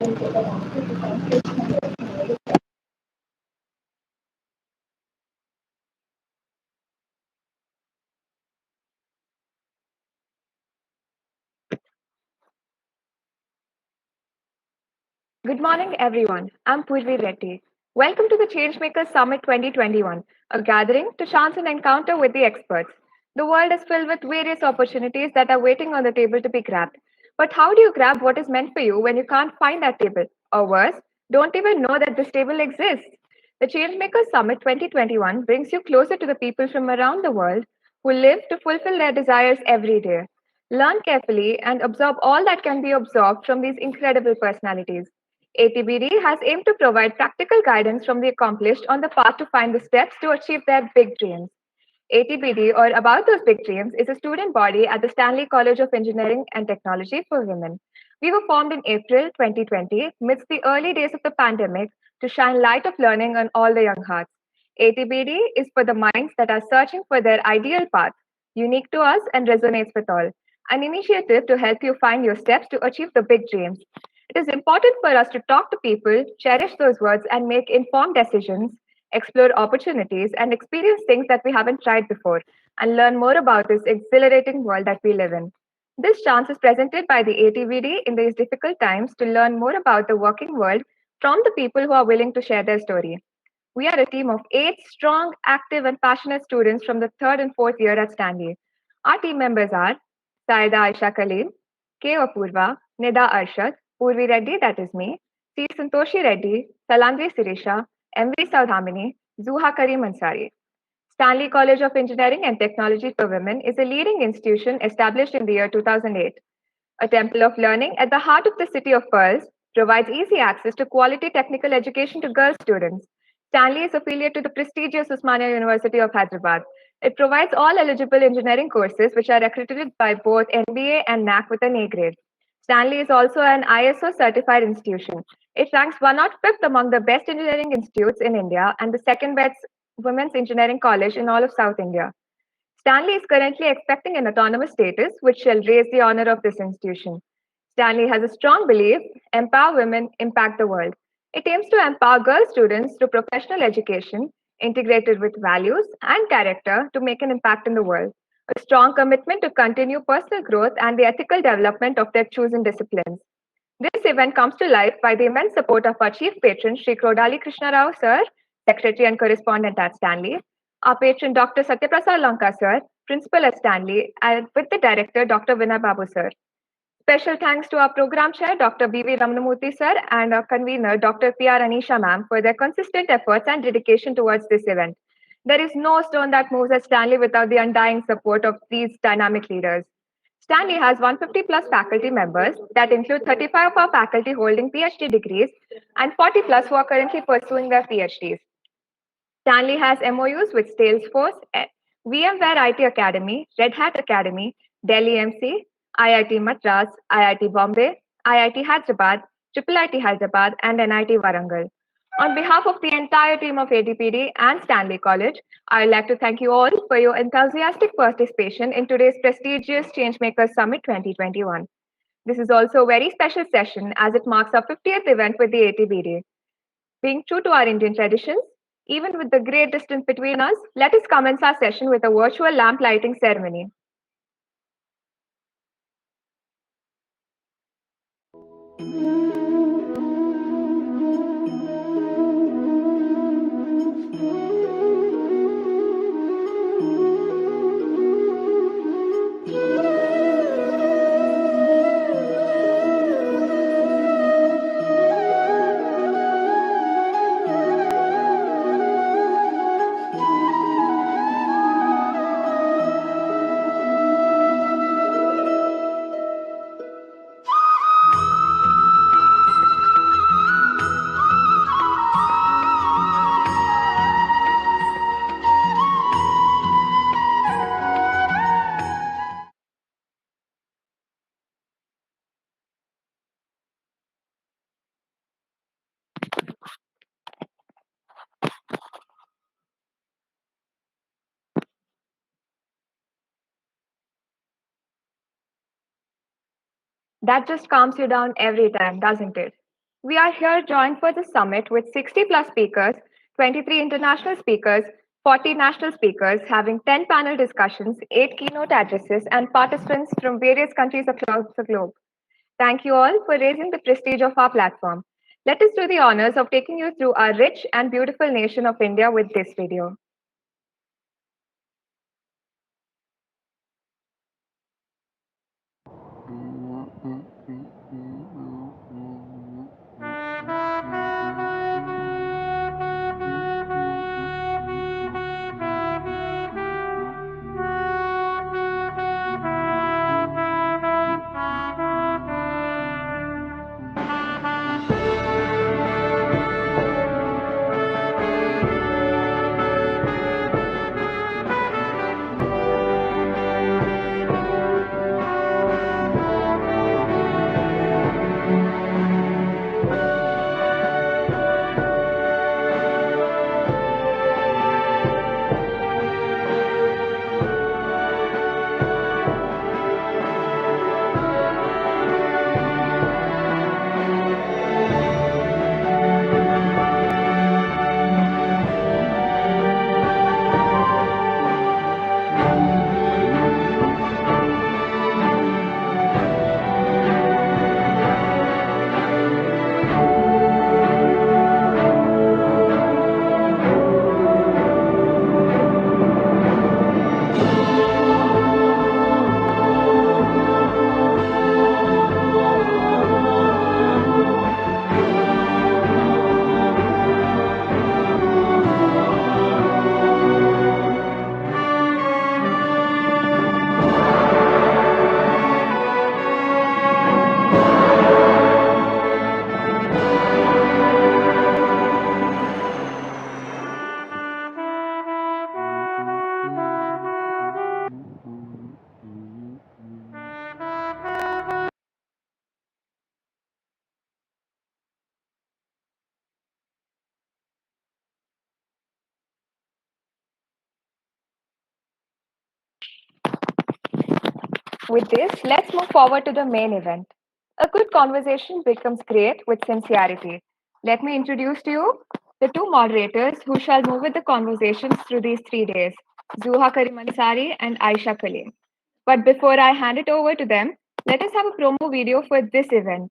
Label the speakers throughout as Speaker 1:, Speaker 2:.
Speaker 1: Good morning, everyone. I'm Purvi Reddy. Welcome to the Changemakers Summit 2021, a gathering to chance an encounter with the experts. The world is filled with various opportunities that are waiting on the table to be grabbed. But how do you grab what is meant for you when you can't find that table? Or worse, don't even know that this table exists? The Changemakers Summit 2021 brings you closer to the people from around the world who live to fulfill their desires every day. Learn carefully and absorb all that can be absorbed from these incredible personalities. ATBD has aimed to provide practical guidance from the accomplished on the path to find the steps to achieve their big dreams. ATBD, or About Those Big Dreams, is a student body at the Stanley College of Engineering and Technology for Women. We were formed in April 2020, amidst the early days of the pandemic, to shine light of learning on all the young hearts. ATBD is for the minds that are searching for their ideal path, unique to us and resonates with all. An initiative to help you find your steps to achieve the big dreams. It is important for us to talk to people, cherish those words, and make informed decisions, explore opportunities, and experience things that we haven't tried before, and learn more about this exhilarating world that we live in. This chance is presented by the ATVD in these difficult times to learn more about the working world from the people who are willing to share their story. We are a team of 8 strong, active, and passionate students from the third and fourth year at Stanley. Our team members are Saida Aisha Kaleem, K. Apurva, Nida Arshad, Purvi Reddy, that is me, C. Santoshi Reddy, Salandri Sirisha, M.V. Saudhamini, Zuha Karim Ansari. Stanley College of Engineering and Technology for Women is a leading institution established in the year 2008. A temple of learning at the heart of the city of Pearls, provides easy access to quality technical education to girl students. Stanley is affiliated to the prestigious Usmania University of Hyderabad. It provides all eligible engineering courses which are accredited by both NBA and NAC with an A grade. Stanley is also an ISO certified institution. It ranks 105th among the best engineering institutes in India and the second best women's engineering college in all of South India. Stanley is currently expecting an autonomous status, which shall raise the honor of this institution. Stanley has a strong belief: empower women, impact the world. It aims to empower girl students through professional education, integrated with values and character to make an impact in the world. A strong commitment to continue personal growth and the ethical development of their chosen disciplines. This event comes to life by the immense support of our chief patron, Sri Krodali Krishna Rao sir, secretary and correspondent at Stanley, our patron, Dr. Satyaprasad Lanka sir, principal at Stanley, and with the director, Dr. Vinay Babu sir. Special thanks to our program chair, Dr. B.V. Ramanamurthy sir, and our convener, Dr. P.R. Anisha ma'am, for their consistent efforts and dedication towards this event. There is no stone that moves at Stanley without the undying support of these dynamic leaders. Stanley has 150 plus faculty members that include 35 of our faculty holding PhD degrees and 40 plus who are currently pursuing their PhDs. Stanley has MOUs with Salesforce, VMware IT Academy, Red Hat Academy, Delhi MC, IIT Madras, IIT Bombay, IIT Hyderabad, Triple IT Hyderabad, and NIT Warangal. On behalf of the entire team of ADPD and Stanley College, I would like to thank you all for your enthusiastic participation in today's prestigious Changemakers Summit 2021. This is also a very special session as it marks our 50th event with the ATBD. Being true to our Indian traditions, even with the great distance between us, let us commence our session with a virtual lamp lighting ceremony. That just calms you down every time, doesn't it? We are here joined for the summit with 60 plus speakers, 23 international speakers, 40 national speakers, having 10 panel discussions, 8 keynote addresses, and participants from various countries across the globe. Thank you all for raising the prestige of our platform. Let us do the honors of taking you through our rich and beautiful nation of India with this video. With this, let's move forward to the main event. A good conversation becomes great with sincerity. Let me introduce to you the two moderators who shall move with the conversations through these 3 days, Zuha Karimansari and Aisha Khalil. But before I hand it over to them, let us have a promo video for this event.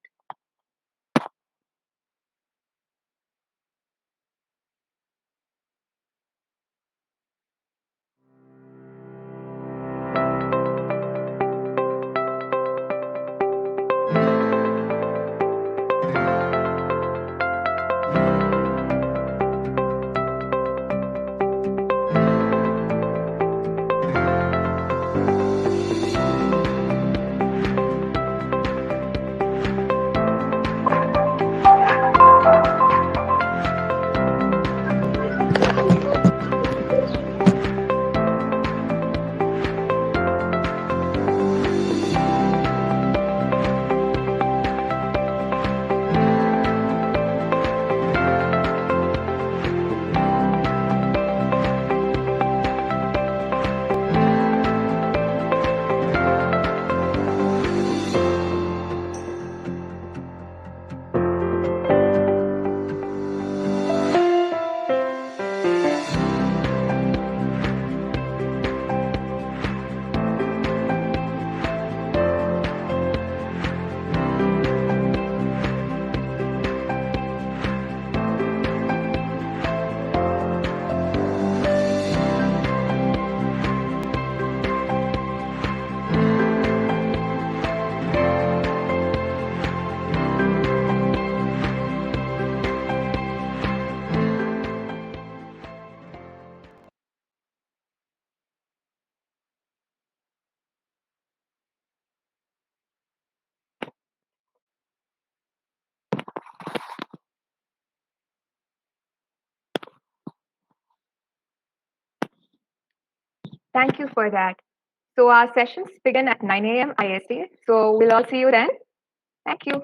Speaker 1: Thank you for that. So our sessions begin at 9 a.m. IST. So we'll all see you then. Thank you.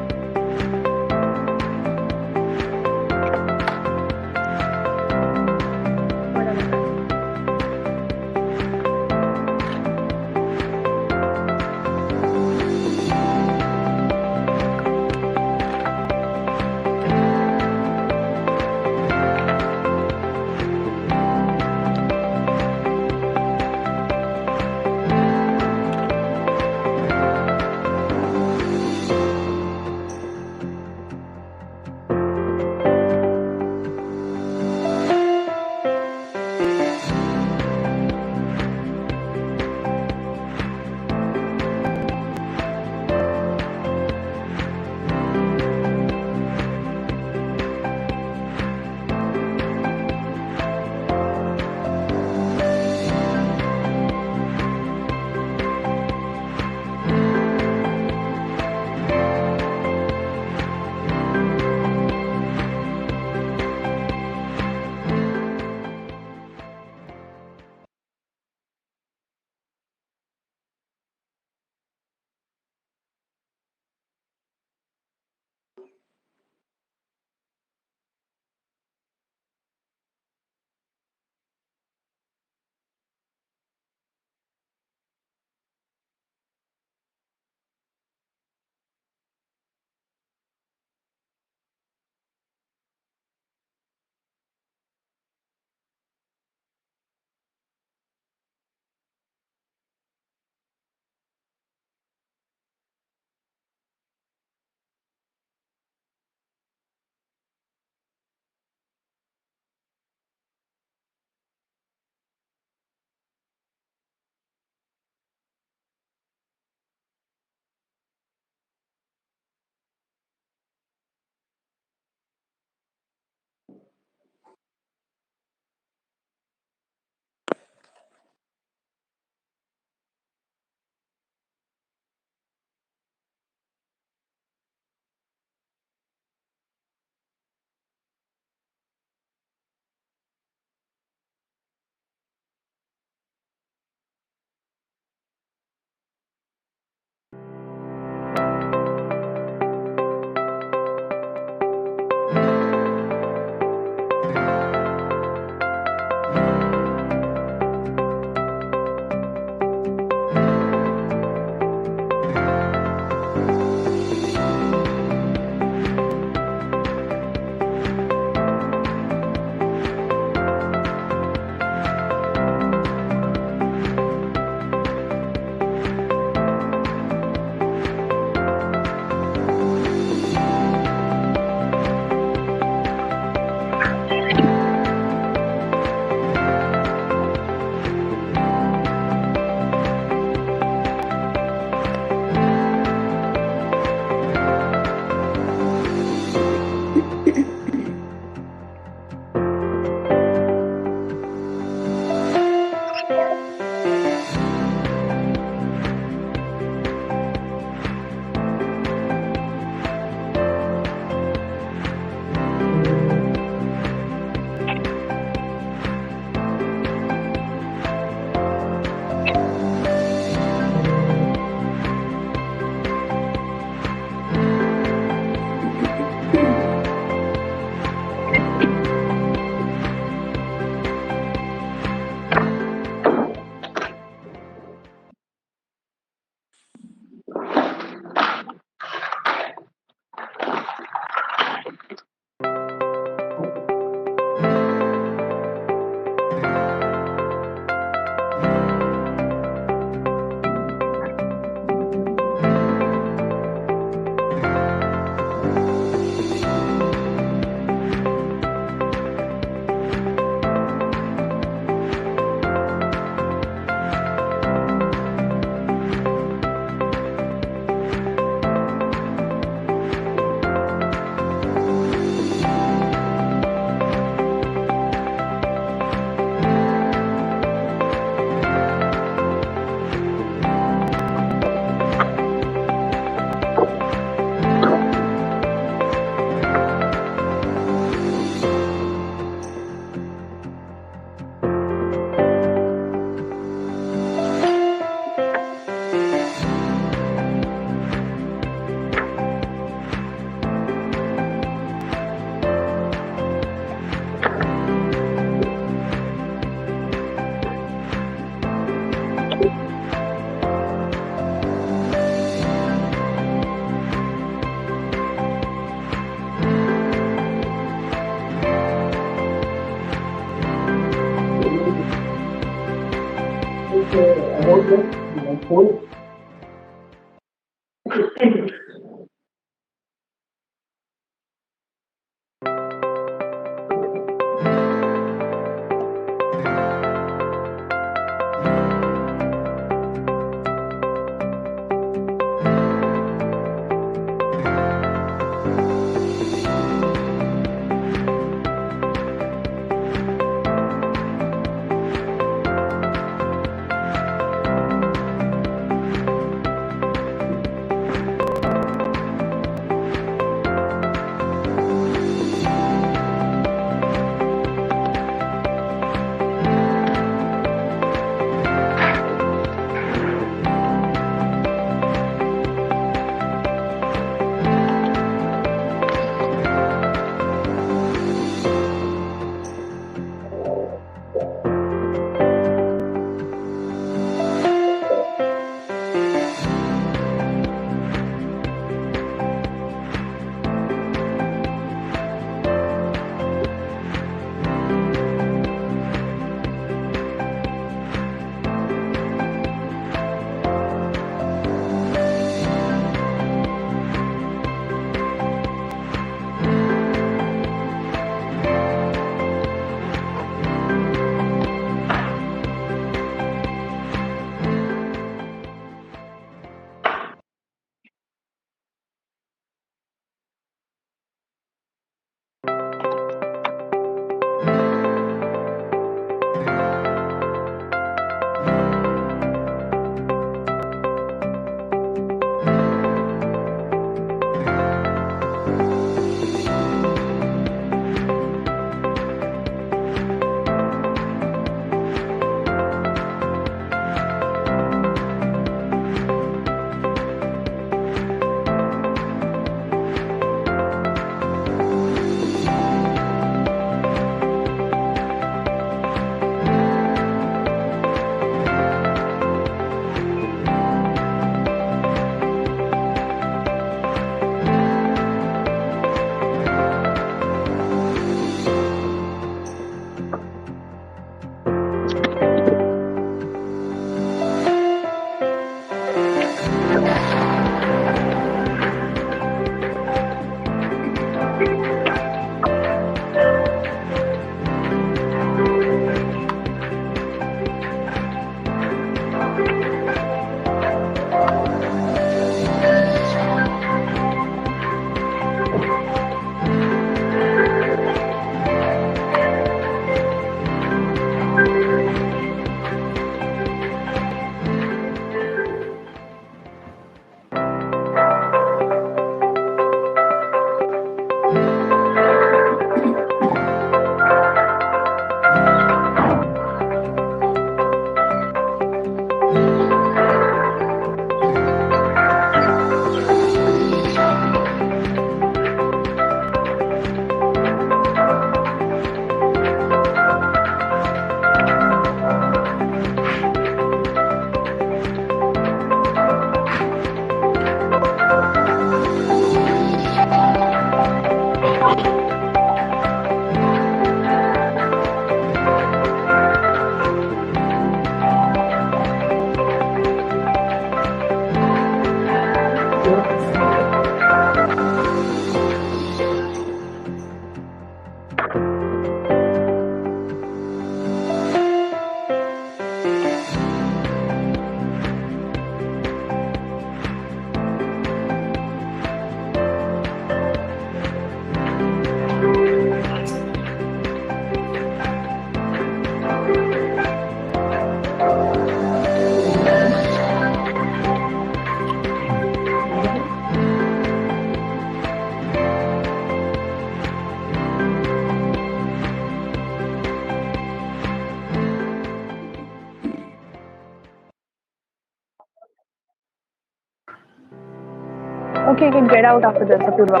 Speaker 1: Okay, you can get out after this, Apurva.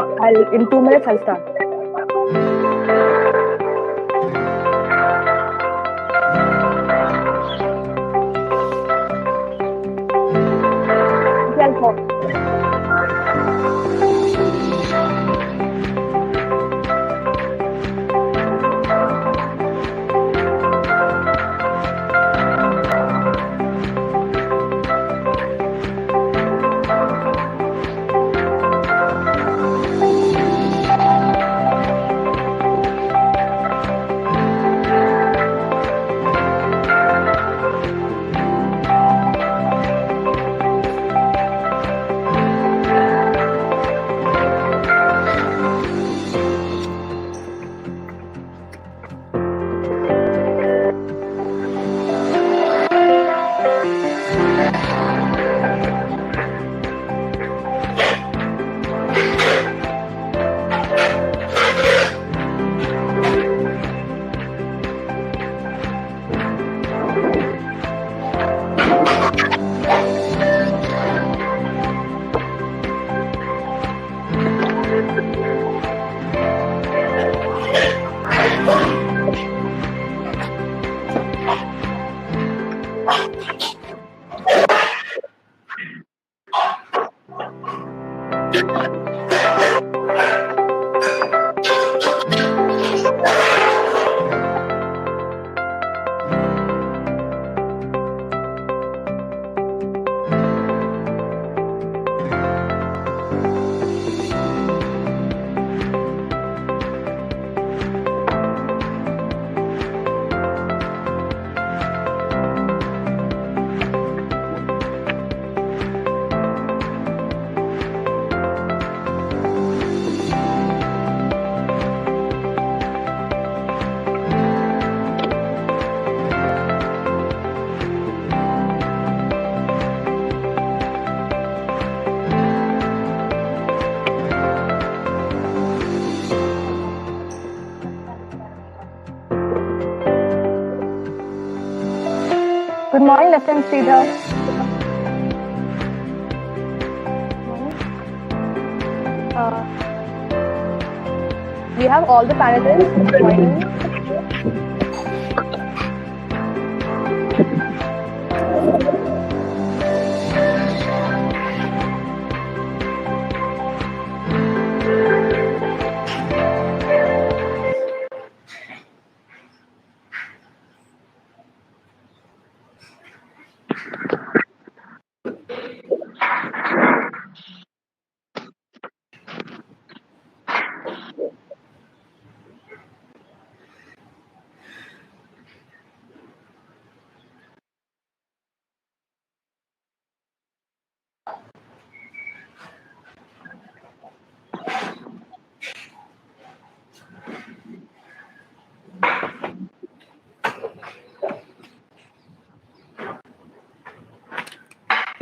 Speaker 1: In 2 minutes I'll start. Okay, I'll pause. Good morning, Lieutenant Sridhar. We have all the panelists joining.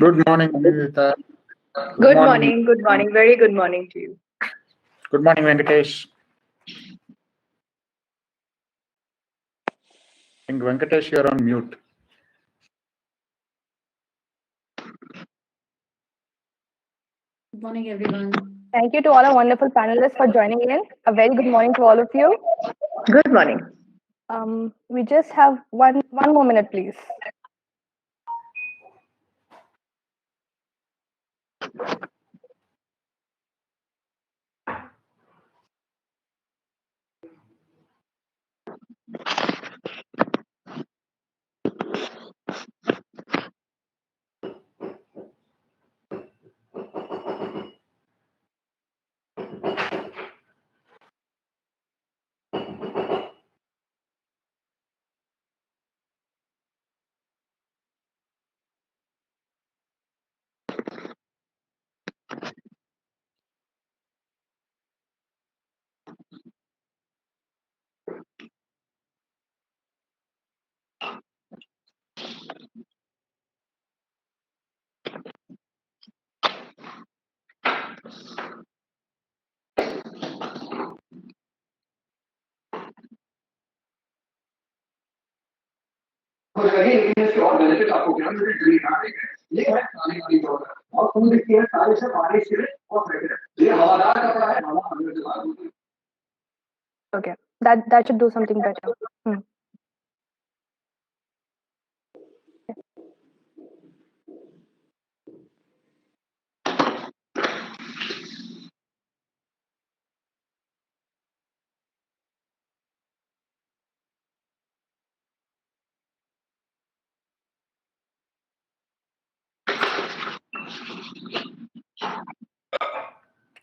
Speaker 2: Good morning, Anita.
Speaker 3: Good morning. Good morning. Very good morning to you.
Speaker 2: Good morning, Venkatesh. I think Venkatesh, you're on mute.
Speaker 4: Good morning, everyone.
Speaker 1: Thank you to all our wonderful panelists for joining in. A very good morning to all of you.
Speaker 3: Good morning.
Speaker 1: We just have one more minute, please. Okay, that should do something better.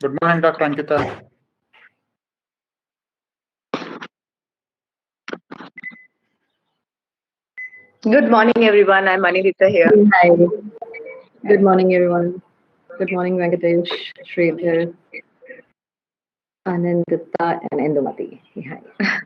Speaker 2: Good morning, Dr. Ankita.
Speaker 3: Good morning, everyone. I'm Anindita here.
Speaker 4: Hi. Good morning, everyone. Good morning, Venkatesh, Sridhar, Anandita, and Indumati. Hi.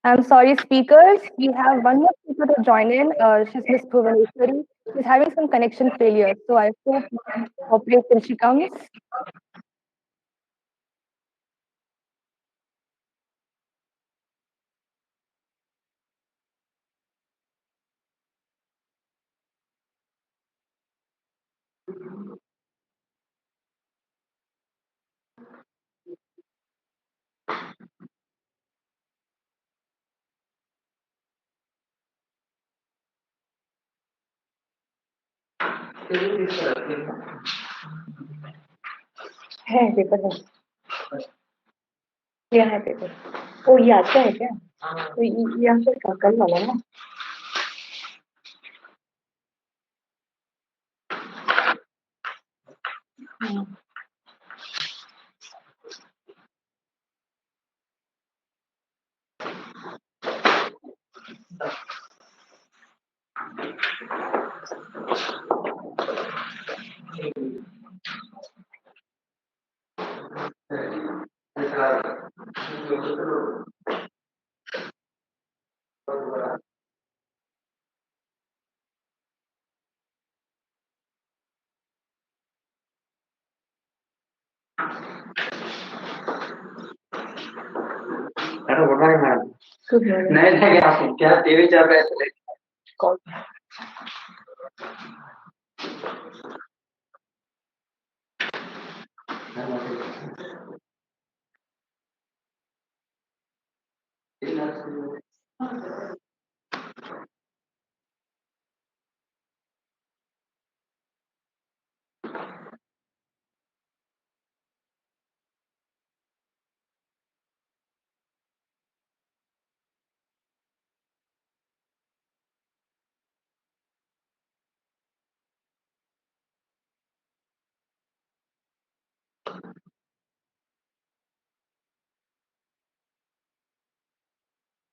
Speaker 1: I'm sorry, speakers. We have one more speaker to join in. She's Miss Bhuvaneshwari. She's having some connection failure, so I hope you cooperate till she comes.
Speaker 3: है paper है। क्या है paper? ओ ये आज का है क्या? तो ये आंसर का कल वाला ना?
Speaker 2: Hello, good morning madam.
Speaker 3: Good morning.
Speaker 2: नहीं नहीं, आप क्या टीवी चल रहे थे?
Speaker 3: Call.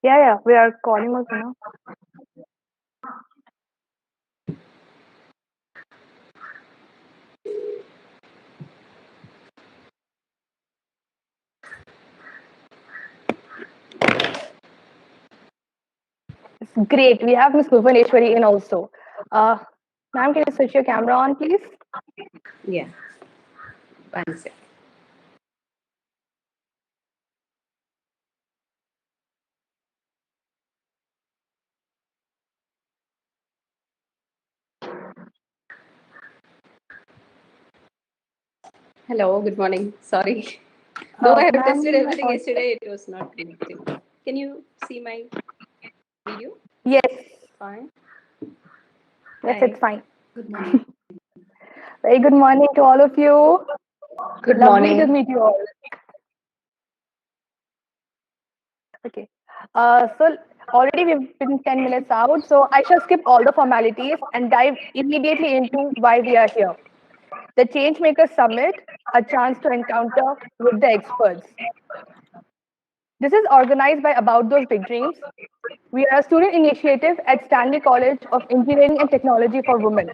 Speaker 1: Yeah, we are calling also now. Great. We have Miss Bhuvaneshwari in also. Ma'am, can you switch your camera on, please?
Speaker 5: Yeah. One second. Hello, good morning. Sorry. Though I have
Speaker 1: Ma'am,
Speaker 5: tested everything yesterday, it was not connecting. Can you see my video?
Speaker 1: Yes.
Speaker 5: Fine.
Speaker 1: Yes,
Speaker 5: Hi.
Speaker 1: it's fine.
Speaker 5: Good morning.
Speaker 1: Very good morning to all of you.
Speaker 3: Good
Speaker 1: Lovely to
Speaker 3: morning.
Speaker 1: meet you all. Okay. So already we've been 10 minutes out, so I shall skip all the formalities and dive immediately into why we are here. The Changemakers Summit, a chance to encounter with the experts. This is organized by About Those Big Dreams. We are a student initiative at Stanley College of Engineering and Technology for Women.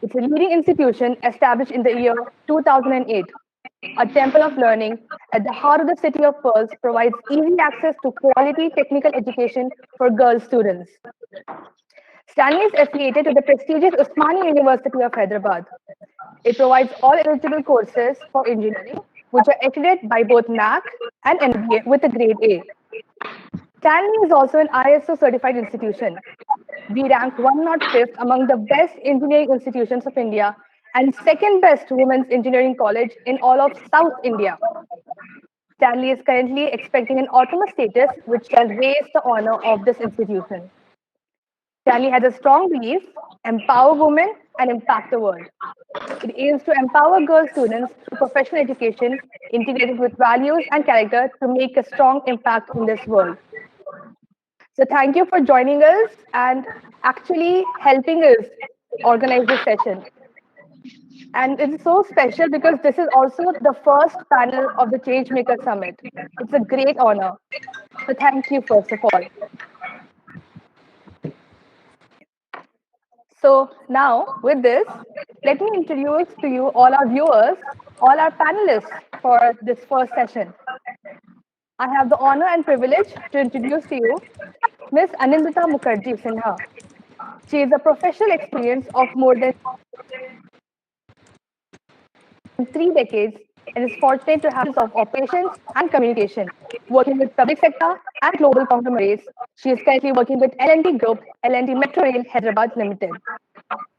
Speaker 1: It's a leading institution established in the year 2008. A temple of learning at the heart of the city of Pearls provides easy access to quality technical education for girl students. Stanley is affiliated to the prestigious Usmania University of Hyderabad. It provides all eligible courses for engineering, which are accredited by both NAC and NBA with a grade A. Stanley is also an ISO certified institution. We rank 105th among the best engineering institutions of India and second best women's engineering college in all of South India. Stanley is currently expecting an autonomous status, which shall raise the honor of this institution. Stanley has a strong belief: empower women and impact the world. It aims to empower girl students through professional education integrated with values and character to make a strong impact in this world. So thank you for joining us and actually helping us organize this session. And it's so special because this is also the first panel of the Changemaker Summit. It's a great honor. So thank you, first of all. So now, with this, let me introduce to you all our viewers, all our panelists for this first session. I have the honor and privilege to introduce to you Ms. Anindita Mukherjee Sinha. She is a professional experience of more than 3 decades and is fortunate to have of operations and communication, working with public sector and global conglomerates. She is currently working with L&T Group, L&T Metro Rail Hyderabad Limited.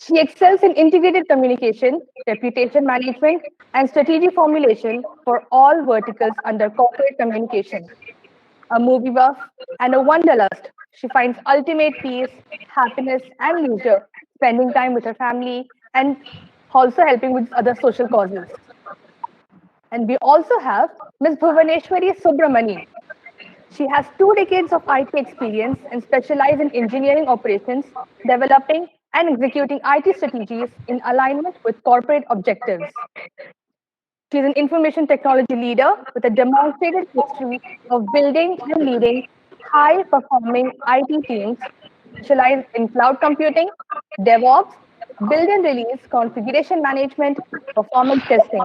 Speaker 6: She excels in integrated communication, reputation management, and strategy formulation for all verticals under corporate communication. A movie buff and a wanderlust, she finds ultimate peace, happiness, and leisure spending time with her family and also helping with other social causes. And we also have Ms. Bhuvaneshwari Subramani. She has 2 decades of IT experience and specializes in engineering operations, developing and executing IT strategies in alignment with corporate objectives. She is an information technology leader with a demonstrated history of building and leading high performing IT teams specialized in cloud computing, DevOps, build and release, configuration management, performance testing.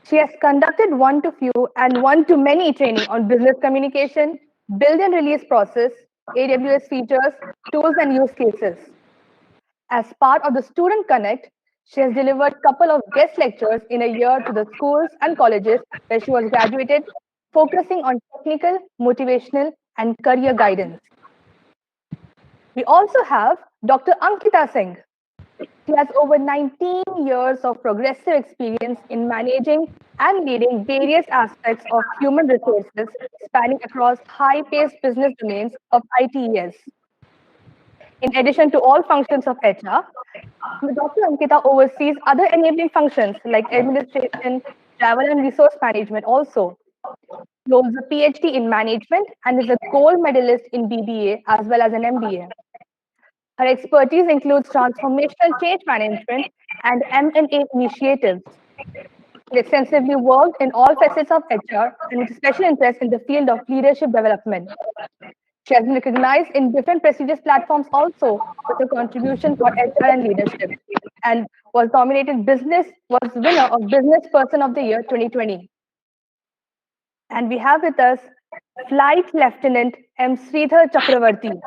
Speaker 6: She has conducted one-to-few and one-to-many training on business communication, build and release process, AWS features, tools, and use cases. As part of the Student Connect, she has delivered a couple of guest lectures in a year to the schools and colleges where she was graduated, focusing on technical, motivational, and career guidance. We also have Dr. Ankita Singh. She has over 19 years of progressive experience in managing and leading various aspects of human resources spanning across high-paced business domains of ITES. In addition to all functions of HR, Dr. Ankita oversees other enabling functions like administration, travel and resource management also. She holds a PhD in management and is a gold medalist in BBA as well as an MBA. Her expertise includes transformational change management and M&A initiatives. She extensively worked in all facets of HR and with special interest in the field of leadership development. She has been recognized in different prestigious platforms also with her contribution for HR and leadership, and was winner of Business Person of the Year 2020. And we have with us Flight Lieutenant M. Sridhar Chakravarti.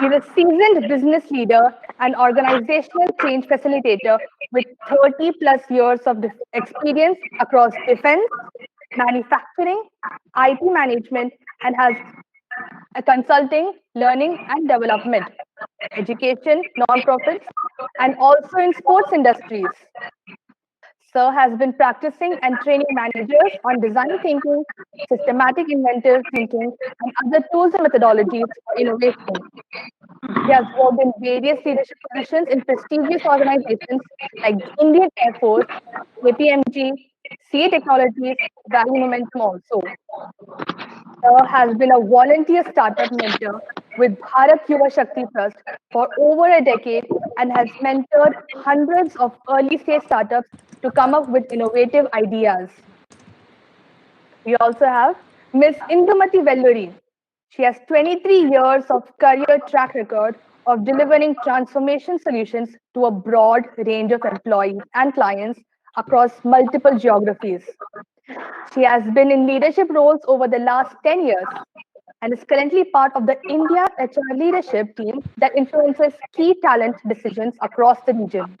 Speaker 6: He is a seasoned business leader and organizational change facilitator with 30 plus years of experience across defense, manufacturing, IT management, and has a consulting, learning and development, education, non-profits, and also in sports industries. Sir has been practicing and training managers on design thinking, systematic inventive thinking, and other tools and methodologies for innovation. He has worked in various leadership positions in prestigious organizations like the Indian Air Force, KPMG, CA Technologies, Valley Momentum also. Sir has been a volunteer startup mentor with Bharat Yuva Shakti Trust for over a decade and has mentored hundreds of early stage startups to come up with innovative ideas. We also have Ms. Indumati Velluri. She has 23 years of career track record of delivering transformation solutions to a broad range of employees and clients across multiple geographies. She has been in leadership roles over the last 10 years and is currently part of the India HR leadership team that influences key talent decisions across the region.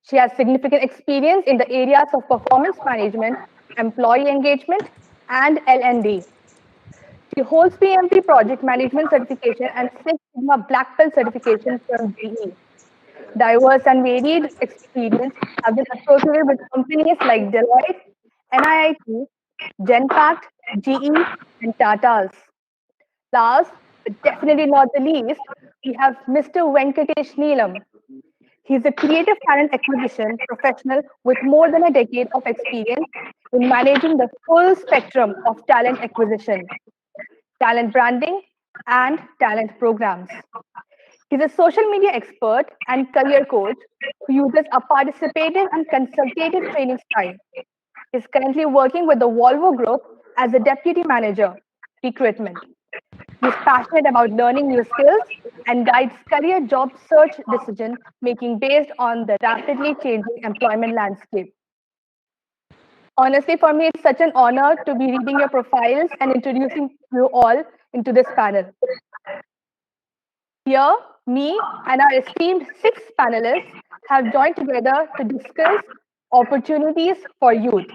Speaker 6: She has significant experience in the areas of performance management, employee engagement, and L&D. She holds PMP project management certification and Six Sigma Black Belt certification from GE. Diverse and varied experience have been associated with companies like Deloitte, NIIT, Genpact, GE, and Tata's. Last, but definitely not the least, we have Mr. Venkatesh Neelam. He's a creative talent acquisition professional with more than a decade of experience in managing the full spectrum of talent acquisition, talent branding, and talent programs. He's a social media expert and career coach who uses a participative and consultative training style. He's currently working with the Volvo Group as a deputy manager, recruitment. He's passionate about learning new skills and guides career job search decision making based on the rapidly changing employment landscape. Honestly, for me, it's such an honor to be reading your profiles and introducing you all into this panel. Here, me and our esteemed 6 panelists have joined together to discuss opportunities for youth.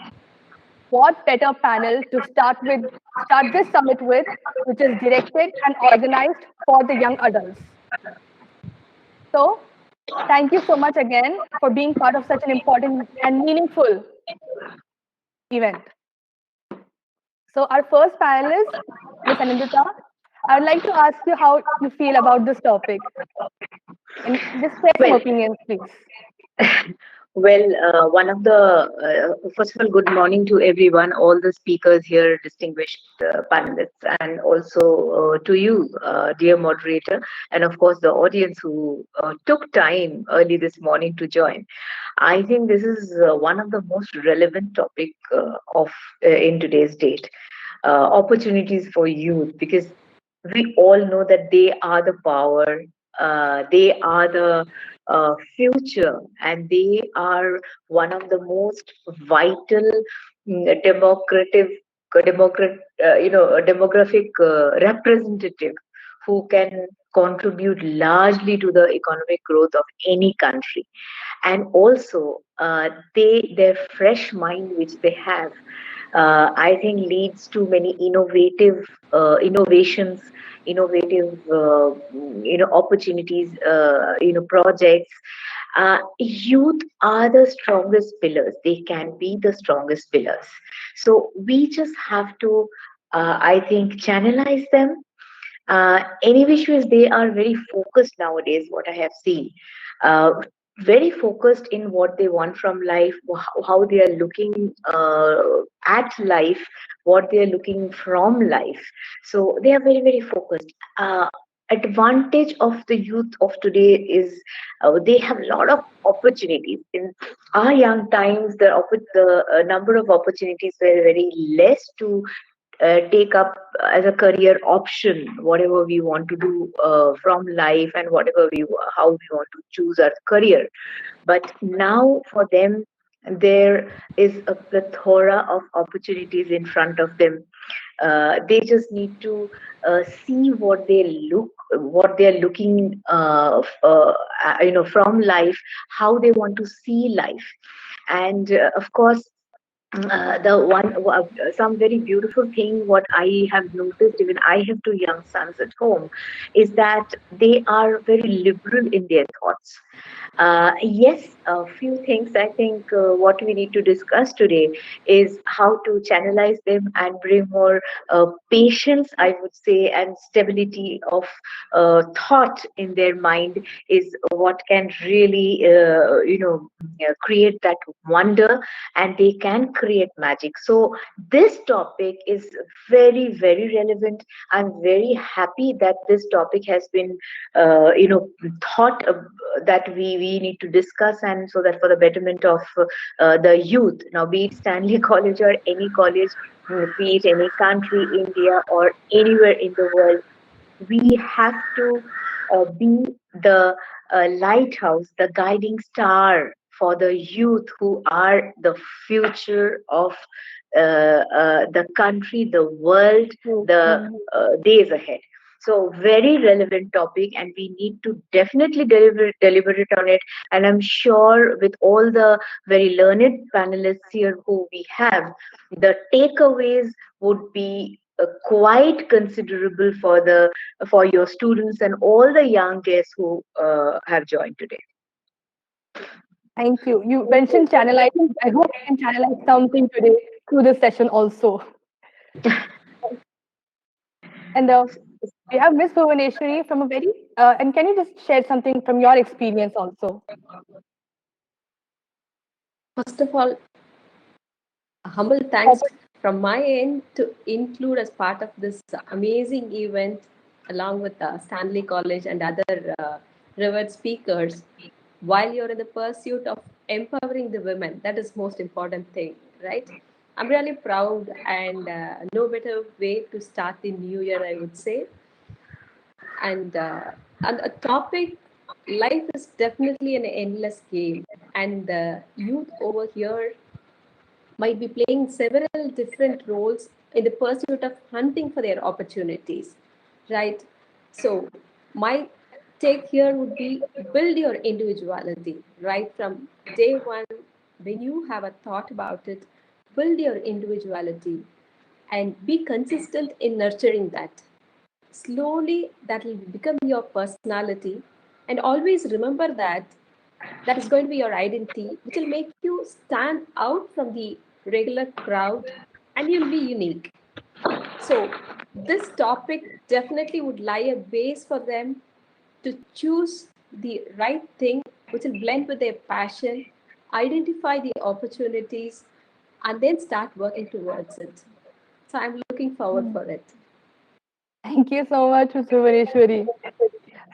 Speaker 6: What better panel to start this summit with, which is directed and organized for the young adults. So, thank you so much again for being part of such an important and meaningful event. So, our first panelist, Ms. Anindita, I would like to ask you how you feel about this topic. And just share some
Speaker 3: Well,
Speaker 6: opinions, please.
Speaker 3: well, one of the first of all, good morning to everyone, all the speakers here, distinguished panelists, and also to you, dear moderator, and of course the audience who took time early this morning to join. I think this is one of the most relevant topic of in today's date. Opportunities for youth, because we all know that they are the power, they are the future, and they are one of the most vital democratic, demographic representative who can contribute largely to the economic growth of any country. And also their fresh mind which they have, I think leads to many innovative innovations, innovative opportunities, projects. Youth are the strongest pillars. They can be the strongest pillars. So we just have to, I think, channelize them. Any which ways, they are very focused nowadays, what I have seen. Very focused in what they want from life, how they are looking at life, what they are looking from life. So they are very, very focused. Advantage of the youth of today is they have a lot of opportunities. In our young times, the number of opportunities were very less to take up as a career option whatever we want to do from life, and whatever how we want to choose our career. But now for them, there is a plethora of opportunities in front of them. They just need to see what they're looking from life, how they want to see life. And of course, the one some very beautiful thing what I have noticed, even I have two young sons at home, is that they are very liberal in their thoughts. Yes, a few things I think what we need to discuss today is how to channelize them and bring more patience, I would say, and stability of thought in their mind is what can really, create that wonder, and they can create magic. So this topic is very, very relevant. I'm very happy that this topic has been, thought that we need to discuss, and so that for the betterment of the youth, now be it Stanley College or any college, be it any country, India or anywhere in the world, we have to be the lighthouse, the guiding star for the youth who are the future of the country, the world, the days ahead. So very relevant topic, and we need to definitely deliberate on it. And I'm sure with all the very learned panelists here who we have, the takeaways would be quite considerable for your students and all the young guests who have joined today.
Speaker 6: Thank you. You mentioned channelizing. I hope I can channelize something today through this session also. And we have Miss Bhuvaneshwari from a very, and can you just share something from your experience also?
Speaker 5: First of all, a humble thanks from my end to include as part of this amazing event, along with Stanley College and other revered speakers, while you're in the pursuit of empowering the women. That is most important thing, right? I'm really proud, and no better way to start the new year, I would say. And a topic, life is definitely an endless game, and the youth over here might be playing several different roles in the pursuit of hunting for their opportunities, right? So, my take here would be build your individuality right from day one. When you have a thought about it, build your individuality and be consistent in nurturing that. Slowly, that will become your personality, And always remember that that is going to be your identity, which will make you stand out from the regular crowd and you'll be unique. So, this topic definitely would lie a base for them to choose the right thing, which will blend with their passion, identify the opportunities, and then start working towards it. So, I'm looking forward for it.
Speaker 6: Thank you so much, Mr. Vaneshwari.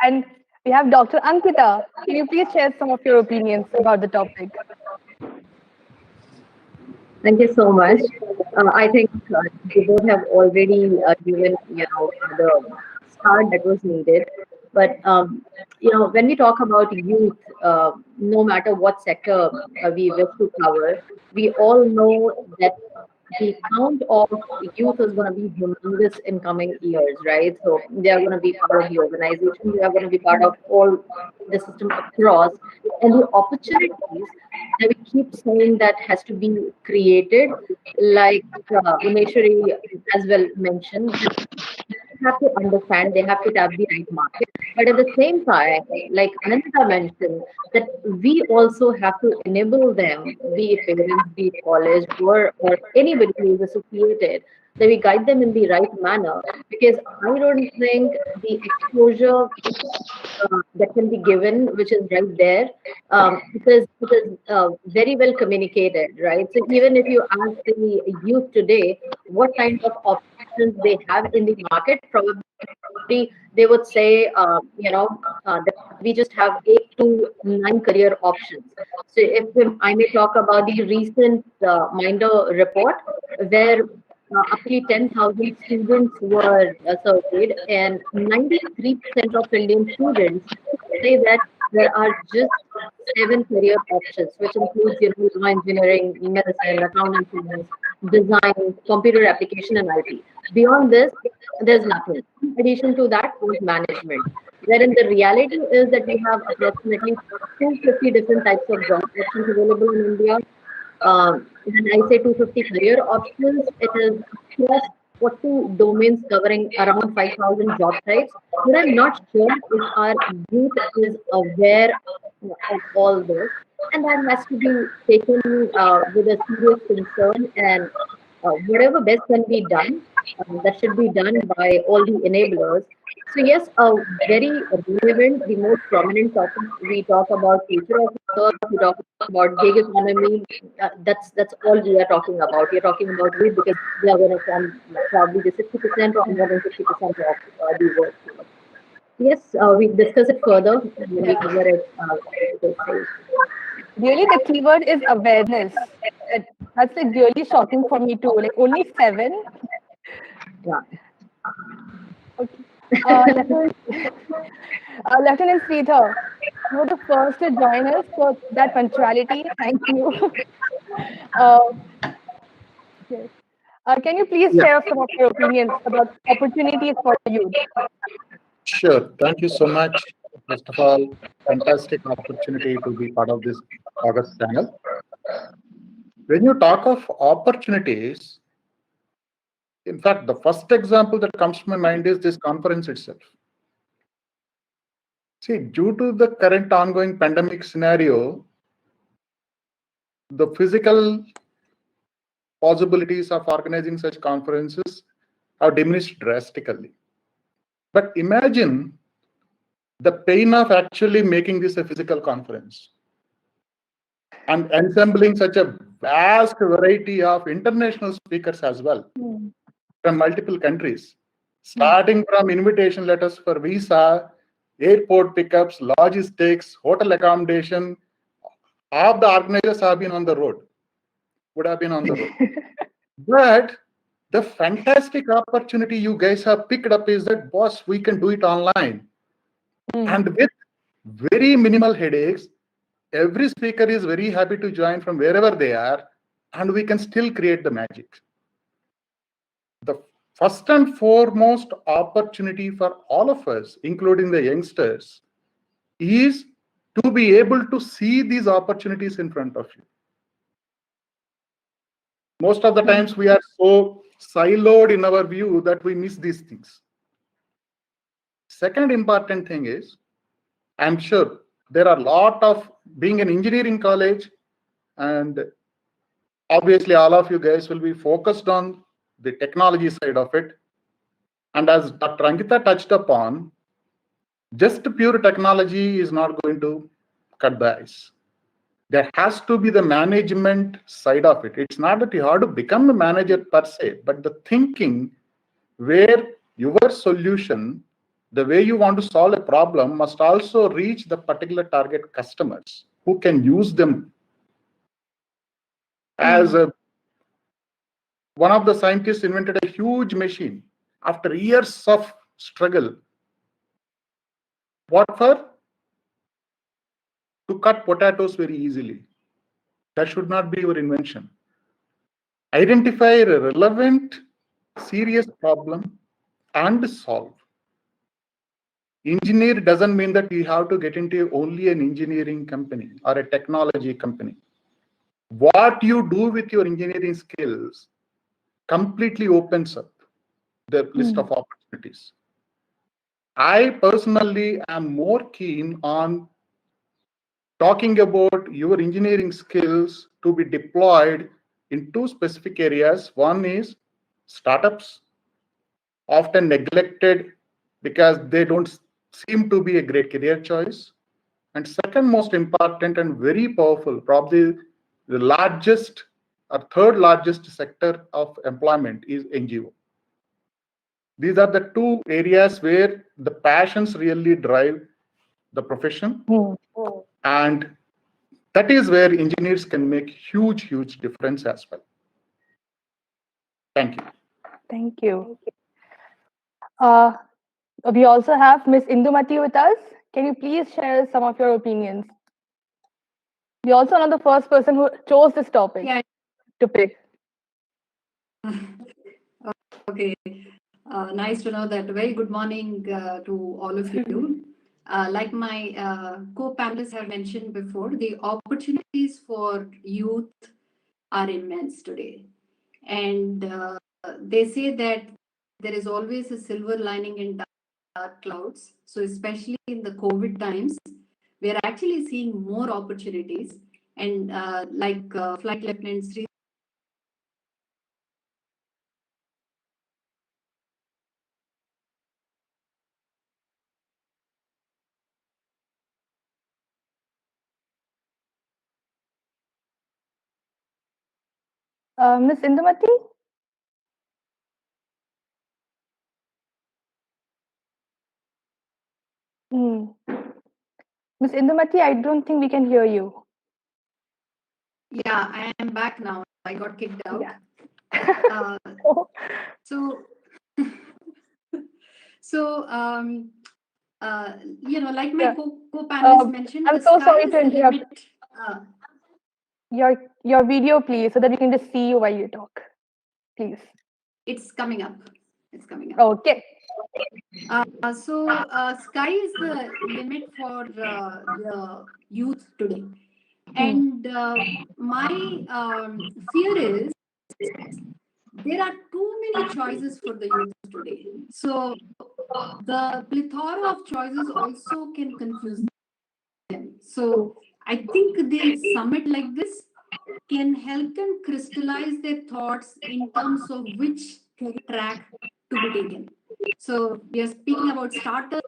Speaker 6: And we have Dr. Ankita. Can you please share some of your opinions about the topic?
Speaker 4: Thank you so much. I think you both have already given, the start that was needed. But when we talk about youth, no matter what sector we wish to cover, we all know that the count of youth is going to be humongous in coming years, right? So they are going to be part of the organization, they are going to be part of all the system across, and the opportunities that we keep saying that has to be created, like Umeshwari as well mentioned, that have to understand, they have to tap the right market. But at the same time, like Anandita mentioned, that we also have to enable them, be it parents, be it college, or anybody who is associated, that we guide them in the right manner. Because I don't think the exposure that can be given, which is right there, because it is very well communicated, right? So even if you ask the youth today what kind of options they have in the market, probably they would say, that we just have 8 to 9 career options. So if I may talk about the recent Minder report, where up to 10,000 students were surveyed, and 93% of Indian students say that there are just 7 career options, which includes, law engineering, medicine, accounting, design, computer application, and IT. Beyond this, there's nothing. In addition to that, is management. Wherein the reality is that we have approximately 250 different types of job options available in India. When I say 250 career options, it is across 40 domains covering around 5,000 job types. But I'm not sure if our youth is aware of all this. And that has to be taken with a serious concern, and whatever best can be done, that should be done by all the enablers. So yes, very relevant, the most prominent topic, we talk about future of work, we talk about gig economy. That's all we are talking about. We are talking about youth because they are going to form probably the 60% or more than 50% of the workforce. Yes, we discuss it further when we cover it at this stage.
Speaker 6: Really, the keyword is awareness. That's like really shocking for me too. Like only 7.
Speaker 4: Yeah.
Speaker 6: Okay. Lieutenant Sridhar, you were the first to join us for that punctuality. Thank you. uh, yes. Can you please
Speaker 2: Yeah,
Speaker 6: share some of your opinions about opportunities for youth?
Speaker 2: sure. Thank you so much. First of all, fantastic opportunity to be part of this August channel. When you talk of opportunities, in fact, the first example that comes to my mind is this conference itself. See, due to the current ongoing pandemic scenario, the physical possibilities of organizing such conferences have diminished drastically. But imagine the pain of actually making this a physical conference and assembling such a vast variety of international speakers as well from multiple countries, starting from invitation letters for visa, airport pickups, logistics, hotel accommodation. Half the organizers have been on the road, would have been on the road. But the fantastic opportunity you guys have picked up is that, boss, we can do it online. And with very minimal headaches, every speaker is very happy to join from wherever they are, and we can still create the magic. The first and foremost opportunity for all of us, including the youngsters, is to be able to see these opportunities in front of you. Most of the times we are so siloed in our view that we miss these things. Second important thing is, I'm sure there are a lot of being an engineering college, and obviously all of you guys will be focused on the technology side of it. And as Dr. Ankita touched upon, just pure technology is not going to cut the ice. There has to be the management side of it. It's not that you have to become a manager per se, but the thinking where your solution, the way you want to solve a problem, must also reach the particular target customers who can use them. As one of the scientists invented a huge machine after years of struggle. What for? To cut potatoes very easily. That should not be your invention. Identify a relevant, serious problem and solve. Engineer doesn't mean that you have to get into only an engineering company or a technology company. What you do with your engineering skills completely opens up the list of opportunities. I personally am more keen on talking about your engineering skills to be deployed in two specific areas. One is startups, often neglected because they don't seem to be a great career choice. And second most important and very powerful, probably the largest or third largest sector of employment is NGO. These are the two areas where the passions really drive the profession. And that is where engineers can make huge difference as well. Thank you.
Speaker 6: Thank you. We also have Miss Indumati with us. Can you please share some of your opinions? You're also not the first person who chose this topic to pick.
Speaker 7: Okay. Nice to know that. Very good morning to all of you. Like my co-panelists have mentioned before, the opportunities for youth are immense today. And they say that there is always a silver lining in dark clouds. So especially in the COVID times, we are actually seeing more opportunities. And like Flight Lieutenant Sri
Speaker 6: Miss Indumati? Miss Indumati, I don't think we can hear you.
Speaker 7: Yeah, I am back now. I got kicked out.
Speaker 6: Yeah.
Speaker 7: So, like my co-panelists mentioned,
Speaker 6: I'm
Speaker 7: the
Speaker 6: so
Speaker 7: sky
Speaker 6: sorry
Speaker 7: is
Speaker 6: to
Speaker 7: the
Speaker 6: interrupt.
Speaker 7: limit.
Speaker 6: Your video, please, so that we can just see you while you talk. Please.
Speaker 7: It's coming up. It's coming up.
Speaker 6: Okay.
Speaker 7: Sky is the limit for the youth today. And my fear is there are too many choices for the youth today. So the plethora of choices also can confuse them. So I think the summit like this can help them crystallize their thoughts in terms of which track to be taken. So we are speaking about startups.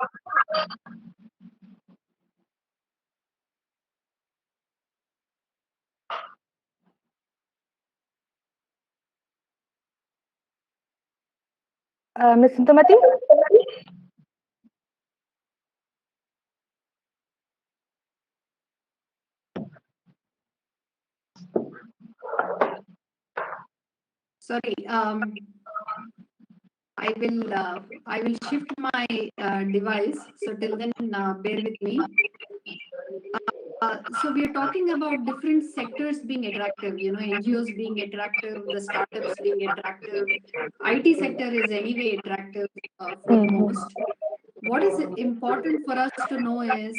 Speaker 6: Miss Indumati?
Speaker 7: Sorry, I will shift my device. So till then, bear with me. So we are talking about different sectors being attractive. NGOs being attractive, the startups being attractive. IT sector is anyway attractive for most. What is important for us to know is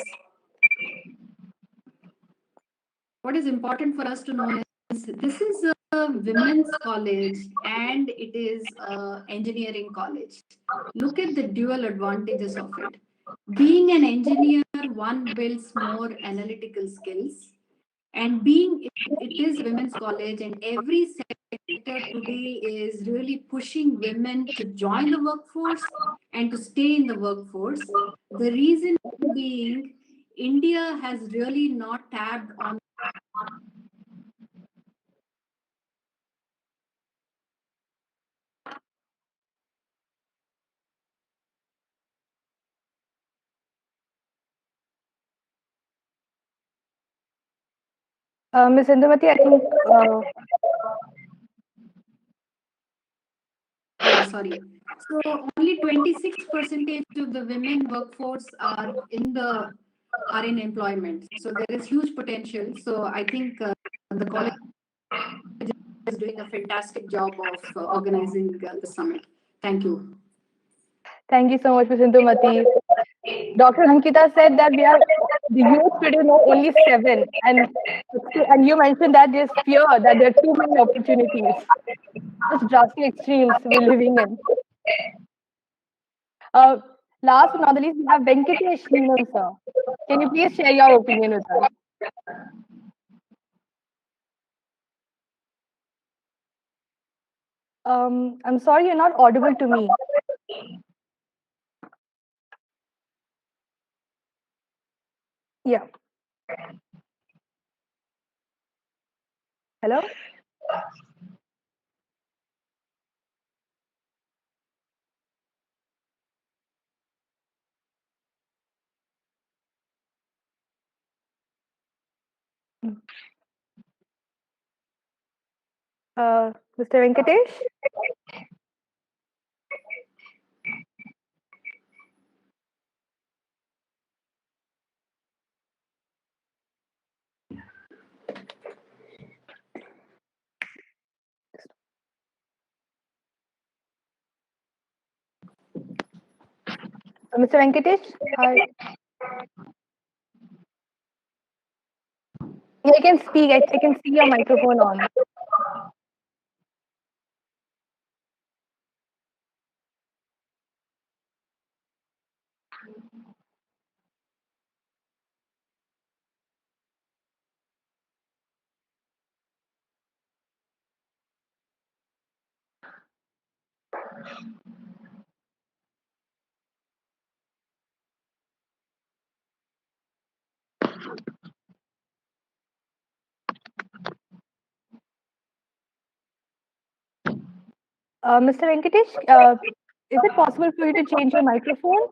Speaker 7: this is a women's college and it is an engineering college. Look at the dual advantages of it. Being an engineer, one builds more analytical skills. And being it is women's college, and every sector today is really pushing women to join the workforce and to stay in the workforce. The reason being, India has really not tapped on.
Speaker 6: Ms. Indumati, I think.
Speaker 7: Yeah, sorry. So only 26% of the women workforce are in employment. So there is huge potential. So I think the college is doing a fantastic job of organizing the summit. Thank you.
Speaker 6: Thank you so much, Ms. Indumati. Dr. Ankita said that we are the youth today know only 7, and you mentioned that there's fear that there are too many opportunities. Just drastic extremes we're living in. Uh, Last but not the least, we have Venkatesh Neenam, sir. Can you please share your opinion with us? I'm sorry, you're not audible to me. Yeah. Hello? Mr. Venkatesh? Mr. Venkatesh? Hi. Yeah, I can speak. I can see your microphone on. Mr. Venkatesh, is it possible for you to change your microphone?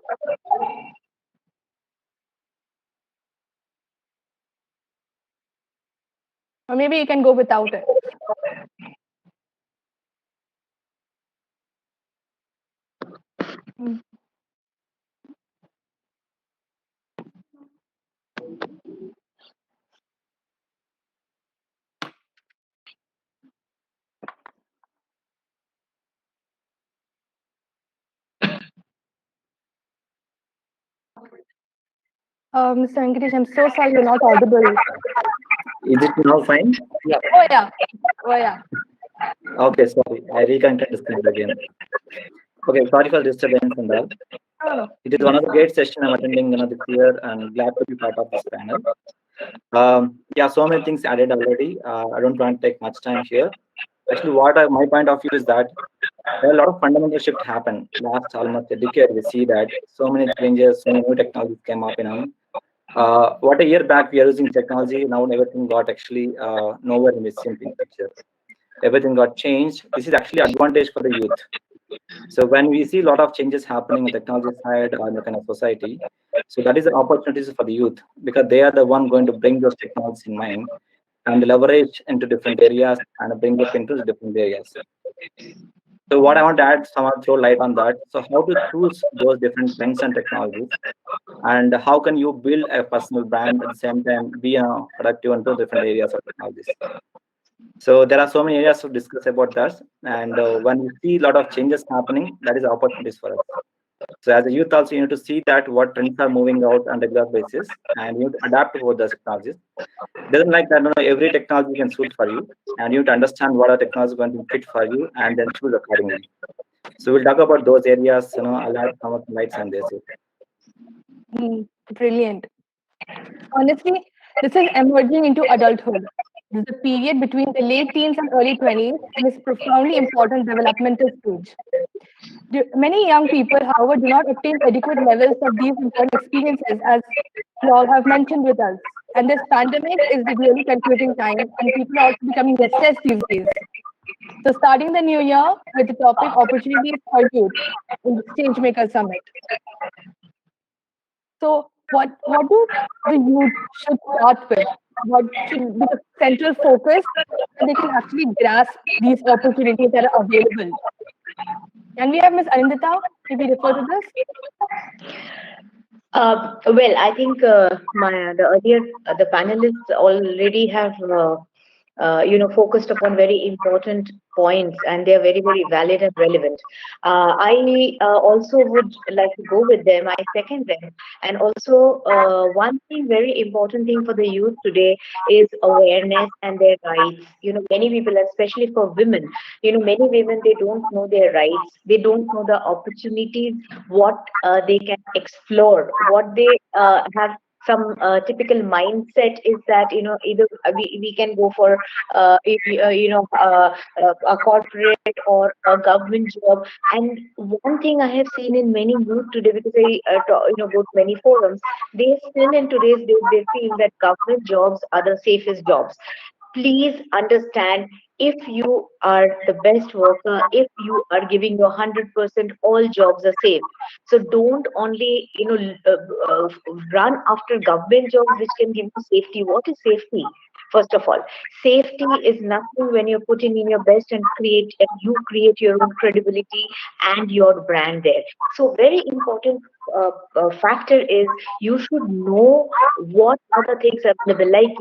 Speaker 6: Or maybe you can go without it. Mm. Mr. Venkatesh, I'm so sorry you're not audible.
Speaker 8: Is it now fine?
Speaker 2: Yeah.
Speaker 6: Oh, yeah. Oh, yeah.
Speaker 8: Okay, sorry. I reconnected this thing again. Okay, sorry for disturbance and all.
Speaker 6: No.
Speaker 8: It is one of the great sessions I'm attending this year and glad to be part of this panel. Yeah, so many things added already. I don't want to take much time here. Actually, my point of view is that there are a lot of fundamental shift happened last almost a decade. We see that so many changes, so many new technologies came up. What a year back we are using technology. Now everything got actually nowhere in the same picture. Everything got changed. This is actually advantage for the youth. So when we see a lot of changes happening on the technology side or in the kind of society, so that is an opportunity for the youth because they are the one going to bring those technologies in mind and leverage into different areas and bring up into the different areas. So what I want to add, someone throw light on that. So how to choose those different trends and technologies, and how can you build a personal brand at the same time be productive into different areas of technologies. So there are so many areas to discuss about that. And when we see a lot of changes happening, that is opportunities for us. So as a youth also, you need to see that what trends are moving out on a regular basis and you need to adapt to those technologies. It doesn't like that, no, every technology can suit for you. And you need to understand what a technology is going to fit for you and then choose accordingly. So we'll talk about those areas, I'll add some of the lights on this.
Speaker 6: Brilliant. Honestly, this is emerging into adulthood. This is the period between the late teens and early 20s and is profoundly important developmental stage. Many young people, however, do not obtain adequate levels of these important experiences, as you all have mentioned with us. And this pandemic is the really confusing time, and people are also becoming restless these days. So, starting the new year with the topic opportunities for youth in the Changemakers Summit. So, what do the youth should start with? What should be the central focus so they can actually grasp these opportunities that are available? Can we have Ms. Anindita if we refer to this?
Speaker 3: Well, I think the panelists already have focused upon very important points, and they are very, very valid and relevant. I also would like to go with them. I second them. And also, one thing, very important thing for the youth today is awareness and their rights. Many people, especially for women, many women, they don't know their rights. They don't know the opportunities, what they can explore, what they have. Some typical mindset is that either we can go for a corporate or a government job. And one thing I have seen in many youth today, because I go to many forums, they still in today's day they feel that government jobs are the safest jobs. Please understand, if you are the best worker, if you are giving your 100%, all jobs are safe. So don't only run after government jobs which can give you safety. What is safety? First of all, safety is nothing when you're putting in your best and you create your own credibility and your brand there. So very important factor is you should know what other things are available. Like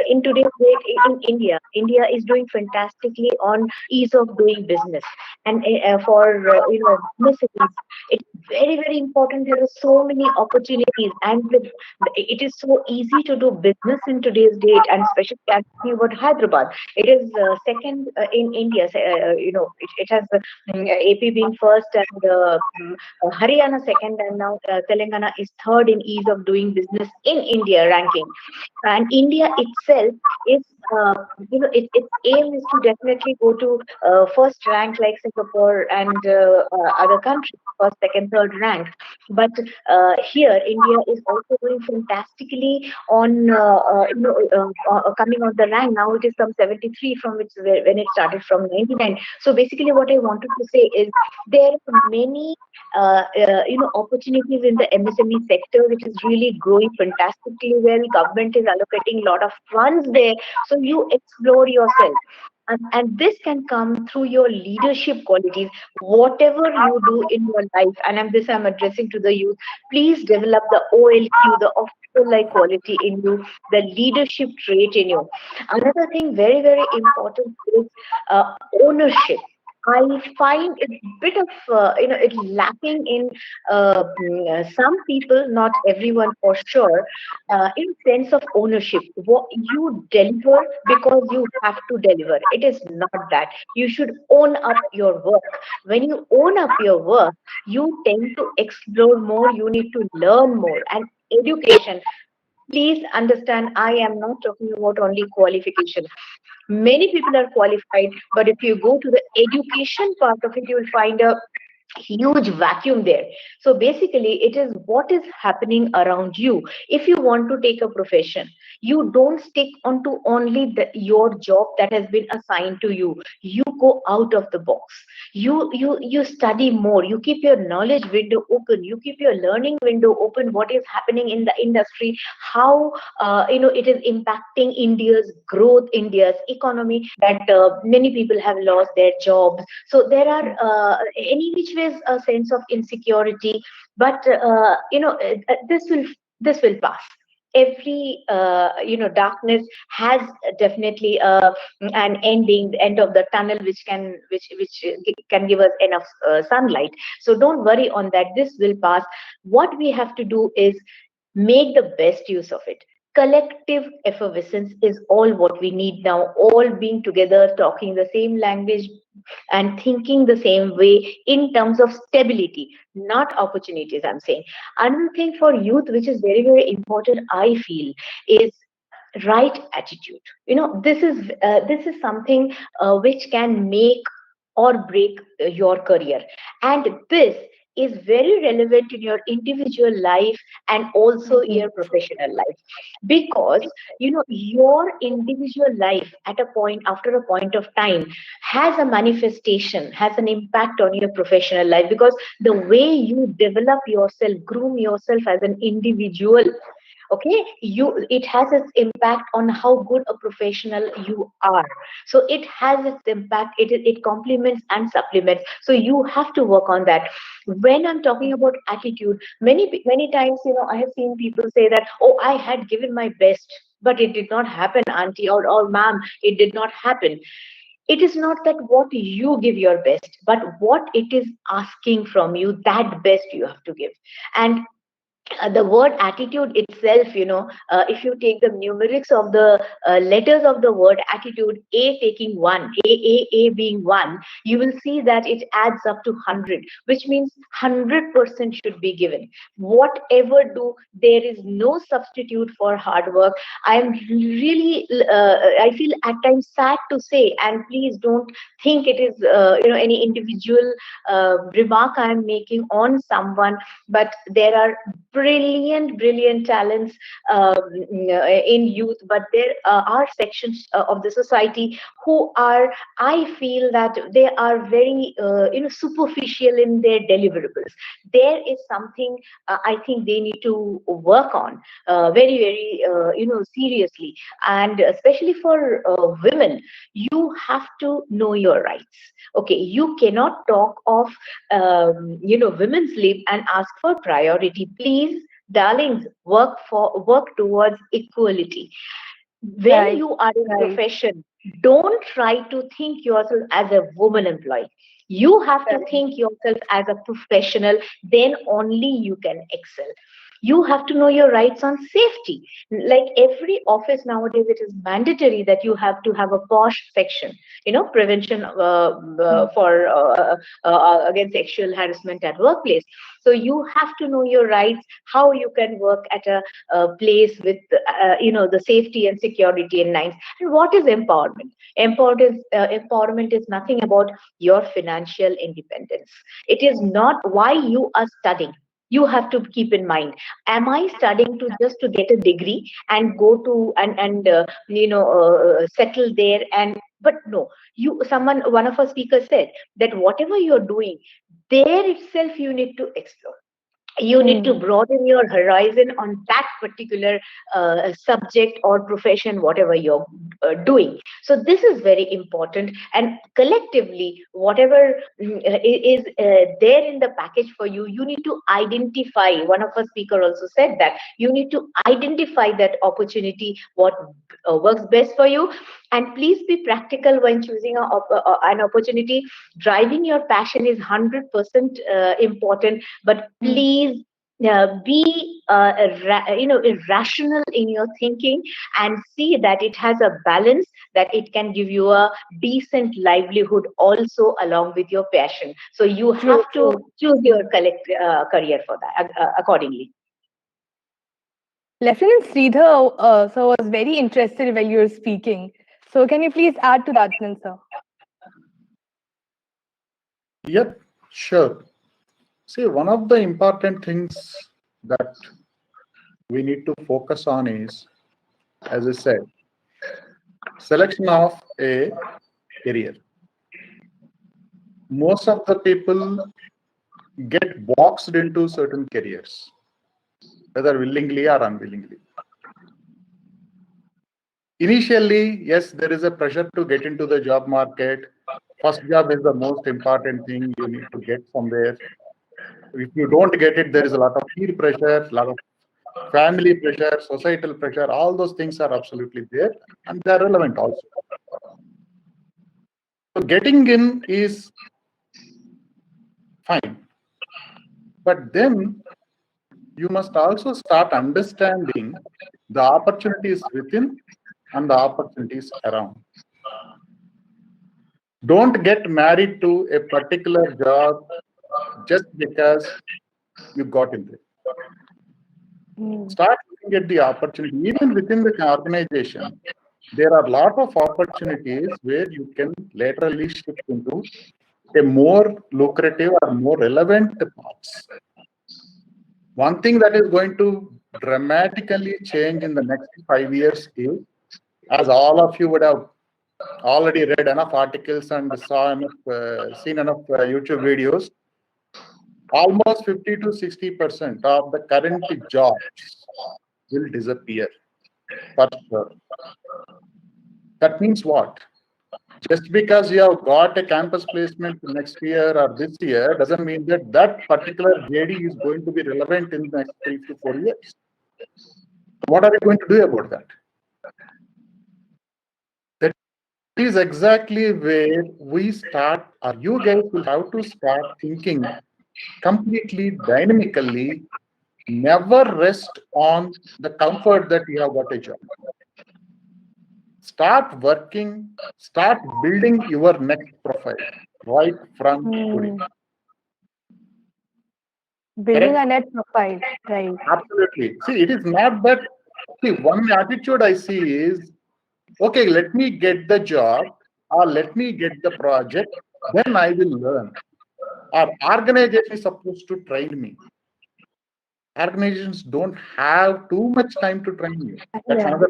Speaker 3: in today's date in India is doing fantastically on ease of doing business, and for MSMEs, it's very, very important. There are so many opportunities, and it is so easy to do business in today's date, and especially I'm talking about Hyderabad. It is second in India. It has AP being first, and Haryana second, and now Telangana is third in ease of doing business in India ranking. And India itself is, its aim is to definitely go to first rank like Singapore and other countries, first, second, third rank. But here, India is also doing fantastically on, coming on the rank. Now it is some 73 from when it started from 99. So basically, what I wanted to say is there are many opportunities in the MSME sector, which is really growing fantastically well. Government is allocating a lot of funds there, so you explore yourself. And this can come through your leadership qualities, whatever you do in your life. And I'm addressing to the youth. Please develop the OLQ, the officer like quality in you, the leadership trait in you. Another thing very, very important is ownership. I find it bit of it lacking in some people, not everyone for sure, in sense of ownership. What you deliver because you have to deliver. It is not that. You should own up your work. When you own up your work, you tend to explore more. You need to learn more. And education. Please understand, I am not talking about only qualification. Many people are qualified, but if you go to the education part of it, you will find a huge vacuum there. So basically, it is what is happening around you. If you want to take a profession, you don't stick onto only your job that has been assigned to you. You go out of the box. You study more. You keep your knowledge window open. You keep your learning window open. What is happening in the industry? How it is impacting India's growth, India's economy. That many people have lost their jobs. So there are any which ways a sense of insecurity, but this will pass. Every darkness has definitely an ending, the end of the tunnel, which can give us enough sunlight. So don't worry on that. This will pass. What we have to do is make the best use of it. Collective effervescence is all what we need now, all being together, talking the same language, and thinking the same way in terms of stability, not opportunities, I'm saying. Another thing for youth, which is very, very important, I feel, is right attitude. This is something which can make or break your career, and this is very relevant in your individual life and also your professional life, because your individual life at a point, after a point of time, has a manifestation, has an impact on your professional life, because the way you develop yourself, groom yourself as an individual, okay, it has its impact on how good a professional you are. So it has its impact, it complements and supplements, so you have to work on that. When I'm talking about attitude, many times, I have seen people say that, oh, I had given my best, but it did not happen, auntie, or ma'am, it did not happen. It is not that what you give your best, but what it is asking from you, that best you have to give. And the word attitude itself, if you take the numerics of the letters of the word attitude, a taking one, a being one, you will see that it adds up to 100, which means 100% should be given. Whatever do, there is no substitute for hard work. I am really, I feel at times sad to say, and please don't think it is, any individual remark I am making on someone, but there are brilliant talents in youth, but there are sections of the society who are, I feel that they are very superficial in their deliverables. There is something, I think they need to work on very seriously, and especially for women, you have to know your rights. Okay, you cannot talk of women's leave and ask for priority. Please, darlings, work towards equality. When
Speaker 6: Right,
Speaker 3: you are in
Speaker 6: right,
Speaker 3: profession, don't try to think yourself as a woman employee. You have to
Speaker 6: right.
Speaker 3: think yourself as a professional, then only you can excel. You have to know your rights on safety. Like every office nowadays, it is mandatory that you have to have a posh section, prevention for against sexual harassment at workplace. So you have to know your rights, how you can work at a place with the safety and security in mind. And what is empowerment? Empowerment is nothing about your financial independence. It is not why you are studying. You have to keep in mind, am I studying to just to get a degree and go to and settle there? And but no, one of our speakers said that whatever you're doing, there itself you need to explore. You need to
Speaker 6: Hmm.
Speaker 3: broaden your horizon on that particular subject or profession, whatever you're doing. So this is very important, and collectively, whatever is there in the package for you, you need to identify. One of our speaker also said that you need to identify that opportunity, what works best for you, and please be practical when choosing an opportunity. Driving your passion is 100% important, but please be irrational in your thinking, and see that it has a balance, that it can give you a decent livelihood also along with your passion. So you
Speaker 6: True,
Speaker 3: have to
Speaker 6: true.
Speaker 3: choose your career for that accordingly.
Speaker 6: Lieutenant Sridhar, sir, was very interested when you were speaking. So can you please add to that, then, sir?
Speaker 2: Yep, sure. See, one of the important things that we need to focus on is, as I said, selection of a career. Most of the people get boxed into certain careers, whether willingly or unwillingly. Initially, yes, there is a pressure to get into the job market. First job is the most important thing you need to get somewhere. If you don't get it, there is a lot of peer pressure, a lot of family pressure, societal pressure. All those things are absolutely there, and they're relevant also. So getting in is fine, but then you must also start understanding the opportunities within and the opportunities around. Don't get married to a particular job just because you got into it. Start looking at the opportunity. Even within the organization, there are a lot of opportunities where you can laterally shift into a more lucrative or more relevant paths. One thing that is going to dramatically change in the next 5 years is, as all of you would have already read enough articles and seen enough YouTube videos, almost 50 to 60% of the current jobs will disappear for sure. That means what? Just because you have got a campus placement next year or this year doesn't mean that that particular JD is going to be relevant in the next 3 to 4 years. What are you going to do about that? That is exactly where we start, or you guys will have to start thinking completely dynamically. Never rest on the comfort that you have got a job. Start working, start building your next profile right from today.
Speaker 6: Building
Speaker 2: Correct?
Speaker 6: a net profile, right?
Speaker 2: Absolutely. See, it is not that. See, one attitude I see is, okay, let me get the job or let me get the project, then I will learn. Our organization is supposed to train me. Organizations don't have too much time to train you. That's
Speaker 6: Yeah.
Speaker 2: another.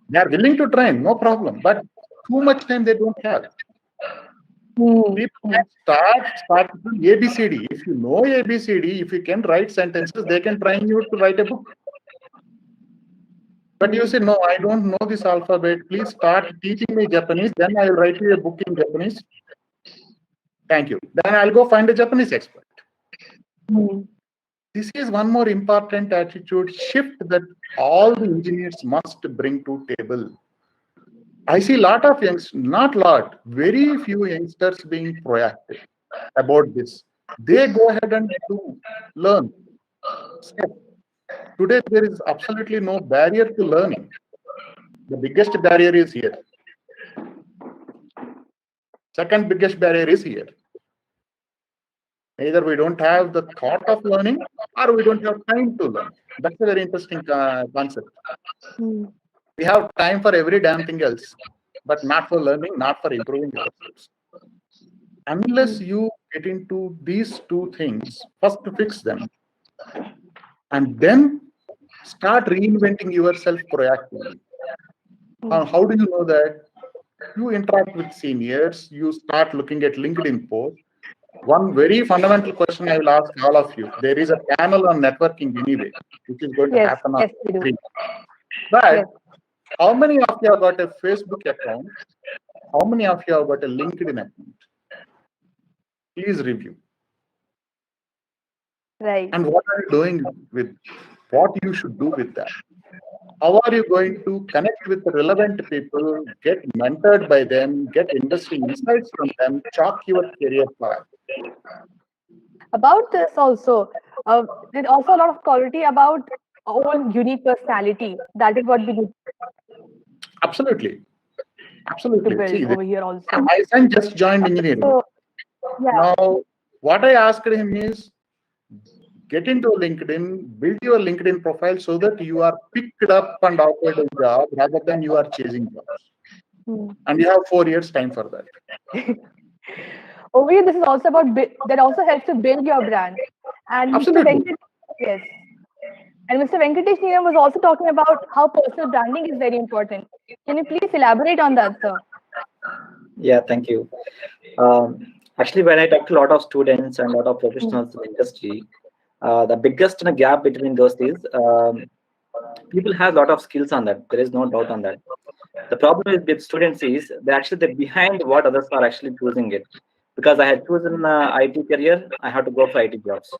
Speaker 2: They are willing to train, no problem, but too much time they don't have. People can start with ABCD. If you know ABCD, if you can write sentences, they can train you to write a book. But you say, no, I don't know this alphabet. Please start teaching me Japanese. Then I'll write you a book in Japanese. Thank you. Then I'll go find a Japanese expert. This is one more important attitude shift that all the engineers must bring to table. I see a lot of youngsters, not lot, very few youngsters being proactive about this. They go ahead and do learn. Today, there is absolutely no barrier to learning. The biggest barrier is here. Second biggest barrier is here. Either we don't have the thought of learning or we don't have time to learn. That's a very interesting concept. We have time for every damn thing else, but not for learning, not for improving ourselves. Unless you get into these two things, first to fix them, and then start reinventing yourself proactively. How do you know that? You interact with seniors, you start looking at LinkedIn posts. One very fundamental question I will ask all of you. There is a panel on networking anyway, which is going to happen on screen. But how many of you have got a Facebook account? How many of you have got a LinkedIn account? Please review.
Speaker 6: Right.
Speaker 2: And what are you doing with what you should do with that? How are you going to connect with the relevant people, get mentored by them, get industry insights from them, chalk your career path?
Speaker 6: About this also, there's also a lot of quality about our own unique personality. That is what we need
Speaker 2: Absolutely.
Speaker 6: to
Speaker 2: Absolutely.
Speaker 6: build
Speaker 2: See,
Speaker 6: over here also.
Speaker 2: my son just joined engineering.
Speaker 6: So, yeah.
Speaker 2: Now, what I asked him is, get into LinkedIn, build your LinkedIn profile so that you are picked up and offered a job rather than you are chasing jobs. And you have 4 years time for that.
Speaker 6: Over here, this is also about that also helps to build your brand. And
Speaker 2: Absolutely.
Speaker 6: Mr. Yes. And Mr. Venkatesh Neelam was also talking about how personal branding is very important. Can you please elaborate on that, sir?
Speaker 8: Yeah, thank you. Actually, when I talk to a lot of students and a lot of professionals in the industry, the biggest gap between those is people have a lot of skills on that. There is no doubt on that. The problem with students is they're behind what others are actually choosing it. Because I had chosen IT career, I have to go for IT jobs.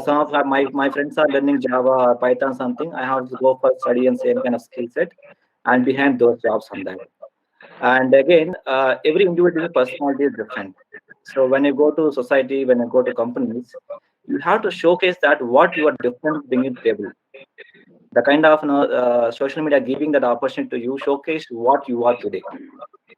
Speaker 8: Some of my friends are learning Java or Python something. I have to go for study and same kind of skill set, and behind those jobs on that. And again, every individual personality is different. So when you go to society, when you go to companies, you have to showcase that what you are different bringing to the table. The kind of social media giving that opportunity to you showcase what you are today.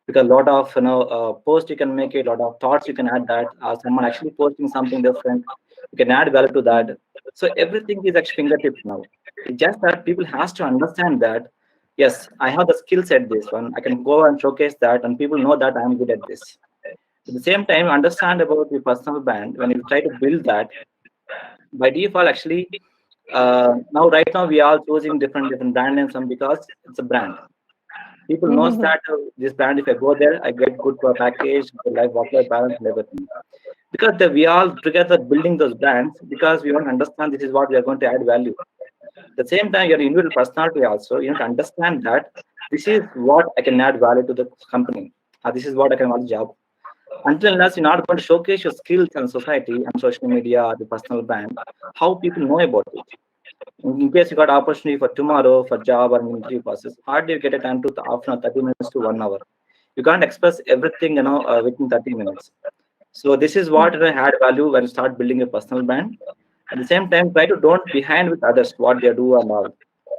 Speaker 8: because a lot of posts you can make it, a lot of thoughts you can add that, someone actually posting something different, you can add value to that. So everything is at fingertips now. It's just that people has to understand that yes, I have the skill set, this one I can go and showcase that, and people know that I'm good at this. At the same time, understand about your personal brand. When you try to build that, by default actually, now right now we are choosing different brand names, and because it's a brand, people knows that this brand, if I go there, I get good package, good life, work-life balance, and everything. Because we all together building those brands, because we want to understand this is what we are going to add value. At the same time, your individual personality also, you need to understand that this is what I can add value to the company. This is what I can add job. Until unless you're not going to showcase your skills in society and social media or the personal brand, how people know about it. In case you got opportunity for tomorrow for job or an interview process, hardly you get a time to after 30 minutes to 1 hour. You can't express everything within 30 minutes. So this is what add value when you start building a personal brand. At the same time, try to don't behind with others what they do and all.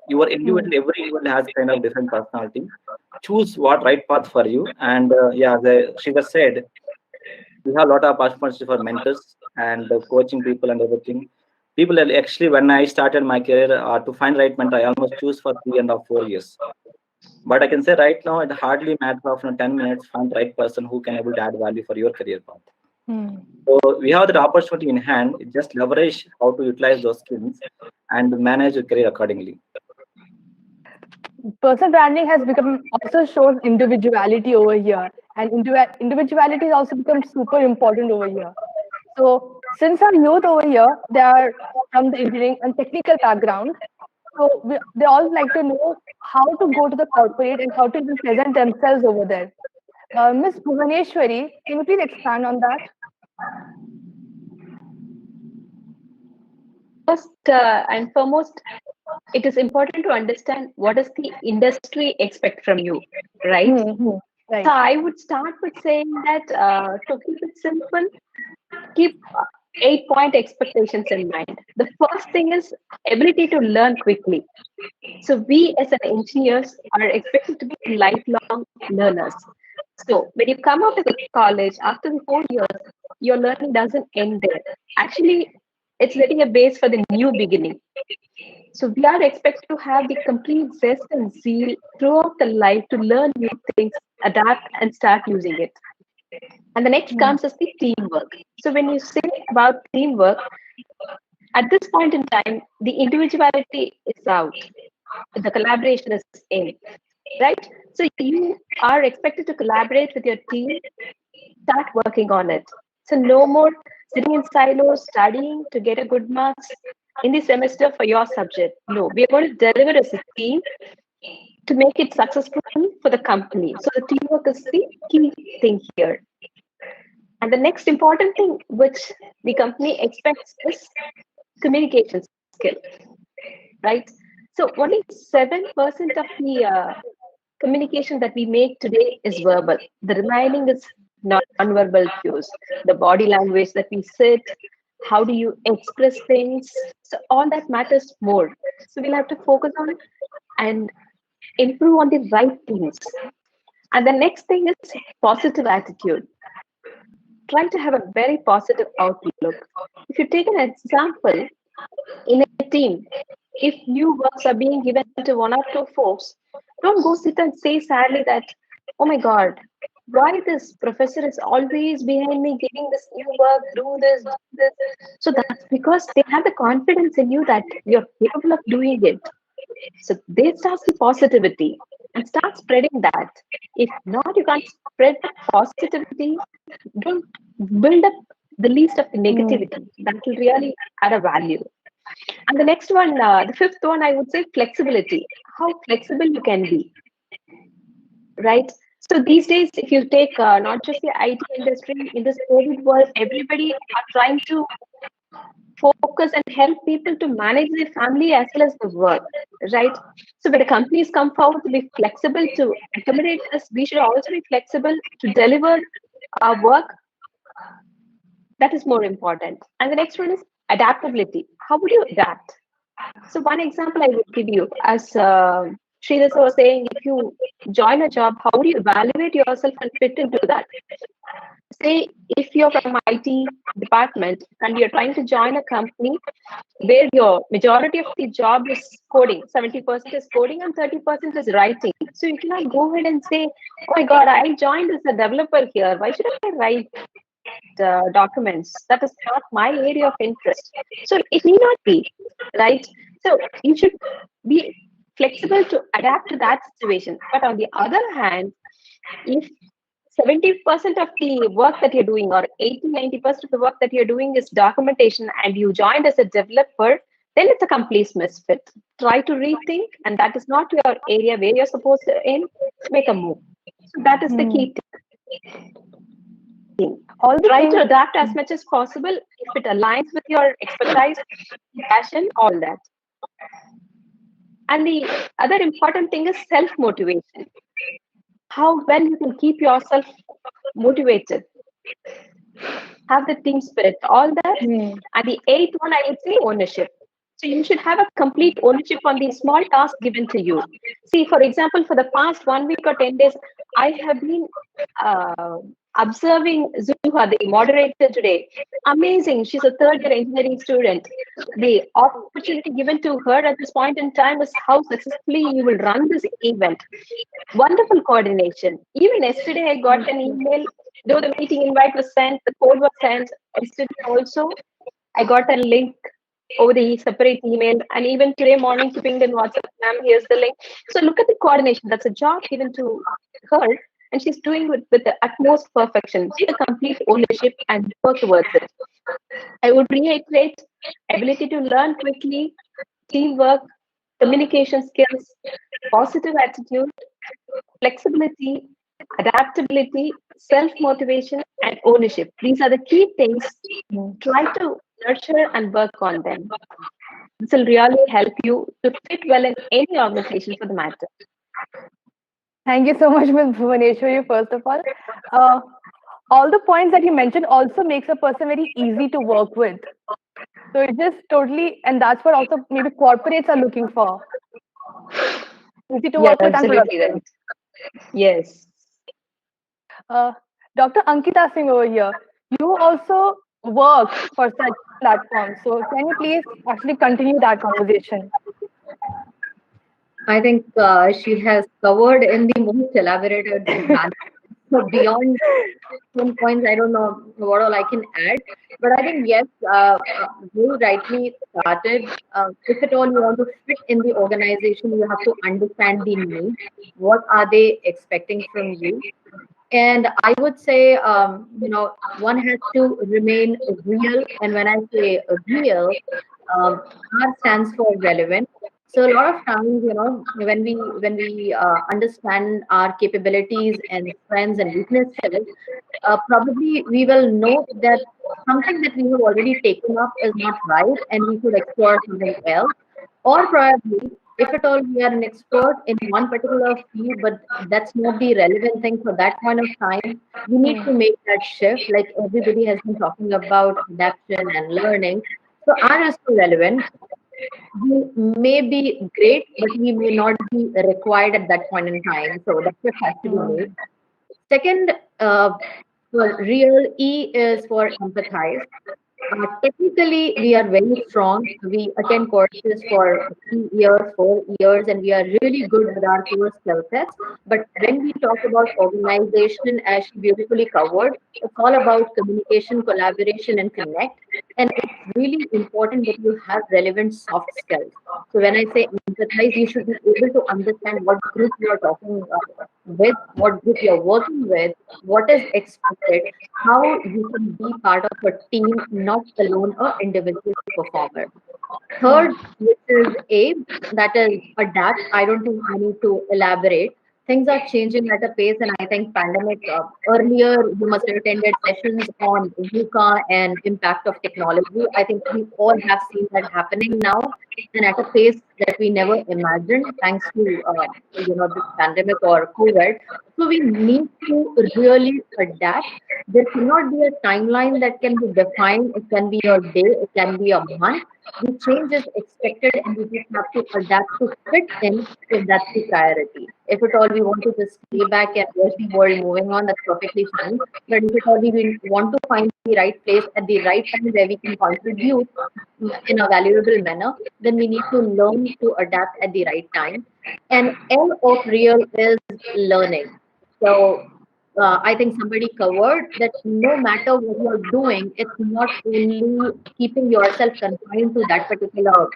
Speaker 8: Your individual, every individual has kind of different personality. Choose what right path for you. And yeah, Shiva said, we have a lot of opportunities for mentors and coaching people and everything. People actually, when I started my career, to find right mentor, I almost choose for 3.5 4 years. But I can say right now, it hardly matter of 10 minutes find the right person who can able to add value for your career path. So we have that opportunity in hand. Just leverage how to utilize those skills and manage your career accordingly.
Speaker 6: Personal branding has become also shows individuality over here, and individuality has also become super important over here. So since our youth over here, they are from the engineering and technical background, so they all like to know how to go to the corporate and how to even present themselves over there. Miss Bhuvaneshwari, can you please expand on that?
Speaker 5: First and foremost, it is important to understand what does the industry expect from you, right?
Speaker 6: Right.
Speaker 5: So I would start with saying that to keep it simple, keep 8-point expectations in mind. The first thing is ability to learn quickly. So we as an engineers are expected to be lifelong learners. So when you come out of the college after the 4 years, your learning doesn't end there. Actually, it's letting a base for the new beginning. So we are expected to have the complete zest and zeal throughout the life to learn new things, adapt, and start using it. And the next comes is the teamwork. So when you say about teamwork, at this point in time, the individuality is out, the collaboration is in, right? So you are expected to collaborate with your team, start working on it. So no more sitting in silos, studying to get a good marks in the semester for your subject. No, we are going to deliver as a team to make it successful for the company. So the teamwork is the key thing here. And the next important thing which the company expects is communication skill, right? So only 7% of the communication that we make today is verbal. The remaining is non-verbal cues, the body language that we sit, how do you express things. So all that matters more. So we'll have to focus on and improve on the right things. And the next thing is positive attitude. Try to have a very positive outlook. If you take an example, in a team, if new works are being given to one or two folks, don't go sit and say sadly that, oh my God, why this professor is always behind me giving this new work, do this, do this. So that's because they have the confidence in you that you're capable of doing it. So they start with positivity and start spreading that. If not, you can't spread the positivity. Don't build up the least of the negativity. That will really add a value. And the next one, the fifth one, I would say flexibility. How flexible you can be, right? So these days, if you take not just the IT industry, in this COVID world, everybody are trying to focus and help people to manage their family as well as the work, right? So when the companies come forward to be flexible to accommodate us, we should also be flexible to deliver our work. That is more important. And the next one is adaptability. How would you adapt? So one example I would give you, as Sridhar was saying, if you join a job, how do you evaluate yourself and fit into that? Say, if you're from IT department and you're trying to join a company where your majority of the job is coding, 70% is coding and 30% is writing. So you cannot go ahead and say, oh my God, I joined as a developer here. Why should I write documents? That is not my area of interest. So it need not be, right? So you should be flexible to adapt to that situation. But on the other hand, if 70% of the work that you're doing, or 80-90% of the work that you're doing is documentation, and you joined as a developer, then it's a complete misfit. Try to rethink, and that is not your area where you're supposed to aim, make a move. So that is the key thing. Try to adapt as much as possible if it aligns with your expertise, passion, all that. And the other important thing is self-motivation. How well you can keep yourself motivated, have the team spirit, all that. And the eighth one, I would say, ownership. So you should have a complete ownership on the small task given to you. See, for example, for the past 1 week or 10 days, I have been observing Zuha, the moderator today. Amazing. She's a third-year engineering student. The opportunity given to her at this point in time is how successfully you will run this event. Wonderful coordination. Even yesterday, I got an email, though the meeting invite was sent, the code was sent. Yesterday also, I got a link over the separate email, and even today morning, she pinged in WhatsApp, ma'am, here's the link. So look at the coordination. That's a job given to her, and she's doing it with the utmost perfection. She has complete ownership and work towards it. I would reiterate ability to learn quickly, teamwork, communication skills, positive attitude, flexibility, adaptability, self-motivation, and ownership. These are the key things. Try to nurture and work on them. This will really help you to fit well in any organization for the matter.
Speaker 6: Thank you so much, Ms. Bhuvaneshwari, first of all. All the points that you mentioned also makes a person very easy to work with. So it just totally, and that's what also maybe corporates are looking for. Easy to work with and
Speaker 5: Absolutely right. Yes.
Speaker 6: Dr. Ankita Singh over here, you also work for such platforms. So can you please actually continue that conversation?
Speaker 4: I think she has covered in the most elaborated manner. So beyond some points, I don't know what all I can add. But I think, yes, you rightly started. If at all you want to fit in the organization, you have to understand the need. What are they expecting from you? And I would say, one has to remain real. And when I say real, R stands for relevant. So a lot of times, when we understand our capabilities and strengths and weaknesses, probably we will know that something that we have already taken up is not right, and we should explore something else. Or probably, if at all we are an expert in one particular field, but that's not the relevant thing for that point of time, we need to make that shift. Like everybody has been talking about adaptation and learning. So R is so relevant. We may be great, but we may not be required at that point in time. So that shift has to be made. Second, for real, E is for empathize. Technically, we are very strong. We attend courses for 3 years, 4 years, and we are really good with our core skill sets. But when we talk about organization, as she beautifully covered, it's all about communication, collaboration, and connect. And it's really important that you have relevant soft skills. So when I say empathize, you should be able to understand what group you are talking with, what group you're working with, what is expected, how you can be part of a team, not alone a individual performer. Third, which is A, that is adapt. I don't think I need to elaborate. things are changing at a pace, and I think pandemic, earlier you must have attended sessions on VUCA and impact of technology. I think we all have seen that happening now, and at a pace that we never imagined, thanks to this pandemic or COVID. So we need to really adapt. There cannot be a timeline that can be defined. It can be a day, it can be a month. The change is expected, and we just have to adapt to fit in if that's the priority. If at all we want to just stay back and watch the world moving on, that's perfectly fine. But if at all we want to find the right place at the right time where we can contribute in a valuable manner, then we need to learn to adapt at the right time. And L of real is learning. So I think somebody covered that no matter what you're doing, it's not only keeping yourself confined to that particular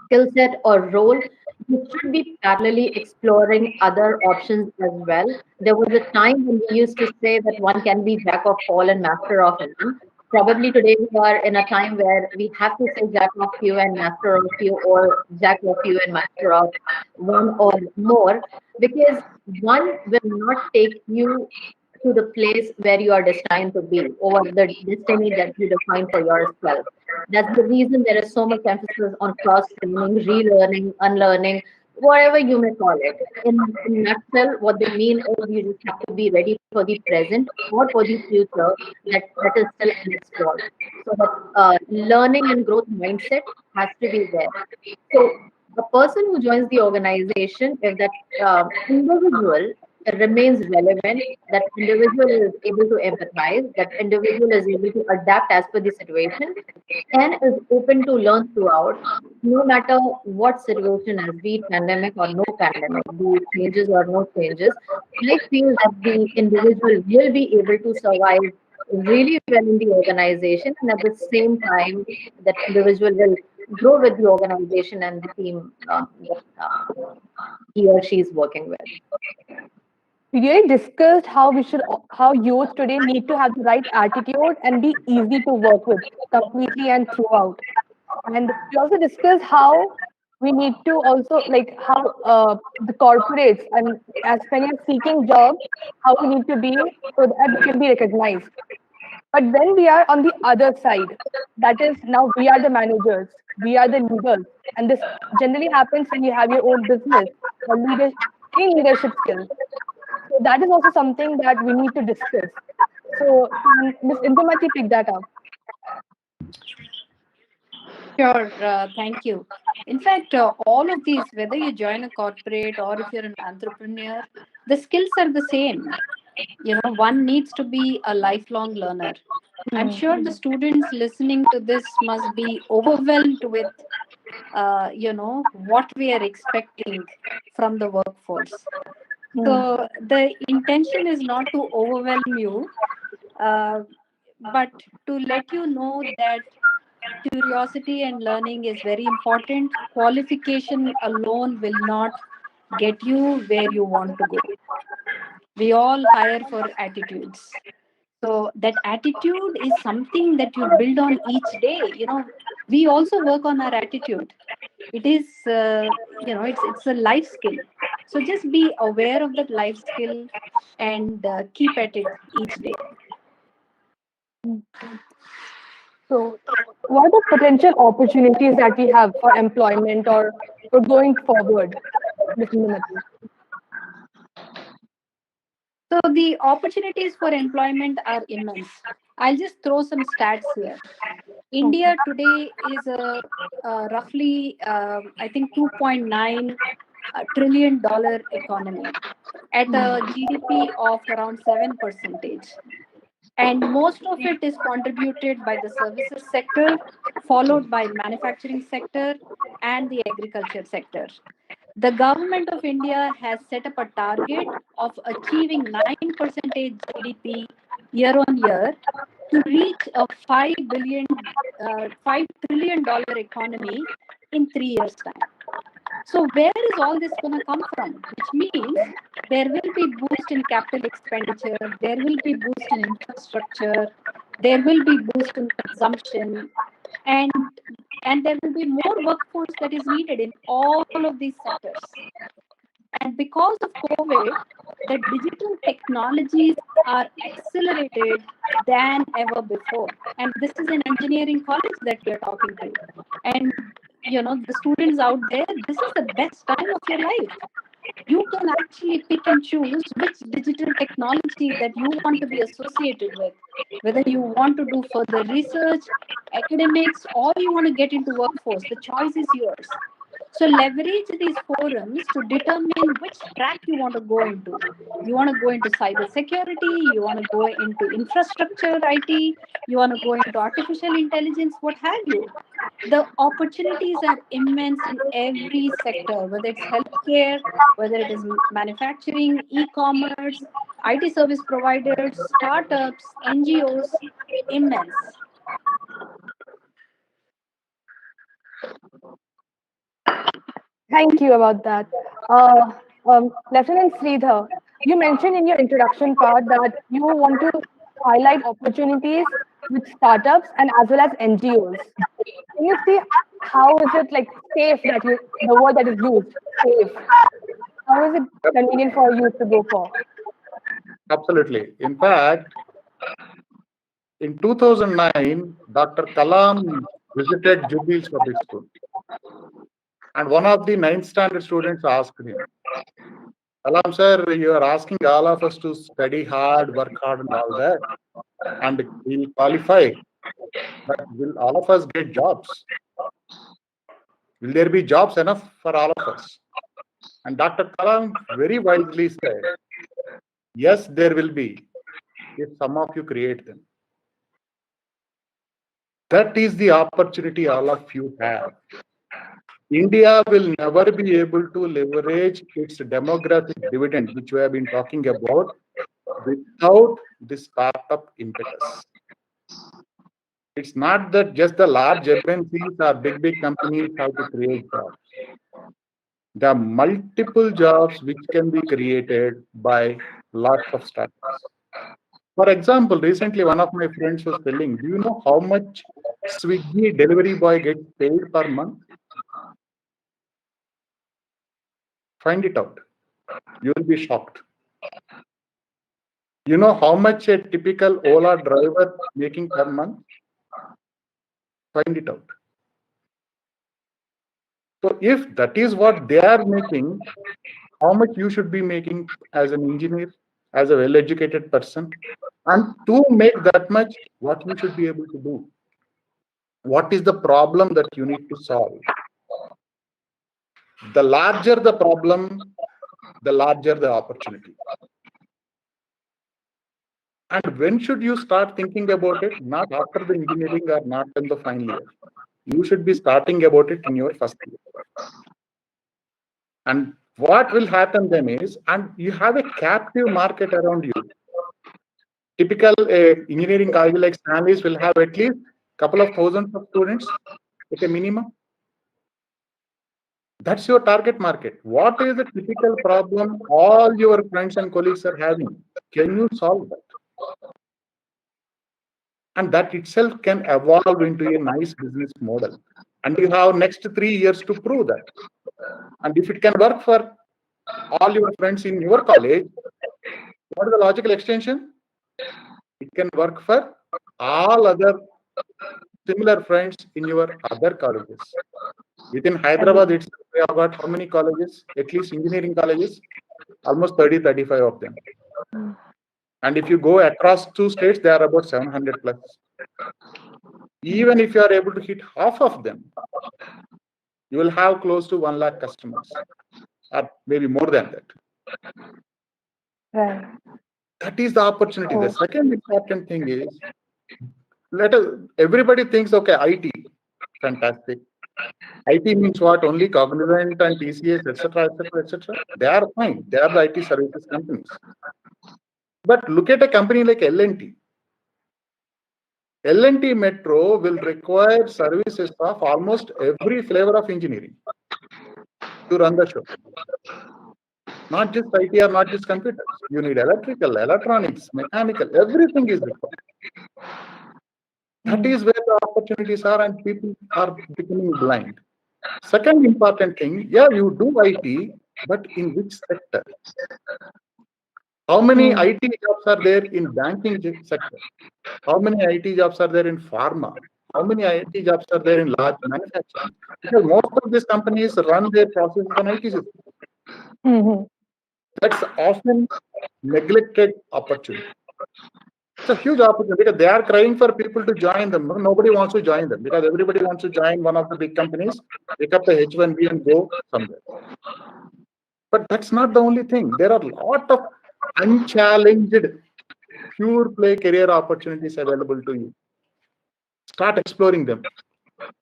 Speaker 4: skill set or role, you should be parallelly exploring other options as well. There was a time when we used to say that one can be jack of all and master of none. Probably today we are in a time where we have to say jack of few and master of few, or jack of few and master of one or more, because one will not take you to the place where you are destined to be, or the destiny that you define for yourself. That's the reason there is so much emphasis on cross training, relearning, unlearning, whatever you may call it. In nutshell, what they mean is you just have to be ready for the present or for the future that is still unexplored. So that learning and growth mindset has to be there. So the person who joins the organization, if that individual remains relevant, that individual is able to empathize, that individual is able to adapt as per the situation, and is open to learn throughout, no matter what situation is, be it pandemic or no pandemic, be it changes or no changes. I feel that the individual will be able to survive really well in the organization, and at the same time, that individual will grow with the organization and the team that he or she is working with.
Speaker 6: We really discussed how youth today need to have the right attitude and be easy to work with completely and throughout. And we also discussed how we need to also like how the corporates and as when you're seeking jobs, how we need to be so that we can be recognized. But when we are on the other side, that is now we are the managers, we are the leaders, and this generally happens when you have your own business or any leadership skills. So that is also something that we need to discuss. So can Ms. Indumati pick that up?
Speaker 7: Sure, thank you. In fact, all of these, whether you join a corporate or if you're an entrepreneur, the skills are the same. One needs to be a lifelong learner. I'm sure the students listening to this must be overwhelmed with, what we are expecting from the workforce. So the intention is not to overwhelm you, but to let you know that curiosity and learning is very important. Qualification alone will not get you where you want to go. We all hire for attitudes. So that attitude is something that you build on each day. We also work on our attitude. It is, it's a life skill. So just be aware of that life skill and keep at it each day.
Speaker 6: So, what are the potential opportunities that we have for employment or for going forward, Ms. Indumati?
Speaker 7: So the opportunities for employment are immense. I'll just throw some stats here. India today is a roughly, I think, $2.9 trillion economy at a GDP of around 7%. And most of it is contributed by the services sector, followed by manufacturing sector and the agriculture sector. The government of India has set up a target of achieving 9% GDP year on year to reach a $5 trillion economy in 3 years' time. So where is all this going to come from? Which means there will be boost in capital expenditure, there will be boost in infrastructure, there will be boost in consumption, and there will be more workforce that is needed in all of these sectors. And because of COVID, the digital technologies are accelerated than ever before. And this is an engineering college that we are talking to. And the students out there, this is the best time of your life. You can actually pick and choose which digital technology that you want to be associated with, whether you want to do further research, academics, or you want to get into workforce. The choice is yours. So leverage these forums to determine which track you want to go into. You want to go into cyber security, you want to go into infrastructure IT, you want to go into artificial intelligence, what have you. The opportunities are immense in every sector, whether it's healthcare, whether it is manufacturing, e-commerce, IT service providers, startups, NGOs, immense.
Speaker 6: Thank you about that. Lieutenant Sridhar, you mentioned in your introduction part that you want to highlight opportunities with startups and as well as NGOs. Can you see how is it like safe that the word that is used, safe? How is it convenient for you to go for?
Speaker 2: Absolutely. In fact, in 2009, Dr. Kalam visited Jubilee's public school. And one of the ninth standard students asked him, Kalam sir, you are asking all of us to study hard, work hard and all that, and we'll qualify. But will all of us get jobs? Will there be jobs enough for all of us? And Dr. Kalam very wisely said, yes, there will be, if some of you create them. That is the opportunity all of you have. India will never be able to leverage its demographic dividend, which we have been talking about, without the startup impetus. It's not that just the large MNCs or big companies have to create jobs. There are multiple jobs which can be created by lots of startups. For example, recently one of my friends was telling, do you know how much Swiggy delivery boy gets paid per month? Find it out. You will be shocked. You know how much a typical Ola driver making per month? Find it out. So if that is what they are making, how much you should be making as an engineer, as a well-educated person, and to make that much, what you should be able to do? What is the problem that you need to solve? The larger the problem, the larger the opportunity. And when should you start thinking about it? Not after the engineering or not in the final year. You should be starting about it in your first year. And what will happen then is, and you have a captive market around you. Typical engineering college like Stanley's will have at least a couple of thousands of students at a minimum. That's your target market. What is the typical problem all your friends and colleagues are having? Can you solve that? And that itself can evolve into a nice business model. And you have next 3 years to prove that. And if it can work for all your friends in your college, what is the logical extension? It can work for all other similar friends in your other colleges. Within Hyderabad, we have got how many colleges? At least engineering colleges, almost 30, 35 of them. And if you go across 2 states, they are about 700 plus. Even if you are able to hit half of them, you will have close to 1 lakh customers, or maybe more than that.
Speaker 6: Right.
Speaker 2: That is the opportunity. The second important thing is, everybody thinks, okay, IT, fantastic. IT means what? Only Cognizant and TCS, etc., etc., etc. They are fine. They are the IT services companies. But look at a company like L&T. L&T Metro will require services of almost every flavor of engineering to run the show. Not just IT or not just computers. You need electrical, electronics, mechanical, everything is required. That is where the opportunities are, and people are becoming blind. Second important thing, yeah, you do IT, but in which sector? How many IT jobs are there in banking sector? How many IT jobs are there in pharma? How many IT jobs are there in large manufacturing? Because most of these companies run their processes on IT systems. That's often neglected opportunity. It's a huge opportunity because they are crying for people to join them. Nobody wants to join them because everybody wants to join one of the big companies, pick up the H1B and go somewhere. But that's not the only thing. There are a lot of unchallenged, pure play career opportunities available to you. Start exploring them.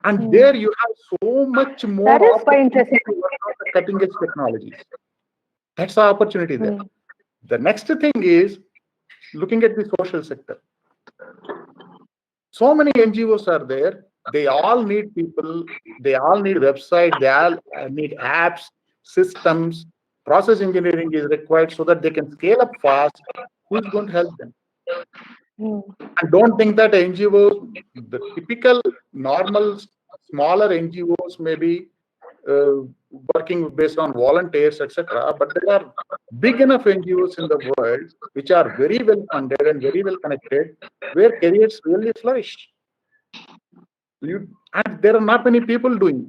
Speaker 2: And there you have so much more
Speaker 6: That is quite interesting.
Speaker 2: to work on the cutting edge technologies. That's the opportunity there. The next thing is looking at the social sector. So many NGOs are there. They all need people. They all need websites. They all need apps, systems. Process engineering is required so that they can scale up fast. Who's going to help them? And don't think that NGOs, the typical normal smaller NGOs may be working based on volunteers, etc. But there are big enough NGOs in the world which are very well funded and very well connected, where careers really flourish. And there are not many people doing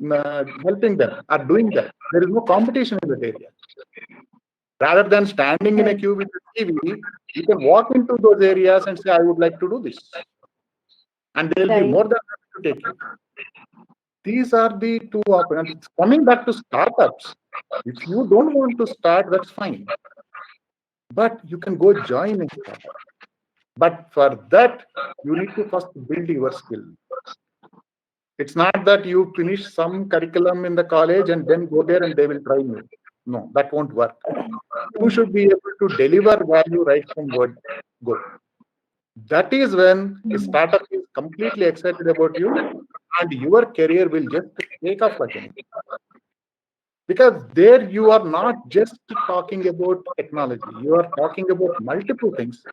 Speaker 2: helping them or doing that. There is no competition in that area. Rather than standing in a queue with a TV, you can walk into those areas and say, "I would like to do this," and they will be more than happy to take you. These are the two options. Coming back to startups, if you don't want to start, that's fine. But you can go join a startup. But for that, you need to first build your skill. It's not that you finish some curriculum in the college and then go there and they will train you. No, that won't work. You should be able to deliver value right from word go. That is when a startup is completely excited about you and your career will just take off like anything. Because there you are not just talking about technology, you are talking about multiple things.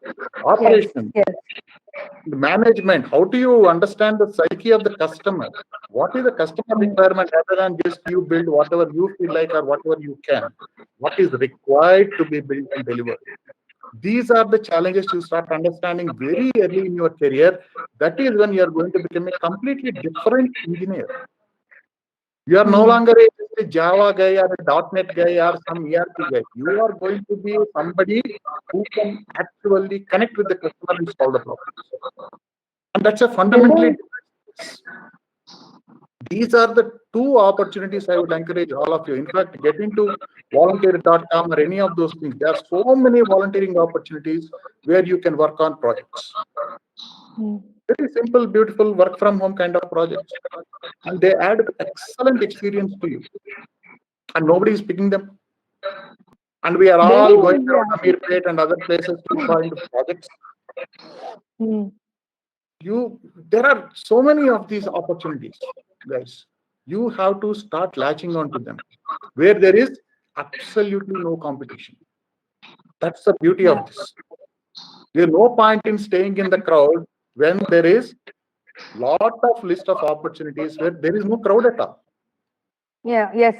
Speaker 2: Operations, management, how do you understand the psyche of the customer? What is the customer requirement rather than just you build whatever you feel like or whatever you can? What is required to be built and delivered? These are the challenges you start understanding very early in your career. That is when you are going to become a completely different engineer. You are no longer a Java guy or a .NET guy or some ERP guy. You are going to be somebody who can actually connect with the customer and solve the problems. And that's a fundamentally different. These are the two opportunities I would encourage all of you. In fact, get into volunteer.com or any of those things. There are so many volunteering opportunities where you can work on projects. Very simple, beautiful work from home kind of projects. And they add excellent experience to you. And nobody is picking them. And we are all going to Amirpet and other places to find projects. There are so many of these opportunities, guys. You have to start latching onto them where there is absolutely no competition. That's the beauty of this. There's no point in staying in the crowd when there is lot of list of opportunities where there is no crowd at all.
Speaker 6: Yes.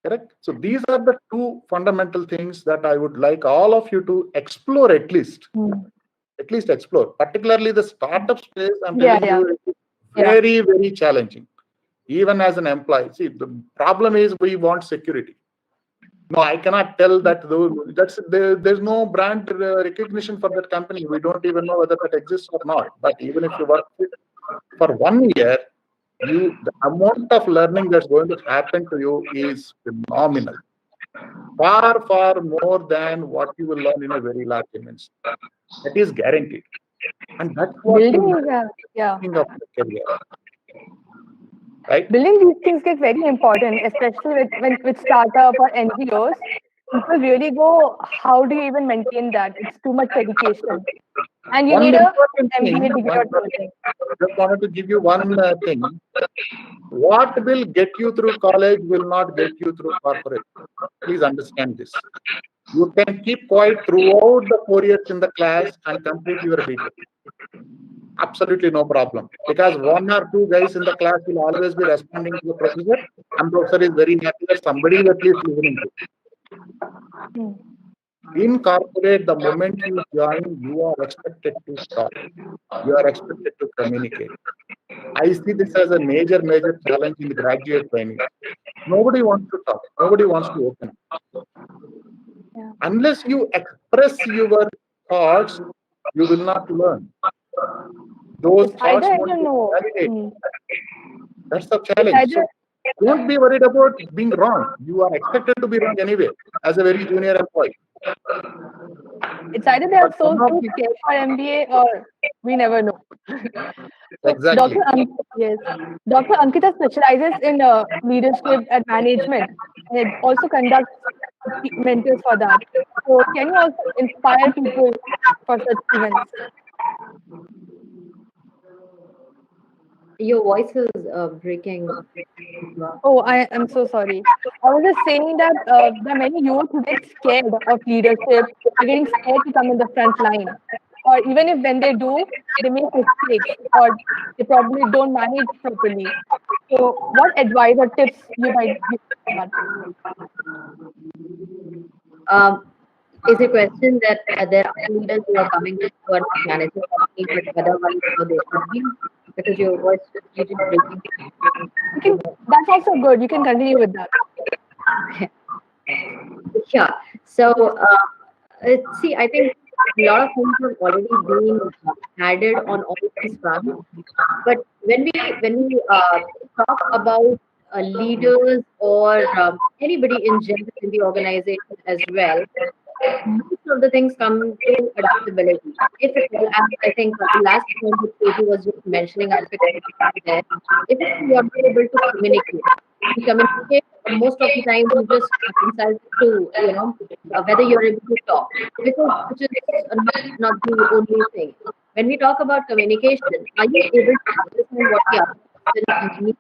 Speaker 2: Correct. So these are the two fundamental things that I would like all of you to explore at least. At least explore. Particularly the startup space, I'm telling you, it's very, very challenging. Even as an employee. See, the problem is we want security. No, I cannot tell that there's no brand recognition for that company. We don't even know whether that exists or not. But even if you work for 1 year, the amount of learning that's going to happen to you is phenomenal. Far, far more than what you will learn in a very large immense. That is guaranteed. And that's what
Speaker 6: building
Speaker 2: of the career. Right?
Speaker 6: Building these things gets very important, especially with startup or NGOs. People really go, how do you even maintain that? It's too much dedication. And you need a MBA degree or something.
Speaker 2: I just wanted to give you one thing. What will get you through college will not get you through corporate. Please understand this. You can keep quiet throughout the 4 years in the class and complete your BTech. Absolutely no problem. Because one or two guys in the class will always be responding to the professor, and professor is very happy that somebody is at least listening to. In corporate, the moment you join, you are expected to talk. You are expected to communicate. I see this as a major challenge in the graduate training. Nobody wants to talk. Nobody wants to open. Unless you express your thoughts, you will not learn. Those
Speaker 6: It's
Speaker 2: thoughts
Speaker 6: either I
Speaker 2: won't
Speaker 6: don't
Speaker 2: get
Speaker 6: know.
Speaker 2: validated. That's the
Speaker 6: It's
Speaker 2: challenge.
Speaker 6: either
Speaker 2: So don't be worried about being wrong. You are expected to be wrong anyway, as a very junior employee.
Speaker 6: they
Speaker 2: But
Speaker 6: are
Speaker 2: some
Speaker 6: so
Speaker 2: of
Speaker 6: too
Speaker 2: the
Speaker 6: scared for MBA, or we never know. So
Speaker 2: exactly.
Speaker 6: Yes, Dr. Ankita specializes in leadership and management, and it also conducts mentors for that. So can you also inspire people for such events?
Speaker 4: Your voice is breaking.
Speaker 6: Oh, I am so sorry. I was just saying that there are many youth who get scared of leadership. They're getting scared to come in the front line. Or even if when they do, they make mistakes or they probably don't manage properly. So what advice or tips you might give for that?
Speaker 4: Is a question that there are leaders who are coming in who are not managing company, but otherwise how they should be, because your voice is really breaking.
Speaker 6: That's also good. You can continue with that.
Speaker 4: Yeah. So, see, I think a lot of things have already been added on all these fronts. But when we talk about leaders or anybody in general in the organization as well, most of the things come to adaptability. If at all, as I think the last point that Katie was just mentioning, I'll pick up there. If you are not able to communicate, most of the time you just emphasize to whether you're able to talk, which is not the only thing. When we talk about communication, are you able to understand what the other person needs?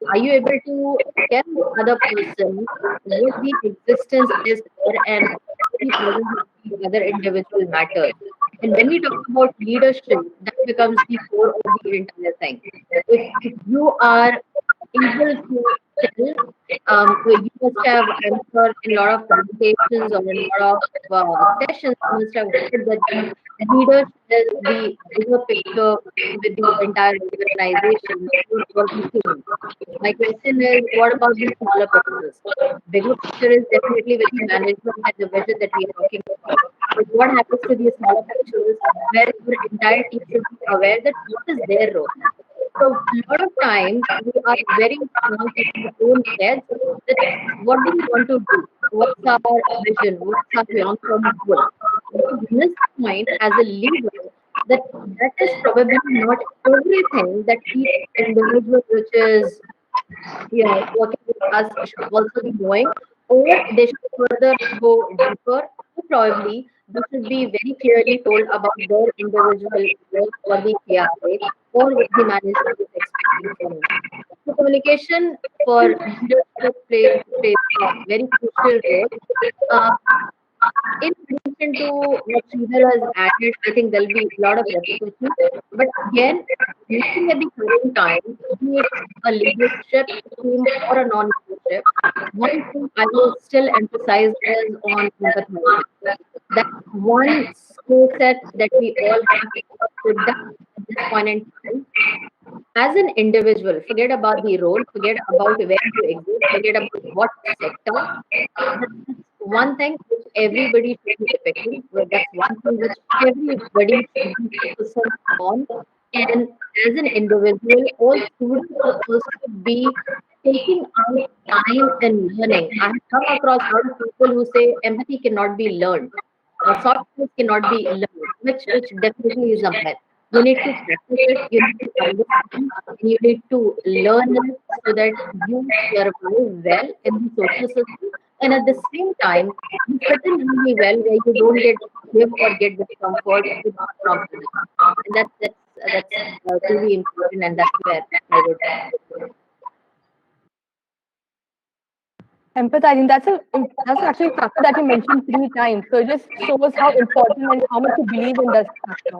Speaker 4: Are you able to tell the other person what the existence is there and the presence of the other individual matters? And when we talk about leadership, that becomes the core of the entire thing. If you are able to tell, you must have, I'm sure, in a lot of presentations or in a lot of sessions, you must have heard that the leader is the bigger picture with the entire organization or the team. My question is, what about the smaller pictures? Bigger picture is definitely with the management and the vision that we are talking about. But what happens to these smaller pictures where your entire team should be aware that what is their role? So a lot of times we are very strong in our own heads that what do we want to do? What's our vision? What's our long-term goal? We miss the point as a leader that that is probably not everything that each individual which is working with us should also be knowing, or they should further go deeper. Or probably they should be very clearly told about their individual work or the KRA or what the management is expecting from them. So communication for leadership plays a very crucial role. Uh, in addition to what Sridhar has added, I think there'll be a lot of repetition. But again, looking at the current time, be it a leadership team or a non-leadership, one thing I will still emphasize is on empathizing. That's one skill set that we all have to develop at this point in time. As an individual, forget about the role, forget about where you exist, forget about what sector. That's one thing which everybody should be depicting. Well, that's one thing which everybody should be focusing on. And as an individual, all students should also be taking out time and learning. I have come across a lot of people who say empathy cannot be learned. Soft skills cannot be learned, which definitely is a myth. You need to practice it, you need to understand, and you need to learn it so that you survive well in the social system. And at the same time, you fit in really well where you don't get give or get discomfort without compromise. And that's really important, and that's where I would.
Speaker 6: Empathizing, that's actually a factor that you mentioned 3 times. So it just shows how important and how much you believe in this factor.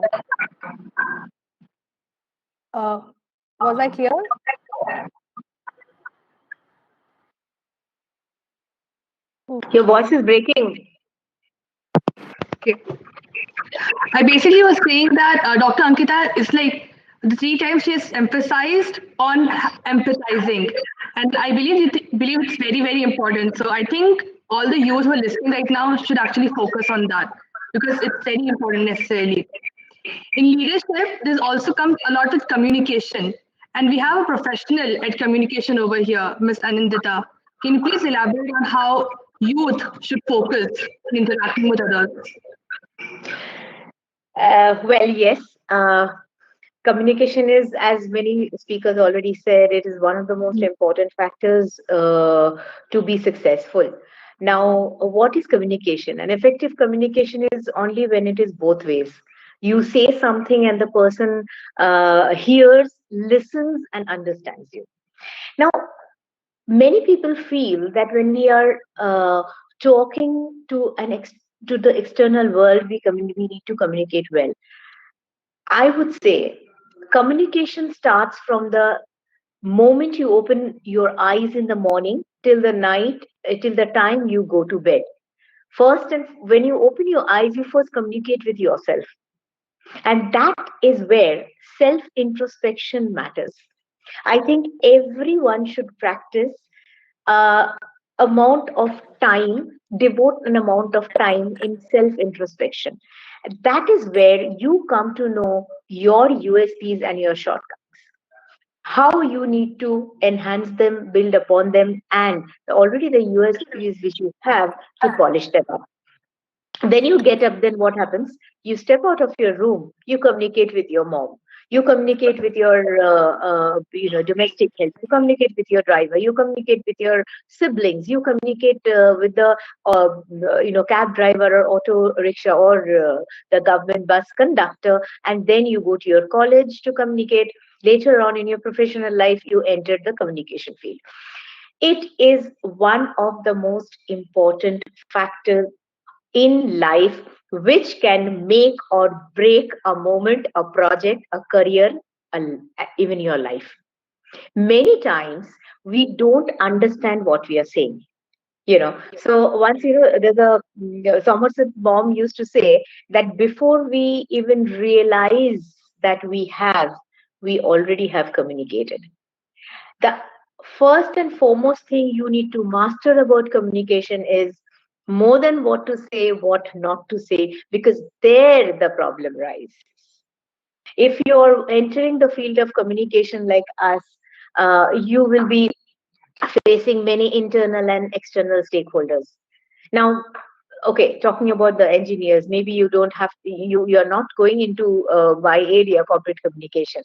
Speaker 6: Was I clear?
Speaker 3: Your voice is breaking.
Speaker 6: Okay. I basically was saying that Dr. Ankita is like the 3 times she has emphasized on empathizing, and I believe it's very very important. So I think all the youth who are listening right now should actually focus on that because it's very important necessarily. In leadership, there's also comes a lot with communication, and we have a professional at communication over here, Miss Anindita. Can you please elaborate on how youth should focus in interacting with others?
Speaker 3: Well, yes. Communication is, as many speakers already said, it is one of the most important factors to be successful. Now, what is communication? An effective communication is only when it is both ways. You say something and the person hears, listens, and understands you. Now, many people feel that when we are talking to to the external world, we need to communicate well. I would say communication starts from the moment you open your eyes in the morning till the night, till the time you go to bed. First, and when you open your eyes, you first communicate with yourself. And that is where self introspection matters. I think everyone should practice uh, amount of time, devote an amount of time in self introspection. That is where you come to know your USPs and your shortcuts, how you need to enhance them, build upon them, and already the USPs which you have to polish them up. Then you get up, then what happens? You step out of your room, you communicate with your mom, you communicate with your domestic help, you communicate with your driver, you communicate with your siblings, you communicate with the cab driver or auto rickshaw or the government bus conductor, and then you go to your college to communicate. Later on in your professional life, you enter the communication field. It is one of the most important factors in life which can make or break a moment, a project, a career, even your life. Many times we don't understand what we are saying. So once there's Somerset mom used to say that before we even realize that we already have communicated. The first and foremost thing you need to master about communication is more than what to say, what not to say, because there the problem rises. If you're entering the field of communication like us, you will be facing many internal and external stakeholders. Now, okay, talking about the engineers, maybe you don't have you're not going into by area corporate communication,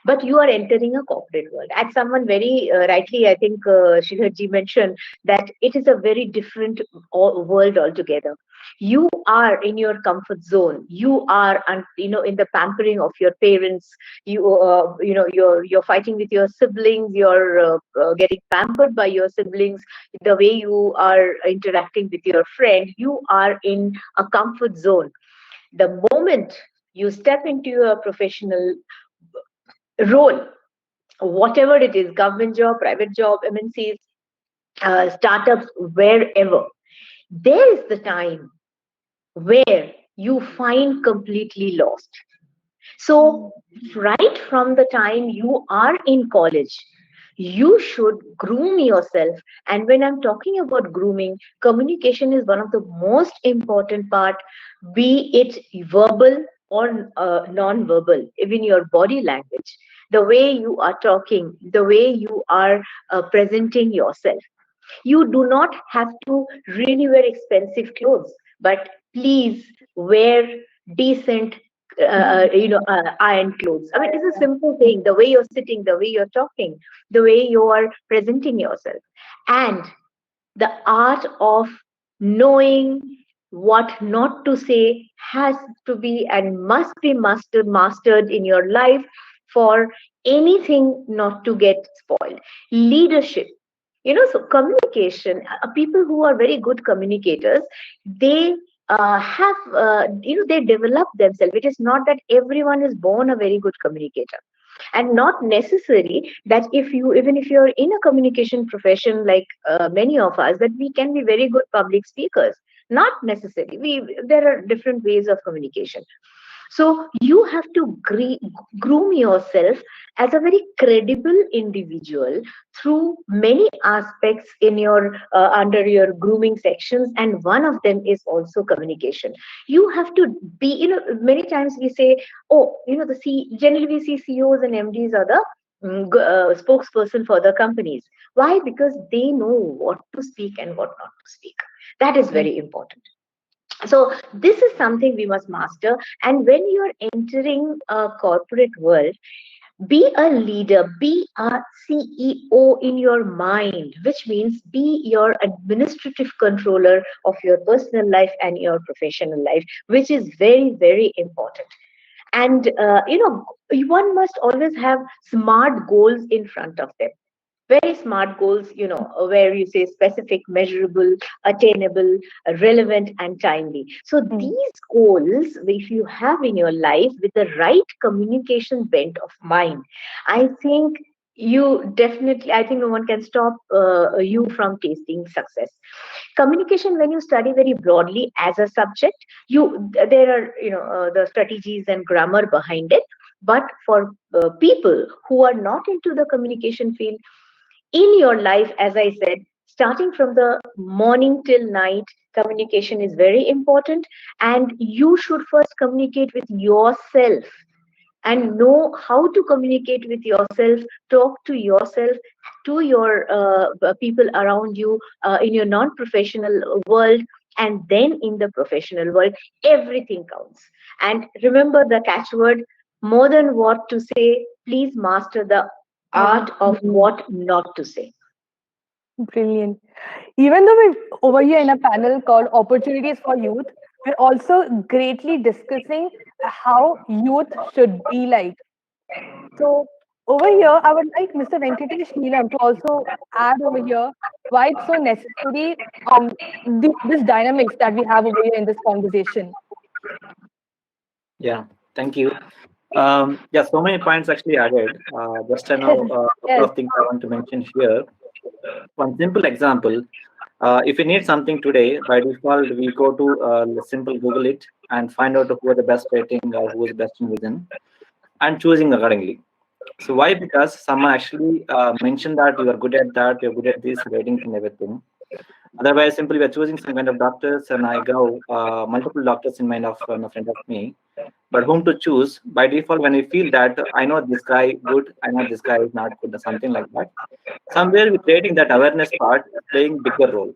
Speaker 3: but you are entering a corporate world. As someone very rightly, I think Shriharji mentioned that it is a very different world altogether. You are in your comfort zone. You are, in the pampering of your parents. You're fighting with your siblings. You're getting pampered by your siblings. The way you are interacting with your friend, you are in a comfort zone. The moment you step into your professional role, whatever it is, government job, private job, MNCs, startups, wherever, there is the time where you find completely lost. So, right from the time you are in college, you should groom yourself. And when I'm talking about grooming, communication is one of the most important part, be it verbal or non-verbal, even your body language, the way you are talking, the way you are presenting yourself. You do not have to really wear expensive clothes, but please wear decent, iron clothes. I mean, it's a simple thing. The way you're sitting, the way you're talking, the way you are presenting yourself, and the art of knowing what not to say has to be and must be mastered in your life for anything not to get spoiled. Leadership, so communication, people who are very good communicators, they they develop themselves. It is not that everyone is born a very good communicator. And not necessary that even if you're in a communication profession like many of us, that we can be very good public speakers. Not necessarily. There are different ways of communication. So you have to groom yourself as a very credible individual through many aspects in your under your grooming sections, and one of them is also communication. You have to be, many times we say, oh, generally we see CEOs and MDs are the spokesperson for the companies. Why? Because they know what to speak and what not to speak. That is very important. So this is something we must master. And when you're entering a corporate world, be a leader, be a CEO in your mind, which means be your administrative controller of your personal life and your professional life, which is very, very important. And one must always have smart goals in front of them. Very smart goals, where you say specific, measurable, attainable, relevant, and timely. So these goals, if you have in your life with the right communication bent of mind, I think I think no one can stop you from tasting success. Communication, when you study very broadly as a subject, there are the strategies and grammar behind it. But for people who are not into the communication field, in your life, as I said, starting from the morning till night, communication is very important. And you should first communicate with yourself and know how to communicate with yourself, talk to yourself, to your people around you, in your non-professional world, and then in the professional world. Everything counts. And remember the catchword: more than what to say, please master the art of what not to say.
Speaker 6: Brilliant. Even though we're over here in a panel called Opportunities for Youth, we're also greatly discussing how youth should be like. So over here, I would like Mr. Venkatesh Neelam to also add over here why it's so necessary this dynamics that we have over here in this conversation.
Speaker 8: Yeah, thank you. Yeah, so many points actually added. Just a couple
Speaker 6: Yes.
Speaker 8: of things I want to mention here. One simple example: if we need something today, by default we go to simple Google it and find out who are the best rating or who is best in within, and choosing accordingly. So why? Because someone actually mentioned that you are good at that, you're good at these ratings and everything. Otherwise, simply we're choosing some kind of doctors, and I go multiple doctors in mind of in front of me. But whom to choose? By default, when we feel that I know this guy good, I know this guy is not good, or something like that. Somewhere with rating, that awareness part is playing bigger role.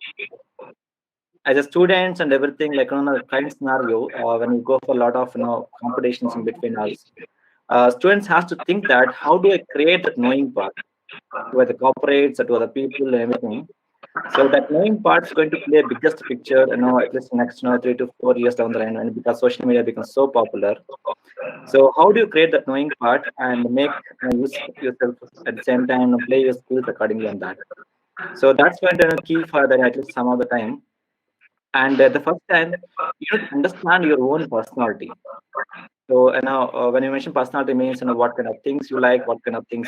Speaker 8: As a students and everything, like on a kind scenario, when we go for a lot of competitions in between us, students has to think that how do I create that knowing part to the corporates, to other people, and everything. So that knowing part is going to play a biggest picture, at least next 3 to 4 years down the line, and because social media becomes so popular. So how do you create that knowing part and make use yourself at the same time and play your skills accordingly on that? So that's going to be key for that at least some of the time. And the first time, you need to understand your own personality. So when you mention personality means what kind of things you like, what kind of things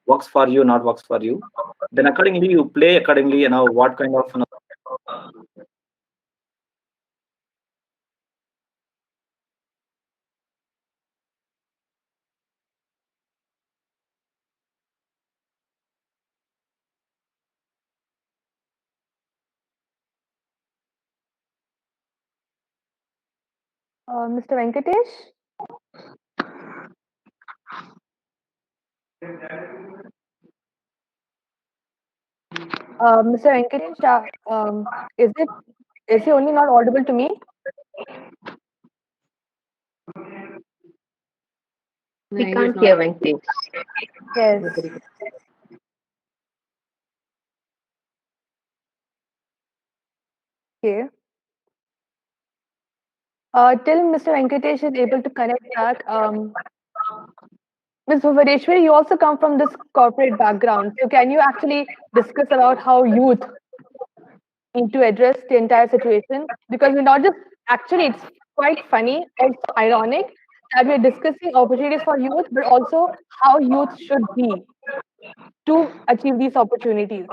Speaker 8: works for you, not works for you. Then accordingly you play accordingly. What kind of
Speaker 6: Mr. Venkatesh? Mr. Venkatesh, is he only not audible to me?
Speaker 4: We can't hear Venkatesh.
Speaker 6: Yes. Okay. Till Mr. Venkatesh is able to connect back, Ms. Bhuvaneshwari, you also come from this corporate background. So can you actually discuss about how youth need to address the entire situation? Because we're not just, actually, it's quite funny, also ironic, that we're discussing opportunities for youth, but also how youth should be to achieve these opportunities.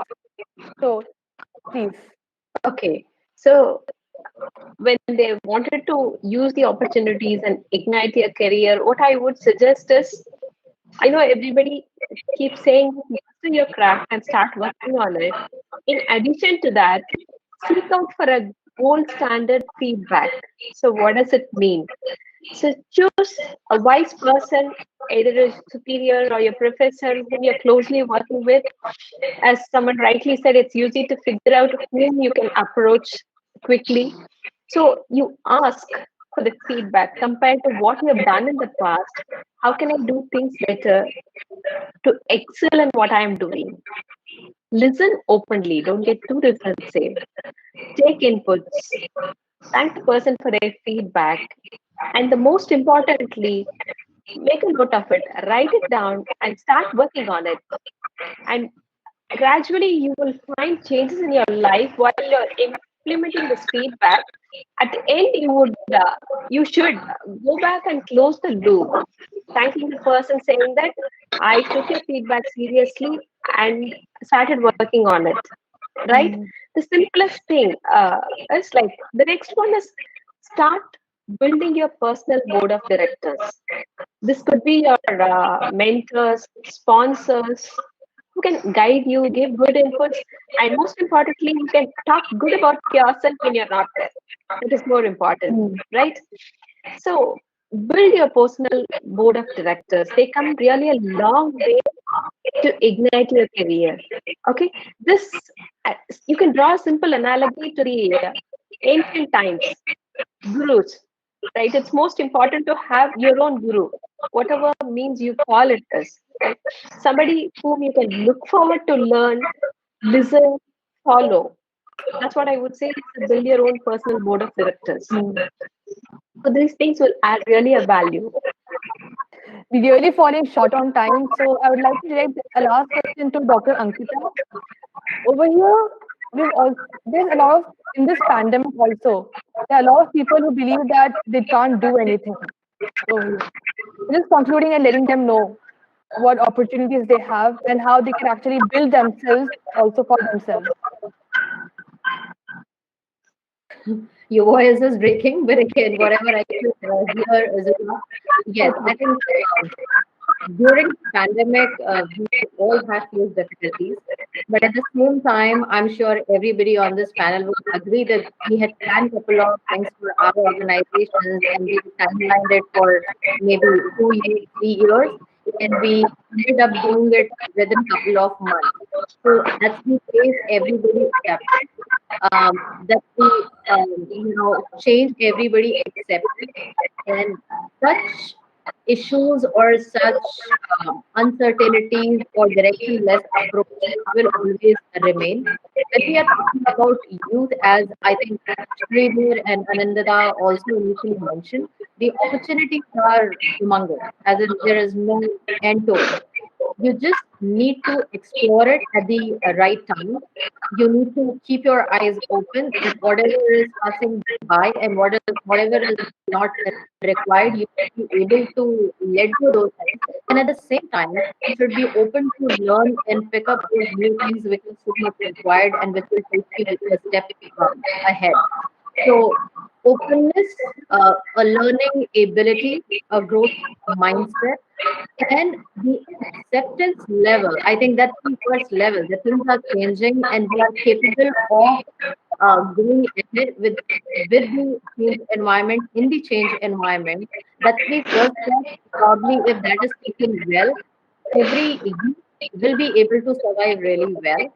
Speaker 6: So, please.
Speaker 5: Okay. So when they wanted to use the opportunities and ignite their career, what I would suggest is, I know everybody keeps saying master your craft and start working on it. In addition to that, seek out for a gold standard feedback. So what does it mean? So choose a wise person, either a superior or your professor whom you're closely working with. As someone rightly said, it's easy to figure out whom you can approach quickly. So you ask for the feedback compared to what you have done in the past. How can I do things better to excel in what I am doing? Listen openly, don't get too defensive. Take inputs, thank the person for their feedback, and the most importantly, make a note of it, write it down, and start working on it. And gradually, you will find changes in your life while you're implementing this feedback. At the end, you should go back and close the loop, thanking the person, saying that I took your feedback seriously and started working on it. Right? The simplest thing is like the next one is start building your personal board of directors. This could be your mentors, sponsors, who can guide you, give good inputs, and most importantly, you can talk good about yourself when you're not there. That is more important, right? So, build your personal board of directors. They come really a long way to ignite your career. Okay, this uh, you can draw a simple analogy to the ancient times, gurus, right? It's most important to have your own guru, whatever means you call it as, right? Somebody whom you can look forward to learn, listen, follow. That's what I would say is to build your own personal board of directors. So these things will add really a value.
Speaker 6: We're really falling short on time, so I would like to direct a last question to Dr. Ankita. Over here, there's a lot of, in this pandemic also, there are a lot of people who believe that they can't do anything. So, just concluding and letting them know what opportunities they have and how they can actually build themselves also for themselves.
Speaker 4: Your voice is breaking, but again, whatever I could hear is enough. Yes, I think during the pandemic, we all have faced difficulties. But at the same time, I'm sure everybody on this panel would agree that we had planned a couple of things for our organizations and we timelined it for maybe 2 years, 3 years, and we ended up doing it within a couple of months. So that's the case everybody adapted. That we, change everybody accepted. And such issues or such uncertainties or directionless approaches will always remain. When we are talking about youth, as I think Sridhar and Anandada also initially mentioned, the opportunities are humongous, as in there is no end to it. You just need to explore it at the right time. You need to keep your eyes open that whatever is passing by and whatever is not required, you should be able to let go those things. And at the same time, you should be open to learn and pick up those new things which is so much required and which will take you a step ahead. So openness, a learning ability, a growth mindset, and the acceptance level. I think that's the first level. The things are changing and we are capable of going ahead with the change environment, in the change environment. That's the first step. Probably if that is taken well, every youth will be able to survive really well.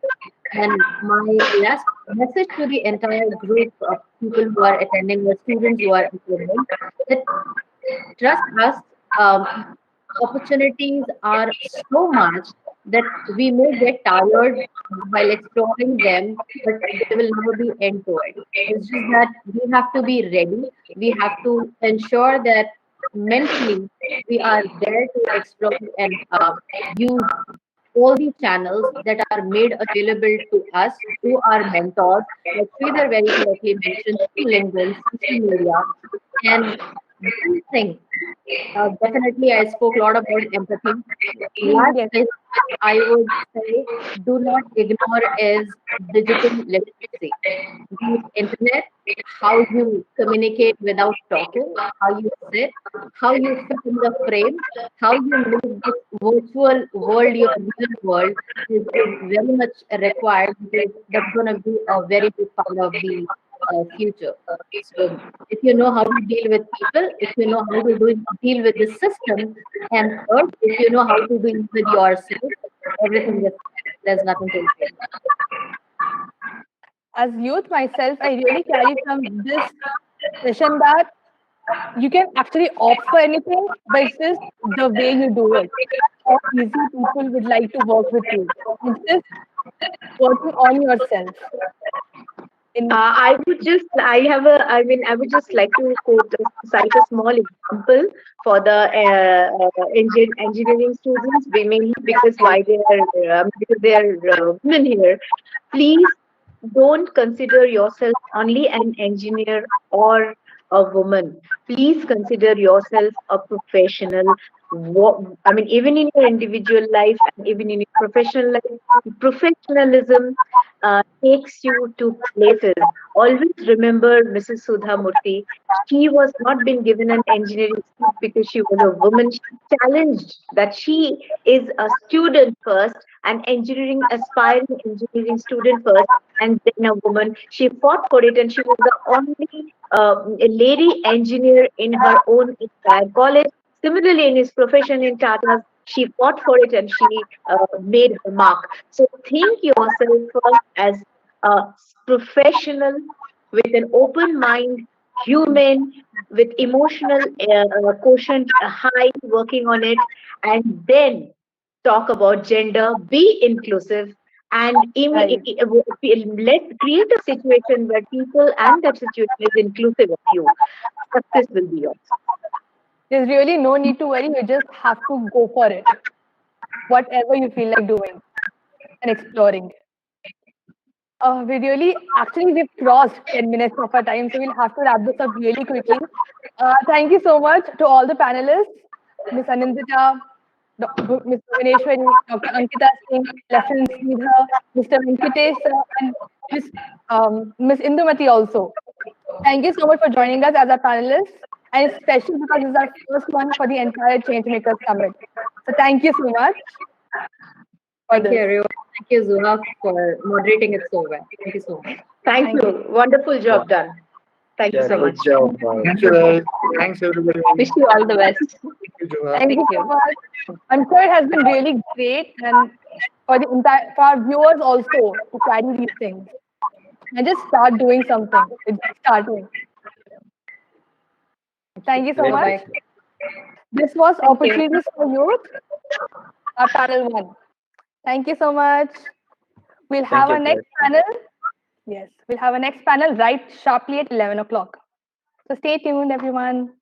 Speaker 4: And my last message to the entire group of people who are attending, the students who are attending, that trust us, opportunities are so much that we may get tired while exploring them, but there will never be end to it. It's just that we have to be ready. We have to ensure that mentally we are there to explore and use all the channels that are made available to us through our mentors, like Sridhar very correctly mentioned, through LinkedIn, social media, and one thing, definitely, I spoke a lot about empathy. Last
Speaker 6: Yes.
Speaker 4: thing I would say, do not ignore is digital literacy. The internet, how you communicate without talking, how you sit, how you fit in the frame, how you make this virtual world your real world is very much required because that's going to be a very big part of the future. So if you know how to deal with people, if you know how to deal with the system, and third, if you know how to deal with yourself, everything is fine. There's nothing to worry about.
Speaker 6: As youth myself, I really carry from this session that you can actually opt for anything, but it's just the way you do it. How easy people would like to work with you. It's just working on yourself. In
Speaker 3: I would just like to cite a small example for the engineering students, mainly because why they are because they are women here. Please don't consider yourself only an engineer or a woman. Please consider yourself a professional. Even in your individual life and even in your professional life, professionalism takes you to places. Always remember Mrs. Sudha Murthy. She was not been given an engineering seat because she was a woman. She challenged that she is a student first, an aspiring engineering student first, and then a woman. She fought for it, and she was the only lady engineer in her own entire college. Similarly, in his profession in Tata's, she fought for it and she made her mark. So think yourself as a professional with an open mind, human, with emotional quotient high, working on it, and then talk about gender, be inclusive, and
Speaker 6: right.
Speaker 3: let create a situation where people and that situation is inclusive of you. Success will be yours.
Speaker 6: There's really no need to worry. You just have to go for it. Whatever you feel like doing and exploring. We really, actually, we've crossed 10 minutes of our time, so we'll have to wrap this up really quickly. Thank you so much to all the panelists, Ms. Anindita, Ms. Bhuvaneshwari, Dr. Ankita Singh, Lieutenant Sridhar, Mr. Venkatesh, sir, and Ms. Indumati also. Thank you so much for joining us as our panelists, and it's special because this is our first one for the entire Changemakers Summit. So thank you so much for
Speaker 4: Thank you,
Speaker 6: this.
Speaker 4: everyone. Thank you, Zuha, for moderating it so well. Thank you so much.
Speaker 3: Thank
Speaker 6: Thank you.
Speaker 3: you. Wonderful
Speaker 8: Yeah,
Speaker 3: job done. Thank you
Speaker 8: yeah,
Speaker 3: so
Speaker 8: good
Speaker 3: much.
Speaker 8: job.
Speaker 2: Thank you, guys. Thanks, everybody.
Speaker 3: Wish you all the best.
Speaker 2: Thank you, Juha.
Speaker 6: Thank you so much. I'm sure it has been really great, and for our viewers also to carry these things and just start doing something. It's just starting. Thank you so
Speaker 8: Great.
Speaker 6: much.
Speaker 4: Bye-bye.
Speaker 6: This was
Speaker 3: Thank you.
Speaker 6: Opportunities for Youth, our panel one. Thank you so much. We'll
Speaker 8: Thank
Speaker 6: have
Speaker 8: you,
Speaker 6: our
Speaker 8: guys.
Speaker 6: next panel. Yes, we'll have our next panel right sharply at 11 o'clock. So stay tuned, everyone.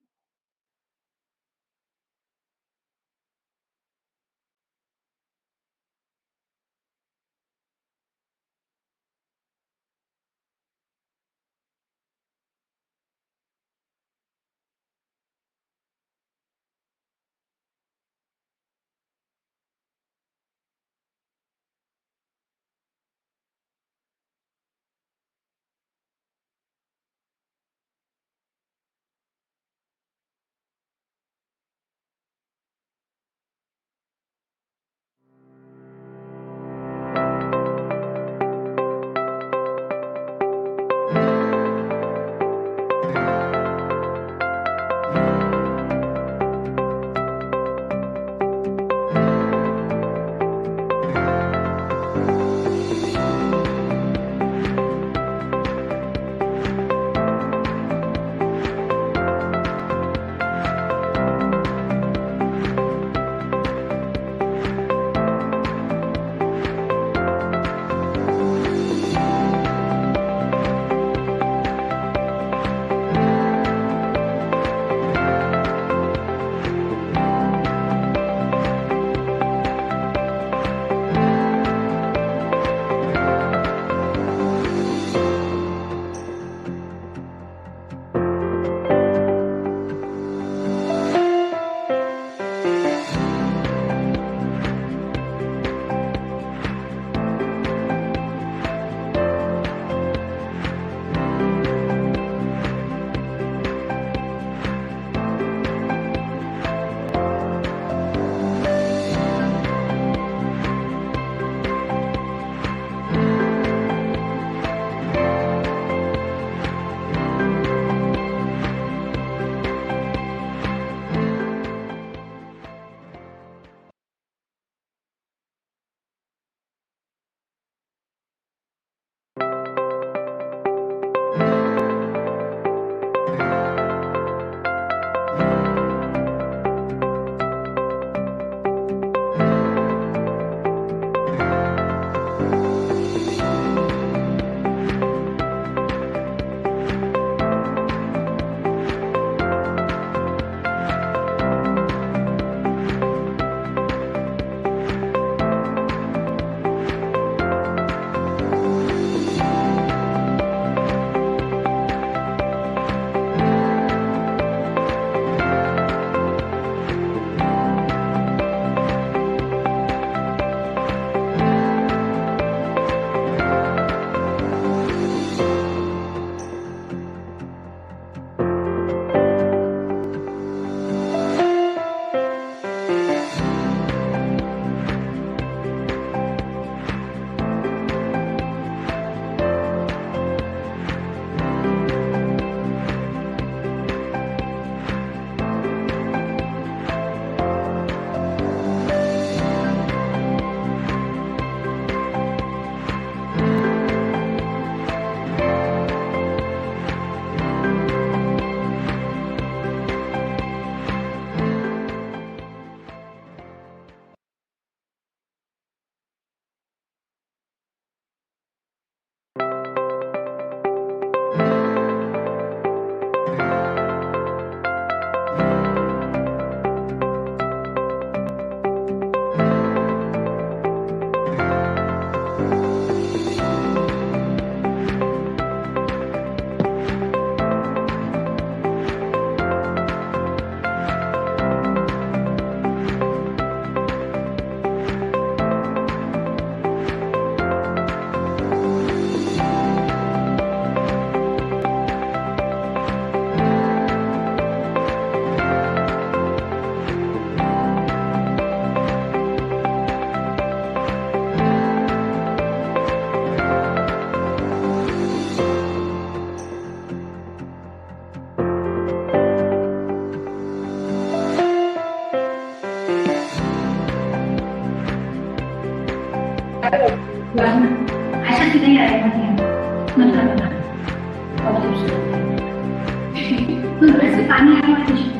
Speaker 7: So this is funny animation.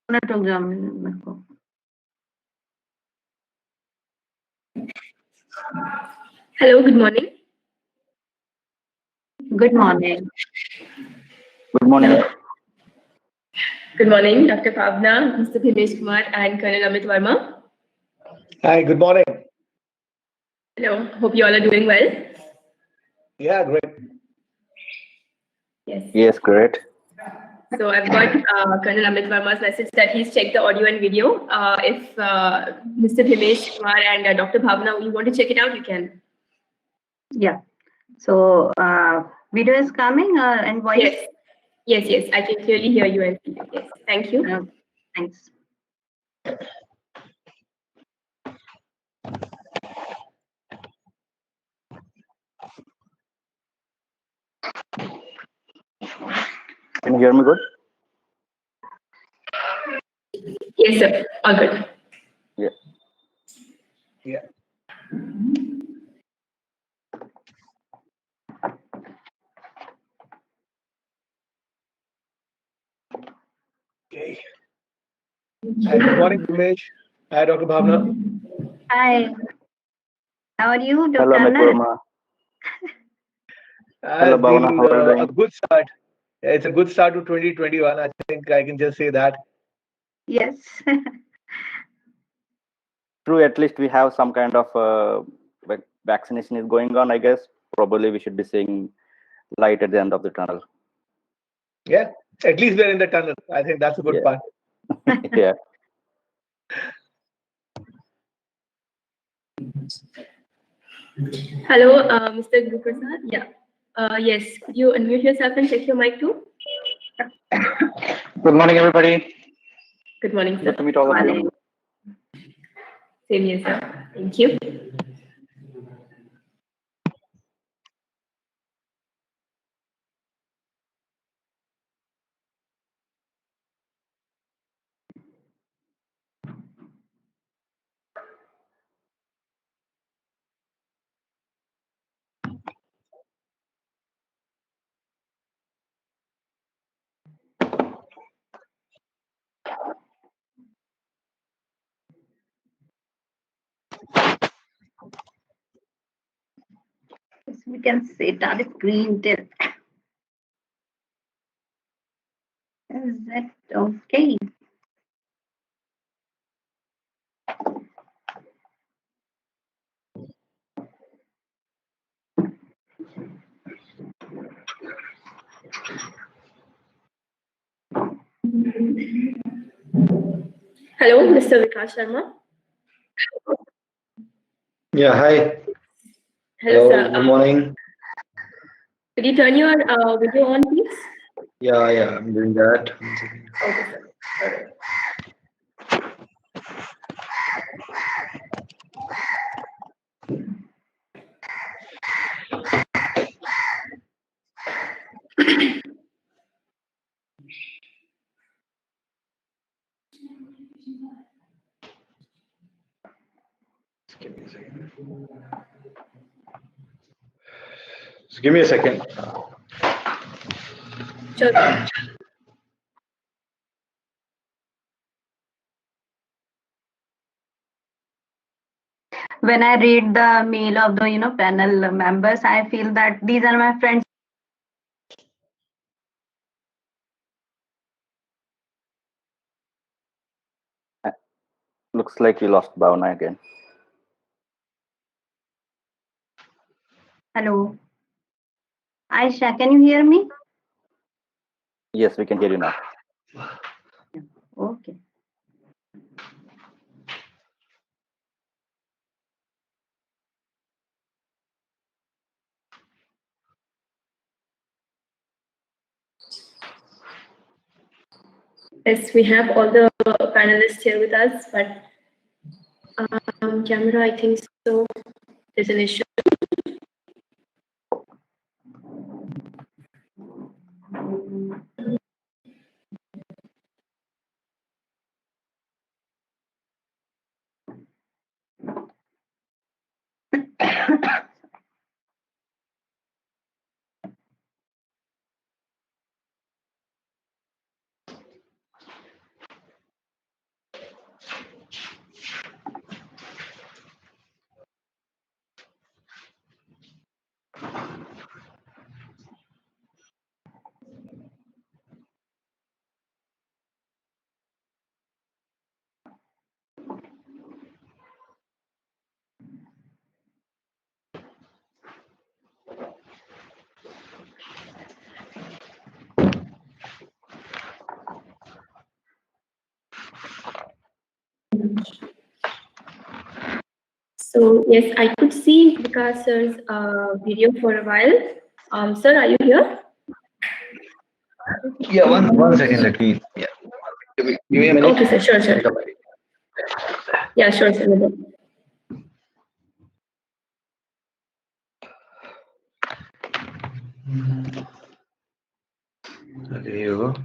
Speaker 3: program.
Speaker 9: Hello, good morning.
Speaker 3: Good morning.
Speaker 8: Good morning.
Speaker 9: Good morning, Dr. Pavna, Mr. Bhimesh Kumar, and Colonel Amit Verma.
Speaker 10: Hi, good morning.
Speaker 9: Hello, hope you all are doing well.
Speaker 10: Yeah, great.
Speaker 9: Yes.
Speaker 8: Yes, great.
Speaker 9: So I've got Colonel Amit Verma's message that he's checked the audio and video. If Mr. Bhimesh Kumar and Dr. Bhavna, you want to check it out, you can.
Speaker 3: Yeah. So video is coming and voice.
Speaker 9: Yes. Yes, I can clearly hear you and see you. Yes, thank you.
Speaker 3: Thanks.
Speaker 8: Can you hear me good?
Speaker 9: Yes, sir. All good.
Speaker 8: Yeah.
Speaker 10: Yeah. Okay. Hi, good morning, Bhimesh. Hi, Dr. Bhavna.
Speaker 3: Hi. How are you, Dr.
Speaker 8: Hello, Amit
Speaker 3: Anand?
Speaker 8: Verma.
Speaker 10: Has
Speaker 8: Bhavna.
Speaker 10: been
Speaker 8: How are you doing?
Speaker 10: a good start. It's a good start to 2021. I think I can just say that.
Speaker 3: Yes.
Speaker 8: True, at least we have some kind of vaccination is going on, I guess. Probably we should be seeing light at the end of the tunnel.
Speaker 10: Yeah, at least we're in the tunnel. I think that's a good part.
Speaker 8: Yeah.
Speaker 9: Hello, Mr. Guru Prasad. Yeah. Yes, could you unmute yourself and check your mic too?
Speaker 11: Good morning, everybody.
Speaker 9: Good morning, sir.
Speaker 11: Good to meet all of you.
Speaker 9: Same here, sir. Thank you.
Speaker 3: We can set our screen till. Is that okay?
Speaker 9: Hello, Mr. Vikas Sharma.
Speaker 11: Yeah, hi.
Speaker 9: Hello, sir.
Speaker 11: Good morning.
Speaker 9: Could you turn your video on, please?
Speaker 11: Yeah, I'm doing that.
Speaker 9: Okay, sir. All right.
Speaker 11: Just give me a second.
Speaker 9: Sure, sir.
Speaker 3: When I read the mail of the panel members, I feel that these are my friends.
Speaker 8: Looks like we lost Bhavna again.
Speaker 3: Hello. Aisha, can you hear me?
Speaker 8: Yes, we can hear you now.
Speaker 3: Okay.
Speaker 9: Yes, we have all the panelists here with us, but camera, I think so. There's an issue. So yes, I could see Vikas sir's video for a while. Sir, are you here?
Speaker 11: Yeah, one second. Let me. Yeah. Give me a minute.
Speaker 9: Okay, sir. Sure, sure. Yeah, sure, sir.
Speaker 11: Okay, here you go.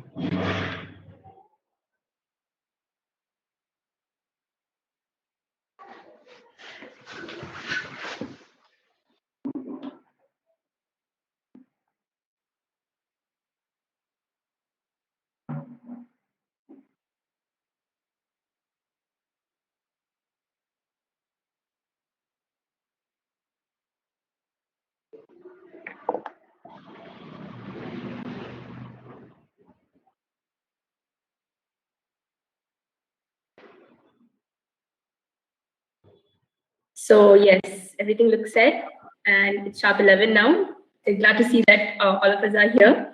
Speaker 9: So yes, everything looks set, and it's sharp 11 now. I'm glad to see that all of us are here.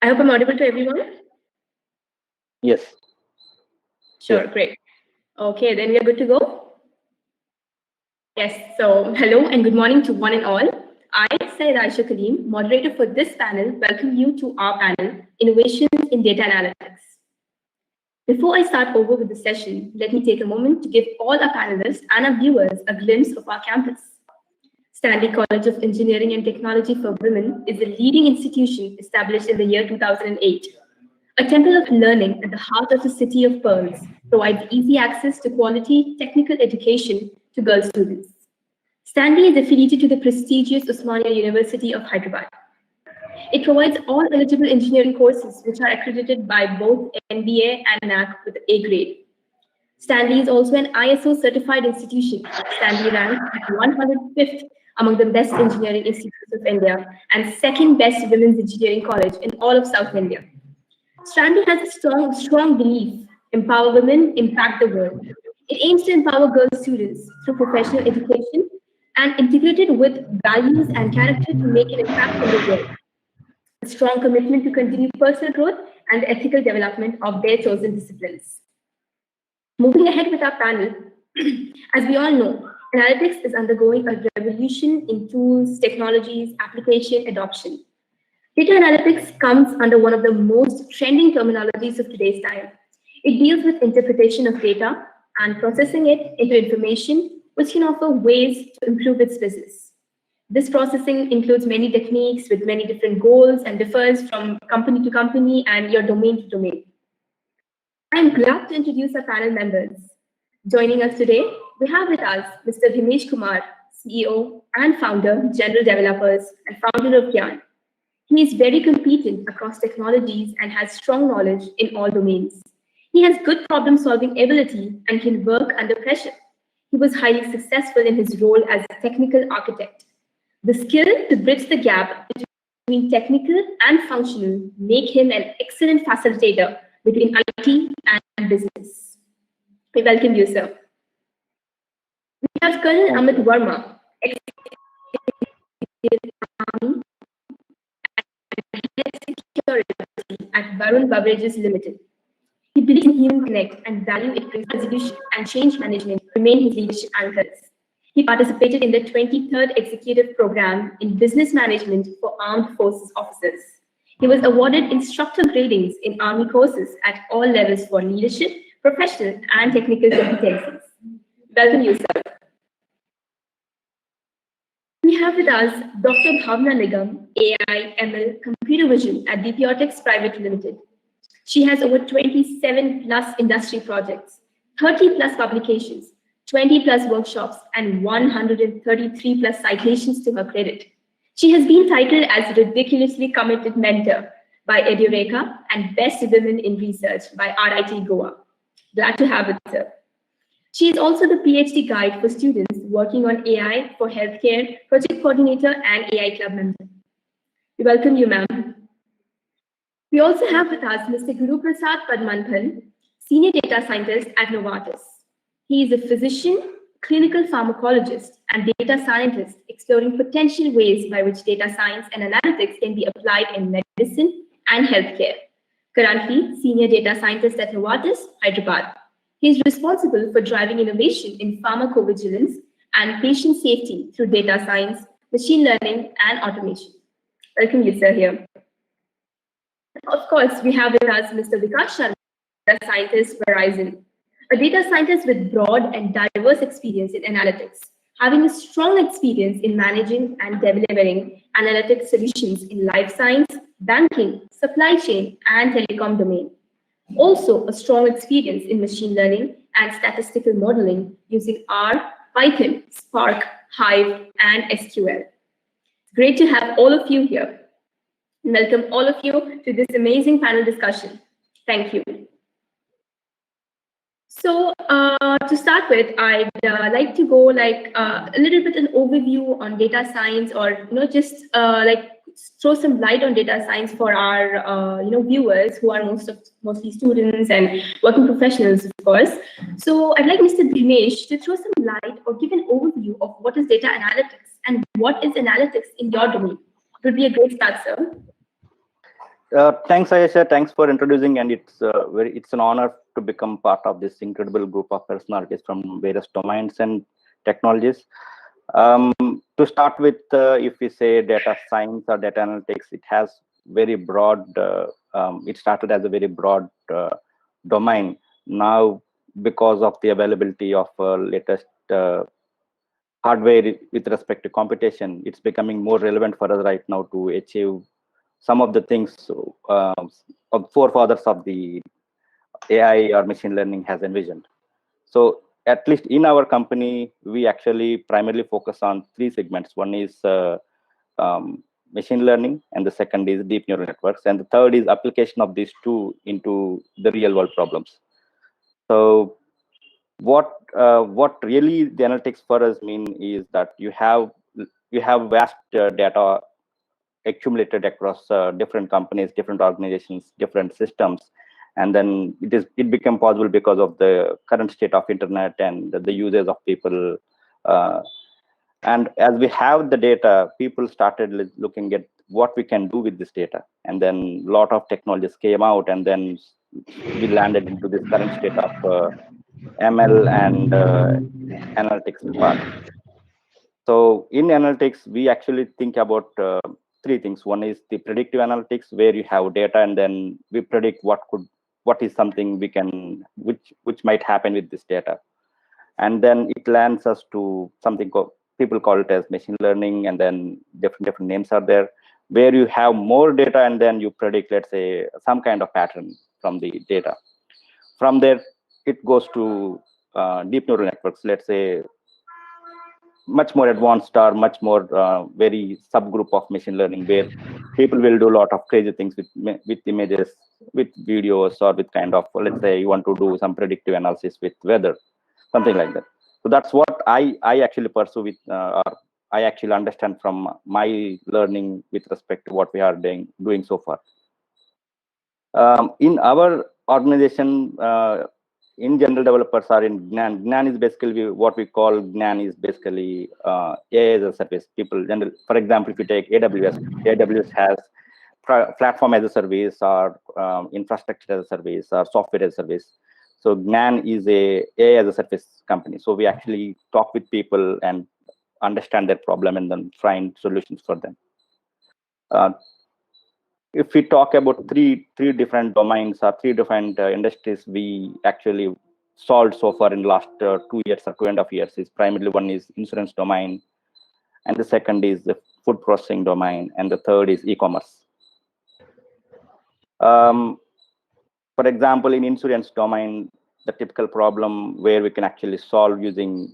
Speaker 9: I hope I'm audible to everyone.
Speaker 8: Yes.
Speaker 9: Sure,
Speaker 8: Yes.
Speaker 9: great. Okay, then we are good to go. Yes, so hello and good morning to one and all. I, Syed Aisha Kareem, moderator for this panel, welcome you to our panel, Innovations in Data Analytics. Before I start over with the session, let me take a moment to give all our panelists and our viewers a glimpse of our campus. Stanley College of Engineering and Technology for Women is a leading institution established in the year 2008. A temple of learning at the heart of the City of Pearls provides easy access to quality technical education to girl students. Stanley is affiliated to the prestigious Osmania University of Hyderabad. It provides all eligible engineering courses which are accredited by both NBA and NAC with A grade. Stanley is also an ISO certified institution. Stanley ranks at 105th among the best engineering institutes of India and second best women's engineering college in all of South India. Stanley has a strong belief: empower women, impact the world. It aims to empower girl students through professional education and integrated with values and character to make an impact in the world. A strong commitment to continue personal growth and the ethical development of their chosen disciplines. Moving ahead with our panel, as we all know, analytics is undergoing a revolution in tools, technologies, application, adoption. Data analytics comes under one of the most trending terminologies of today's time. It deals with interpretation of data and processing it into information, which can offer ways to improve its business. This processing includes many techniques with many different goals and differs from company to company and your domain to domain. I'm glad to introduce our panel members. Joining us today, we have with us Mr. Himesh Kumar, CEO and founder, General Developers, and founder of Gyan. He is very competent across technologies and has strong knowledge in all domains. He has good problem-solving ability and can work under pressure. He was highly successful in his role as a technical architect. The skill to bridge the gap between technical and functional make him an excellent facilitator between IT and business. We welcome you, sir. We have Colonel Amit Verma, ex-Army and security at Varun Beverages Limited. He believes in human connect and value it brings resolution and change management remain his leadership anchors. He participated in the 23rd Executive Program in Business Management for Armed Forces Officers. He was awarded instructor gradings in Army courses at all levels for leadership, professional, and technical competencies. Welcome you, sir. We have with us Dr. Bhavna Nigam, AI, ML, Computer Vision at DPOTEX Private Limited. She has over 27 plus industry projects, 30 plus publications, 20 plus workshops, and 133 plus citations to her credit. She has been titled as Ridiculously Committed Mentor by Edureka and Best Women in Research by RIT Goa. Glad to have it, sir. She is also the PhD guide for students working on AI for healthcare, project coordinator, and AI club member. We welcome you, ma'am. We also have with us Mr. Guru Prasad Padmanabhan, Senior Data Scientist at Novartis. He is a physician, clinical pharmacologist, and data scientist exploring potential ways by which data science and analytics can be applied in medicine and healthcare. Currently, Senior Data Scientist at Novartis, Hyderabad. He is responsible for driving innovation in pharmacovigilance and patient safety through data science, machine learning, and automation. Welcome you, sir, here. Of course, we have with us Mr. Vikas Sharma, data scientist, Verizon, a data scientist with broad and diverse experience in analytics, having a strong experience in managing and delivering analytics solutions in life science, banking, supply chain, and telecom domain. Also, a strong experience in machine learning and statistical modeling using R, Python, Spark, Hive, and SQL. It's great to have all of you here. Welcome all of you to this amazing panel discussion. Thank you. So to start with, I'd like to go a little bit an overview on data science, or just throw some light on data science for our viewers who are mostly students and working professionals, of course. So I'd like Mr. Dinesh to throw some light or give an overview of what is data analytics and what is analytics in your domain. It would be a great start, sir.
Speaker 8: Thanks, Ayesha. Thanks for introducing, and it's an honor to become part of this incredible group of personalities from various domains and technologies. To start with, if we say data science or data analytics, it has very broad. It started as a very broad domain. Now, because of the availability of latest hardware with respect to computation, it's becoming more relevant for us right now to achieve some of the things of forefathers of the AI or machine learning has envisioned. So at least in our company, we actually primarily focus on three segments. One is machine learning, and the second is deep neural networks, and the third is application of these two into the real world problems. So what really the analytics for us mean is that you have vast data accumulated across different companies, different organizations, different systems, and then it became possible because of the current state of internet and the usage of people. And as we have the data, people started looking at what we can do with this data, and then a lot of technologies came out, and then we landed into this current state of ML and analytics part. So in analytics, we actually think about three things. One is the predictive analytics, where you have data and then we predict what is something we can, which might happen with this data. And then it lands us to something people call it as machine learning, and then different names are there, where you have more data and then you predict, let's say, some kind of pattern from the data. From there, it goes to deep neural networks, let's say, much more advanced or much more very subgroup of machine learning, where people will do a lot of crazy things with images, with videos, or with kind of, let's say you want to do some predictive analysis with weather, something like that. So that's what I actually pursue with, or I actually understand from my learning with respect to what we are doing so far. In our organization, in general, developers are in GNAN. GNAN is basically what we call GNAN is basically AI as a service. People, for example, if you take AWS, AWS has platform as a service, or infrastructure as a service, or software as a service. So GNAN is a AI as a service company. So we actually talk with people and understand their problem and then find solutions for them. If we talk about three different domains or three different industries we actually solved so far in the last 2 years or 2.5 years, is primarily one is insurance domain, and the second is the food processing domain, and the third is e-commerce. For example, in insurance domain, the typical problem where we can actually solve using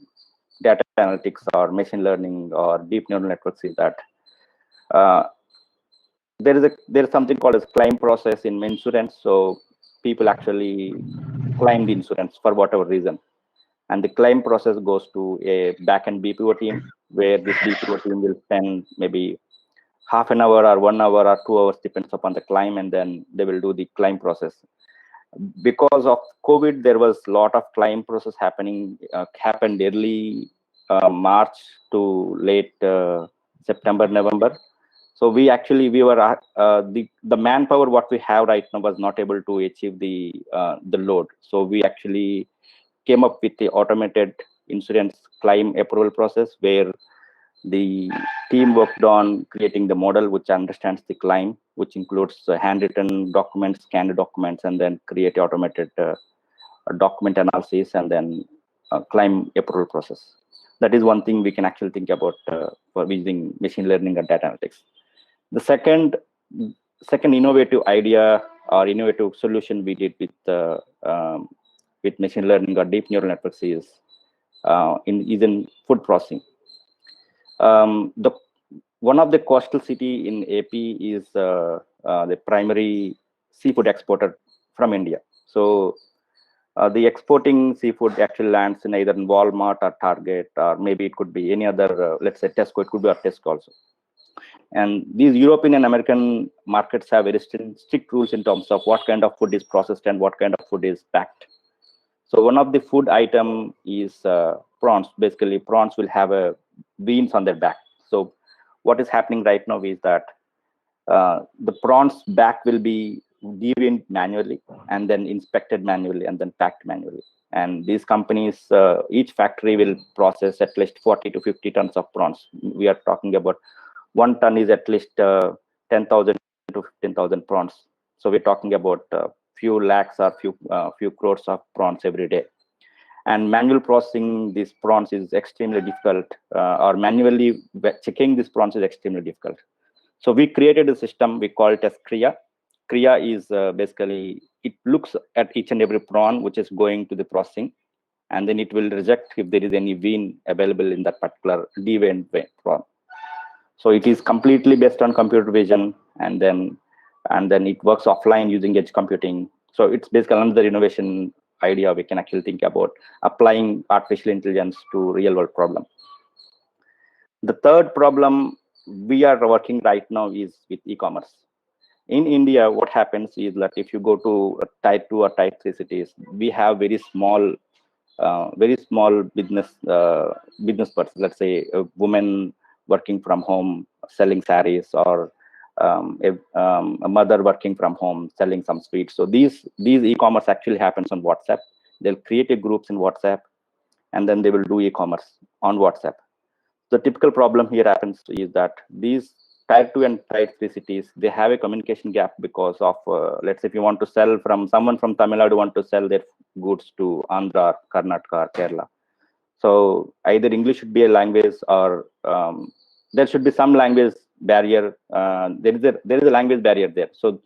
Speaker 8: data analytics or machine learning or deep neural networks is that there is something called as claim process in insurance. So people actually claim the insurance for whatever reason, and the claim process goes to a backend BPO team, where this BPO team will spend maybe half an hour or 1 hour or 2 hours, depends upon the claim, and then they will do the claim process. Because of COVID, there was a lot of claim process happened early March to late September, November. So we were the manpower what we have right now was not able to achieve the load. So we actually
Speaker 12: came up with the automated insurance claim approval process, where the team worked on creating the model which understands the claim, which includes handwritten documents, scanned documents, and then create automated document analysis and then claim approval process. That is one thing we can actually think about for using machine learning and data analytics. The second innovative idea or innovative solution we did with machine learning or deep neural networks is in food processing. One of the coastal city in AP is the primary seafood exporter from India. So the exporting seafood actually lands in either in Walmart or Target, or maybe it could be any other, let's say Tesco, it could be our Tesco also. And these European and American markets have very strict rules in terms of what kind of food is processed and what kind of food is packed. So one of the food item is prawns. Basically, prawns will have veins on their back. So what is happening right now is that the prawns back will be deveined manually and then inspected manually and then packed manually. And these companies, each factory will process at least 40 to 50 tons of prawns. We are talking about 1 ton is at least 10,000 to 15,000 prawns. So we're talking about few lakhs or few crores of prawns every day. And manual processing these prawns is extremely difficult, or manually checking these prawns is extremely difficult. So we created a system, we call it as Kriya. Kriya is basically, it looks at each and every prawn which is going to the processing, and then it will reject if there is any vein available in that particular deveined prawn. So it is completely based on computer vision, and then it works offline using edge computing. So it's basically another innovation idea we can actually think about, applying artificial intelligence to real world problem. The third problem we are working right now is with e-commerce. In India, what happens is that if you go to type 2 or type 3 cities, we have very small business person. Let's say a woman working from home selling saris, or a mother working from home selling some sweets. So these e-commerce actually happens on WhatsApp. They'll create a groups in WhatsApp, and then they will do e-commerce on WhatsApp. The typical problem here happens is that these Tier 2 and Tier 3 cities, they have a communication gap because of, let's say if you want to sell from someone from Tamil Nadu want to sell their goods to Andhra, Karnataka, or Kerala. So either English should be a language, or there should be some language barrier. There is a language barrier there. So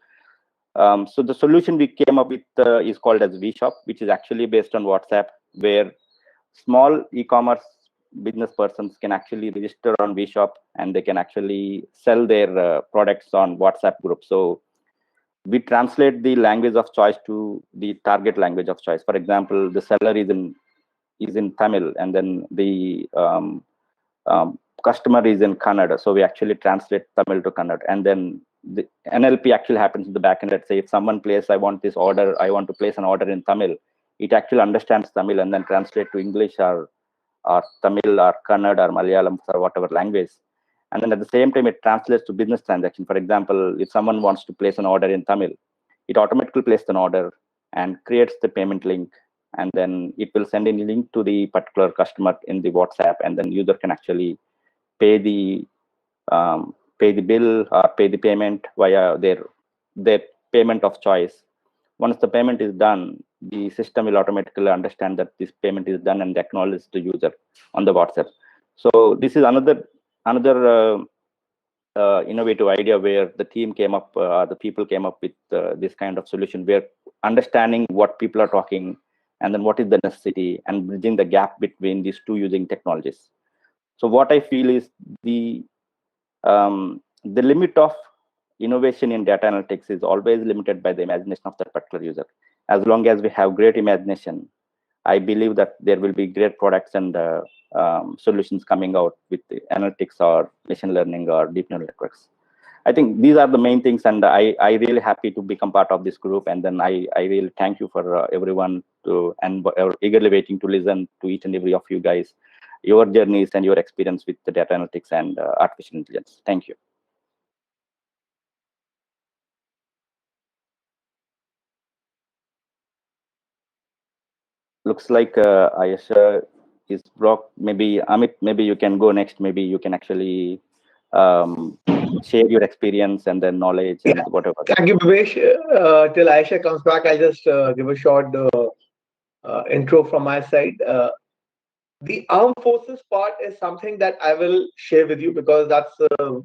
Speaker 12: the solution we came up with is called as VShop, which is actually based on WhatsApp, where small e-commerce business persons can actually register on VShop, and they can actually sell their products on WhatsApp group. So we translate the language of choice to the target language of choice. For example, the seller is in Tamil, and then the customer is in Kannada. So we actually translate Tamil to Kannada, and then the NLP actually happens in the backend. Let's say if someone I want to place an order in Tamil, it actually understands Tamil and then translate to English or Tamil or Kannada or Malayalam or whatever language. And then at the same time, it translates to business transaction. For example, if someone wants to place an order in Tamil, it automatically places an order and creates the payment link. And then it will send a link to the particular customer in the WhatsApp, and then user can actually pay the bill or pay the payment via their payment of choice. Once the payment is done, the system will automatically understand that this payment is done and acknowledge the user on the WhatsApp. So this is another innovative idea where the team came up, the people came up with this kind of solution, where understanding what people are talking and then what is the necessity, and bridging the gap between these two using technologies. So what I feel is the limit of innovation in data analytics is always limited by the imagination of that particular user. As long as we have great imagination, I believe that there will be great products and solutions coming out with the analytics or machine learning or deep neural networks. I think these are the main things, and I really happy to become part of this group. And then I really thank you for everyone and eagerly waiting to listen to each and every of you guys, your journeys and your experience with the data analytics and artificial intelligence. Thank you. looks like Ayesha is blocked. Maybe Amit, maybe you can go next. Maybe you can actually share your experience and then knowledge and whatever.
Speaker 10: Thank you, Bhavesh. Till Aisha comes back, I'll just give a short intro from my side. The armed forces part is something that I will share with you because that's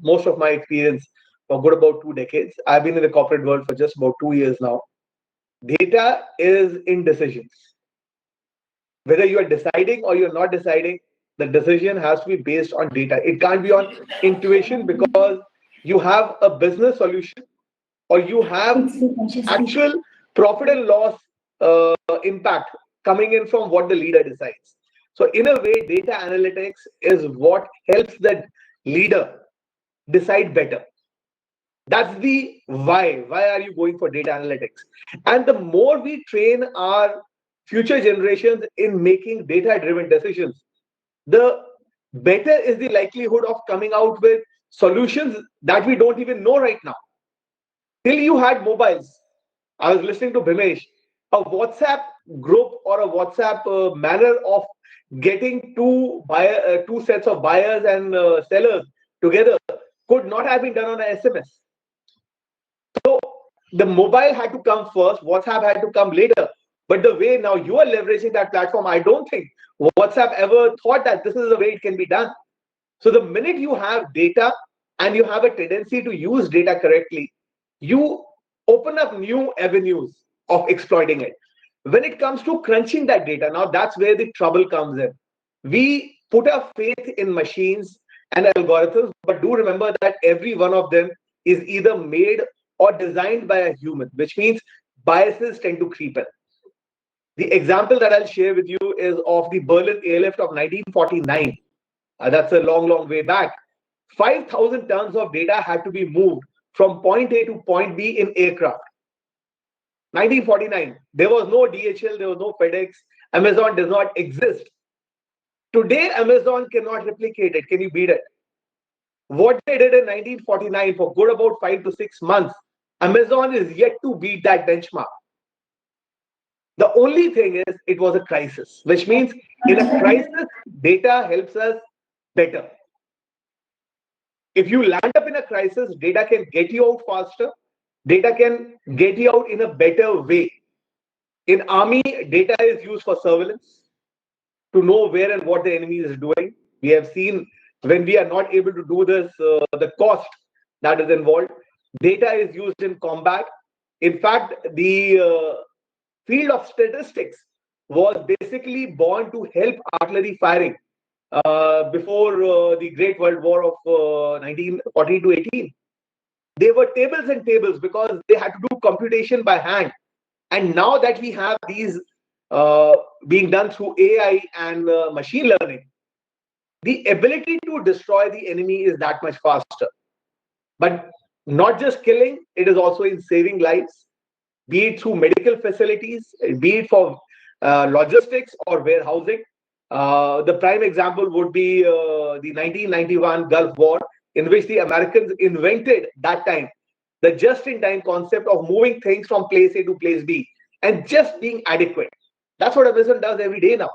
Speaker 10: most of my experience for good about 2 decades. I've been in the corporate world for just about 2 years now. Data is in decisions. Whether you are deciding or you're not deciding, the decision has to be based on data. It can't be on intuition because you have a business solution or you have actual profit and loss impact coming in from what the leader decides. So in a way, data analytics is what helps the leader decide better. That's the why. Why are you going for data analytics? And the more we train our future generations in making data-driven decisions, the better is the likelihood of coming out with solutions that we don't even know right now. Till you had mobiles, I was listening to Bhimesh, a WhatsApp group or a WhatsApp manner of getting two sets of buyers and sellers together could not have been done on an SMS. So the mobile had to come first, WhatsApp had to come later. But the way now you are leveraging that platform, I don't think WhatsApp ever thought that this is the way it can be done. So the minute you have data and you have a tendency to use data correctly, you open up new avenues of exploiting it. When it comes to crunching that data, now that's where the trouble comes in. We put our faith in machines and algorithms, but do remember that every one of them is either made or designed by a human, which means biases tend to creep in. The example that I'll share with you is of the Berlin airlift of 1949. That's a long, long way back. 5,000 tons of data had to be moved from point A to point B in aircraft. 1949. There was no DHL, there was no FedEx. Amazon does not exist. Today, Amazon cannot replicate it. Can you beat it? What they did in 1949 for good about 5 to 6 months, Amazon is yet to beat that benchmark. The only thing is it was a crisis, which means in a crisis, data helps us better. If you land up in a crisis, data can get you out faster. Data can get you out in a better way. In army, data is used for surveillance to know where and what the enemy is doing. We have seen when we are not able to do this, the cost that is involved. Data is used in combat. In fact, the field of statistics was basically born to help artillery firing before the Great World War of 1940 to 18. They were tables and tables because they had to do computation by hand. And now that we have these being done through AI and machine learning, the ability to destroy the enemy is that much faster. But not just killing, it is also in saving lives, be it through medical facilities, be it for logistics or warehousing. The prime example would be the 1991 Gulf War, in which the Americans invented that time the just-in-time concept of moving things from place A to place B and just being adequate. That's what Amazon does every day now.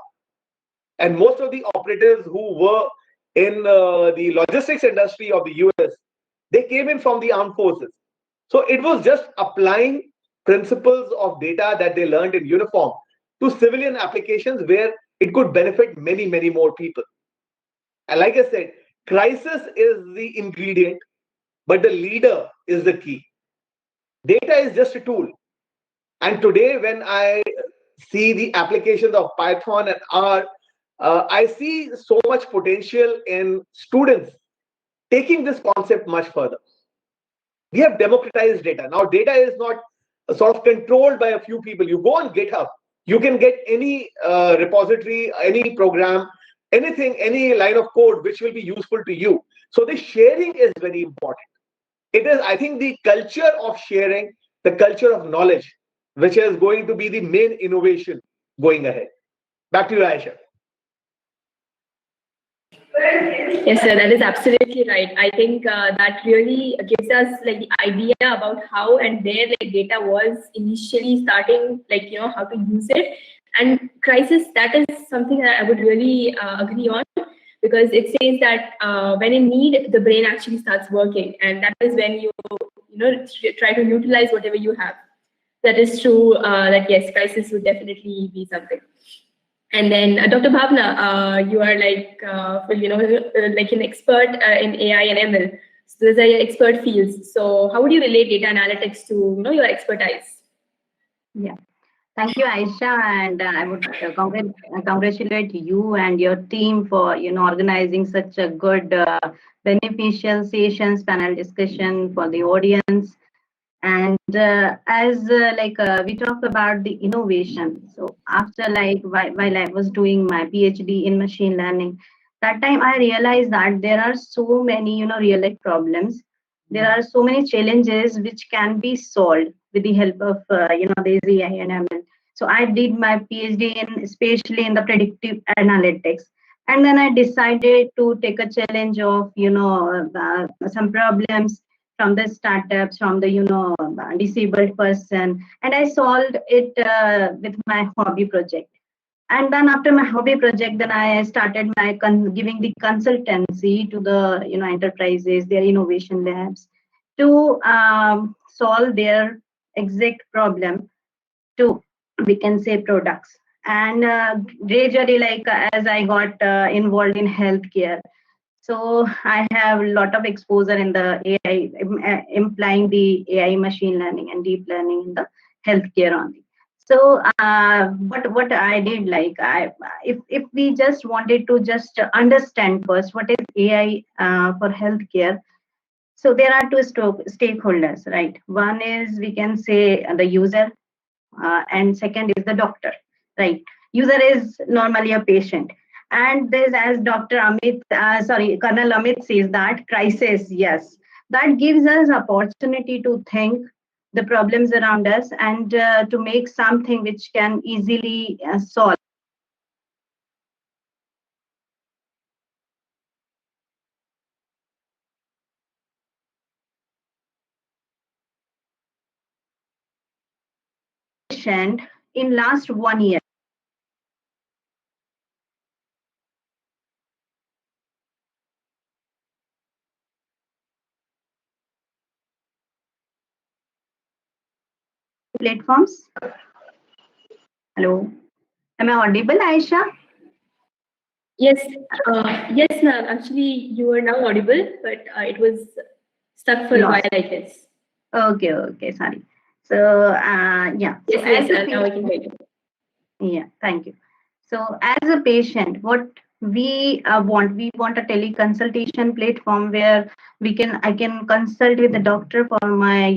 Speaker 10: And most of the operatives who were in the logistics industry of the US, they came in from the armed forces. So it was just applying principles of data that they learned in uniform to civilian applications where it could benefit many, many more people. And like I said, crisis is the ingredient, but the leader is the key. Data is just a tool. And today, when I see the applications of Python and R, I see so much potential in students taking this concept much further. We have democratized data. Now, data is not sort of controlled by a few people. You go on GitHub, you can get any repository, any program, anything, any line of code which will be useful to you. So the sharing is very important. It is, I think, the culture of sharing, the culture of knowledge, which is going to be the main innovation going ahead. Back to you, Aisha.
Speaker 9: Yes, sir, that is absolutely right. I think that really gives us like the idea about how and where like data was initially starting, like, you know, how to use it. And crisis, that is something that I would really agree on, because it says that when in need, the brain actually starts working, and that is when you try to utilize whatever you have. That is true. That yes, crisis would definitely be something. And then Dr. Bhavna, you are like like an expert in AI and ML. So those are your expert fields. So how would you relate data analytics to your expertise?
Speaker 4: Yeah. Thank you, Aisha, and I would congratulate you and your team for organizing such a good beneficial sessions, panel discussion for the audience. And as we talk about the innovation, so after while I was doing my PhD in machine learning, that time I realized that there are so many real life problems. There are so many challenges which can be solved with the help of these AI and ML. So I did my PhD in especially in the predictive analytics, and then I decided to take a challenge of some problems from the startups, from the disabled person, and I solved it with my hobby project. And then after my hobby project, then I started my giving the consultancy to the enterprises, their innovation labs, to solve their exact problem to, we can say, products. And gradually, as I got involved in healthcare, so I have a lot of exposure in the AI, implying the AI, machine learning, and deep learning in the healthcare only. So what I did, if we just wanted to just understand first what is AI for healthcare. So there are two stakeholders, right? One is, we can say, the user, and second is the doctor, right? User is normally a patient. And this, as Colonel Amit says, that crisis, yes, that gives us opportunity to think the problems around us, and to make something which can easily solve in last 1 year. Platforms. Hello, am I audible, Aisha?
Speaker 9: Yes, yes, ma'am. Actually, you are now audible, but it was stuck for a while, I guess.
Speaker 4: Okay, sorry. So yeah. So
Speaker 9: yes, now I can hear you.
Speaker 4: Yeah, thank you. So as a patient, what we want a teleconsultation platform where I can consult with the doctor for my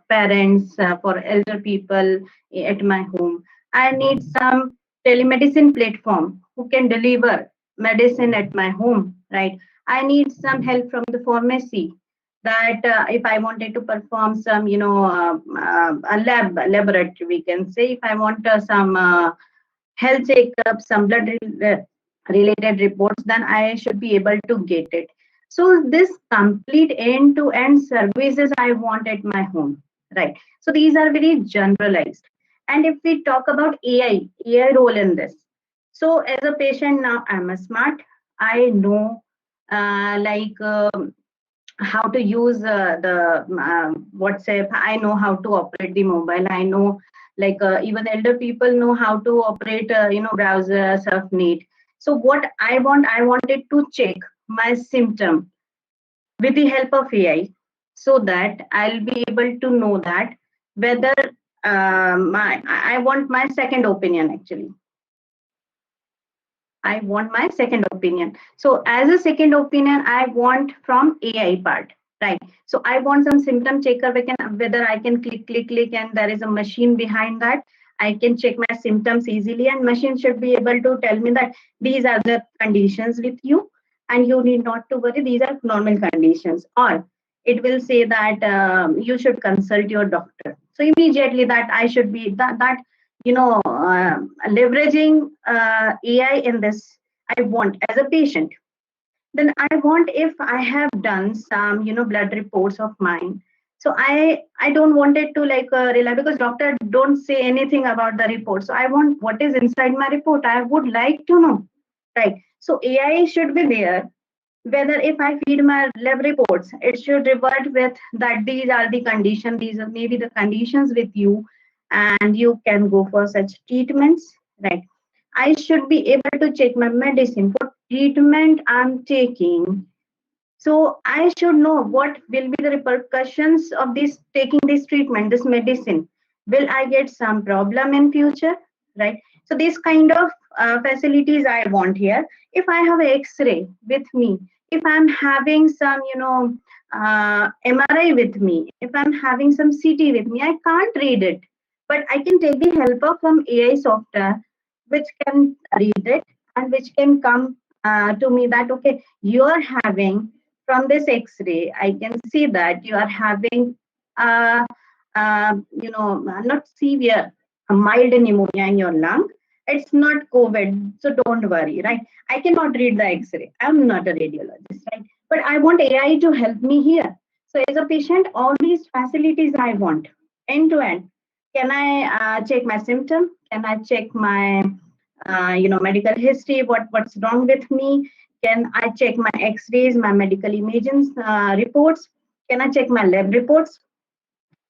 Speaker 4: parents, for elder people at my home. I need some telemedicine platform who can deliver medicine at my home, right? I need some help from the pharmacy, that if I wanted to perform some a laboratory, we can say, if I want some health checkup, some blood related reports, then I should be able to get it. So this complete end-to-end services I want at my home, right? So these are very generalized. And if we talk about AI role in this, so as a patient now, I'm a smart. I know how to use the WhatsApp. I know how to operate the mobile. I know, even elder people know how to operate browser, surfnet. So what I wanted to check my symptom with the help of AI, so that I'll be able to know that whether I want my second opinion, actually. I want my second opinion. So as a second opinion, I want from AI part, right? So I want some symptom checker, whether I can click, and there is a machine behind that. I can check my symptoms easily, and machine should be able to tell me that these are the conditions with you, and you need not to worry. These are normal conditions. Or it will say that you should consult your doctor. So immediately that I should be that leveraging AI in this, I want as a patient. Then I want, if I have done some blood reports of mine,
Speaker 13: So I don't want it to like rely, because doctor don't say anything about the report. So I want what is inside my report. I would like to know, right? So AI should be there. Whether if I feed my lab reports, it should revert with that these are the conditions, these are maybe the conditions with you, and you can go for such treatments, right? I should be able to check my medicine, what treatment I'm taking. So I should know what will be the repercussions of this taking this treatment, this medicine. Will I get some problem in future, right? So this kind of facilities I want here. If I have an X-ray with me, if I'm having some, MRI with me, if I'm having some CT with me, I can't read it, but I can take the help of some AI software, which can read it and which can come to me that okay, you are having from this X-ray, I can see that you are having, not severe, a mild pneumonia in your lung. It's not COVID, so don't worry, right? I cannot read the X-ray. I'm not a radiologist, right? But I want AI to help me here. So as a patient, all these facilities I want, end to end. Can I check my symptom? Can I check my, medical history? What's wrong with me? Can I check my X-rays, my medical imaging reports? Can I check my lab reports?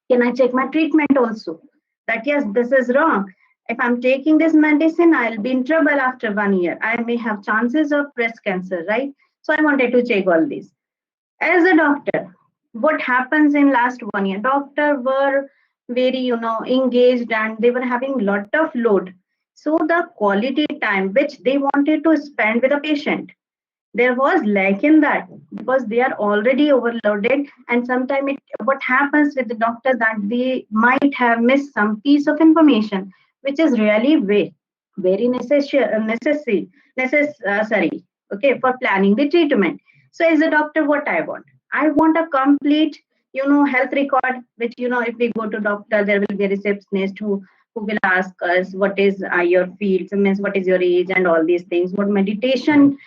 Speaker 13: Can I check my treatment also? That yes, this is wrong. If I'm taking this medicine, I'll be in trouble after 1 year. I may have chances of breast cancer, right? So I wanted to check all these. As a doctor, what happens in last 1 year? Doctor were very, engaged, and they were having lot of load. So the quality time which they wanted to spend with a patient, there was lack in that, because they are already overloaded. And sometimes what happens with the doctors that they might have missed some piece of information which is really very necessary, okay, for planning the treatment. So as a doctor, what I want a complete, health record, which, if we go to doctor, there will be a receptionist who will ask us what is your field, so means what is your age and all these things, what medication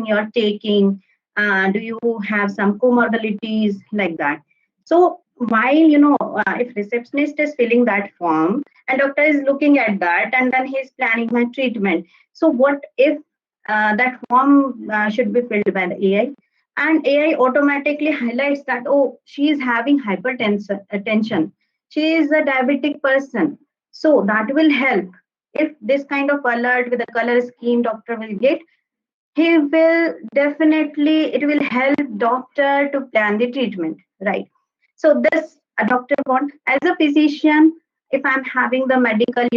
Speaker 13: you're taking, do you have some comorbidities, like that. So while, if receptionist is filling that form and doctor is looking at that and then he's planning my treatment, so what if that form should be filled by the AI, and AI automatically highlights that, oh, she is having hypertension, she is a diabetic person. So that will help. If this kind of alert with a color scheme doctor will get, he will definitely, it will help doctor to plan the treatment, right? So this a doctor want. As a physician, if I'm having the medical,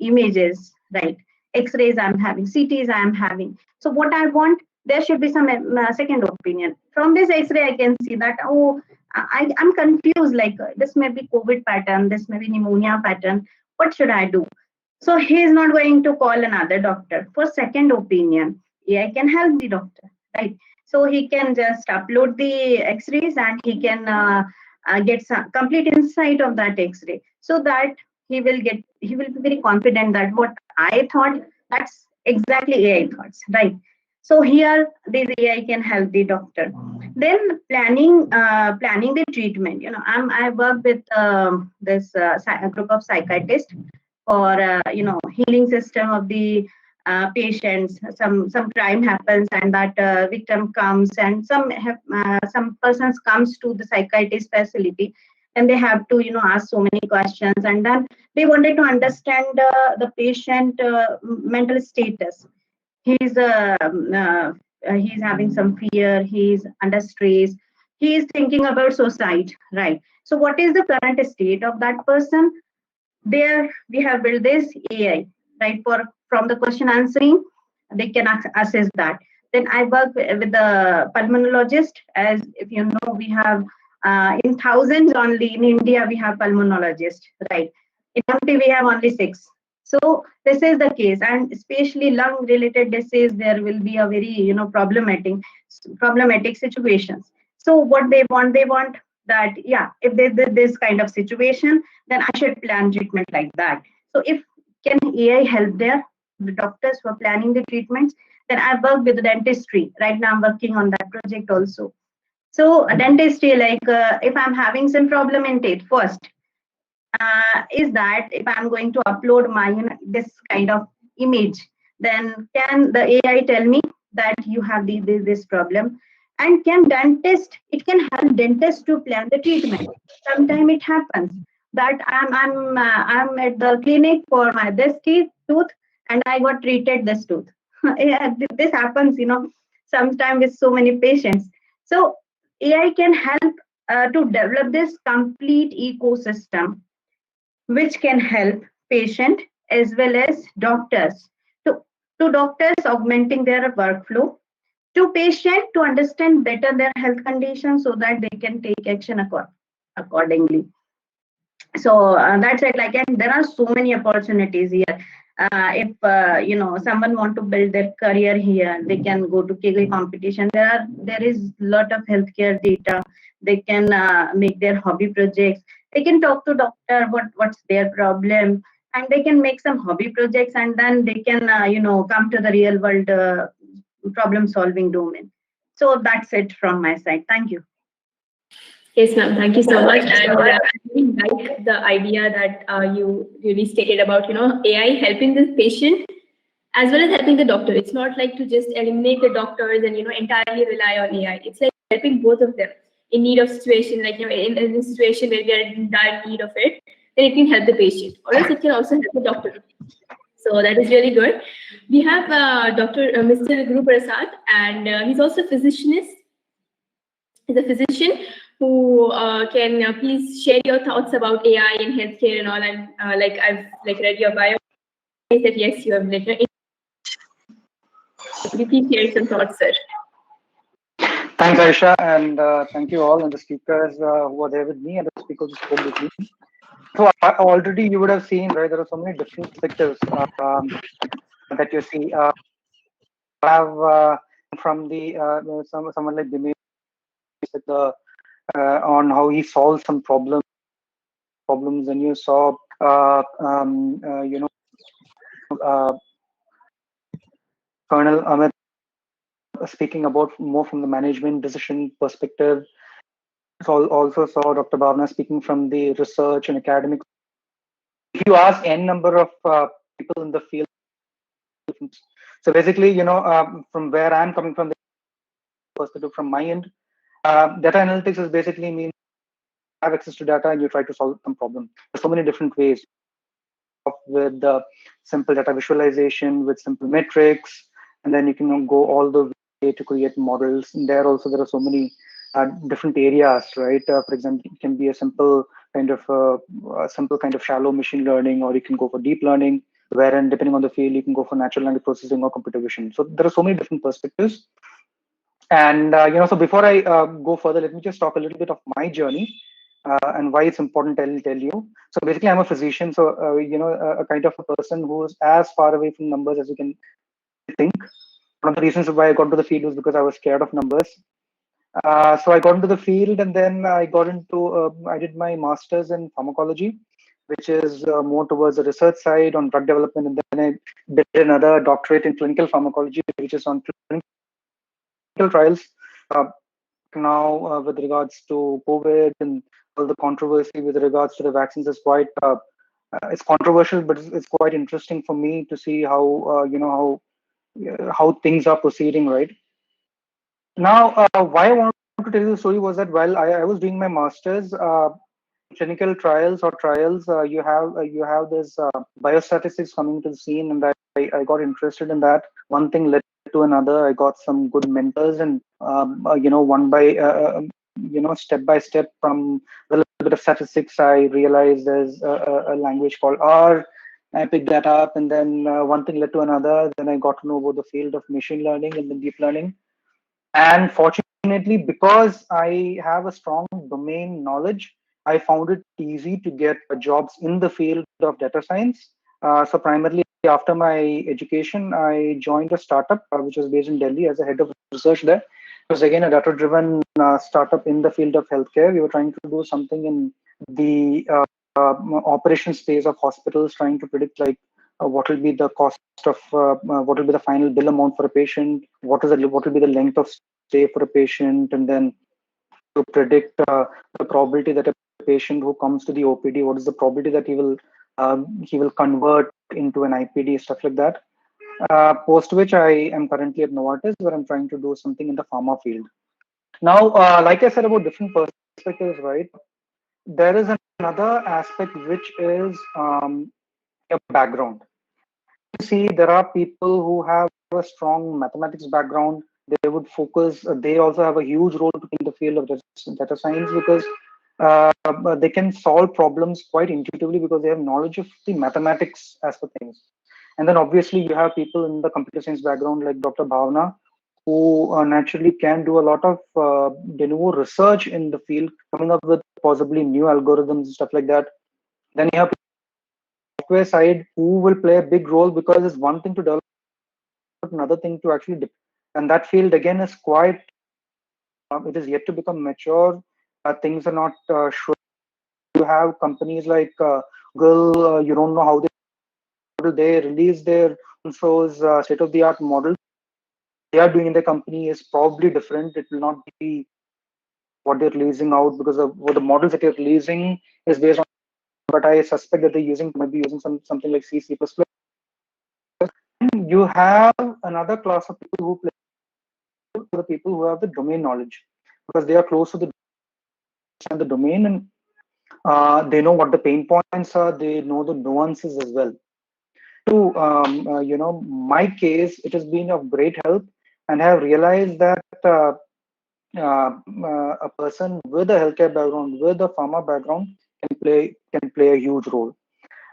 Speaker 13: images, right? X-rays I'm having, CTs I'm having. So what I want, there should be some second opinion. From this X-ray, I can see that, oh, I'm confused, like this may be COVID pattern, this may be pneumonia pattern. What should I do? So he is not going to call another doctor for second opinion. AI can help the doctor, right? So he can just upload the X-rays and he can get some complete insight of that X-ray, so that he will be very confident that what I thought, that's exactly AI thoughts, right? So here this AI can help the doctor. Then planning the treatment. I work with this group of psychiatrists for healing system of the patients. Some crime happens and that victim comes, and some persons comes to the psychiatrist facility, and they have to ask so many questions, and then they wanted to understand the patient mental status. He's having some fear, he's under stress, he is thinking about suicide, right? So what is the current state of that person? There we have built this AI, right? For from the question answering, they can assess that. Then I work with the pulmonologist. As if you know, we have in thousands only in India we have pulmonologists, right? In MP we have only 6. So this is the case, and especially lung related disease, there will be a very problematic situations. So what they want that, yeah, if there's this kind of situation, then I should plan treatment like that. So if can AI help there, the doctors for planning the treatments, then I work with dentistry. Right now I'm working on that project also. So a dentist, if I'm having some problem in teeth, first is that if I'm going to upload my this kind of image, then can the AI tell me that you have this problem? And can dentist, it can help dentist to plan the treatment. Sometimes it happens that I'm at the clinic for my this tooth, and I got treated this tooth. Yeah, this happens, sometimes with so many patients. So AI can help to develop this complete ecosystem, which can help patient as well as doctors, to, to doctors augmenting their workflow, to patient to understand better their health condition so that they can take action accordingly. So that's it. Like, and there are so many opportunities here. If someone want to build their career here, they can go to Kaggle competition. There is lot of healthcare data. They can make their hobby projects. They can talk to doctor what's their problem, and they can make some hobby projects, and then they can come to the real world problem solving domain. So that's it from my side. Thank you.
Speaker 9: Yes, ma'am. Thank you so much. And I really like the idea that you really stated about, AI helping the patient as well as helping the doctor. It's not like to just eliminate the doctors and, entirely rely on AI. It's like helping both of them in need of situation, like, in a situation where they're in dire need of it, then it can help the patient. Or else it can also help the doctor. So that is really good. We have Mr. Guru Prasad, and he's also a physicianist. He's a physician who can please share your thoughts about AI in healthcare and all. And I've read your bio. I said yes, you have could you please share some thoughts, sir?
Speaker 14: Thanks, Aisha, and thank you all and the speakers who are there with me and the speakers who spoke with me. So already you would have seen, right, there are so many different perspectives that you see. Have from the someone like Dinesh on how he solved some problems, and you saw Colonel Amit speaking about more from the management decision perspective. Also saw Dr. Bhavna speaking from the research and academic. If you ask n number of people in the field, so basically, from where I'm coming from, the perspective from my end, data analytics is basically means you have access to data and you try to solve some problem. There's so many different ways, with simple data visualization, with simple metrics, and then you can go all the way to create models. And there are so many different areas, right? For example, it can be a simple kind of shallow machine learning, or you can go for deep learning, wherein depending on the field, you can go for natural language processing or computer vision. So there are so many different perspectives. And so before I go further, let me just talk a little bit of my journey. And why it's important to tell you. So basically, I'm a physician, so a kind of a person who's as far away from numbers as you can think. One of the reasons why I got into the field was because I was scared of numbers. So I got into the field, and then I got into I did my master's in pharmacology, which is more towards the research side on drug development, and then I did another doctorate in clinical pharmacology, which is on clinical trials. Now, with regards to COVID and all the controversy with regards to the vaccines, is quite it's controversial, but it's quite interesting for me to see how how things are proceeding, right? Now, why I wanted to tell you the story was that while I was doing my master's, clinical trials or trials, you have this biostatistics coming to the scene, and I got interested in that. One thing led to another. I got some good mentors, and one by step by step, from a little bit of statistics, I realized there's a language called R. I picked that up, and then one thing led to another. Then I got to know about the field of machine learning and then deep learning. And fortunately, because I have a strong domain knowledge, I found it easy to get jobs in the field of data science. So primarily after my education, I joined a startup which was based in Delhi as a head of research there. It was again a data-driven startup in the field of healthcare. We were trying to do something in the operation space of hospitals, trying to predict what will be the cost of what will be the final bill amount for a patient, what will be the length of stay for a patient, and then to predict the probability that a patient who comes to the OPD, what is the probability that he will convert into an IPD, stuff like that. Post which I am currently at Novartis, where I'm trying to do something in the pharma field. Now, like I said about different perspectives, right? There is another aspect which is your background. You see, there are people who have a strong mathematics background. They would focus. They also have a huge role to play in the field of data science because they can solve problems quite intuitively because they have knowledge of the mathematics as per things. And then obviously you have people in the computer science background like Dr. Bhavna, who naturally can do a lot of de novo research in the field, coming up with possibly new algorithms and stuff like that. Then you have software side who will play a big role because it's one thing to develop, another thing to actually deploy. And that field again is quite, it is yet to become mature. Things are not sure. You have companies like Google, you don't know how they release their shows, state-of-the-art models. They are doing in the company is probably different. It will not be what they're releasing out because of what the models that they're releasing is based on. But I suspect that they might be using something like C, C++. You have another class of people who play the people who have the domain knowledge because they are close to the domain and they know what the pain points are. They know the nuances as well. To my case, it has been of great help, and I have realized that a person with a healthcare background, with a pharma background, can play a huge role.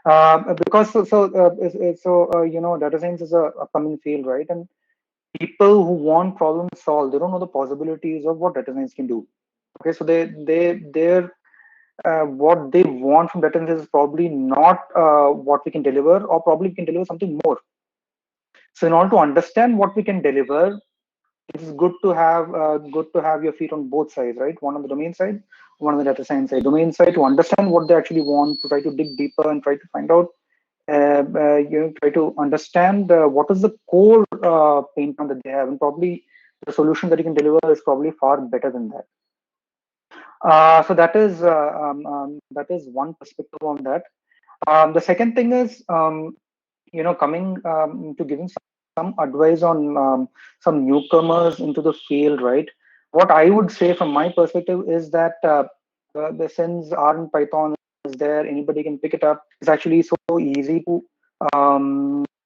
Speaker 14: Because data science is a upcoming field, right? And people who want problems solved, they don't know the possibilities of what data science can do. Okay, so they're what they want from data science is probably not what we can deliver, or probably we can deliver something more. So in order to understand what we can deliver, it's good to have your feet on both sides, right? One on the domain side, one on the data science side. Domain side to understand what they actually want, to try to dig deeper and try to find out, try to understand what is the core pain point that they have, and probably the solution that you can deliver is probably far better than that. So that is one perspective on that. The second thing is, coming to giving some advice on some newcomers into the field, right? What I would say from my perspective is that since R and Python is there, anybody can pick it up. It's actually so easy to,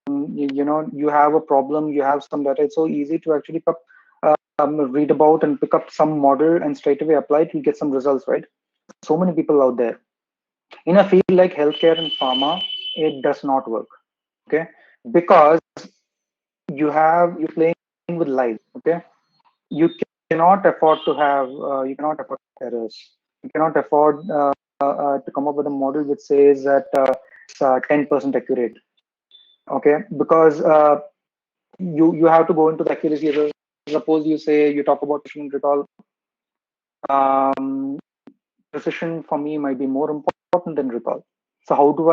Speaker 14: you have a problem, you have some data. It's so easy to actually read about and pick up some model and straight away apply it. You get some results, right? So many people out there. In a field like healthcare and pharma, it does not work. Okay, because you're playing with life. Okay, you cannot afford to have errors. You cannot afford to come up with a model which says that it's 10% accurate. Okay, because you have to go into the accuracy. Suppose you talk about precision recall. Precision for me might be more important than recall. So how do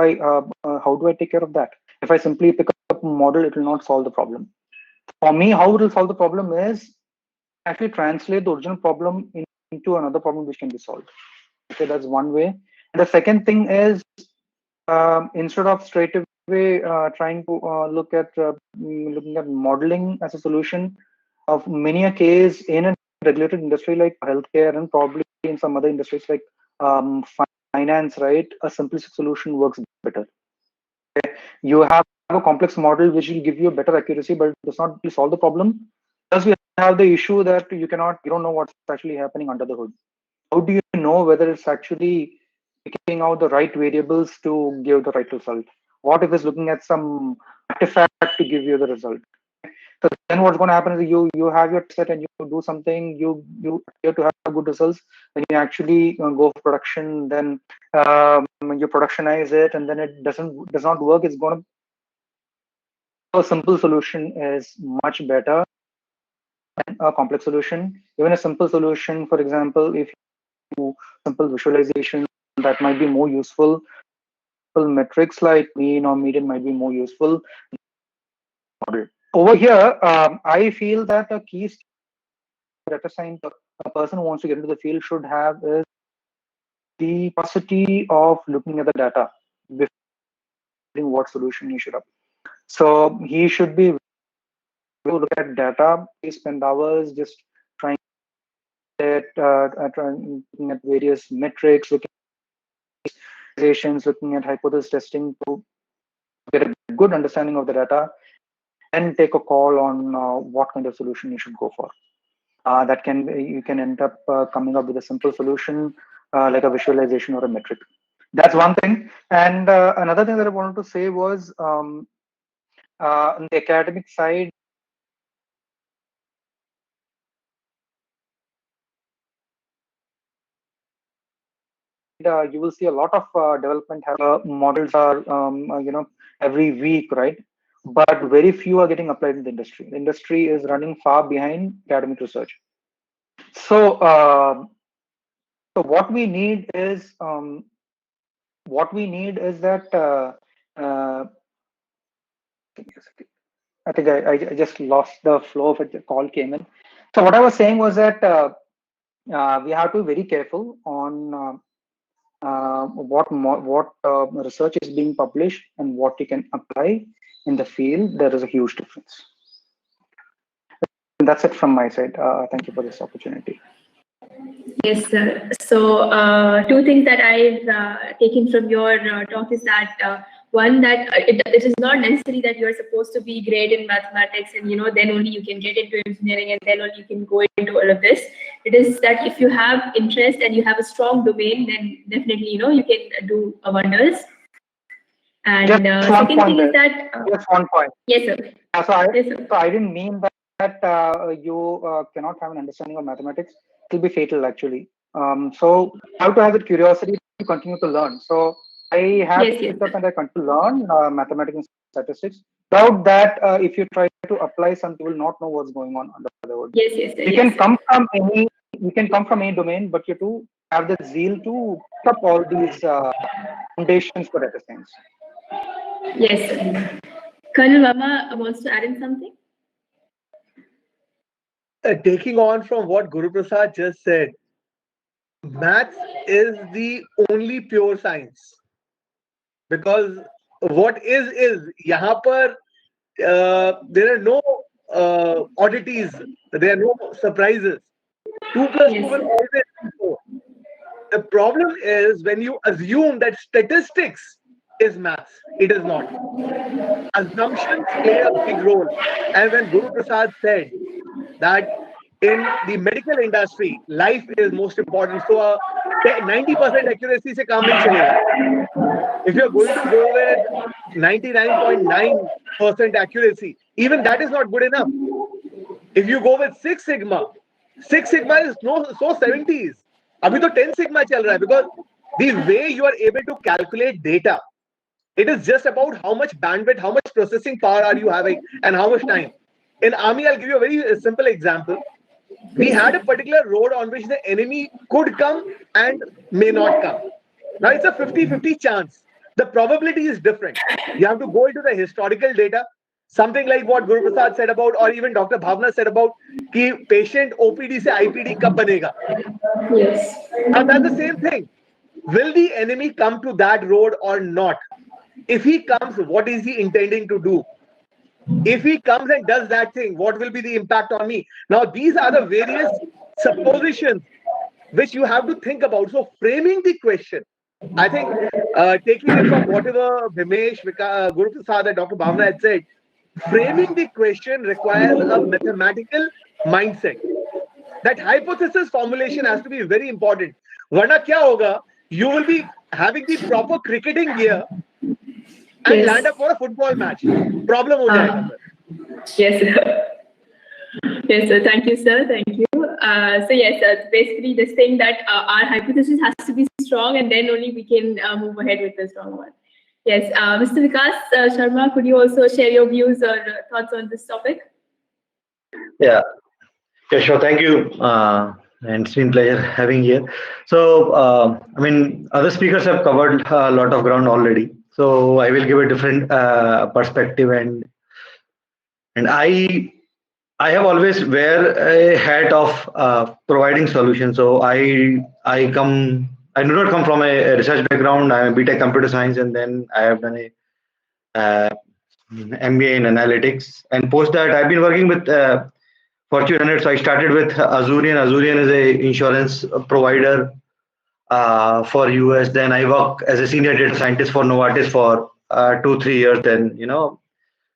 Speaker 14: I take care of that? If I simply pick up a model, it will not solve the problem. For me, how it will solve the problem is actually translate the original problem into another problem which can be solved. Okay, that's one way. And the second thing is, instead of straight away trying to looking at modeling as a solution, of many a case in a regulated industry like healthcare and probably in some other industries like finance, right? A simplistic solution works better. Okay? You have a complex model which will give you better accuracy, but it does not really solve the problem. Plus, we have the issue that you don't know what's actually happening under the hood. How do you know whether it's actually picking out the right variables to give the right result? What if it's looking at some artifact to give you the result? So then what's going to happen is you have your set and you do something, you appear to have good results. When you actually go for production, then you productionize it, and then it does not work. It's going to, a simple solution is much better than a complex solution. Even a simple solution, for example, if you simple visualization, that might be more useful. Metrics like mean or median might be more useful. Over here, I feel that a key data science a person who wants to get into the field should have is the capacity of looking at the data before deciding what solution he should have. So he should be to look at data. He spend hours just trying at looking at various metrics, looking at visualizations, looking at hypothesis testing to get a good understanding of the data and take a call on what kind of solution you should go for. You can end up coming up with a simple solution like a visualization or a metric. That's one thing. And another thing that I wanted to say was on the academic side, you will see a lot of development models are every week, right? But very few are getting applied in the industry. The industry is running far behind academic research. So what we need is that I think I just lost the flow of it. The call came in. So what I was saying was that we have to be very careful on what research is being published and what you can apply in the field. There is a huge difference. And that's it from my side. Thank you for this opportunity.
Speaker 9: Yes, sir. So two things that I've taken from your talk is that one, that it is not necessary that you're supposed to be great in mathematics and then only you can get into engineering and then only you can go into all of this. It is that if you have interest and you have a strong domain, then definitely you can do wonders. And second thing is that
Speaker 14: just one point.
Speaker 9: Yes, sir.
Speaker 14: So I didn't mean that you cannot have an understanding of mathematics. It will be fatal, actually. So you have to have the curiosity to continue to learn. So I have picked up and I continue to learn mathematics and statistics. Without that, if you try to apply something, you will not know what's going on under the hood. You can come from any domain, but you have to have the zeal to pick up all these foundations for data science.
Speaker 9: Yes, sir. Colonel Mama wants to add in something.
Speaker 10: Taking on from what Guru Prasad just said, maths is the only pure science, because what is yahan par there are no oddities, there are no surprises. 2 plus 2 will always be 4. The problem is when you assume that statistics is maths. It is not. Assumptions play a big role. And when Guru Prasad said that in the medical industry, life is most important, so 90% accuracy se kaam nahi chalega. If you're going to go with 99.9% accuracy, even that is not good enough. If you go with 6 sigma is so 70s. Abhi to 10 sigma chal raha hai, because the way you are able to calculate data, it is just about how much bandwidth, how much processing power are you having, and how much time. In army, I'll give you a very simple example. We had a particular road on which the enemy could come and may not come. Now it's a 50-50 chance. The probability is different. You have to go into the historical data, something like what Guru Prasad said about, or even Dr. Bhavna said about, ki patient OPD se IPD kab banega.
Speaker 9: Yes.
Speaker 10: Now that's the same thing. Will the enemy come to that road or not? If he comes, what is he intending to do? If he comes and does that thing, what will be the impact on me? Now, these are the various suppositions which you have to think about. So, framing the question, I think, taking it from whatever Bhimesh, Guru Prasad and Dr. Bhavna had said, framing the question requires a mathematical mindset. That hypothesis formulation has to be very important. Varna kya hoga? You will be having the proper cricketing gear and land up for a football match. Problem ho jayega, sir.
Speaker 9: Yes, sir. Yes, sir. Thank you, sir. Thank you. So yes, basically this thing that our hypothesis has to be strong, and then only we can move ahead with the strong one. Yes, Mr. Vikas Sharma, could you also share your views or thoughts on this topic?
Speaker 15: Yeah, sure. Thank you. And it's been a pleasure having here. So, I mean, other speakers have covered a lot of ground already. So I will give a different perspective, and I I have always wear a hat of providing solutions. So I do not come from a research background. I'm a BTech computer science, and then I have done a uh, MBA in analytics. And post that, I've been working with Fortune 100. So I started with Azurian. Azurian is a insurance provider for US. Then I work as a senior data scientist for Novartis for 2-3 years. Then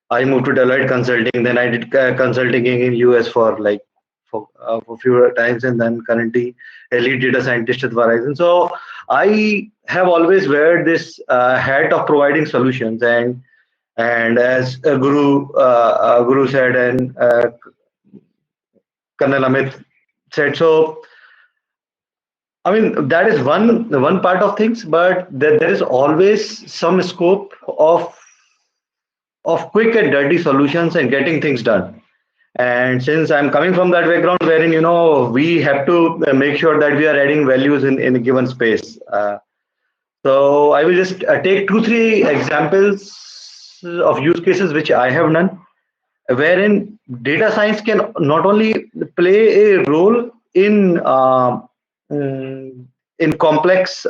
Speaker 15: I moved to Deloitte Consulting. Then I did consulting in US for for a few times, and then currently a lead data scientist at Verizon. So I have always wear this hat of providing solutions, and as Guru said, and Colonel Amit said, so I mean that is one part of things, but there is always some scope of quick and dirty solutions and getting things done. And since I'm coming from that background wherein we have to make sure that we are adding values in a given space. So I will just take 2-3 examples of use cases which I have done, wherein data science can not only play a role in complex.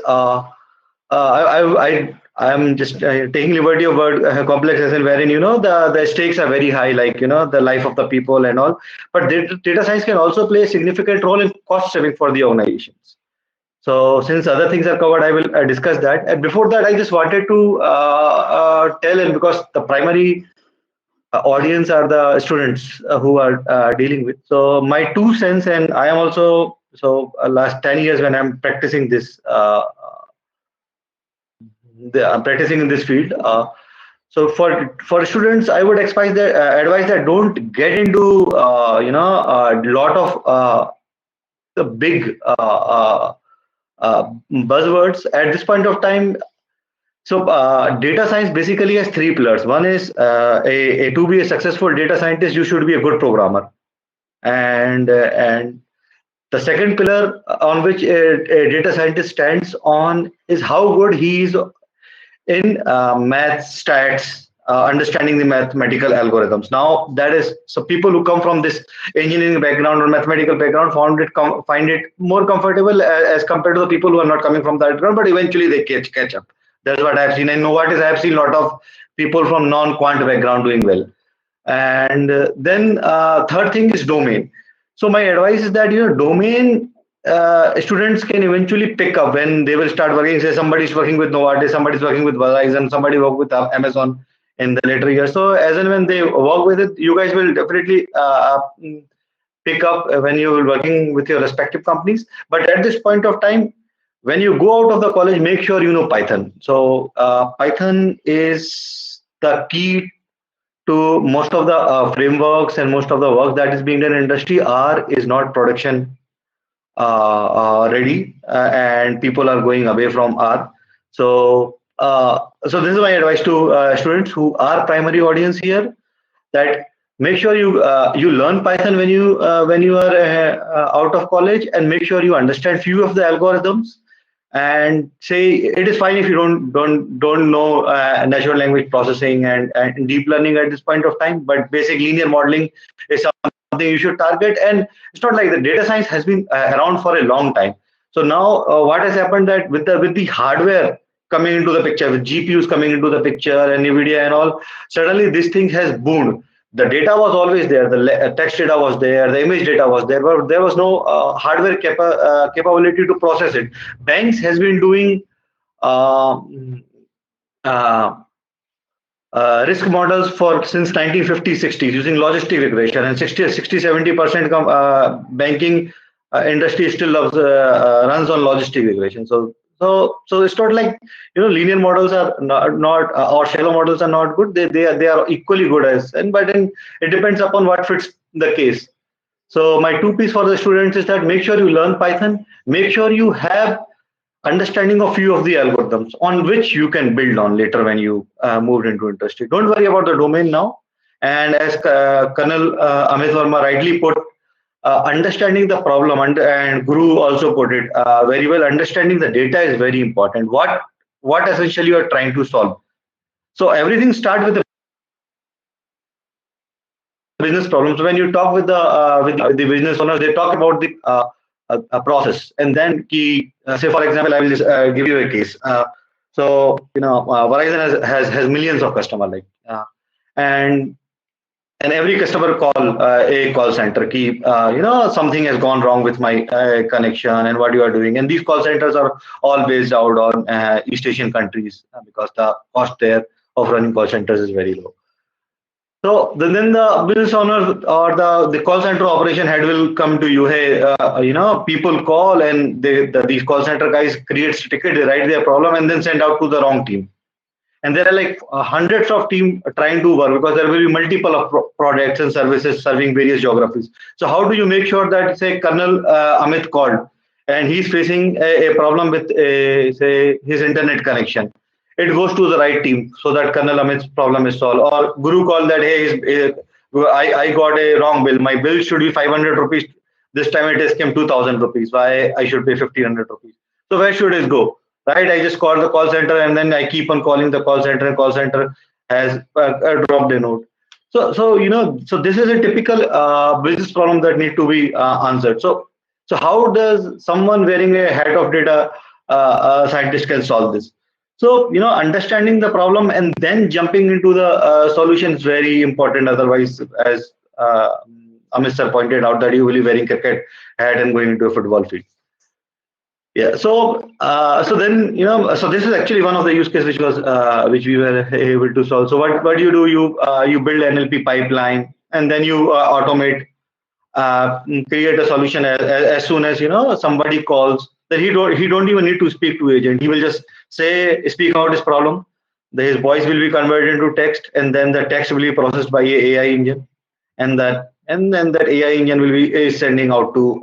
Speaker 15: I am just taking liberty of word complex as in wherein the stakes are very high, like the life of the people and all. But data science can also play a significant role in cost saving for the organizations. So since other things are covered, I will discuss that. And before that, I just wanted to tell, and because the primary audience are the students who are dealing with. So my 2 cents, and I am also last 10 years when I'm practicing this, I'm practicing in this field. So for students, I would advise that don't get into a lot of the big buzzwords at this point of time. So data science basically has 3 pillars. One is to be a successful data scientist, you should be a good programmer, and the second pillar on which a data scientist stands on is how good he is in math, stats, understanding the mathematical algorithms. Now that is, so people who come from this engineering background or mathematical background find it more comfortable as compared to the people who are not coming from that background, but eventually they catch up. That's what I've seen. And Novartis, I've seen a lot of people from non-quant background doing well. And then third thing is domain. So my advice is that domain students can eventually pick up when they will start working. Say somebody's working with Novartis, somebody's working with Verizon, somebody work with Amazon in the later years. So as and when they work with it, you guys will definitely pick up when you're working with your respective companies. But at this point of time, when you go out of the college, make sure you know Python. So Python is the key to most of the frameworks, and most of the work that is being done in industry is not production ready, and people are going away from R. So so this is my advice to students who are primary audience here, that make sure you learn Python when you are out of college, and make sure you understand few of the algorithms. And say it is fine if you don't know natural language processing and deep learning at this point of time, but basic linear modeling is something you should target. And it's not like the data science has been around for a long time. So now what has happened, that with the hardware coming into the picture, with GPUs coming into the picture and NVIDIA and all, suddenly this thing has boomed. The data was always there, the text data was there, the image data was there, but there was no hardware capability to process it. Banks has been doing uh, uh, risk models for since 1950s, 60s using logistic regression, and 60-70% banking industry still runs on logistic regression. So it's not like linear models are not or shallow models are not good. They are equally good but then it depends upon what fits the case. So my 2 piece for the students is that make sure you learn Python, make sure you have understanding of few of the algorithms on which you can build on later when you moved into industry. Don't worry about the domain now. And as Colonel Amit Verma rightly put, understanding the problem, and Guru also put it very well, understanding the data is very important. What essentially you are trying to solve. So everything starts with business problems. When you talk with the business owner, they talk about the a process, and then say for example, I will just give you a case. So Verizon has millions of customers, like and every customer call a call center, something has gone wrong with my connection and what you are doing. And these call centers are all based out on East Asian countries because the cost there of running call centers is very low. So then the business owner or the call center operation head will come to you. Hey, people call and these call center guys creates ticket, they write their problem and then send out to the wrong team. And there are like hundreds of teams trying to work because there will be multiple of products and services serving various geographies. So how do you make sure that, say, Colonel Amit called and he's facing a problem with, say, his internet connection? It goes to the right team so that Colonel Amit's problem is solved. Or Guru called that, hey, I got a wrong bill. My bill should be 500 rupees. This time it has came 2,000 rupees. Why I should pay 1,500 rupees? So where should it go? Right? I just call the call center and then I keep on calling the call center, and call center has dropped a note. So this is a typical business problem that need to be answered. So how does someone wearing a hat of data scientist can solve this? So, understanding the problem and then jumping into the solution is very important. Otherwise, as Amit sir pointed out, that you will be wearing cricket hat and going into a football field. Yeah. So then, so this is actually one of the use cases which we were able to solve. So what do? You build NLP pipeline and then you automate, create a solution as soon as somebody calls. That he don't even need to speak to agent. He will just speak out his problem. His voice will be converted into text, and then the text will be processed by a AI engine, and then that AI engine will be sending out to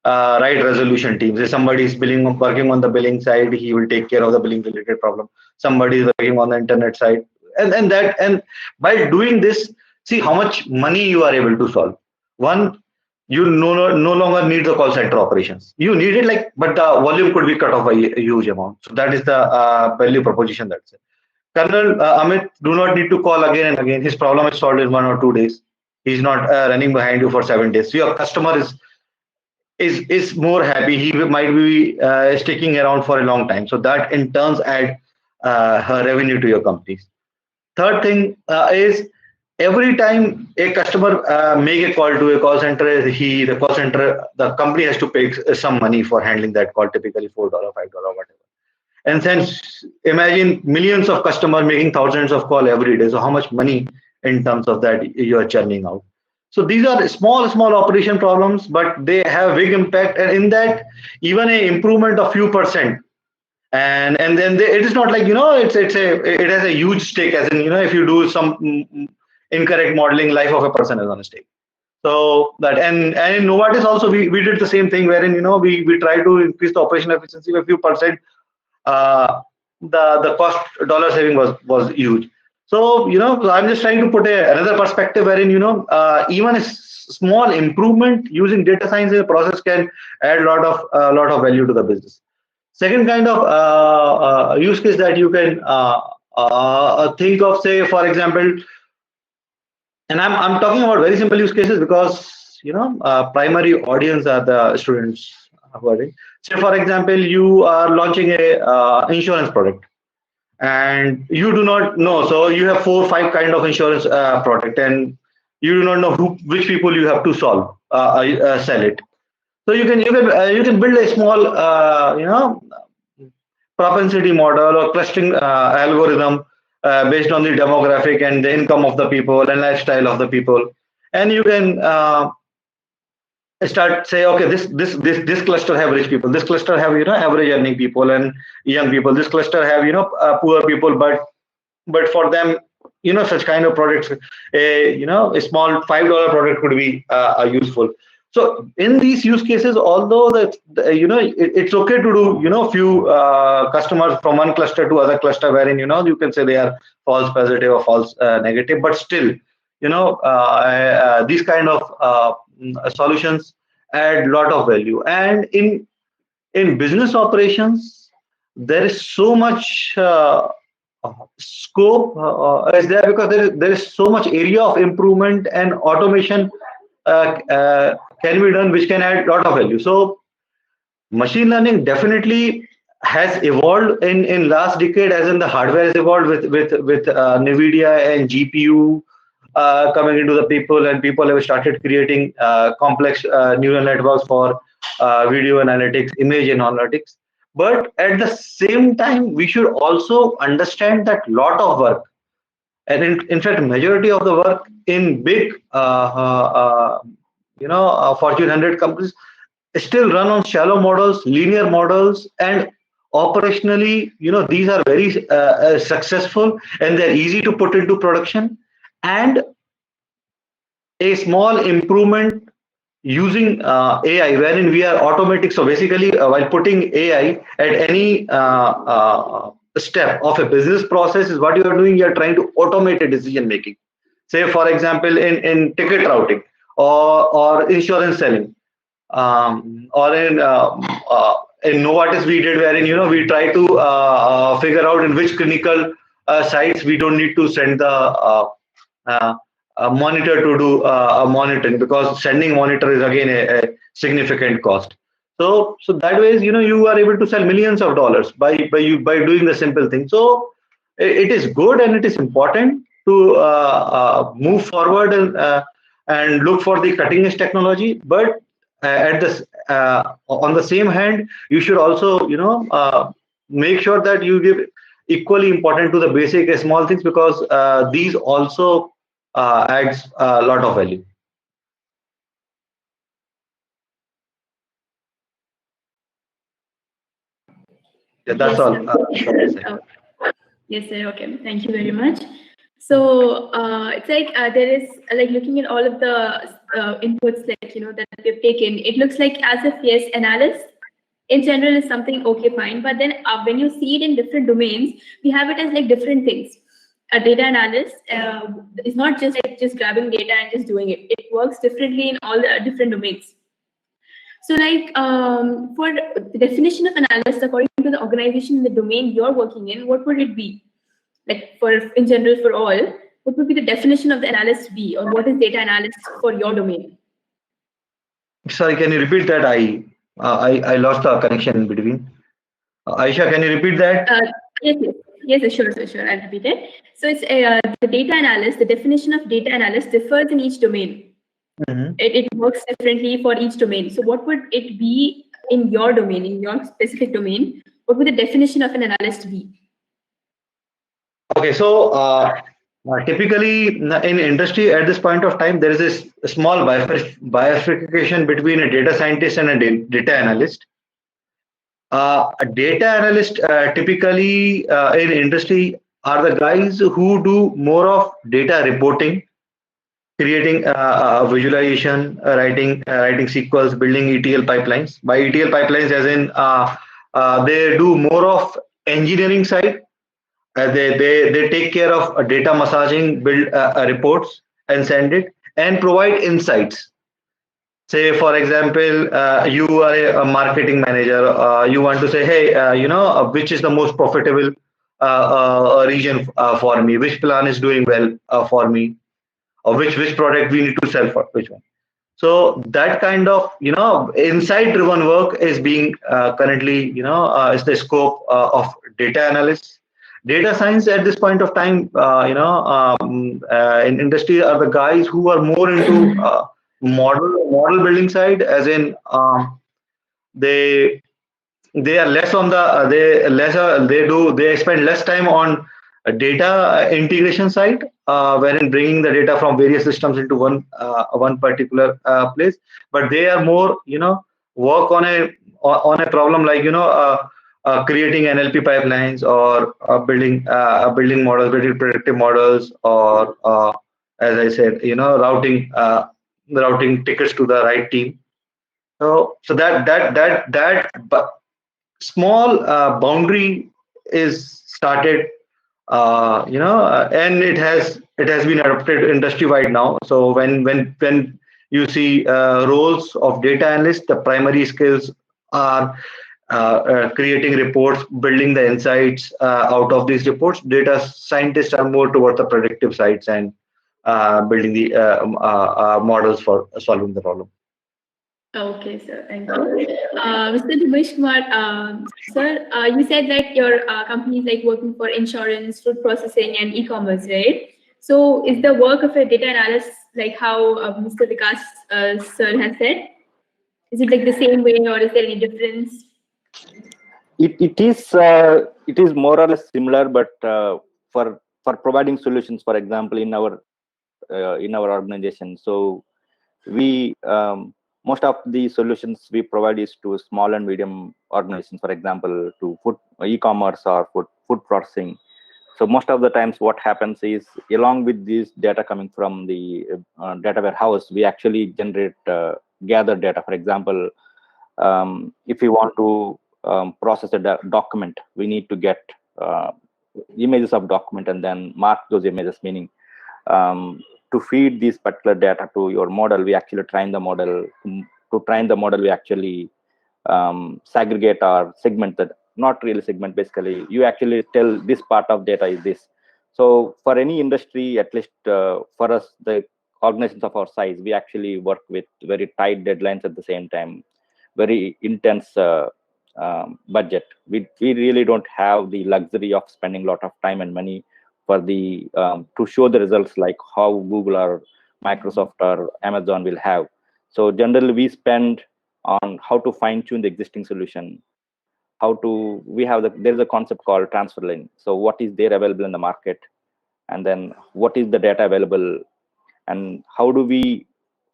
Speaker 15: right resolution teams. If somebody is working on the billing side, he will take care of the billing related problem. Somebody is working on the internet side, and by doing this, see how much money you are able to solve. One, you no longer need the call center operations. You need it, but the volume could be cut off by a huge amount. So that is the value proposition. That's it. Colonel Amit do not need to call again and again. His problem is solved in 1 or 2 days. He's not running behind you for 7 days. So your customer is more happy. He might be sticking around for a long time. So that in turns add her revenue to your companies. Third thing is, every time a customer make a call to a call center, the company has to pay some money for handling that call, typically $4, $5, whatever. And then imagine millions of customers making thousands of calls every day. So how much money in terms of that you are churning out? So these are small operation problems, but they have big impact. And in that, even an improvement of few percent, and then it is not like it has a huge stake. As in, if you do some incorrect modeling, life of a person is on a stake. So that and in Novartis also we did the same thing, wherein we try to increase the operational efficiency by a few percent. The cost dollar saving was huge. So I'm just trying to put another perspective wherein even a small improvement using data science in the process can add a lot of value to the business. Second kind of use case that you can think of, say for example, and I'm talking about very simple use cases because primary audience are the students who are in. Say for example, you are launching a insurance product, and you do not know. So you have 4 or 5 kind of insurance product, and you do not know which people you have to sell it. So you can build a small propensity model or clustering algorithm based on the demographic and the income of the people and lifestyle of the people, and you can start say, okay, this cluster have rich people, this cluster have average earning people and young people, this cluster have poor people, but for them such kind of products, a small $5 product could be useful. So in these use cases, although it's okay to do few customers from one cluster to other cluster, wherein you can say they are false positive or false negative, but still these kind of solutions add lot of value. And in business operations, there is so much scope is there because there is so much area of improvement and automation can be done, which can add a lot of value. So machine learning definitely has evolved in last decade, as in the hardware has evolved with NVIDIA and GPU coming into the people, and people have started creating complex neural networks for video analytics, image analytics. But at the same time, we should also understand that lot of work, and in fact, majority of the work in big, Fortune 100 companies still run on shallow models, linear models, and operationally, these are very successful and they're easy to put into production. And a small improvement using AI, wherein we are automatic. So basically, while putting AI at any step of a business process, is what you are doing. You are trying to automate a decision making. Say, for example, in ticket routing or insurance selling, or in Novartis we did, wherein we try to figure out in which clinical sites we don't need to send the monitor to do monitoring, because sending monitor is again a significant cost. So that way, you are able to sell millions of dollars by doing the simple thing. So it is good and it is important to move forward and look for the cutting edge technology. But at this on the same hand, you should also make sure that you give equally important to the basic small things, because these also adds a lot of value. Yeah, that's
Speaker 9: Yes,
Speaker 15: all.
Speaker 9: Yes, sir. Okay. Thank you very much. So it's like there is like looking at all of the inputs that we've taken. It looks like as if yes, analyst in general is something okay, fine. But then when you see it in different domains, we have it as like different things. A data analyst is not just like just grabbing data and just doing it. It works differently in all the different domains. So like for the definition of analyst, according to the organization in the domain you're working in, what would it be? Like for in general for all, what would be the definition of the analyst be, or what is data analyst for your domain?
Speaker 15: Sorry, can you repeat that? I lost the connection in between. Aisha, can you repeat that?
Speaker 9: Yes, sure. I'll repeat it. So it's the data analyst. The definition of data analyst differs in each domain. Mm-hmm. It works differently for each domain. So what would it be in your domain, in your specific domain? What would the definition of an analyst be?
Speaker 15: Okay, so typically in industry at this point of time, there is a small bifurcation between a data scientist and a data analyst. A data analyst typically in industry are the guys who do more of data reporting, creating visualization, writing SQLs, building ETL pipelines. By ETL pipelines, as in they do more of engineering side. They take care of data massaging, build reports and send it, and provide insights. Say, for example, you are a marketing manager. You want to say, hey, which is the most profitable region for me? Which plan is doing well for me? Or which product we need to sell for which one? So that kind of insight-driven work is being currently is the scope of data analysts. Data science at this point of time, in industry are the guys who are more into model building side, as in they are less on the they spend less time on data integration side, wherein bringing the data from various systems into one particular place, but they are more work on a problem like creating NLP pipelines, or building models, building predictive models, or as I said, routing tickets to the right team. So that small boundary is started, and it has been adopted industry wide now. So when you see roles of data analyst, the primary skills are creating reports, building the insights out of these reports. Data scientists are more towards the predictive sides and building the models for solving the problem.
Speaker 9: Okay, sir. Thank you. Mr. Dinesh Kumar, sir, you said that your company is like working for insurance, food processing, and e-commerce, right? So, is the work of a data analyst like how Mr. Vikas sir has said? Is it like the same way, or is there any difference?
Speaker 12: It is more or less similar, but for providing solutions, for example, in our organization. So we most of the solutions we provide is to small and medium organizations, for example, to food e-commerce or food processing. So most of the times what happens is, along with this data coming from the data warehouse, we actually generate gather data. For example, if we want to process a document, we need to get images of document and then mark those images, meaning to feed this particular data to your model, we actually train the model. To train the model, we actually segregate or segment that. Not really segment, basically. You actually tell this part of data is this. So for any industry, at least for us, the organizations of our size, we actually work with very tight deadlines at the same time, very intense budget. We really don't have the luxury of spending a lot of time and money for the to show the results like how Google or Microsoft or Amazon will have. So generally we spend on how to fine tune the existing solution, how to there's a concept called transfer learning. So what is there available in the market, and then what is the data available, and how do we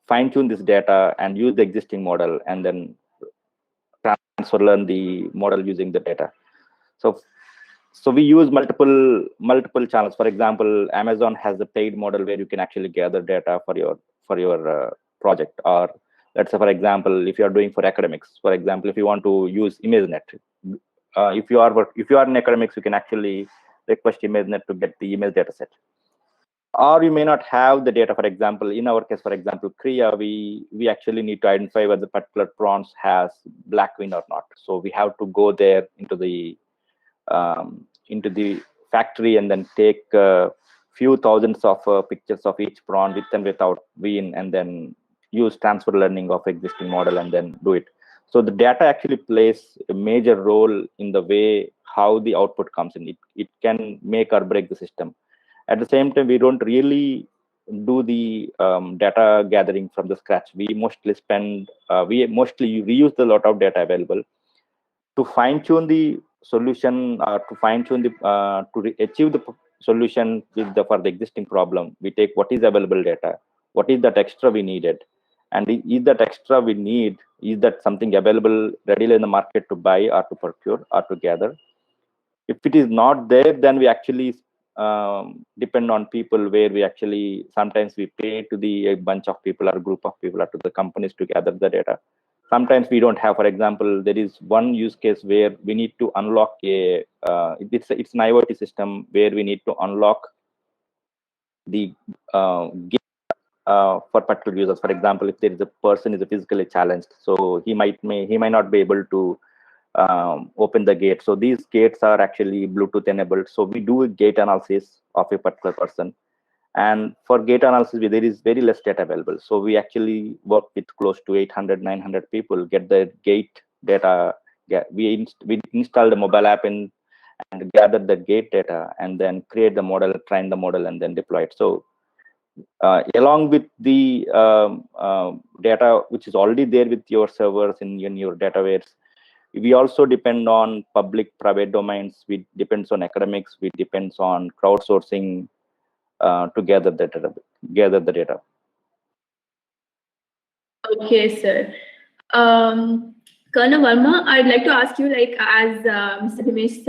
Speaker 12: fine tune this data and use the existing model and then transfer learn the model using the data. So we use multiple channels. For example, Amazon has a paid model where you can actually gather data for your project. Or let's say, for example, if you are doing for academics, for example, if you want to use ImageNet, if you are in academics, you can actually request ImageNet to get the image data set. Or you may not have the data. For example, in our case, for example, Kriya, we actually need to identify whether the particular prawns has black vein or not. So we have to go there into the factory and then take few thousands of pictures of each prawn with and without vein, and then use transfer learning of existing model and then do it. So the data actually plays a major role in the way how the output comes in. It can make or break the system. At the same time, we don't really do the data gathering from the scratch. We mostly reuse the lot of data available to fine tune the solution, or to fine tune the achieve the solution for the existing problem. We take what is available data, what is that extra we needed, and is that extra we need, is that something available readily in the market to buy or to procure or to gather. If it is not there, then we actually depend on people, where we actually sometimes we pay to a bunch of people or group of people or to the companies to gather the data. Sometimes we don't have. For example, there is one use case where we need to unlock it's an IoT system where we need to unlock the gate for particular users. For example, if there is a person is physically challenged, so he might not be able to open the gate. So these gates are actually Bluetooth enabled. So we do a gate analysis of a particular person. And for gate analysis, there is very less data available. So we actually work with close to 800, 900 people, get the gate data. We install the mobile app and gather the gate data, and then create the model, train the model, and then deploy it. So along with the data which is already there with your servers in your database, we also depend on public, private domains. We depends on academics. We depends on crowdsourcing to gather the data.
Speaker 9: Okay, sir. Colonel Verma, I'd like to ask you, like as Mr. Dinesh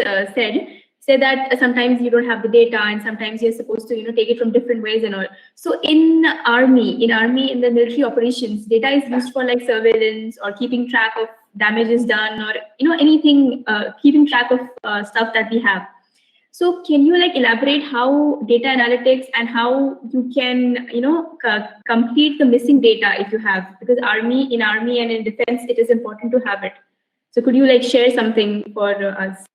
Speaker 9: said that sometimes you don't have the data, and sometimes you're supposed to take it from different ways and all. So in army, in the military operations, data is used for like surveillance or keeping track of damages done, or anything, keeping track of stuff that we have. So can you like elaborate how data analytics and how you can complete the missing data if you have, because in army and in defense it is important to have it. So could you like share something for us?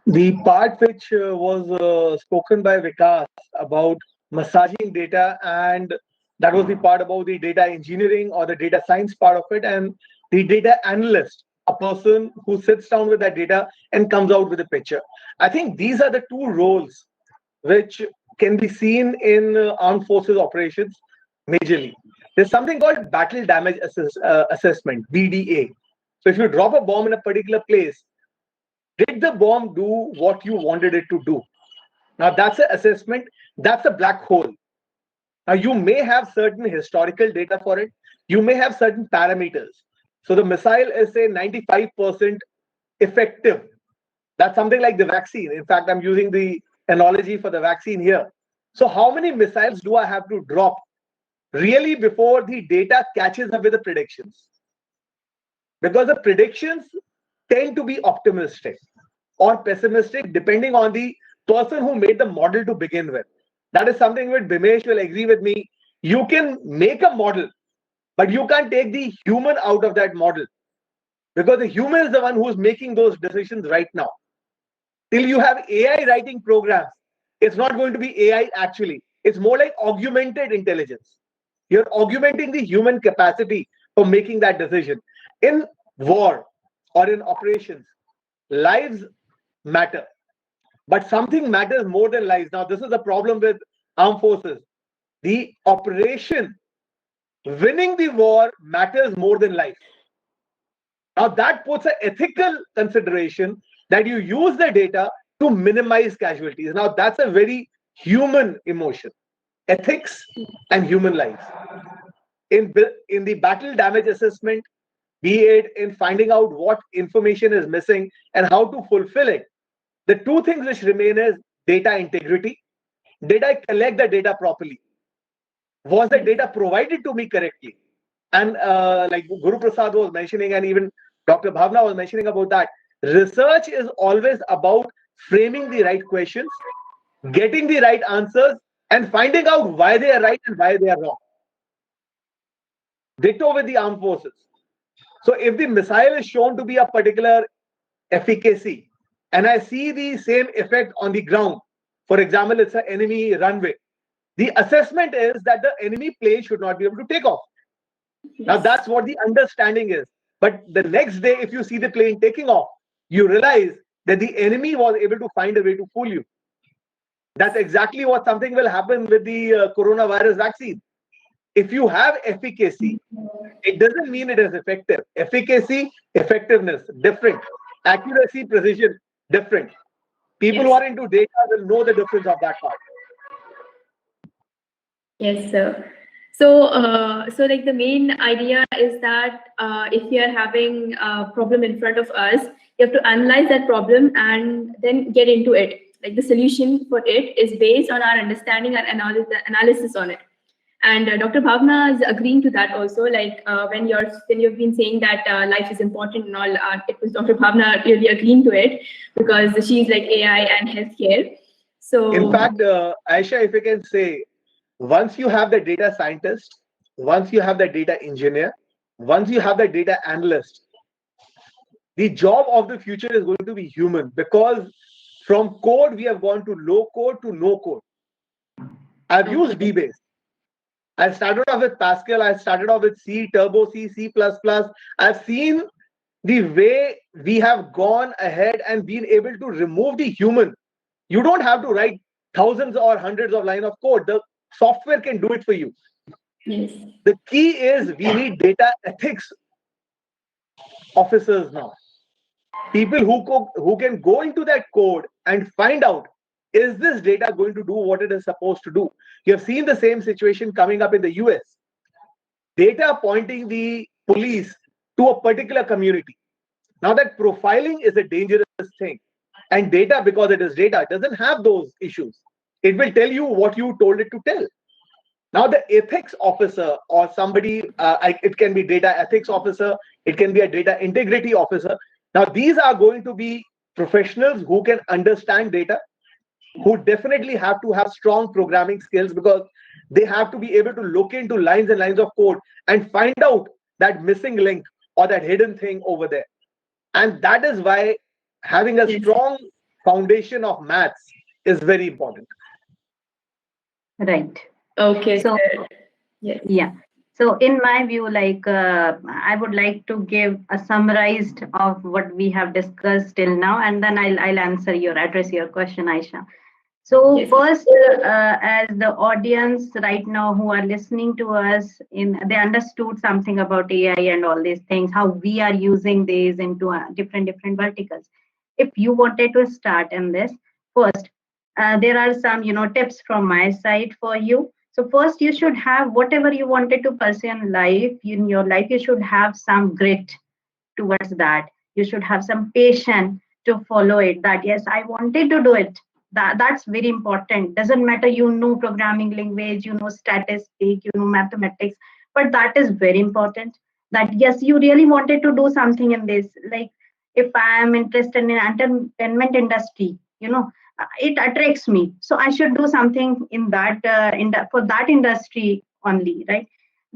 Speaker 10: The part which was spoken by Vikas about massaging data, and that was the part about the data engineering or the data science part of it, and the data analyst, a person who sits down with that data and comes out with a picture. I think these are the two roles which can be seen in armed forces operations majorly. There's something called battle damage assessment, BDA. So if you drop a bomb in a particular place, did the bomb do what you wanted it to do? Now that's an assessment, that's a black hole. Now you may have certain historical data for it, you may have certain parameters. So the missile is say 95% effective. That's something like the vaccine. In fact, I'm using the analogy for the vaccine here. So how many missiles do I have to drop really before the data catches up with the predictions? Because the predictions tend to be optimistic or pessimistic depending on the person who made the model to begin with. That is something which Bimesh will agree with me. You can make a model, but you can't take the human out of that model, because the human is the one who's making those decisions right now. Till you have AI writing programs, it's not going to be AI actually. It's more like augmented intelligence. You're augmenting the human capacity for making that decision. In war or in operations, lives matter, but something matters more than lives. Now, this is the problem with armed forces. The operation, winning the war, matters more than life. Now, that puts an ethical consideration that you use the data to minimize casualties. Now, that's a very human emotion, ethics and human lives. In the battle damage assessment, be it in finding out what information is missing and how to fulfill it, the two things which remain is data integrity. Did I collect the data properly? Was the data provided to me correctly? And like Guru Prasad was mentioning, and even Dr. Bhavna was mentioning about that, research is always about framing the right questions, getting the right answers, and finding out why they are right and why they are wrong. Ditto with the armed forces. So if the missile is shown to be a particular efficacy, and I see the same effect on the ground, for example, it's an enemy runway, the assessment is that the enemy plane should not be able to take off. Yes. Now that's what the understanding is. But the next day, if you see the plane taking off, you realize that the enemy was able to find a way to fool you. That's exactly what something will happen with the coronavirus vaccine. If you have efficacy, it doesn't mean it is effective. Efficacy, effectiveness, different. Accuracy, precision, different. People who are into data will know the difference of that part.
Speaker 9: Yes, sir. So, so like the main idea is that if you are having a problem in front of us, you have to analyze that problem and then get into it. Like the solution for it is based on our understanding and analysis on it. And Dr. Bhavna is agreeing to that also. Like when you've been saying that life is important and all, it was Dr. Bhavna really agreeing to it because she's like AI and healthcare. So
Speaker 10: in fact, Aisha, if you can say, once you have the data scientist, once you have the data engineer, once you have the data analyst, the job of the future is going to be human, because from code we have gone to low code to no code. I've used DBase. I started off with Pascal. I started off with C, Turbo C, C++. I've seen the way we have gone ahead and been able to remove the human. You don't have to write thousands or hundreds of lines of code. The software can do it for you.
Speaker 9: Yes.
Speaker 10: The key is we need data ethics officers now. People who can go into that code and find out, is this data going to do what it is supposed to do? You have seen the same situation coming up in the US. Data pointing the police to a particular community. Now that profiling is a dangerous thing. And data, because it is data, doesn't have those issues. It will tell you what you told it to tell. Now the ethics officer or somebody, it can be data ethics officer, it can be a data integrity officer. Now these are going to be professionals who can understand data, who definitely have to have strong programming skills, because they have to be able to look into lines and lines of code and find out that missing link or that hidden thing over there. And that is why having a strong foundation of maths is very important.
Speaker 13: Right.
Speaker 9: Okay,
Speaker 13: So,
Speaker 9: sir. Yes.
Speaker 13: yeah. So in my view, like I would like to give a summarized of what we have discussed till now, and then I'll address your question, Aisha. So
Speaker 9: Yes.
Speaker 13: first, as the audience right now who are listening to us, they understood something about AI and all these things, how we are using these into different verticals. If you wanted to start in this, first, there are some tips from my side for you. So first, you should have whatever you wanted to pursue in life. In your life, you should have some grit towards that. You should have some patience to follow it. That yes, I wanted to do it. That's very important. Doesn't matter you know programming language, you know statistics, you know mathematics, but that is very important. That yes, you really wanted to do something in this. Like if I am interested in entertainment industry, it attracts me, so I should do something in that for that industry only, right?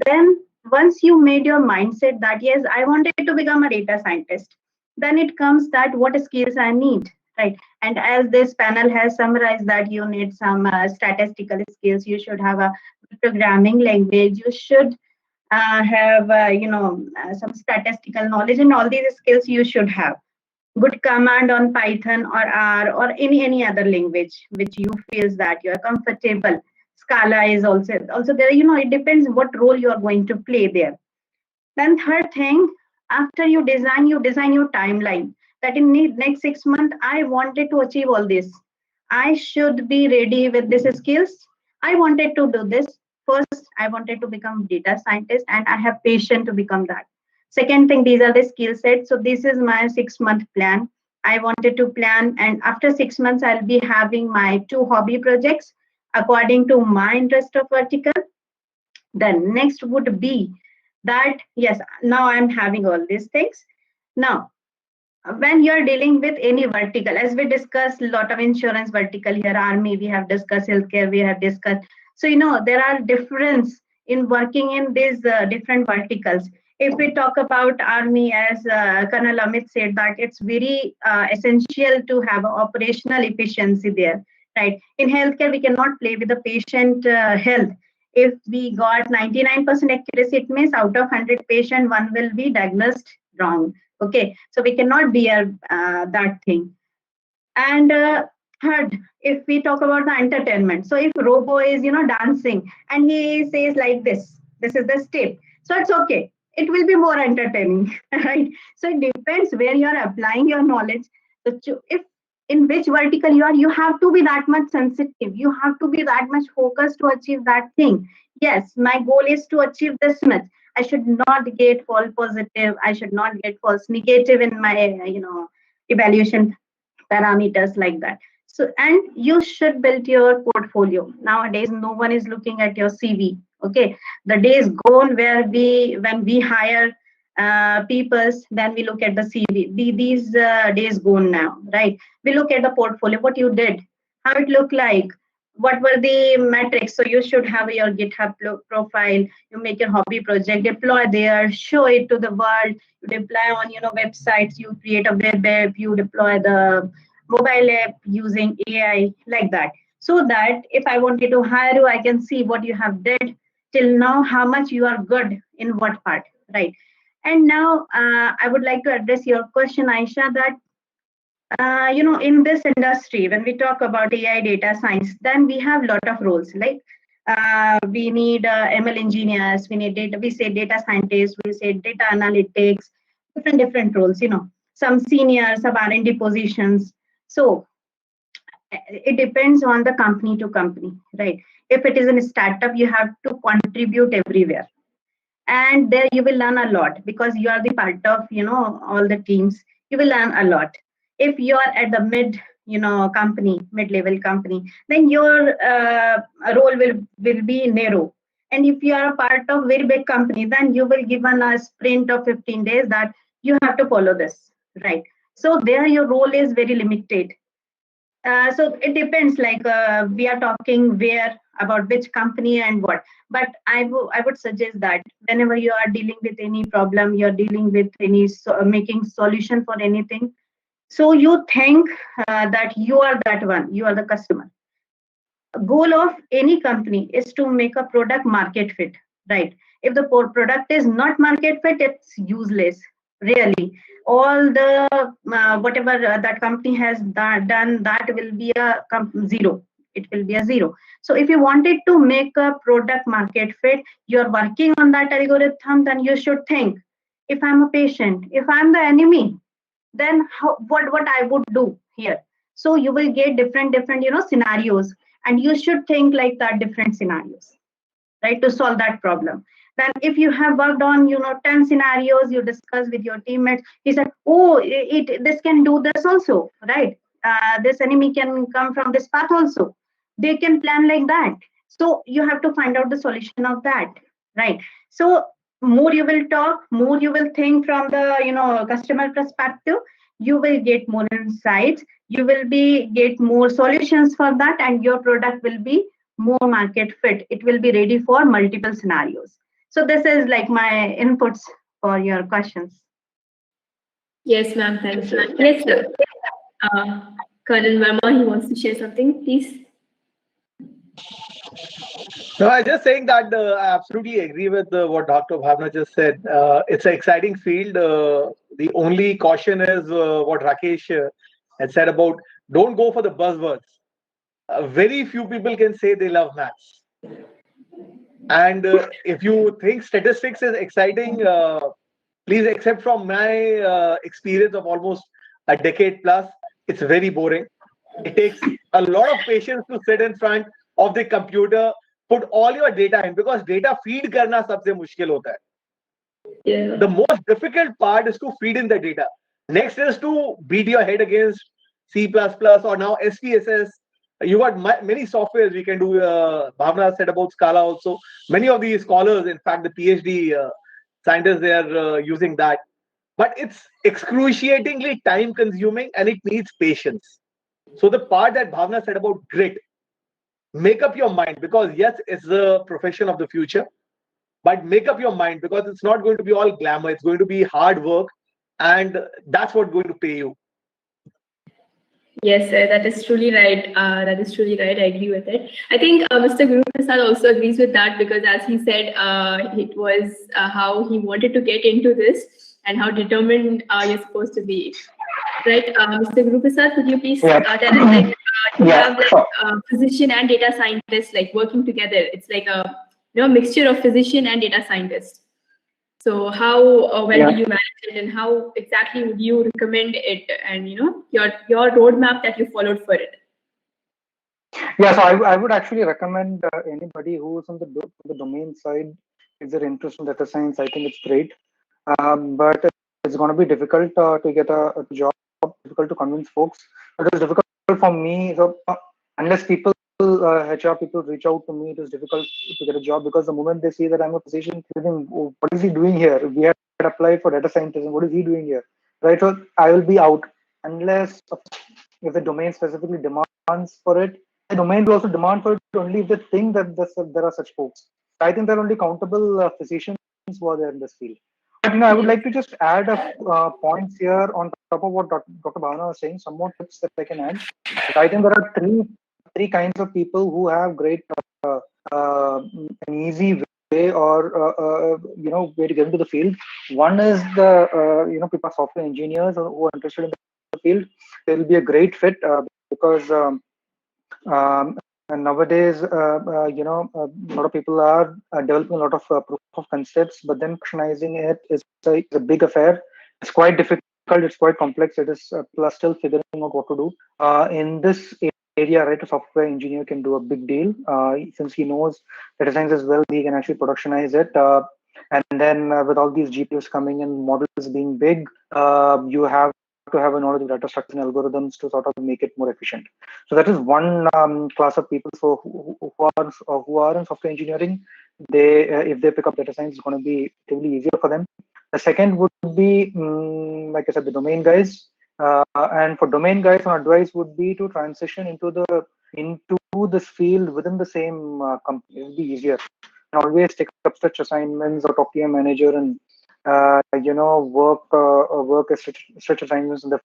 Speaker 13: Then once you made your mindset that yes, I wanted to become a data scientist, then it comes that what skills I need, right? And as this panel has summarized that you need some statistical skills, you should have a programming language, you should have some statistical knowledge, and all these skills you should have good command on Python or R or any other language which you feels that you are comfortable. Scala is also there. It depends what role you are going to play there. Then third thing, after you design your timeline. That in next 6 months, I wanted to achieve all this. I should be ready with these skills. I wanted to do this. First, I wanted to become data scientist, and I have patience to become that. Second thing, these are the skill sets. So this is my 6 month plan. I wanted to plan, and after 6 months, I'll be having my 2 hobby projects according to my interest of vertical. Then next would be that yes, now I'm having all these things. Now when you're dealing with any vertical, as we discussed a lot of insurance vertical here, army, we have discussed healthcare, we have discussed. So there are difference in working in these different verticals. If we talk about army, as Colonel Amit said, that it's very essential to have operational efficiency there, right? In healthcare, we cannot play with the patient health. If we got 99% accuracy, it means out of 100 patient, one will be diagnosed wrong. Okay, so we cannot bear that thing. And third, if we talk about the entertainment, so if Robo is dancing and he says like this is the step, so it's okay, it will be more entertaining. Right? So it depends where you are applying your knowledge. So if in which vertical you have to be that much sensitive, you have to be that much focused to achieve that thing. Yes, my goal is to achieve this much. I should not get false positive, I should not get false negative in my evaluation parameters, like that. So, and you should build your portfolio. Nowadays no one is looking at your CV. Okay, the days gone where when we hire peoples, then we look at the CV. These days gone now, right? We look at the portfolio, what you did, how it looked like, what were the metrics. So you should have your GitHub profile, you make your hobby project, deploy there, show it to the world, you deploy on websites, you create a web app, you deploy the mobile app using AI, like that. So that if I wanted to hire you, I can see what you have did till now, how much you are good in what part, right? And now I would like to address your question, Aisha, that in this industry, when we talk about AI data science, then we have a lot of roles. Like we need ML engineers, we need we say data scientists, we say data analytics, different roles. Some senior, some R&D positions. So it depends on the company to company, right? If it is a startup, you have to contribute everywhere, and there you will learn a lot because you are the part of all the teams. You will learn a lot. If you are at the mid-level company, then your role will be narrow. And if you are a part of very big company, then you will given a sprint of 15 days that you have to follow this, right? So there your role is very limited. So it depends, like we are talking where, about which company and what. But I would suggest that whenever you are dealing with any problem, you're dealing with any making solution for anything, so you think that you are that one, you are the customer. Goal of any company is to make a product market fit, right? If the product is not market fit, it's useless, really. All the whatever that company has done, that will be a zero. It will be a zero. So if you wanted to make a product market fit, you're working on that algorithm, then you should think, if I'm a patient, if I'm the enemy, then what I would do here. So you will get different scenarios, and you should think like that, different scenarios, right, to solve that problem. Then if you have worked on 10 scenarios, you discuss with your teammates, he said, oh, this can do this also, right? This enemy can come from this path also. They can plan like that. So you have to find out the solution of that, right? So more you will talk, more you will think from the customer perspective, you will get more insights, you will be get more solutions for that, and your product will be more market fit. It will be ready for multiple scenarios. So this is like my inputs for your questions.
Speaker 9: Yes, ma'am. Thank you. Yes, sir. Colonel Verma, he wants to share something, please.
Speaker 10: No, I'm just saying that I absolutely agree with what Dr. Bhavna just said. It's an exciting field. The only caution is what Rakesh had said about don't go for the buzzwords. Very few people can say they love maths. And if you think statistics is exciting, please accept from my experience of almost a decade plus, it's very boring. It takes a lot of patience to sit in front of the computer, put all your data in, because data feed karna sabse mushkil hota hai.
Speaker 9: Yeah.
Speaker 10: The most difficult part is to feed in the data. Next is to beat your head against C++ or now SPSS. You got many softwares we can do. Bhavna said about Scala also. Many of these scholars, in fact, the PhD scientists, they are using that. But it's excruciatingly time consuming and it needs patience. So the part that Bhavna said about grit, make up your mind, because yes, it's the profession of the future, but make up your mind, because it's not going to be all glamour. It's going to be hard work, and that's what's going to pay you.
Speaker 9: Yes, that is truly right. That is truly right. I agree with it. I think Mr. Guru Prasad also agrees with that, because as he said, it was how he wanted to get into this and how determined you're supposed to be. Right, Mr. Guru Prasad, could you please tell us, like, you have like physician and data scientist like working together. It's like a mixture of physician and data scientist. So how well do you manage it, and how exactly would you recommend it, and your roadmap that you followed for it?
Speaker 14: Yeah, so I would actually recommend anybody who is on the domain side, if they're interested in data science, I think it's great. But it's going to be difficult to get a job, difficult to convince folks. It is difficult for me. So unless people, HR people reach out to me, it is difficult to get a job, because the moment they see that I'm a physician, they think, oh, what is he doing here? We had applied for data scientist, what is he doing here? Right? So I will be out unless if the domain specifically demands for it. The domain will also demand for it only if they think that there are such folks. I think there are only countable physicians who are there in this field. But I would like to just add a points here on top of what Dr. Bhavna was saying. Some more tips that I can add. I think there are three kinds of people who have great an easy way or way to get into the field. One is the people are software engineers who are interested in the field. They will be a great fit because and nowadays, a lot of people are developing a lot of proof of concepts, but then productionizing it is a big affair. It's quite difficult. It's quite complex. It is plus still figuring out what to do. In this area, right, a software engineer can do a big deal since he knows data science as well. He can actually productionize it. And then with all these GPUs coming in, models being big, you have to have a knowledge of data structures and algorithms to sort of make it more efficient. So that is one class of people. So who are in software engineering, they if they pick up data science, it's going to be relatively easier for them. The second would be, like I said, the domain guys. And for domain guys, my advice would be to transition into this field within the same company. It will be easier. And always take up such assignments or talk to your manager and work as such assignments in the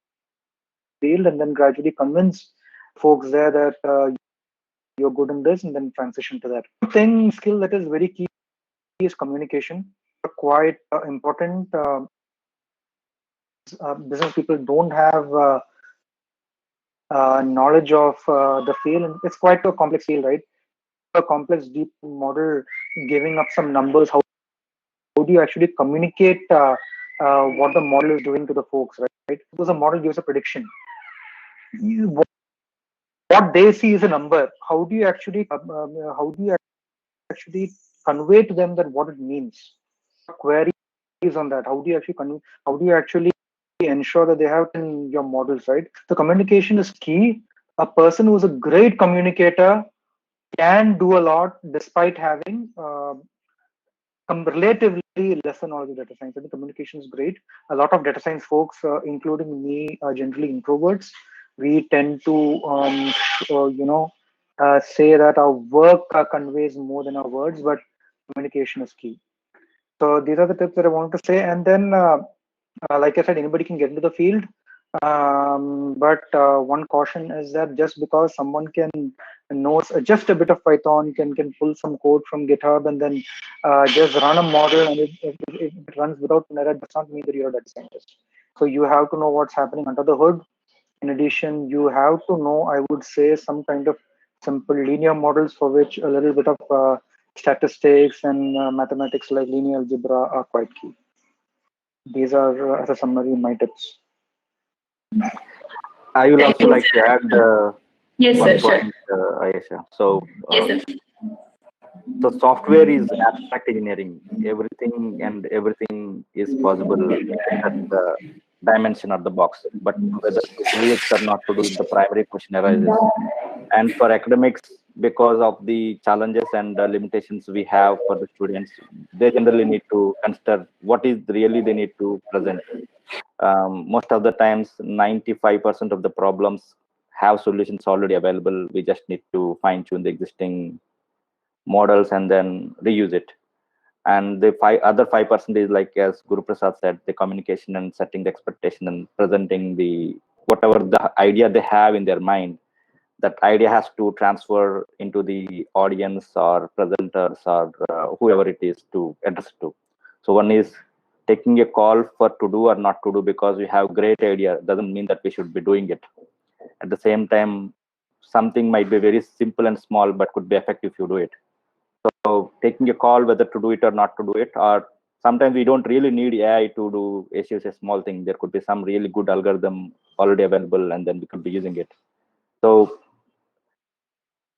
Speaker 14: field, and then gradually convince folks there that you're good in this, and then transition to that. Skill that is very key is communication. Quite important. Business people don't have knowledge of the field, and it's quite a complex field, right? A complex, deep model, giving up some numbers. How do you actually communicate what the model is doing to the folks, right? Because a model gives a prediction. What they see is a number. How do you actually convey to them that what it means? Queries on that. How do you actually ensure that they have in your models, right? The communication is key. A person who is a great communicator can do a lot despite having relatively lesser knowledge of data science. I think communication is great. A lot of data science folks, including me, are generally introverts. We tend to, say that our work conveys more than our words, but communication is key. So these are the tips that I wanted to say. And then, like I said, anybody can get into the field. But one caution is that just because someone knows just a bit of Python, can pull some code from GitHub and then just run a model, and if it runs without an error, does not mean that you're a data scientist. So you have to know what's happening under the hood. In addition, you have to know, I would say, some kind of simple linear models for which a little bit of statistics and mathematics like linear algebra are quite key. These are, as a summary, my tips.
Speaker 12: I will also like to add
Speaker 9: yes,
Speaker 12: one
Speaker 9: sir,
Speaker 12: point, Ayesha. So,
Speaker 9: yes, sir.
Speaker 12: so software is abstract engineering. Everything is possible at the dimension of the box. But whether to do it or not to do it, the primary question arises. And for academics, because of the challenges and the limitations we have for the students, they generally need to consider what is really they need to present. Most of the times, 95% of the problems have solutions already available. We just need to fine tune the existing models and then reuse it. And the other 5% is, like as Guru Prasad said, the communication and setting the expectation and presenting the whatever the idea they have in their mind. That idea has to transfer into the audience or presenters or whoever it is to address to. So one is taking a call for to do or not to do because we have great idea doesn't mean that we should be doing it. At the same time, something might be very simple and small but could be effective if you do it. So taking a call whether to do it or not to do it, or sometimes we don't really need AI to do a small thing. There could be some really good algorithm already available and then we could be using it. So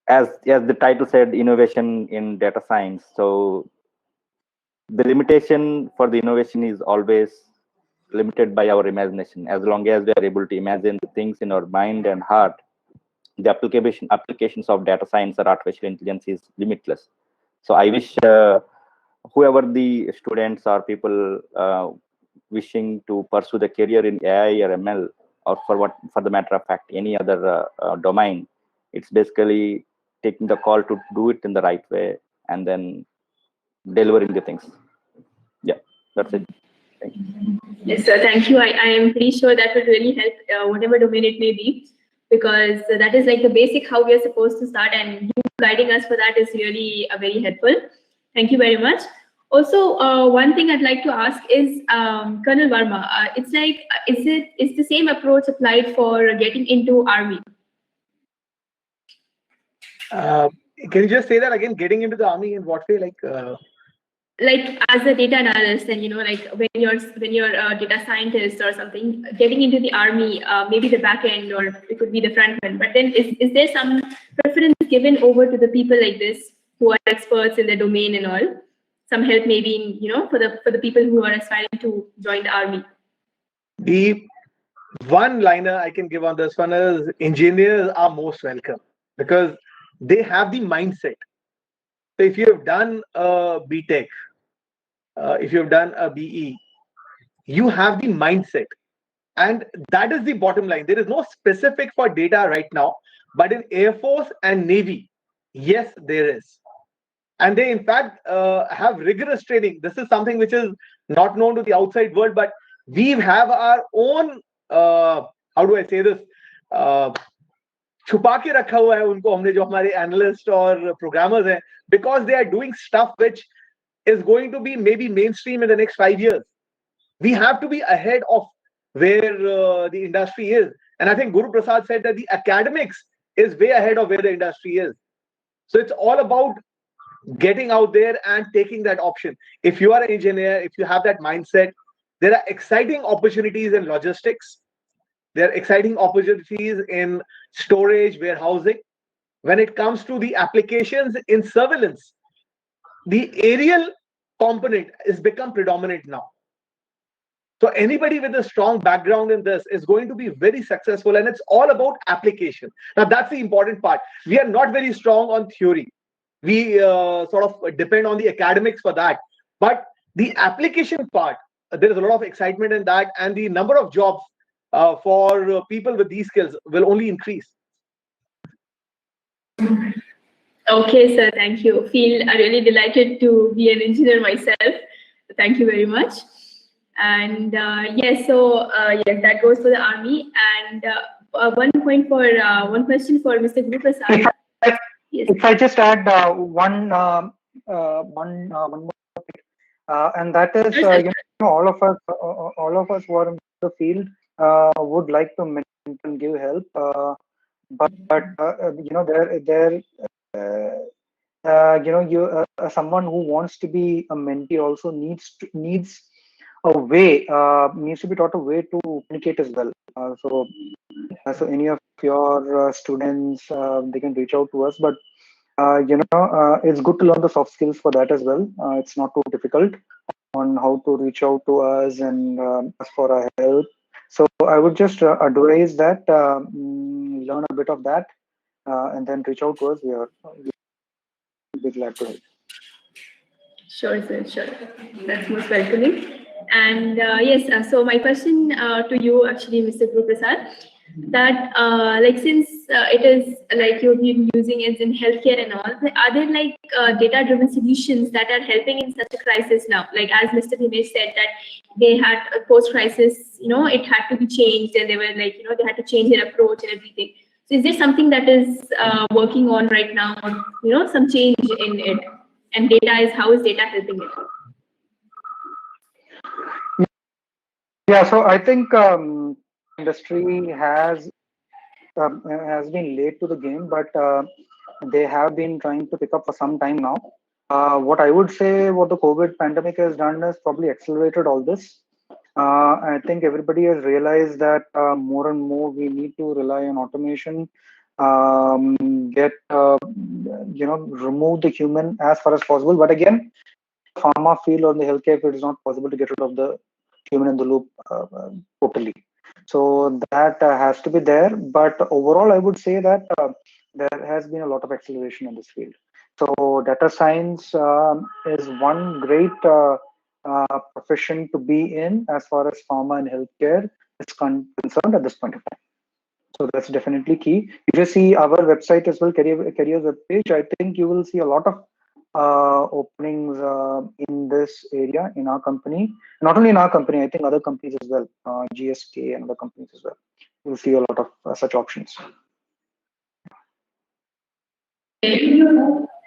Speaker 12: as the title said, innovation in data science. So the limitation for the innovation is always limited by our imagination. As long as we are able to imagine the things in our mind and heart, the applications of data science or artificial intelligence is limitless. So I wish whoever the students or people wishing to pursue the career in AI or ML, or for the matter of fact, any other domain, it's basically taking the call to do it in the right way and then delivering the things. Yeah, that's it. Thank you.
Speaker 9: Yes, sir. Thank you. I am pretty sure that would really help whatever domain it may be, because that is like the basic how we are supposed to start, and you guiding us for that is really very helpful. Thank you very much. Also, one thing I'd like to ask is, Colonel Verma, it's like, is the same approach applied for getting into army?
Speaker 10: Can you just say that again? Getting into the army in what way?
Speaker 9: Like as a data analyst, and like when you're a data scientist or something, getting into the army, maybe the back end or it could be the front end. But then is there some preference given over to the people like this who are experts in the domain and all? Some help maybe in, for the people who are aspiring to join the army.
Speaker 10: The one liner I can give on this one is engineers are most welcome because they have the mindset. So if you have done a BTech, if you've done a BE, you have the mindset And that is the bottom line. There is no specific for data right now, but in Air Force and Navy, yes, there is. And they, in fact, have rigorous training. This is something which is not known to the outside world, but we have our own, how do I say this? छुपा के रखा हुआ है उनको हमने जो हमारे analyst और प्रोग्रामर्स हैं, because they are doing stuff which is going to be maybe mainstream in the next 5 years. We have to be ahead of where the industry is. And I think Guru Prasad said that the academics is way ahead of where the industry is. So it's all about getting out there and taking that option. If you are an engineer, if you have that mindset, there are exciting opportunities in logistics. There are exciting opportunities in storage, warehousing. When it comes to the applications in surveillance, the aerial component has become predominant now. So anybody with a strong background in this is going to be very successful, and it's all about application. Now, that's the important part. We are not very strong on theory. We sort of depend on the academics for that. But the application part, there is a lot of excitement in that, and the number of jobs for people with these skills will only increase.
Speaker 9: Okay, sir, thank you. Feel really delighted to be an engineer myself. Thank you very much. And yes, so yes, that goes for the army. And one question for Mr. Guru Prasad. Yes.
Speaker 14: If I just add one more thing, and that is, all of us who are in the field would like to mentor and give help, but someone who wants to be a mentee also needs to be taught a way to communicate as well. So any of your students, they can reach out to us, but it's good to learn the soft skills for that as well. It's not too difficult on how to reach out to us and ask for our help. So I would just advise that learn a bit of that and then reach out to us. We'll be glad to help.
Speaker 9: Sure, sir, sure. That's most welcoming. And yes, so my question to you, actually, Mr. Guru Prasad, that like since it is like you've been using it in healthcare and all, are there like data-driven solutions that are helping in such a crisis now? Like as Mr. Dinesh said that they had a post-crisis, it had to be changed, and they were like, they had to change their approach and everything. So is there something that is working on right now, or some change in it? And how is data helping it?
Speaker 14: Yeah, so I think industry has been late to the game, but they have been trying to pick up for some time now. What I would say, what the COVID pandemic has done is probably accelerated all this. I think everybody has realized that more and more we need to rely on automation, remove the human as far as possible. But again, pharma field or the healthcare field, is not possible to get rid of the human in the loop totally. So that has to be there. But overall, I would say that there has been a lot of acceleration in this field. So data science is one great profession to be in as far as pharma and healthcare is concerned at this point of time. So that's definitely key. If you see our website as well, careers web page, I think you will see a lot of openings in this area in our company. Not only in our company, I think other companies as well, GSK and other companies as well. You'll see a lot of such options.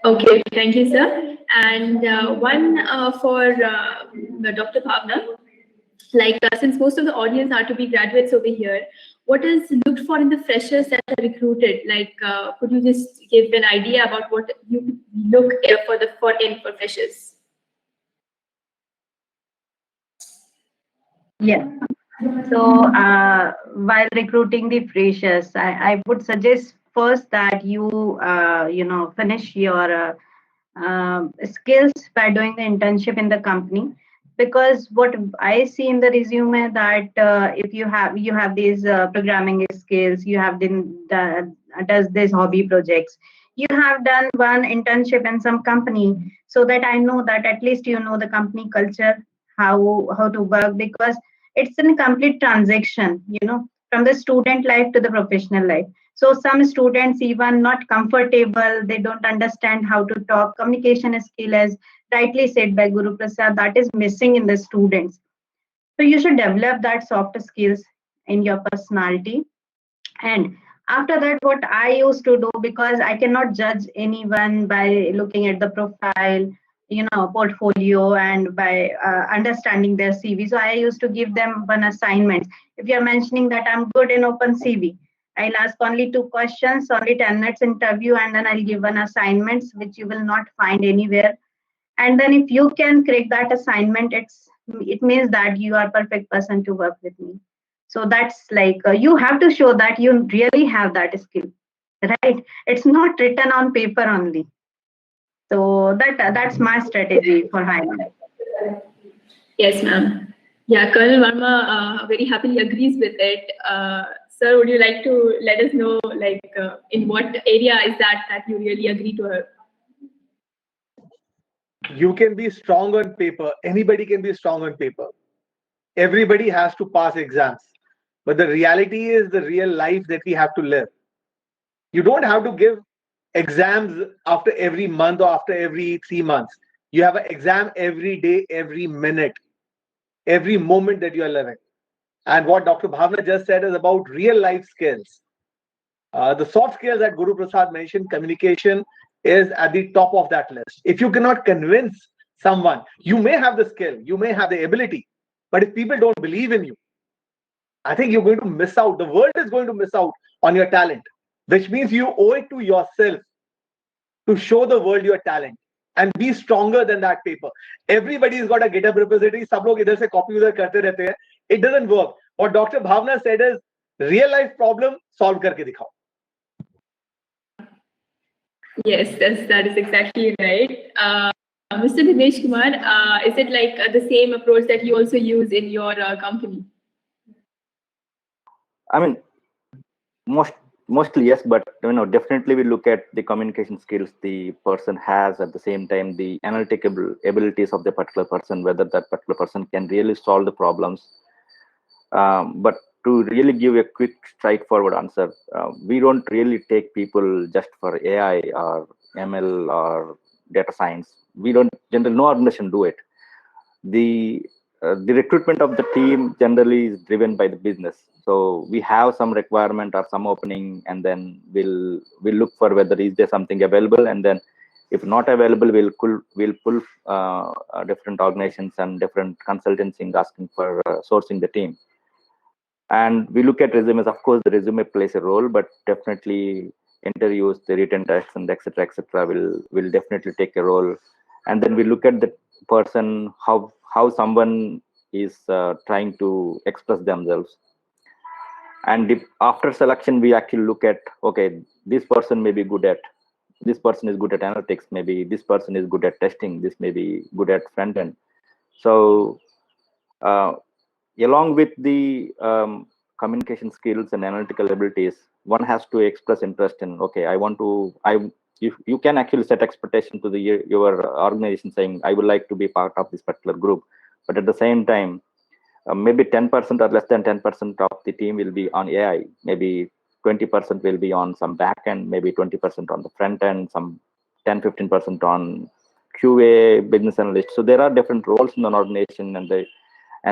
Speaker 9: Okay, thank you, sir. And one for Dr. Bhavna. Like since most of the audience are to be graduates over here, what is looked for in the freshers that are recruited? Like, could you just give an idea about what you look for freshers?
Speaker 13: Yeah. So while recruiting the freshers, I would suggest first that you finish your skills by doing the internship in the company. Because what I see in the resume that if you have these programming skills, you have does this hobby projects, you have done one internship in some company, so that I know that at least you know the company culture, how to work. Because it's a complete transaction, from the student life to the professional life. So some students even not comfortable, they don't understand how to talk. Communication skill, as rightly said by Guru Prasad, that is missing in the students. So you should develop that soft skills in your personality. And after that, what I used to do, because I cannot judge anyone by looking at the profile, portfolio, and by understanding their CV. So I used to give them one assignment. If you're mentioning that I'm good in open CV, I'll ask only 2 questions, only 10 minutes interview, and then I'll give one assignments which you will not find anywhere. And then if you can create that assignment, it means that you are perfect person to work with me. So that's like, you have to show that you really have that skill, right? It's not written on paper only. So that's my strategy for hiring.
Speaker 9: Yes, ma'am. Yeah, Colonel Verma very happily agrees with it. Sir, would you like to let us know, like, in what area is that you really agree to her?
Speaker 10: You can be strong on paper. Anybody can be strong on paper. Everybody has to pass exams. But the reality is the real life that we have to live. You don't have to give exams after every month or after every 3 months. You have an exam every day, every minute, every moment that you are living. And what Dr. Bhavna just said is about real life skills. The soft skills that Guru Prasad mentioned, communication is at the top of that list. If you cannot convince someone, you may have the skill, you may have the ability, but if people don't believe in you, I think you're going to miss out. The world is going to miss out on your talent, which means you owe it to yourself to show the world your talent and be stronger than that paper. Everybody's got a GitHub repository. सब लोग इधर से copy उधर करते रहते हैं. It doesn't work. What Dr. Bhavna said is real life problem solve करके दिखाओ.
Speaker 9: Yes, that is exactly right. Mr. Dinesh Kumar, is it like the same approach that you also use in your company?
Speaker 12: I mean, mostly yes, but definitely we look at the communication skills the person has, at the same time the analytical abilities of the particular person, whether that particular person can really solve the problems. But to really give a quick straightforward answer, we don't really take people just for AI or ML or data science. We don't generally, no organization do it. The recruitment of the team generally is driven by the business. So we have some requirement or some opening, and then we'll look for whether is there something available, and then if not available, we'll pull different organizations and different consultants asking for sourcing the team. And we look at resumes. Of course, the resume plays a role, but definitely interviews, the written tests, and etc. will definitely take a role. And then we look at the person, how someone is trying to express themselves. And after selection, we actually look at, okay, this person may be good at, this person is good at analytics, maybe this person is good at testing, this may be good at front end. So along with the communication skills and analytical abilities, one has to express interest in, okay, you can actually set expectation to your organization saying, I would like to be part of this particular group. But at the same time, maybe 10% or less than 10% of the team will be on AI, maybe 20% will be on some back end, maybe 20% on the front end, some 10-15% on QA, business analyst. So there are different roles in an organization, and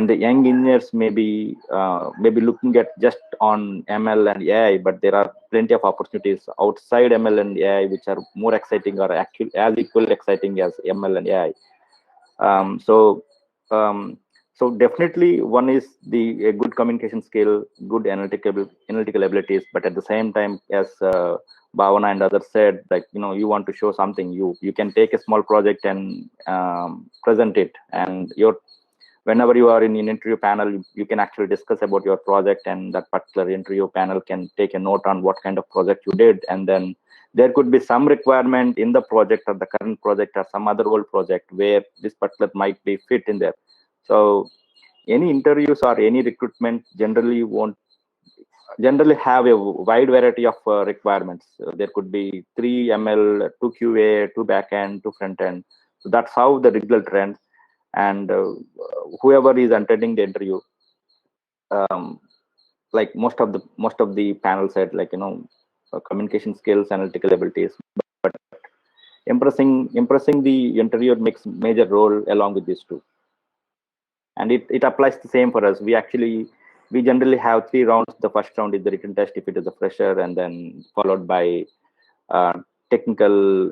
Speaker 12: the young engineers may be looking at just on ML and AI, but there are plenty of opportunities outside ML and AI which are more exciting or actually as equal exciting as ML and AI. So definitely one is a good communication skill, good analytical abilities, but at the same time, as Bhavana and others said, like, you want to show something, you can take a small project and present it, and whenever you are in an interview panel, you can actually discuss about your project, and that particular interview panel can take a note on what kind of project you did, and then there could be some requirement in the project or the current project or some other old project where this particular might be fit in there. So any interviews or any recruitment generally have a wide variety of requirements. There could be 3 ML, 2 QA, 2 backend, 2 front end. So that's how the regular trend. And whoever is attending the interview, like most of the panel said, like, communication skills, analytical abilities, but impressing the interviewer makes major role along with these two. And it applies the same for us. We generally have 3 rounds. The first round is the written test if it is a fresher, and then followed by technical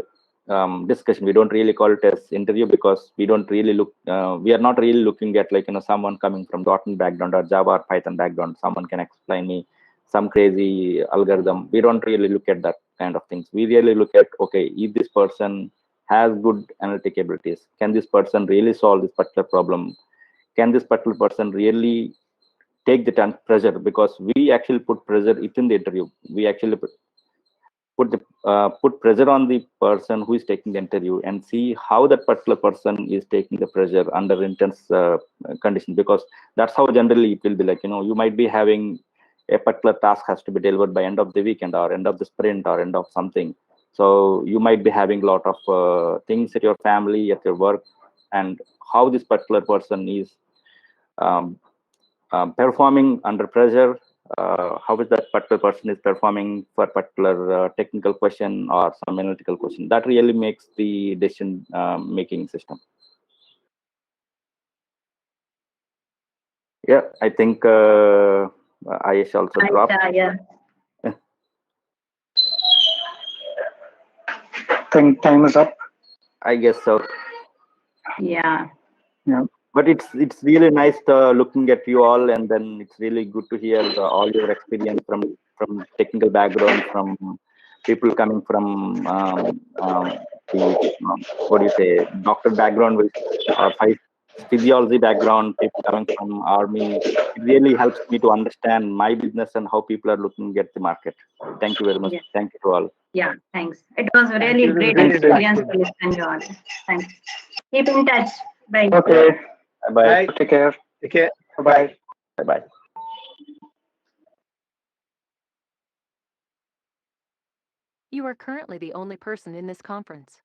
Speaker 12: discussion. We don't really call it as interview because we don't really we are not really looking at, like, someone coming from .NET background or Java or Python background. Someone can explain me some crazy algorithm. We don't really look at that kind of things. We really look at, okay, if this person has good analytic abilities, can this person really solve this particular problem? Can this particular person really take the pressure? Because we actually put pressure within the interview. We actually put pressure on the person who is taking the interview and see how that particular person is taking the pressure under intense conditions. Because that's how generally it will be, like, you might be having a particular task has to be delivered by end of the weekend or end of the sprint or end of something. So you might be having a lot of things at your family, at your work, and how this particular person is performing under pressure, how is that particular person is performing for a particular technical question or some analytical question. That really makes the decision making system. Yeah, I think Ayush also dropped.
Speaker 13: Yeah.
Speaker 14: Think time is up.
Speaker 12: I guess so.
Speaker 13: Yeah.
Speaker 14: Yeah.
Speaker 12: But it's really nice looking at you all, and then it's really good to hear all your experience from technical background, from people coming from what do you say, doctor background with or physiology background, people coming from army. It really helps me to understand my business and how people are looking at the market. Thank you very much.
Speaker 13: Yeah.
Speaker 12: Thank you to all.
Speaker 13: Yeah, thanks. It was really great experience to listen to you all. Thanks. Keep in touch. Bye.
Speaker 14: Okay.
Speaker 12: Bye.
Speaker 14: Take care.
Speaker 10: Take care.
Speaker 14: Bye.
Speaker 12: Bye.
Speaker 16: You are currently the only person in this conference.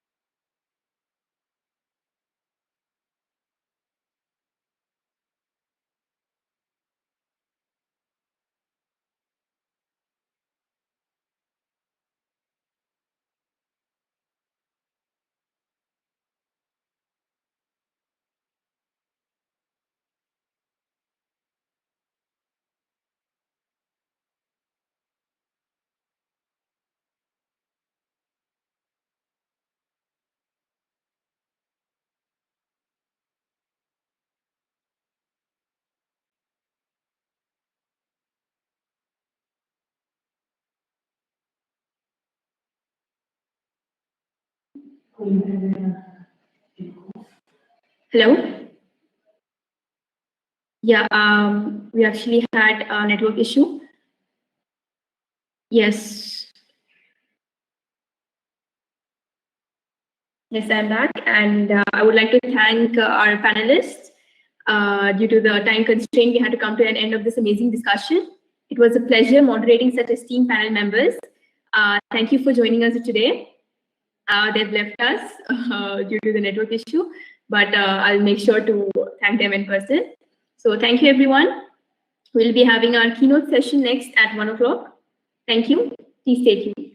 Speaker 9: Hello? Yeah, we actually had a network issue. Yes. Yes, I'm back, and I would like to thank our panelists. Due to the time constraint, we had to come to an end of this amazing discussion. It was a pleasure moderating such esteemed panel members. Thank you for joining us today. They've left us due to the network issue, but I'll make sure to thank them in person. So thank you, everyone. We'll be having our keynote session next at 1 o'clock. Thank you. Please stay tuned.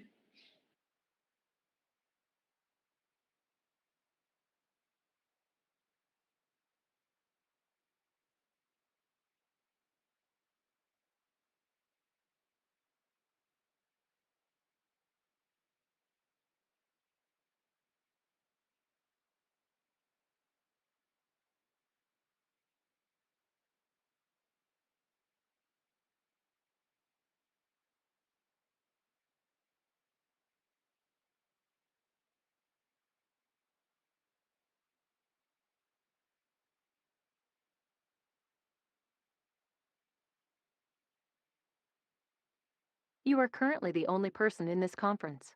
Speaker 16: You are currently the only person in this conference.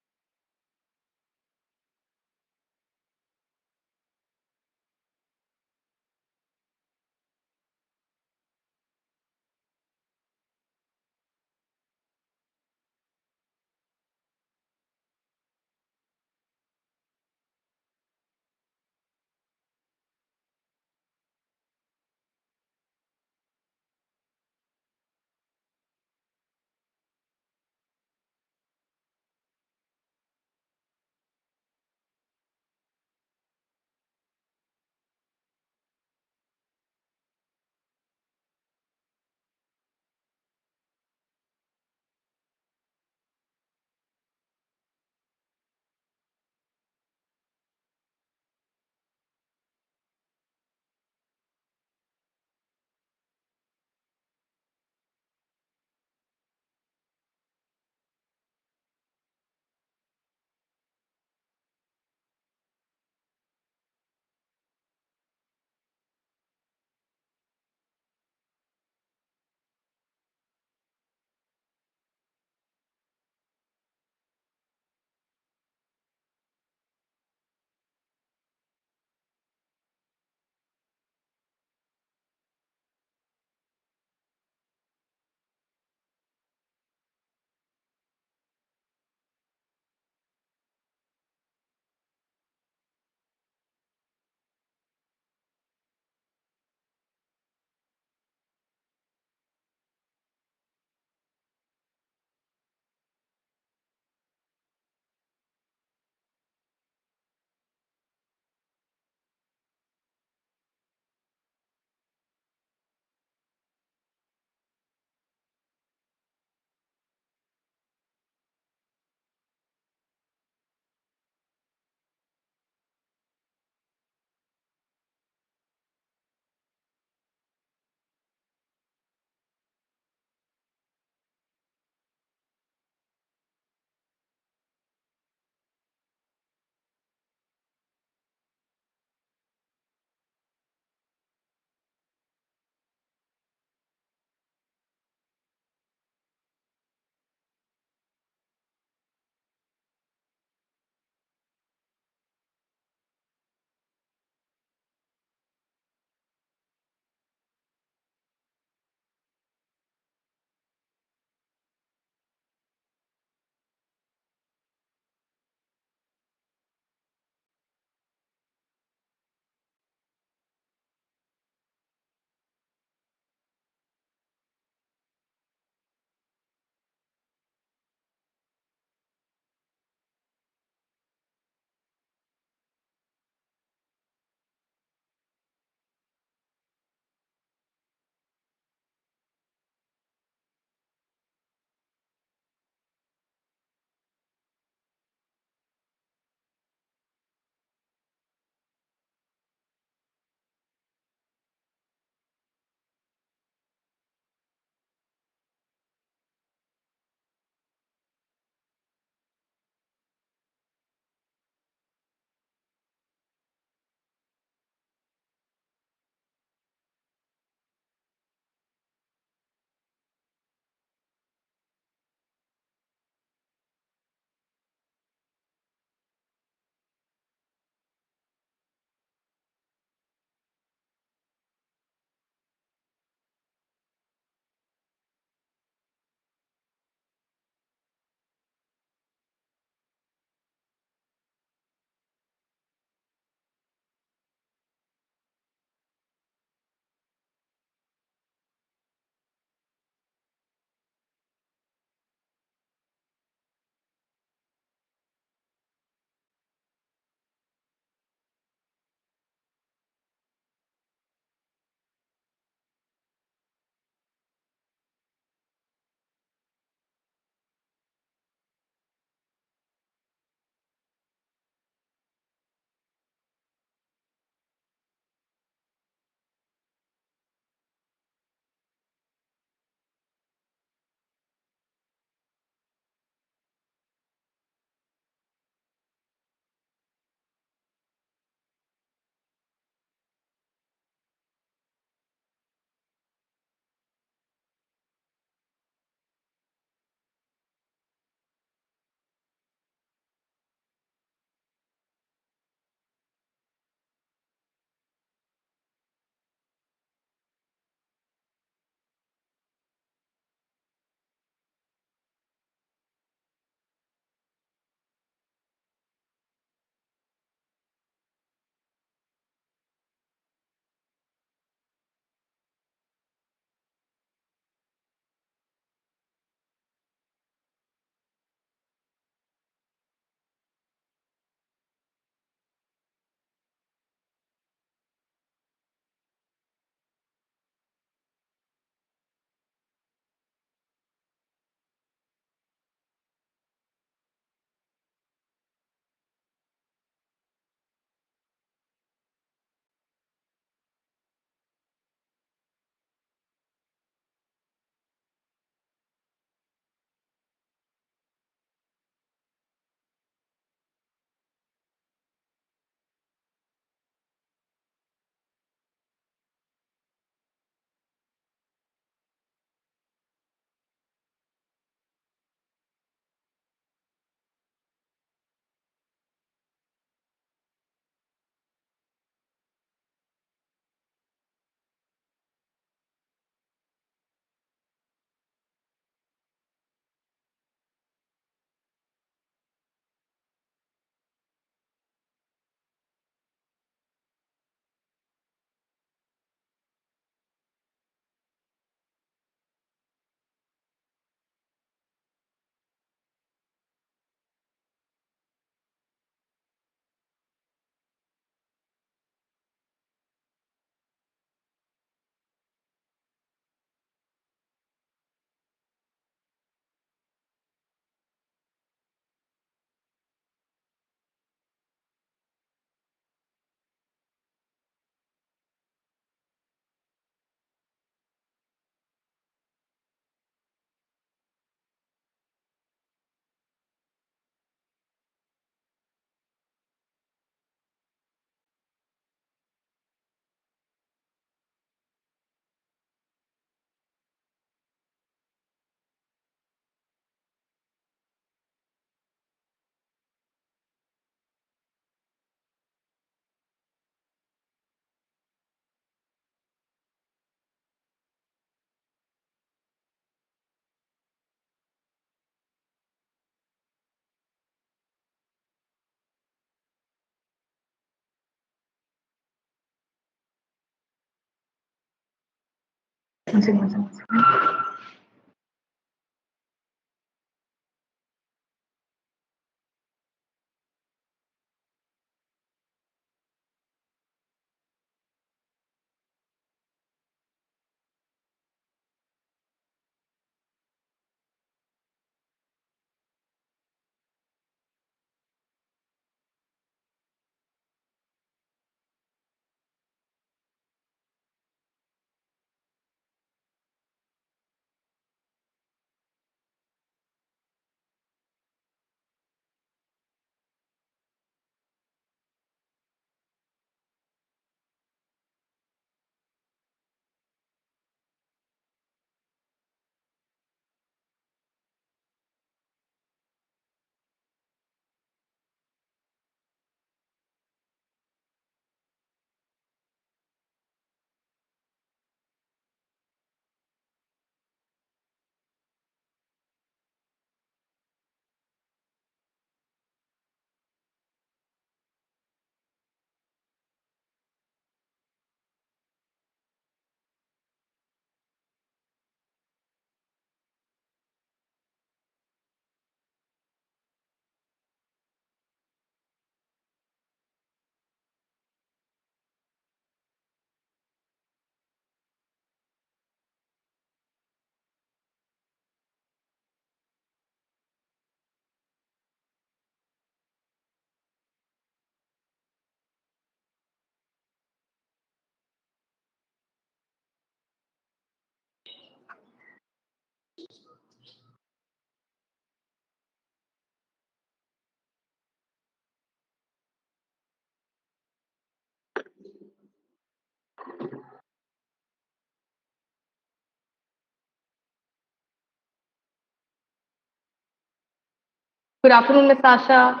Speaker 6: Good afternoon, Ms. Asha.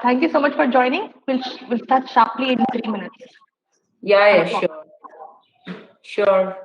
Speaker 6: Thank you so much for joining. We'll start sharply in 3 minutes.
Speaker 17: Yeah, sure. Sure.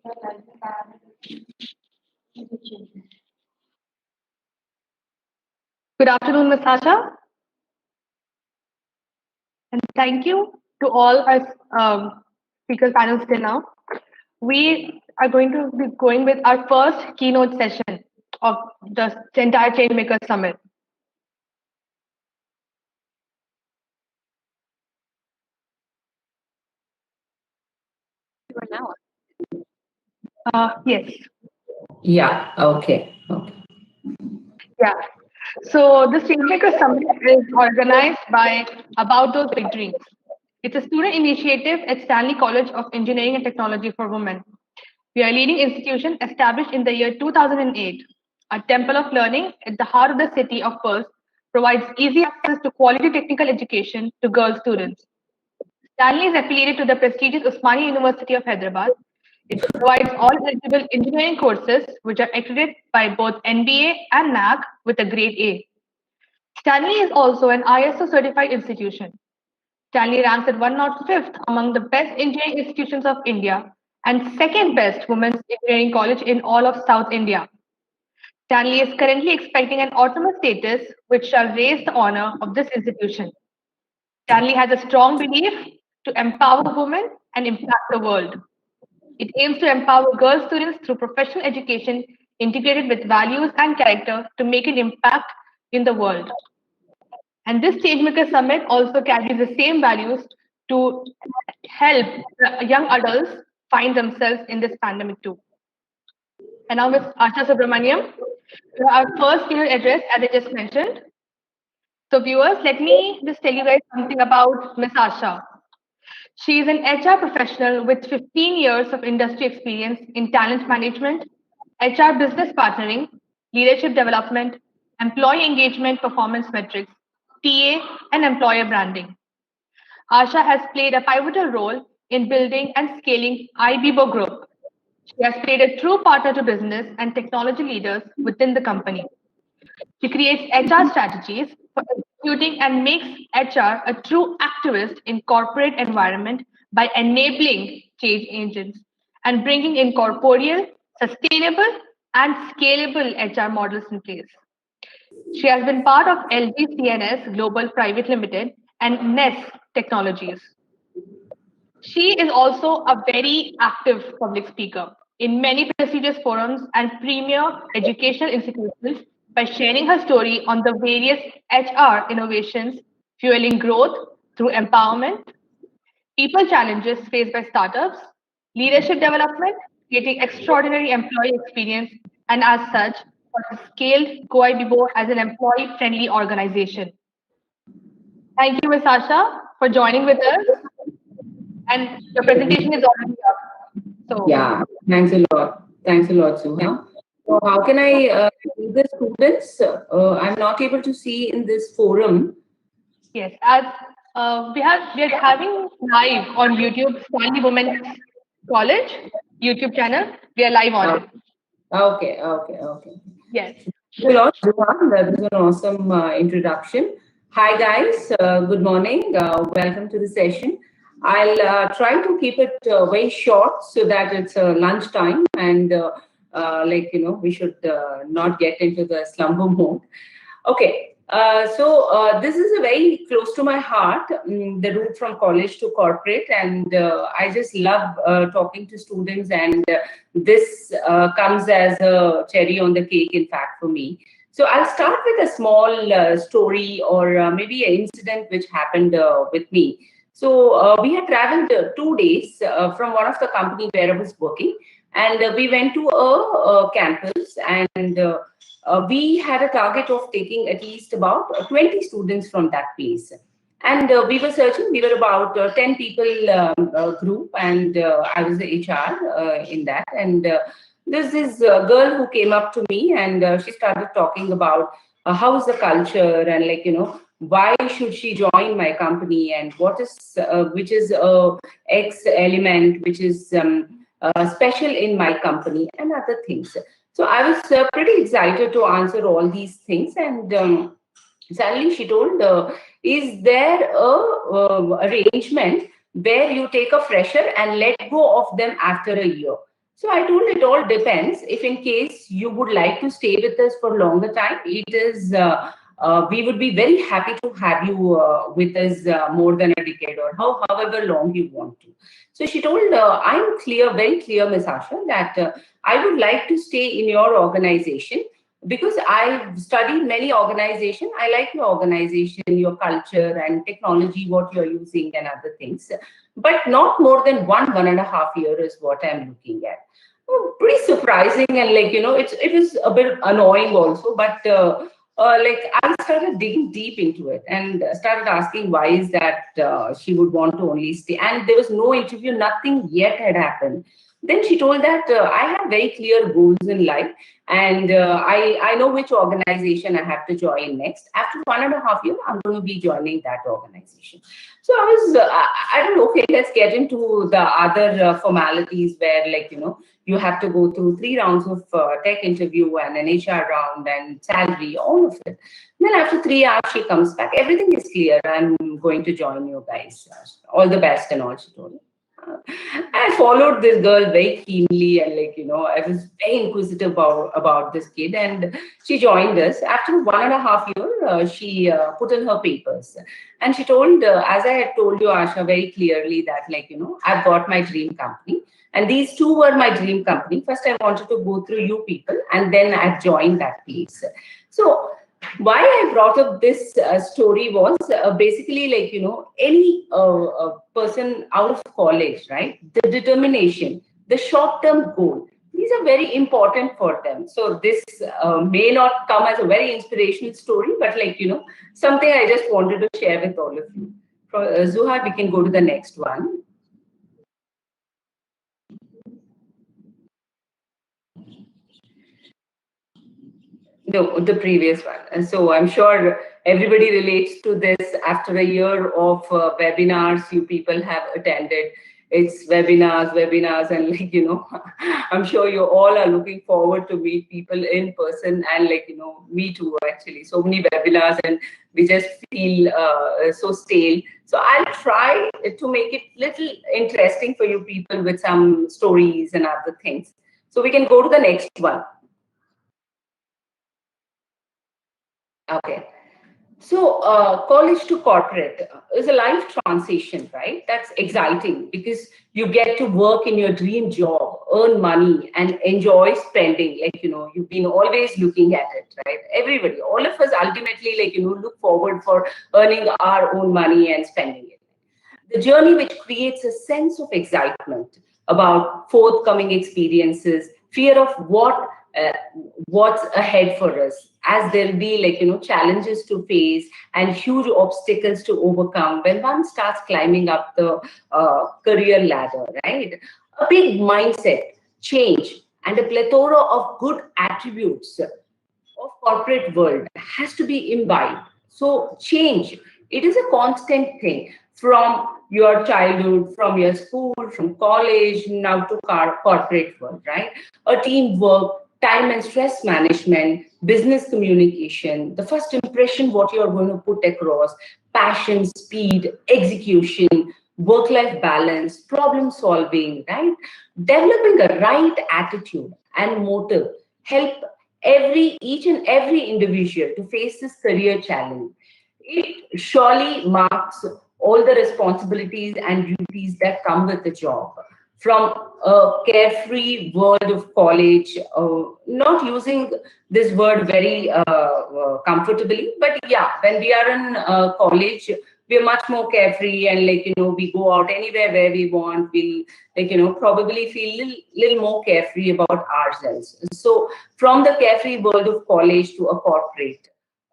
Speaker 6: Good afternoon, Ms. Asha, and thank you to all our speaker panels till now. We are going to be going with our first keynote session of the entire Changemakers Summit. Yes.
Speaker 17: Yeah, okay.
Speaker 6: Yeah. So this Changemaker Summit is organized by About Those Big Dreams. It's a student initiative at Stanley College of Engineering and Technology for Women. We are a leading institution established in the year 2008. A temple of learning at the heart of the city of Perth provides easy access to quality technical education to girl students. Stanley is affiliated to the prestigious Usmania University of Hyderabad. It provides all eligible engineering courses which are accredited by both NBA and NAC with a grade A. Stanley is also an ISO certified institution. Stanley ranks at 105th among the best engineering institutions of India and second best women's engineering college in all of South India. Stanley is currently expecting an autonomous status which shall raise the honor of this institution. Stanley has a strong belief to empower women and impact the world. It aims to empower girl students through professional education integrated with values and character to make an impact in the world. And this Changemaker Summit also carries the same values to help young adults find themselves in this pandemic too. And now Ms. Asha Subramaniam, our first keynote address, as I just mentioned. So viewers, let me just tell you guys something about Ms. Asha. She is an HR professional with 15 years of industry experience in talent management, HR business partnering, leadership development, employee engagement performance metrics, TA, and employer branding. Asha has played a pivotal role in building and scaling IBIBO Group. She has played a true partner to business and technology leaders within the company. She creates HR strategies for executing and makes HR a true activist in corporate environment by enabling change agents and bringing in corporeal, sustainable, and scalable HR models in place. She has been part of LG CNS Global Private Limited and NES Technologies. She is also a very active public speaker in many prestigious forums and premier educational institutions by sharing her story on the various HR innovations fueling growth through empowerment, people challenges faced by startups, leadership development, creating extraordinary employee experience, and as such, has scaled GoIBIBO as an employee-friendly organization. Thank you, Ms. Asha, for joining with us. And your presentation is already up. So
Speaker 17: Yeah, thanks a lot. Thanks a lot, Suha. So how can I see the students? I'm not able to see in this forum.
Speaker 6: Yes, as we are having live on YouTube, Stanley Women's College YouTube channel. We are live on it.
Speaker 17: Okay.
Speaker 6: Yes.
Speaker 17: Thanks a lot, Suha. That was an awesome introduction. Hi, guys. Good morning. Welcome to the session. I'll try to keep it very short so that it's lunchtime and we should not get into the slumber mode. Okay, so this is a very close to my heart, the route from college to corporate, and I just love talking to students, and this comes as a cherry on the cake, in fact, for me. So I'll start with a small story or maybe an incident which happened with me. So we had traveled 2 days from one of the company where I was working, and we went to a campus, and we had a target of taking at least about 20 students from that place. And we were searching, we were about 10 people group, and I was the HR in that. And there's this girl who came up to me, and she started talking about how is the culture, and why should she join my company, and what is which is X element which is special in my company, and other things. So I was pretty excited to answer all these things, and suddenly she told, is there a arrangement where you take a fresher and let go of them after a year? So I told it all depends. If in case you would like to stay with us for longer time, it is we would be very happy to have you with us more than a decade or however long you want to. So she told, I'm clear, very clear, Ms. Asha, that I would like to stay in your organization because I've studied many organizations. I like your organization, your culture and technology, what you're using and other things. But not more than 1.5 years is what I'm looking at. Pretty surprising, and it was a bit annoying also, but I started digging deep into it and started asking why is that she would want to only stay, and there was no interview, nothing yet had happened. Then she told that I have very clear goals in life, and I know which organization I have to join next. After 1.5 years, I'm going to be joining that organization. So I was, I don't know, okay, let's get into the other formalities where, you have to go through 3 rounds of tech interview and an HR round and salary, all of it. And then after 3 hours, she comes back. Everything is clear. I'm going to join you guys. All the best and all, she told me. I followed this girl very keenly, and I was very inquisitive about this kid, and she joined us. After 1.5 years, she put in her papers, and she told, as I had told you, Asha, very clearly that I've got my dream company, and these 2 were my dream company. First, I wanted to go through you people, and then I joined that place. So why I brought up this story was basically any person out of college, right? The determination, the short-term goal, these are very important for them. So this may not come as a very inspirational story, but something I just wanted to share with all of you. Zuha, we can go to the next one. No, the previous one. And so I'm sure everybody relates to this after a year of webinars you people have attended. It's webinars, and I'm sure you all are looking forward to meet people in person, and me too, actually. So many webinars, and we just feel so stale. So I'll try to make it little interesting for you people with some stories and other things. So we can go to the next one. Okay. So college to corporate is a life transition, right? That's exciting because you get to work in your dream job, earn money, and enjoy spending. You've been always looking at it, right? Everybody, all of us ultimately, look forward for earning our own money and spending it. The journey which creates a sense of excitement about forthcoming experiences, fear of what's ahead for us, as there'll be challenges to face and huge obstacles to overcome when one starts climbing up the career ladder, right? A big mindset change and a plethora of good attributes of corporate world has to be imbibed. So change, it is a constant thing from your childhood, from your school, from college, now to corporate world, right? A teamwork, time and stress management, business communication, the first impression, what you're going to put across, passion, speed, execution, work-life balance, problem solving, right? Developing a right attitude and motive help each and every individual to face this career challenge. It surely marks all the responsibilities and duties that come with the job. From a carefree world of college, not using this word very comfortably, but yeah, when we are in college, we are much more carefree, and we go out anywhere where we want. We'll probably feel little more carefree about ourselves. So from the carefree world of college to a corporate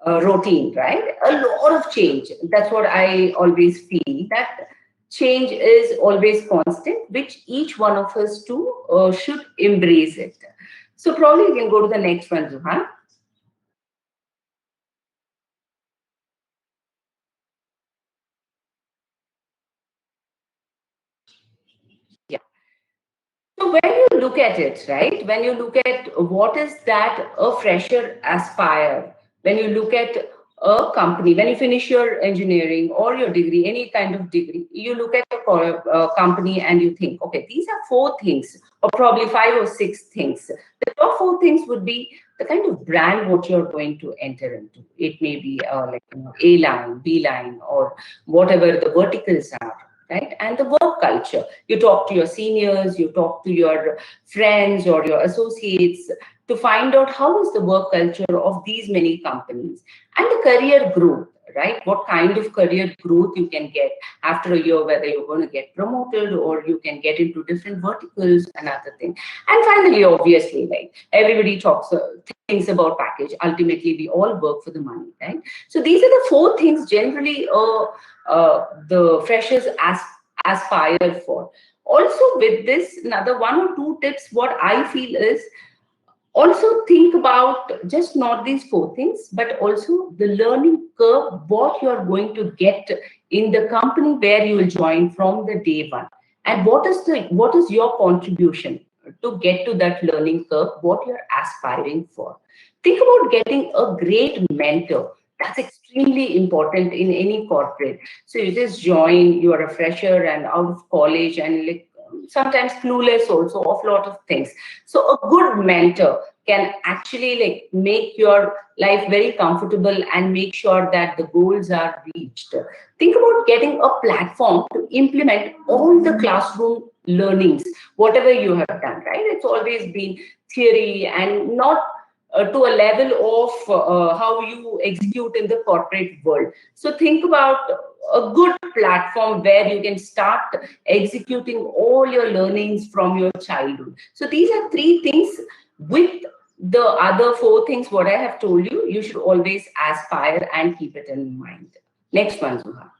Speaker 17: routine, right? A lot of change. That's what I always feel, that change is always constant, which each one of us too should embrace it. So probably we can go to the next one, Zuhan. Yeah. So when you look at it, right, when you look at what is that a fresher aspire, when you look at a company, when you finish your engineering or your degree, any kind of degree, you look at a company and you think, okay, these are 4 things, or probably 5 or 6 things. The top 4 things would be the kind of brand what you're going to enter into. It may be like, you know, A line, B line, or whatever the verticals are. Right? And the work culture. You talk to your seniors, you talk to your friends or your associates to find out how is the work culture of these many companies, and the career growth, right? What kind of career growth you can get after a year, whether you're going to get promoted or you can get into different verticals, another thing. And finally, obviously, like everybody thinks about package. Ultimately, we all work for the money, right? So these are the 4 things generally the freshers aspire for. Also, with this, another 1 or 2 tips, what I feel is, also think about just not these 4 things, but also the learning curve, what you're going to get in the company where you will join from the day one. And what is your contribution to get to that learning curve, what you're aspiring for. Think about getting a great mentor. That's extremely important in any corporate. So you just join, you are a fresher and out of college and like sometimes clueless also of a lot of things. So a good mentor can actually like make your life very comfortable and make sure that the goals are reached. Think about getting a platform to implement all the classroom learnings, whatever you have done, right? It's always been theory and not to a level of how you execute in the corporate world. So think about a good platform where you can start executing all your learnings from your childhood. So these are 3 things. With the other 4 things what I have told you, you should always aspire and keep it in mind. Next one, Zuha.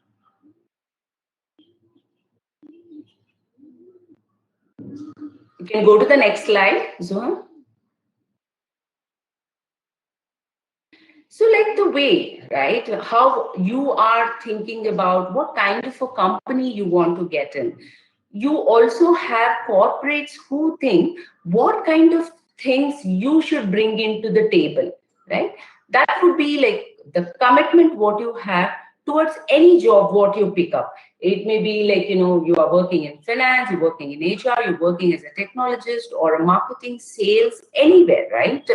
Speaker 17: You can go to the next slide, Zuha. So like the way, right, how you are thinking about what kind of a company you want to get in. You also have corporates who think what kind of things you should bring into the table, right? That would be like the commitment what you have towards any job what you pick up. It may be like, you know, you are working in finance, you're working in HR, you're working as a technologist or a marketing, sales, anywhere, right?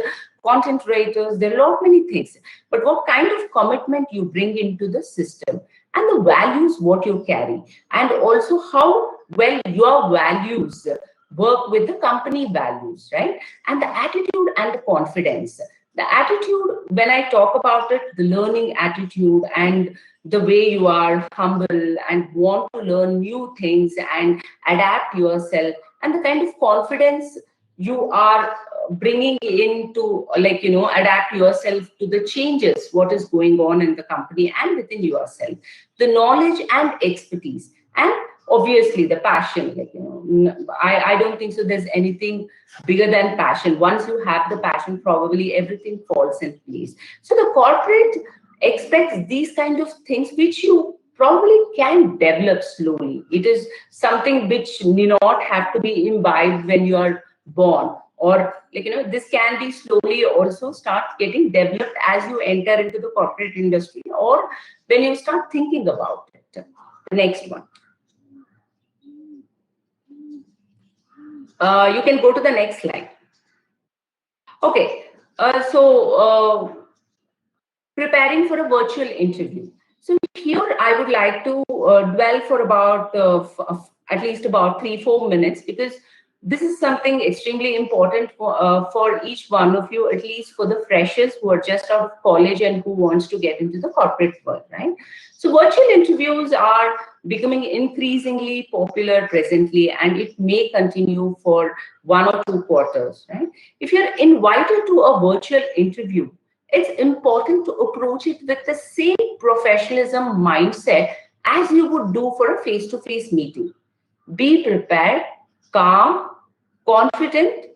Speaker 17: Content writers, there are a lot many things. But what kind of commitment you bring into the system and the values what you carry, and also how well your values work with the company values, right? And the attitude and the confidence. The attitude, when I talk about it, the learning attitude and the way you are humble and want to learn new things and adapt yourself, and the kind of confidence you are bringing into, like, you know, adapt yourself to the changes what is going on in the company and within yourself, the knowledge and expertise, and obviously the passion. Like, you know, I don't think so there's anything bigger than passion. Once you have the passion, probably everything falls in place. So the corporate expects these kind of things which you probably can develop slowly. It is something which need not have to be imbibed when you are born, or like, you know, this can be slowly also start getting developed as you enter into the corporate industry or when you start thinking about it. The next one. You can go to the next slide. Okay, preparing for a virtual interview. So here I would like to dwell for about at least about 3-4 minutes, because this is something extremely important for each one of you, at least for the freshers who are just out of college and who wants to get into the corporate world, right? So virtual interviews are becoming increasingly popular presently, and it may continue for 1 or 2 quarters, right? If you're invited to a virtual interview, it's important to approach it with the same professionalism mindset as you would do for a face-to-face meeting. Be prepared, calm, confident,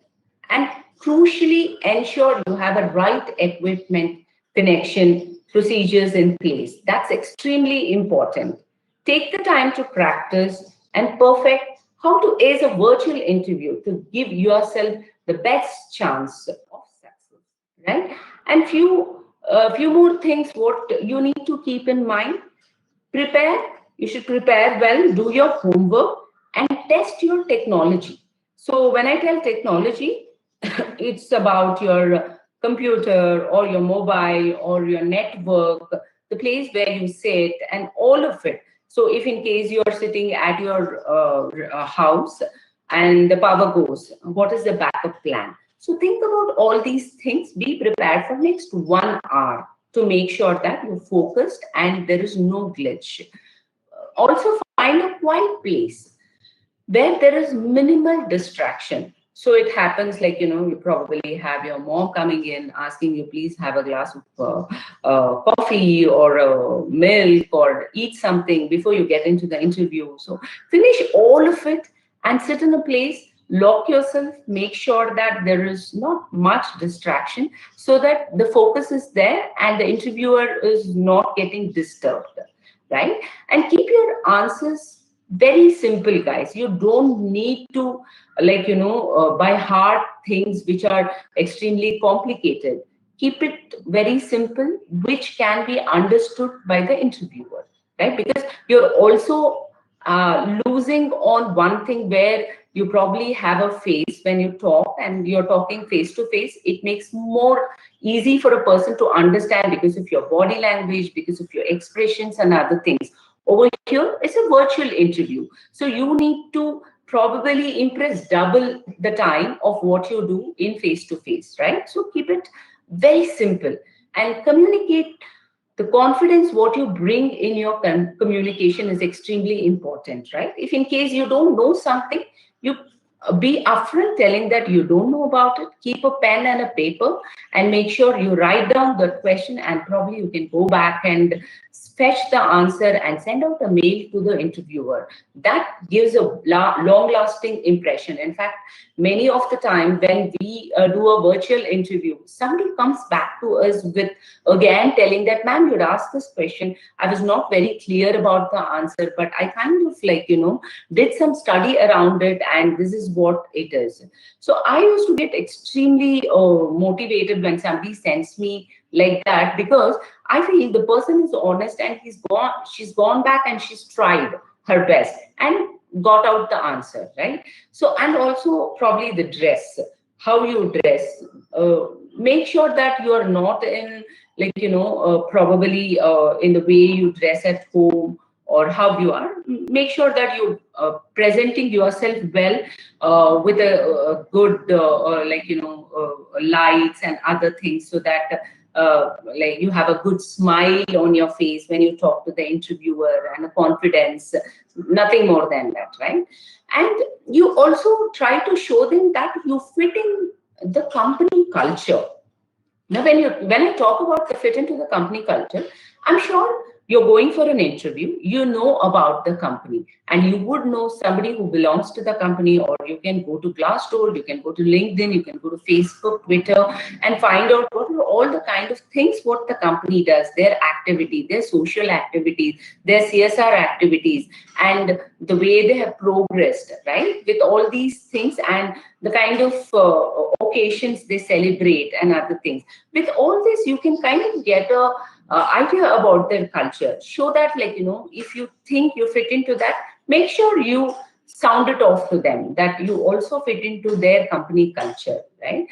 Speaker 17: and crucially ensure you have a right equipment, connection, procedures in place. That's extremely important. Take the time to practice and perfect how to ace a virtual interview to give yourself the best chance of success, right? And few A few more things what you need to keep in mind. Prepare, you should prepare well, do your homework, and test your technology. So when I tell technology, it's about your computer or your mobile or your network, the place where you sit, and all of it. So if in case you are sitting at your house and the power goes, what is the backup plan? So think about all these things. Be prepared for next 1 hour to make sure that you're focused and there is no glitch. Also find a quiet place where there is minimal distraction. So it happens like, you probably have your mom coming in asking you, please have a glass of coffee or milk or eat something before you get into the interview. So finish all of it and sit in a place, lock yourself, make sure that there is not much distraction so that the focus is there and the interviewer is not getting disturbed, right? And keep your answers very simple, guys. You don't need to by heart things which are extremely complicated. Keep it very simple, which can be understood by the interviewer, right? Because you're also losing on one thing where you probably have a face when you talk and you're talking face to face. It makes more easy for a person to understand because of your body language, because of your expressions and other things. Over here, it's a virtual interview. So you need to probably impress double the time of what you do in face-to-face, right? So keep it very simple and communicate. The confidence what you bring in your communication is extremely important, right? If in case you don't know something, you be upfront telling that you don't know about it. Keep a pen and a paper and make sure you write down the question, and probably you can go back and fetch the answer and send out a mail to the interviewer. That gives a long-lasting impression. In fact, many of the time when we do a virtual interview, somebody comes back to us with again telling that, ma'am, you'd asked this question. I was not very clear about the answer, but I kind of did some study around it, and this is what it is. So I used to get extremely motivated when somebody sends me like that, because I feel the person is honest and she's gone back and she's tried her best and got out the answer, right? So, and also probably the dress, how you dress. Make sure that you are not in probably in the way you dress at home or how you are. Make sure that you presenting yourself well with a good lights and other things, so that you have a good smile on your face when you talk to the interviewer and a confidence, nothing more than that, right? And you also try to show them that you fit in the company culture. Now, when I talk about the fit into the company culture, I'm sure you're going for an interview, you know about the company, and you would know somebody who belongs to the company, or you can go to Glassdoor, you can go to LinkedIn, you can go to Facebook, Twitter, and find out what are all the kind of things what the company does, their activity, their social activities, their CSR activities, and the way they have progressed, right? With all these things and the kind of occasions they celebrate and other things. With all this, you can kind of get a idea about their culture. Show that, if you think you fit into that, make sure you sound it off to them that you also fit into their company culture, right?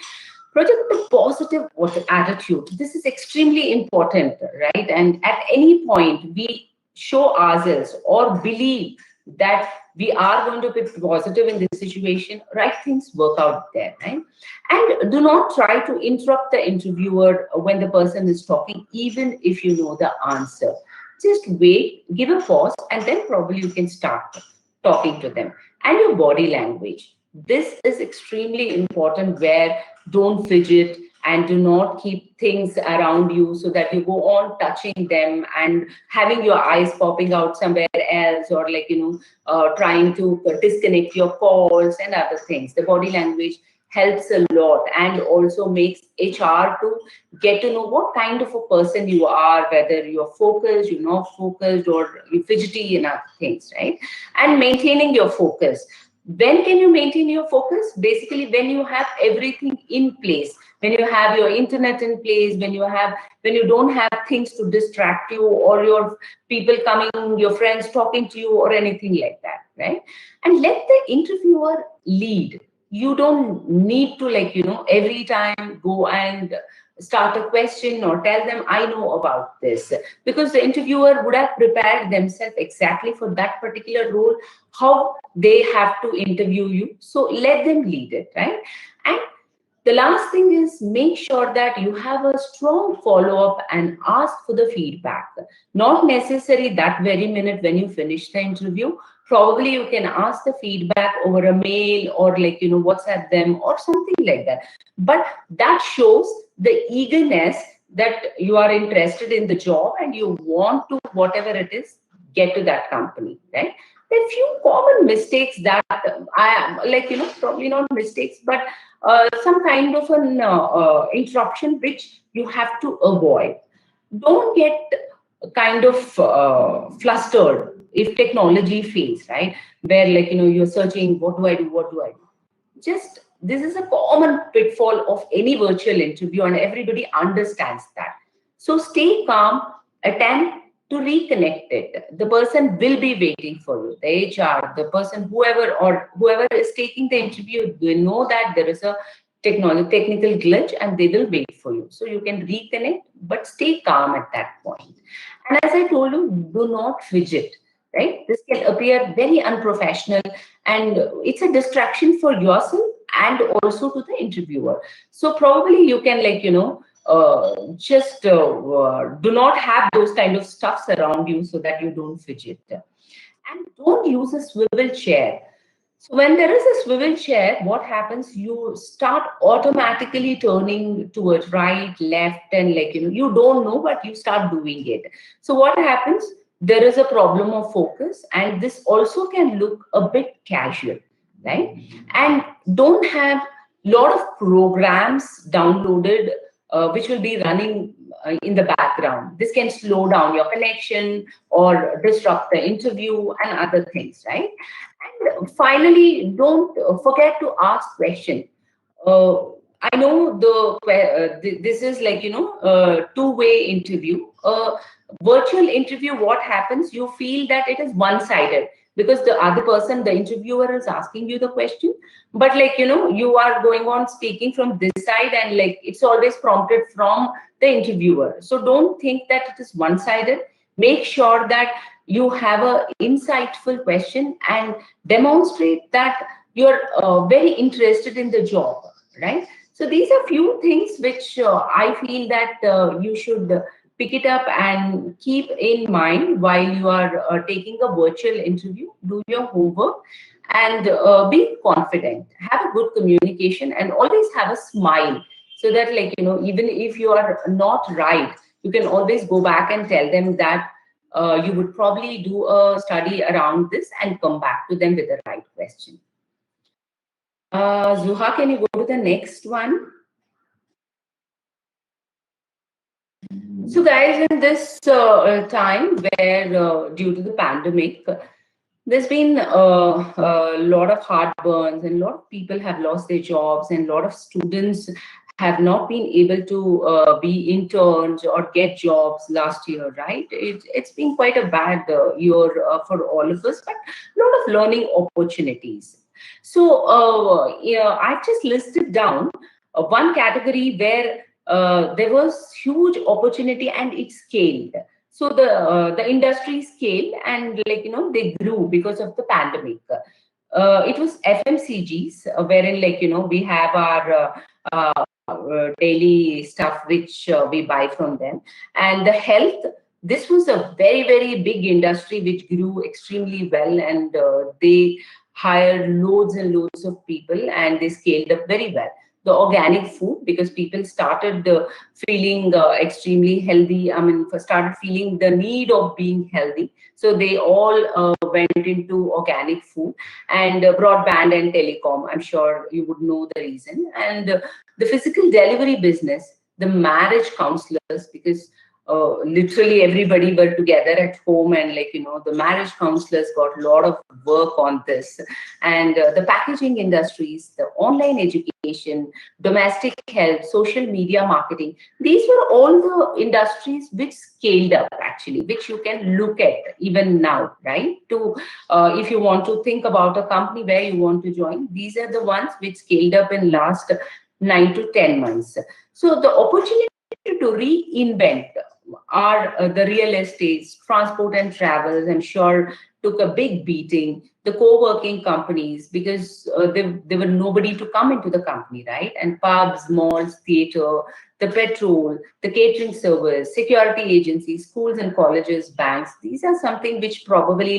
Speaker 17: Project the positive attitude. This is extremely important, right? And at any point, we show ourselves or believe that we are going to be positive in this situation, right? Things work out there, right? And do not try to interrupt the interviewer when the person is talking, even if you know the answer. Just wait, give a pause, and then probably you can start talking to them. And your body language. This is extremely important, where don't fidget and do not keep things around you so that you go on touching them and having your eyes popping out somewhere else, or trying to disconnect your calls and other things. The body language helps a lot, and also makes HR to get to know what kind of a person you are, whether you're focused, you're not focused, or you're fidgety and other things, right? And maintaining your focus. When can you maintain your focus? Basically, when you have everything in place, when you have your internet in place, when you don't have things to distract you, or your people coming, your friends talking to you, or anything like that, right? And let the interviewer lead. You don't need to, like, every time go and start a question or tell them I know about this, because the interviewer would have prepared themselves exactly for that particular role, how they have to interview you. So let them lead it, right? And the last thing is, make sure that you have a strong follow-up and ask for the feedback. Not necessary that very minute when you finish the interview. Probably you can ask the feedback over a mail, or, like, WhatsApp them or something like that. But that shows the eagerness that you are interested in the job and you want to, whatever it is, get to that company, right? There are few common mistakes that I am, like, probably not mistakes, but some kind of an interruption which you have to avoid. Don't get kind of flustered if technology fails, right? Where, like, you're searching, what do I do? What do I do? Just, this is a common pitfall of any virtual interview, and everybody understands that. So stay calm, attempt to reconnect it. The person will be waiting for you. The HR, the person, whoever is taking the interview, they know that there is a technical glitch, and they will wait for you. So you can reconnect, but stay calm at that point. And as I told you, do not fidget, right? This can appear very unprofessional, and it's a distraction for yourself and also to the interviewer. So probably you can, like, just do not have those kind of stuffs around you so that you don't fidget. And don't use a swivel chair. So when there is a swivel chair, what happens? You start automatically turning towards right, left, and, like, you don't know, but you start doing it. So what happens? There is a problem of focus, and this also can look a bit casual, right? And don't have lot of programs downloaded which will be running in the background. This can slow down your connection or disrupt the interview and other things, right? And finally, don't forget to ask questions. I know this is, like, two-way interview. Virtual interview, what happens? You feel that it is one-sided because the other person, the interviewer, is asking you the question, but, like, you are going on speaking from this side, and, like, it's always prompted from the interviewer. So don't think that it is one-sided. Make sure that you have a insightful question and demonstrate that you're very interested in the job, right? So these are few things which I feel that you should pick it up and keep in mind while you are taking a virtual interview. Do your homework and be confident. Have a good communication and always have a smile, so that, like, even if you are not right, you can always go back and tell them that you would probably do a study around this and come back to them with the right question. Zuha, can you go to the next one? So guys, in this time where due to the pandemic, there's been a lot of heartburns, and a lot of people have lost their jobs, and a lot of students have not been able to be interns or get jobs last year, right? It's been quite a bad year for all of us, but a lot of learning opportunities. So yeah, I've just listed down one category where there was huge opportunity and it scaled. So the industry scaled, and, like, they grew because of the pandemic. It was FMCGs, wherein, like, we have our daily stuff which we buy from them, and the health. This was a very, very big industry which grew extremely well, and they hired loads and loads of people, and they scaled up very well. The organic food, because people started feeling extremely healthy. I mean, started feeling the need of being healthy. So they all went into organic food, and broadband and telecom. I'm sure you would know the reason. And the physical delivery business, the marriage counselors, because literally everybody were together at home, and the marriage counselors got a lot of work on this, and the packaging industries, the online education, domestic health, social media marketing, these were all the industries which scaled up, actually, which you can look at even now, right? To if you want to think about a company where you want to join, these are the ones which scaled up in last 9 to 10 months. So the opportunity to reinvent are the real estates, transport and travels, I'm sure took a big beating. The co-working companies, because there were nobody to come into the company, right? And pubs, malls, theater, the petrol, the catering service, security agencies, schools and colleges, banks, these are something which probably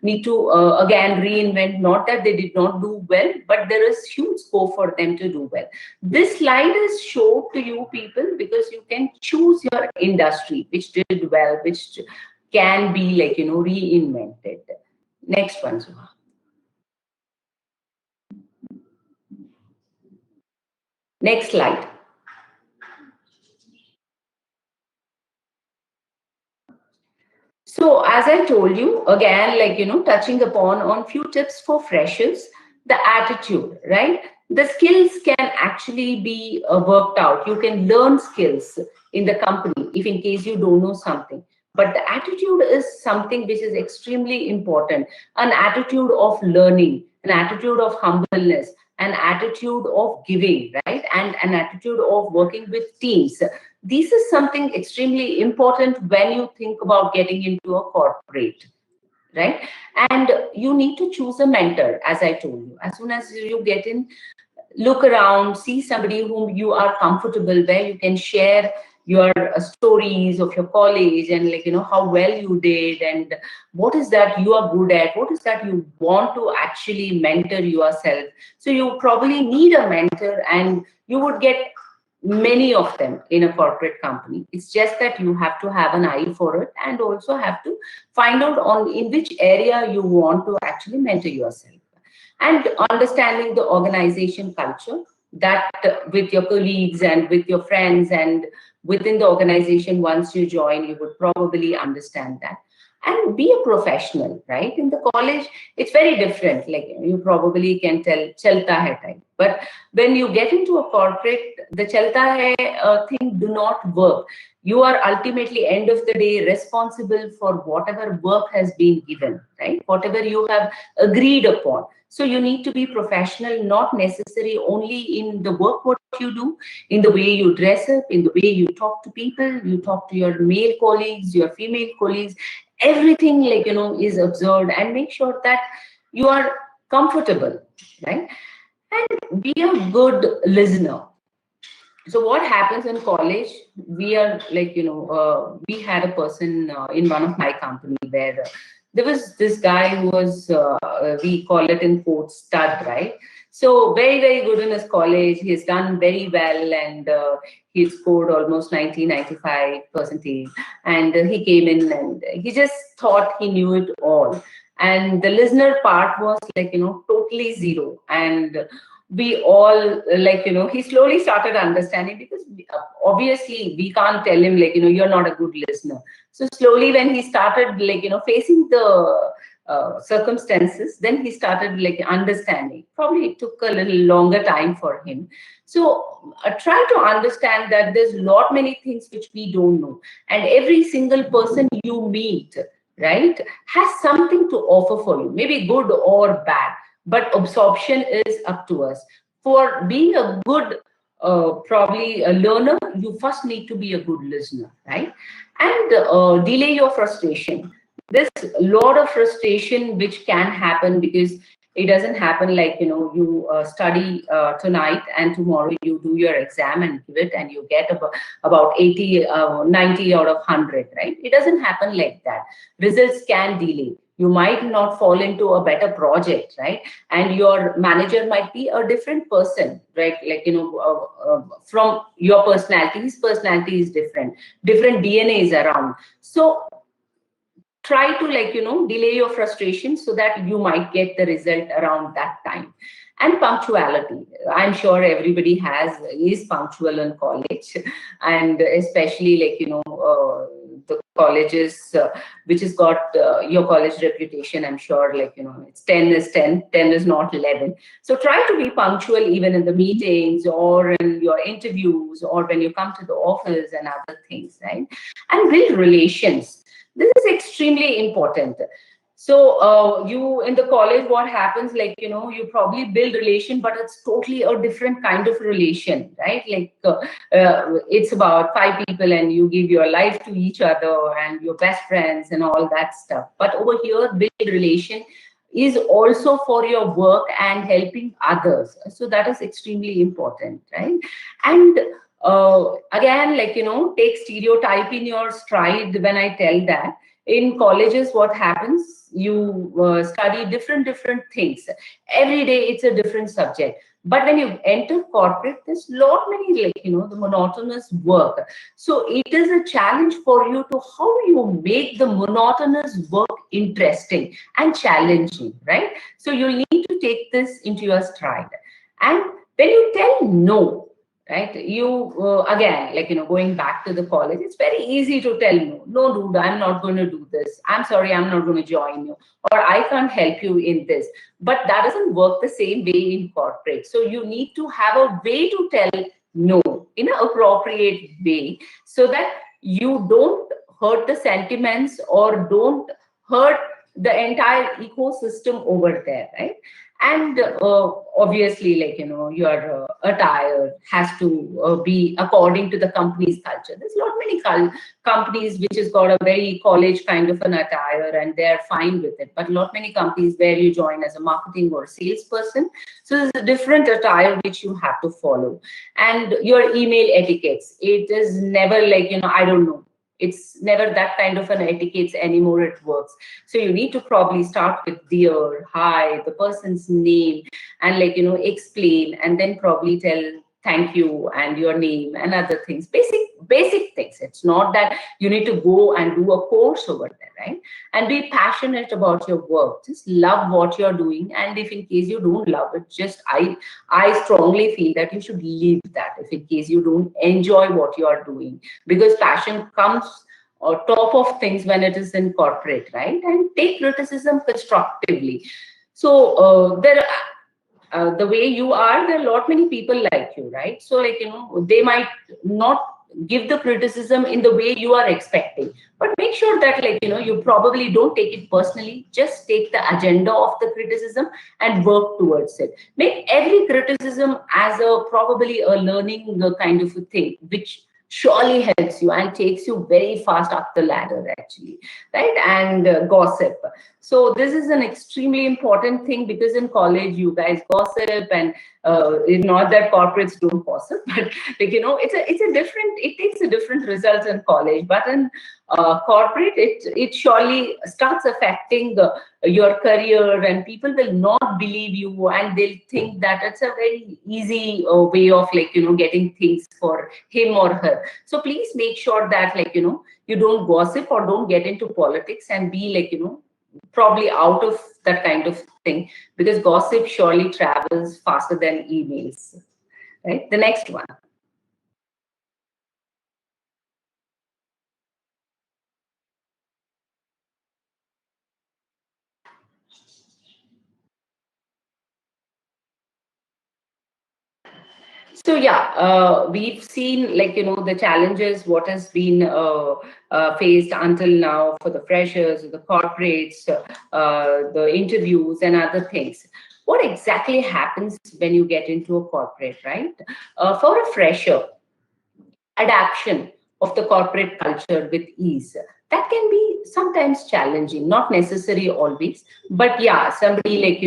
Speaker 17: need to again reinvent. Not that they did not do well, but there is huge scope for them to do well. This slide is shown to you people because you can choose your industry which did well, which can be reinvented. Next one, Suha. Next slide. So as I told you, again, touching upon on few tips for freshers, the attitude, right? The skills can actually be worked out. You can learn skills in the company if in case you don't know something. But the attitude is something which is extremely important. An attitude of learning, an attitude of humbleness, an attitude of giving, right? And an attitude of working with teams. This is something extremely important when you think about getting into a corporate, right? And you need to choose a mentor, as I told you. As soon as you get in, look around, see somebody whom you are comfortable, where you can share your stories of your college and how well you did and what is that you are good at, what is that you want to actually mentor yourself. So you probably need a mentor, and you would get many of them in a corporate company. It's just that you have to have an eye for it and also have to find out on in which area you want to actually mentor yourself. And understanding the organization culture, that with your colleagues and with your friends and within the organization, once you join, you would probably understand that. And be a professional, right? In the college, it's very different. Like you probably can tell chalta hai type. But when you get into a corporate, the chalta hai thing do not work. You are ultimately, end of the day, responsible for whatever work has been given, right? Whatever you have agreed upon. So you need to be professional, not necessarily only in the work what you do, in the way you dress up, in the way you talk to people, you talk to your male colleagues, your female colleagues, everything is observed, and make sure that you are comfortable, right? And be a good listener. So what happens in college, we are we had a person in one of my company where there was this guy who was we call it in quotes stud, right? So very, very good in his college. He's done very well, and he scored almost 95%. And he came in and he just thought he knew it all. And the listener part was totally zero. And we all he slowly started understanding, because obviously we can't tell him you're not a good listener. So slowly when he started facing the circumstances, then he started understanding. Probably it took a little longer time for him. So try to understand that there's lot many things which we don't know, and every single person you meet, right, has something to offer for you, maybe good or bad, but absorption is up to us. For being a good probably a learner, you first need to be a good listener, right? And delay your frustration. There's a lot of frustration which can happen, because it doesn't happen you study tonight and tomorrow you do your exam and give it and you get about 80 90 out of 100, right? It doesn't happen like that. Results can delay. You might not fall into a better project, right? And your manager might be a different person, right? From your personality, his personality is different DNA is around. So try to delay your frustration so that you might get the result around that time. And punctuality. I'm sure everybody is punctual in college, and especially the colleges which has got your college reputation. I'm sure it's 10 is 10, 10 is not 11. So try to be punctual even in the meetings or in your interviews or when you come to the office and other things, right? And build relations. This is extremely important. So you in the college, what happens, you probably build relation, but it's totally a different kind of relation, right? It's about 5 people and you give your life to each other and your best friends and all that stuff. But over here, build relation is also for your work and helping others. So that is extremely important, right? And again, take stereotype in your stride when I tell that. In colleges, what happens, you study different things. Every day it's a different subject. But when you enter corporate, there's lot many the monotonous work. So it is a challenge for you to how you make the monotonous work interesting and challenging, right? So you'll need to take this into your stride. And when you tell no, right, you again, going back to the college, it's very easy to tell no, dude, I'm not going to do this, I'm sorry, I'm not going to join you, or I can't help you in this. But that doesn't work the same way in corporate. So you need to have a way to tell no in an appropriate way, so that you don't hurt the sentiments or don't hurt the entire ecosystem over there, right? And obviously, your attire has to be according to the company's culture. There's not many companies which has got a very college kind of an attire and they're fine with it. But not many companies where you join as a marketing or salesperson. So there's a different attire which you have to follow. And your email etiquettes, it is never I don't know. It's never that kind of an etiquette anymore. It works. So you need to probably start with dear, hi, the person's name, and explain, and then probably tell thank you and your name and other things. Basic things. It's not that you need to go and do a course over there, right? And be passionate about your work. Just love what you're doing. And if in case you don't love it, just I strongly feel that you should leave that if in case you don't enjoy what you are doing, because passion comes on top of things when it is in corporate, right? And take criticism constructively. So the way you are, there are a lot many people like you, right? So they might not give the criticism in the way you are expecting, but make sure that you probably don't take it personally. Just take the agenda of the criticism and work towards it. Make every criticism as a probably a learning kind of a thing, which surely helps you and takes you very fast up the ladder, actually, right? And gossip. So this is an extremely important thing, because in college you guys gossip, and it's not that corporates don't gossip, but it takes a different results in college. But in corporate, it surely starts affecting your career, and people will not believe you, and they'll think that it's a very easy way of getting things for him or her. So please make sure that you don't gossip or don't get into politics and be probably out of that kind of thing, because gossip surely travels faster than emails, right? The next one. So yeah, we've seen the challenges what has been faced until now for the freshers, the corporates, the interviews and other things. What exactly happens when you get into a corporate, right? For a fresher, adaptation of the corporate culture with ease, that can be sometimes challenging, not necessary always, but yeah, somebody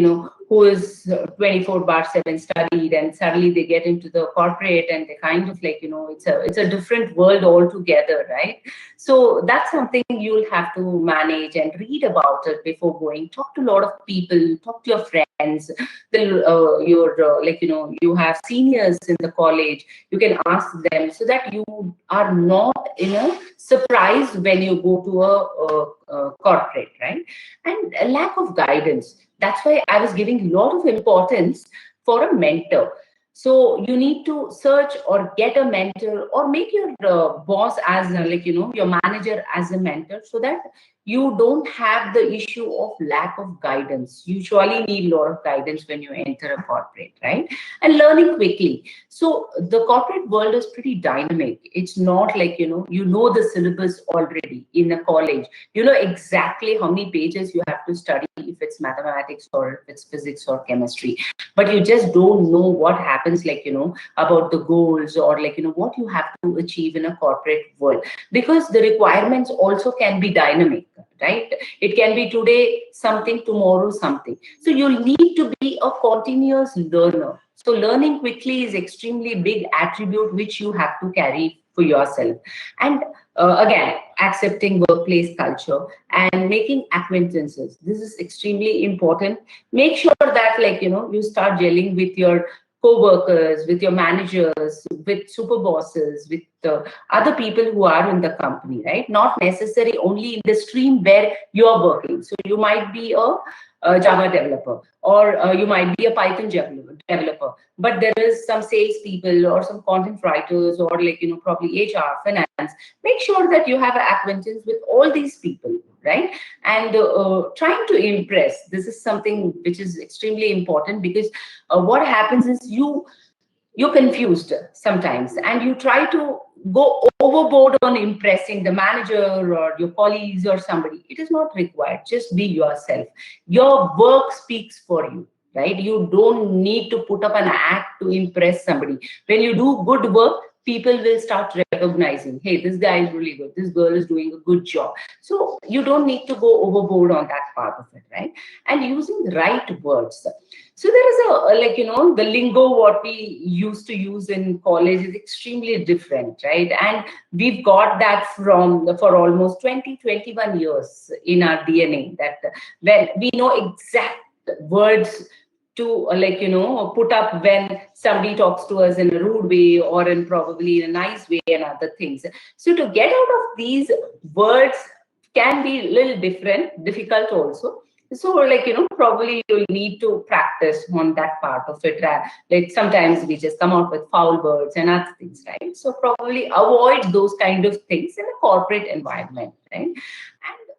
Speaker 17: who is 24/7 studied, and suddenly they get into the corporate and they kind of it's a different world altogether, right? So that's something you'll have to manage and read about it before going. Talk to a lot of people, talk to your friends, you have seniors in the college, you can ask them, so that you are not in a surprise when you go to a corporate, right? And a lack of guidance. That's why I was giving a lot of importance for a mentor. So you need to search or get a mentor, or make your boss as your manager as a mentor, so that you don't have the issue of lack of guidance. You surely need a lot of guidance when you enter a corporate, right? And learning quickly. So the corporate world is pretty dynamic. It's not like, you know the syllabus already in a college. You know exactly how many pages you have to study, if it's mathematics or if it's physics or chemistry. But you just don't know what happens, about the goals, or what you have to achieve in a corporate world. Because the requirements also can be dynamic, right? It can be today something, tomorrow something. So you'll need to be a continuous learner. So learning quickly is extremely big attribute which you have to carry for yourself. And again, accepting workplace culture and making acquaintances. This is extremely important. Make sure that you start gelling with your co-workers, with your managers, with super bosses, with other people who are in the company, right? Not necessarily only in the stream where you're working. So you might be a Java developer, or you might be a Python developer, but there is some sales people or some content writers, or probably HR, finance. Make sure that you have an acquaintance with all these people, right? And trying to impress. This is something which is extremely important, because what happens is you're confused sometimes, and you try to go overboard on impressing the manager or your colleagues or somebody. It is not required. Just be yourself. Your work speaks for you, right? You don't need to put up an act to impress somebody. When you do good work, people will start recognizing, hey, this guy is really good, this girl is doing a good job. So you don't need to go overboard on that part of it, right? And using the right words. So there is the lingo what we used to use in college is extremely different, right? And we've got that for almost 21 years in our DNA, that when we know exact words to put up when somebody talks to us in a rude way, or in probably in a nice way, and other things. So to get out of these words can be a little difficult also. So probably you'll need to practice on that part of it. Like sometimes we just come out with foul words and other things, right? So probably avoid those kind of things in a corporate environment, right? And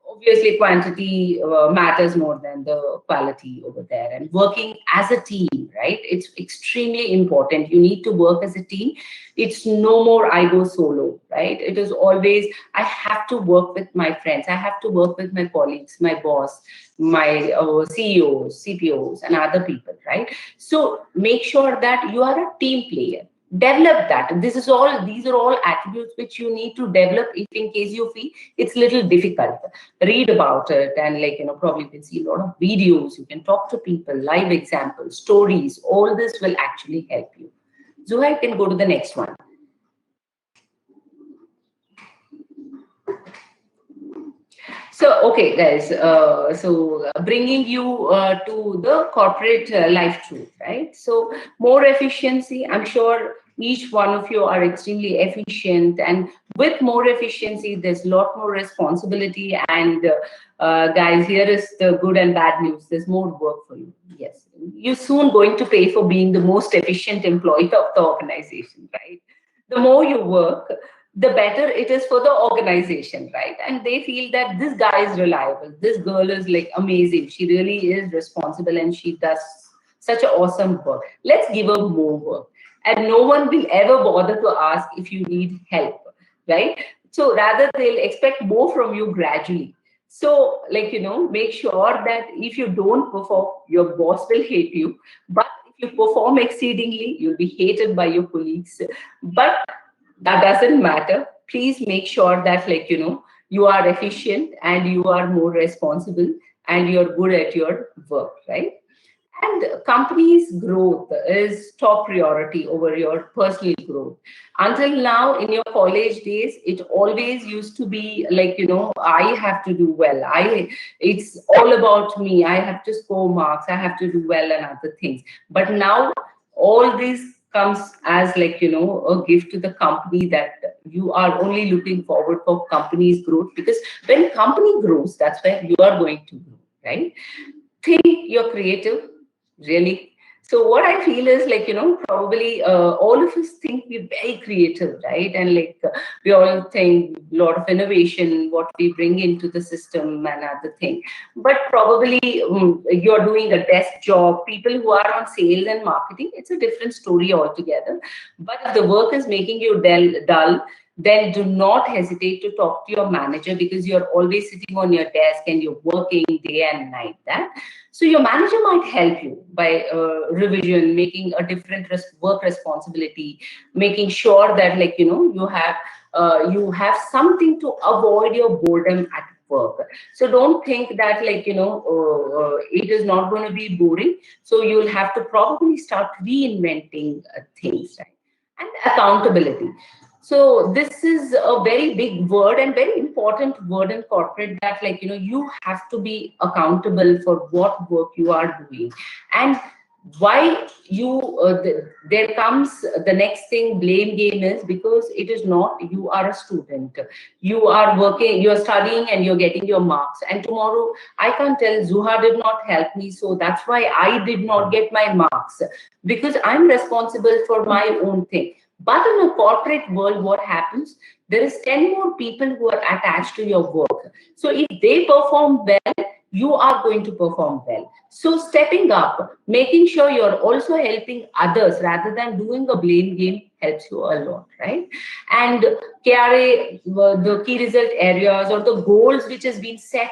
Speaker 17: obviously quantity matters more than the quality over there. And working as a team, right? It's extremely important. You need to work as a team. It's no more I go solo, right? It is always I have to work with my friends. I have to work with my colleagues, my boss, my CEOs, CPOs, and other people, right? So make sure that you are a team player. Develop that. These are all attributes which you need to develop if in case you feel it's a little difficult. Read about it, and probably you can see a lot of videos. You can talk to people, live examples, stories. All this will actually help you. Zuhair can go to the next one. So, okay, guys, bringing you to the corporate life truth, right? So more efficiency, I'm sure each one of you are extremely efficient, and with more efficiency, there's a lot more responsibility. And guys, here is the good and bad news. There's more work for you. Yes, you're soon going to pay for being the most efficient employee of the organization, right? The more you work, the better it is for the organization, right? And they feel that this guy is reliable, this girl is amazing, she really is responsible, and she does such an awesome work. Let's give her more work. And no one will ever bother to ask if you need help, right? So rather they'll expect more from you gradually. So make sure that if you don't perform, your boss will hate you. But if you perform exceedingly, you'll be hated by your colleagues. But that doesn't matter. Please make sure that you are efficient, and you are more responsible, and you're good at your work, right? And company's growth is top priority over your personal growth. Until now, in your college days, it always used to be I have to do well. It's all about me. I have to score marks. I have to do well and other things. But now all this comes as a gift to the company, that you are only looking forward for company's growth, because when company grows, that's where you are going to grow, right? Think you're creative, really. So what I feel is like, probably all of us think we're very creative, right? And like we all think a lot of innovation, what we bring into the system and other thing. But probably you're doing a desk job. People who are on sales and marketing, it's a different story altogether. But if the work is making you dull, then do not hesitate to talk to your manager, because you're always sitting on your desk and you're working day and night. So your manager might help you by revision, making a different work responsibility, making sure that like you have something to avoid your boredom at work. So don't think that like it is not going to be boring. So you'll have to probably start reinventing things, right? And accountability. So this is a very big word and very important word in corporate, that like you have to be accountable for what work you are doing. And why you there comes the next thing, blame game, is because it is not you are a student, you are working, you are studying and you're getting your marks, and tomorrow I can't tell Zuha did not help me, so that's why I did not get my marks, because I'm responsible for my own thing. But in a corporate world, what happens? There is 10 more people who are attached to your work. So if they perform well, you are going to perform well. So stepping up, making sure you're also helping others rather than doing a blame game helps you a lot, right? And KRA, the key result areas or the goals which has been set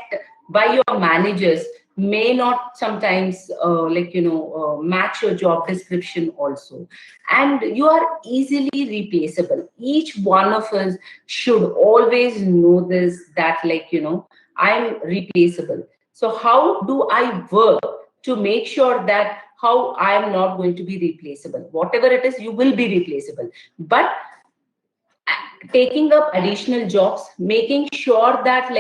Speaker 17: by your managers may not sometimes match your job description also, and you are easily replaceable. Each one of us should always know this, that I'm replaceable. So how do I work to make sure that how I am not going to be replaceable? Whatever it is, you will be replaceable, but taking up additional jobs, making sure that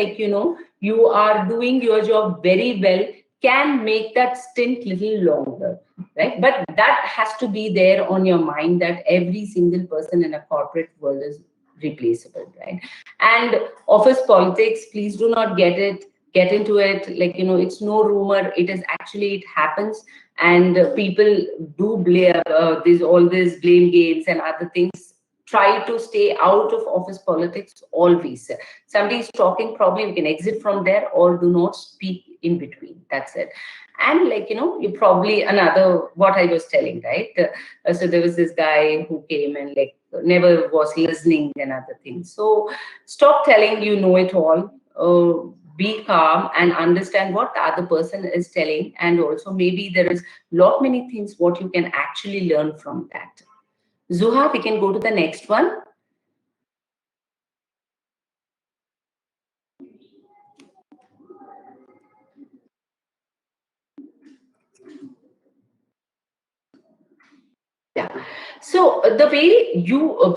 Speaker 17: you are doing your job very well, can make that stint little longer, right? But that has to be there on your mind, that every single person in a corporate world is replaceable, right? And office politics, please do not get into it. It's no rumor, it is actually, it happens. And people do blame all these blame games and other things. Try to stay out of office politics always. Somebody is talking, probably you can exit from there or do not speak in between. That's it. And you probably, another, what I was telling, right? So there was this guy who came and never was listening and other things. So stop telling you know it all. Be calm and understand what the other person is telling. And also maybe there is lot many things what you can actually learn from that. Zuha, we can go to the next one. Yeah. So the way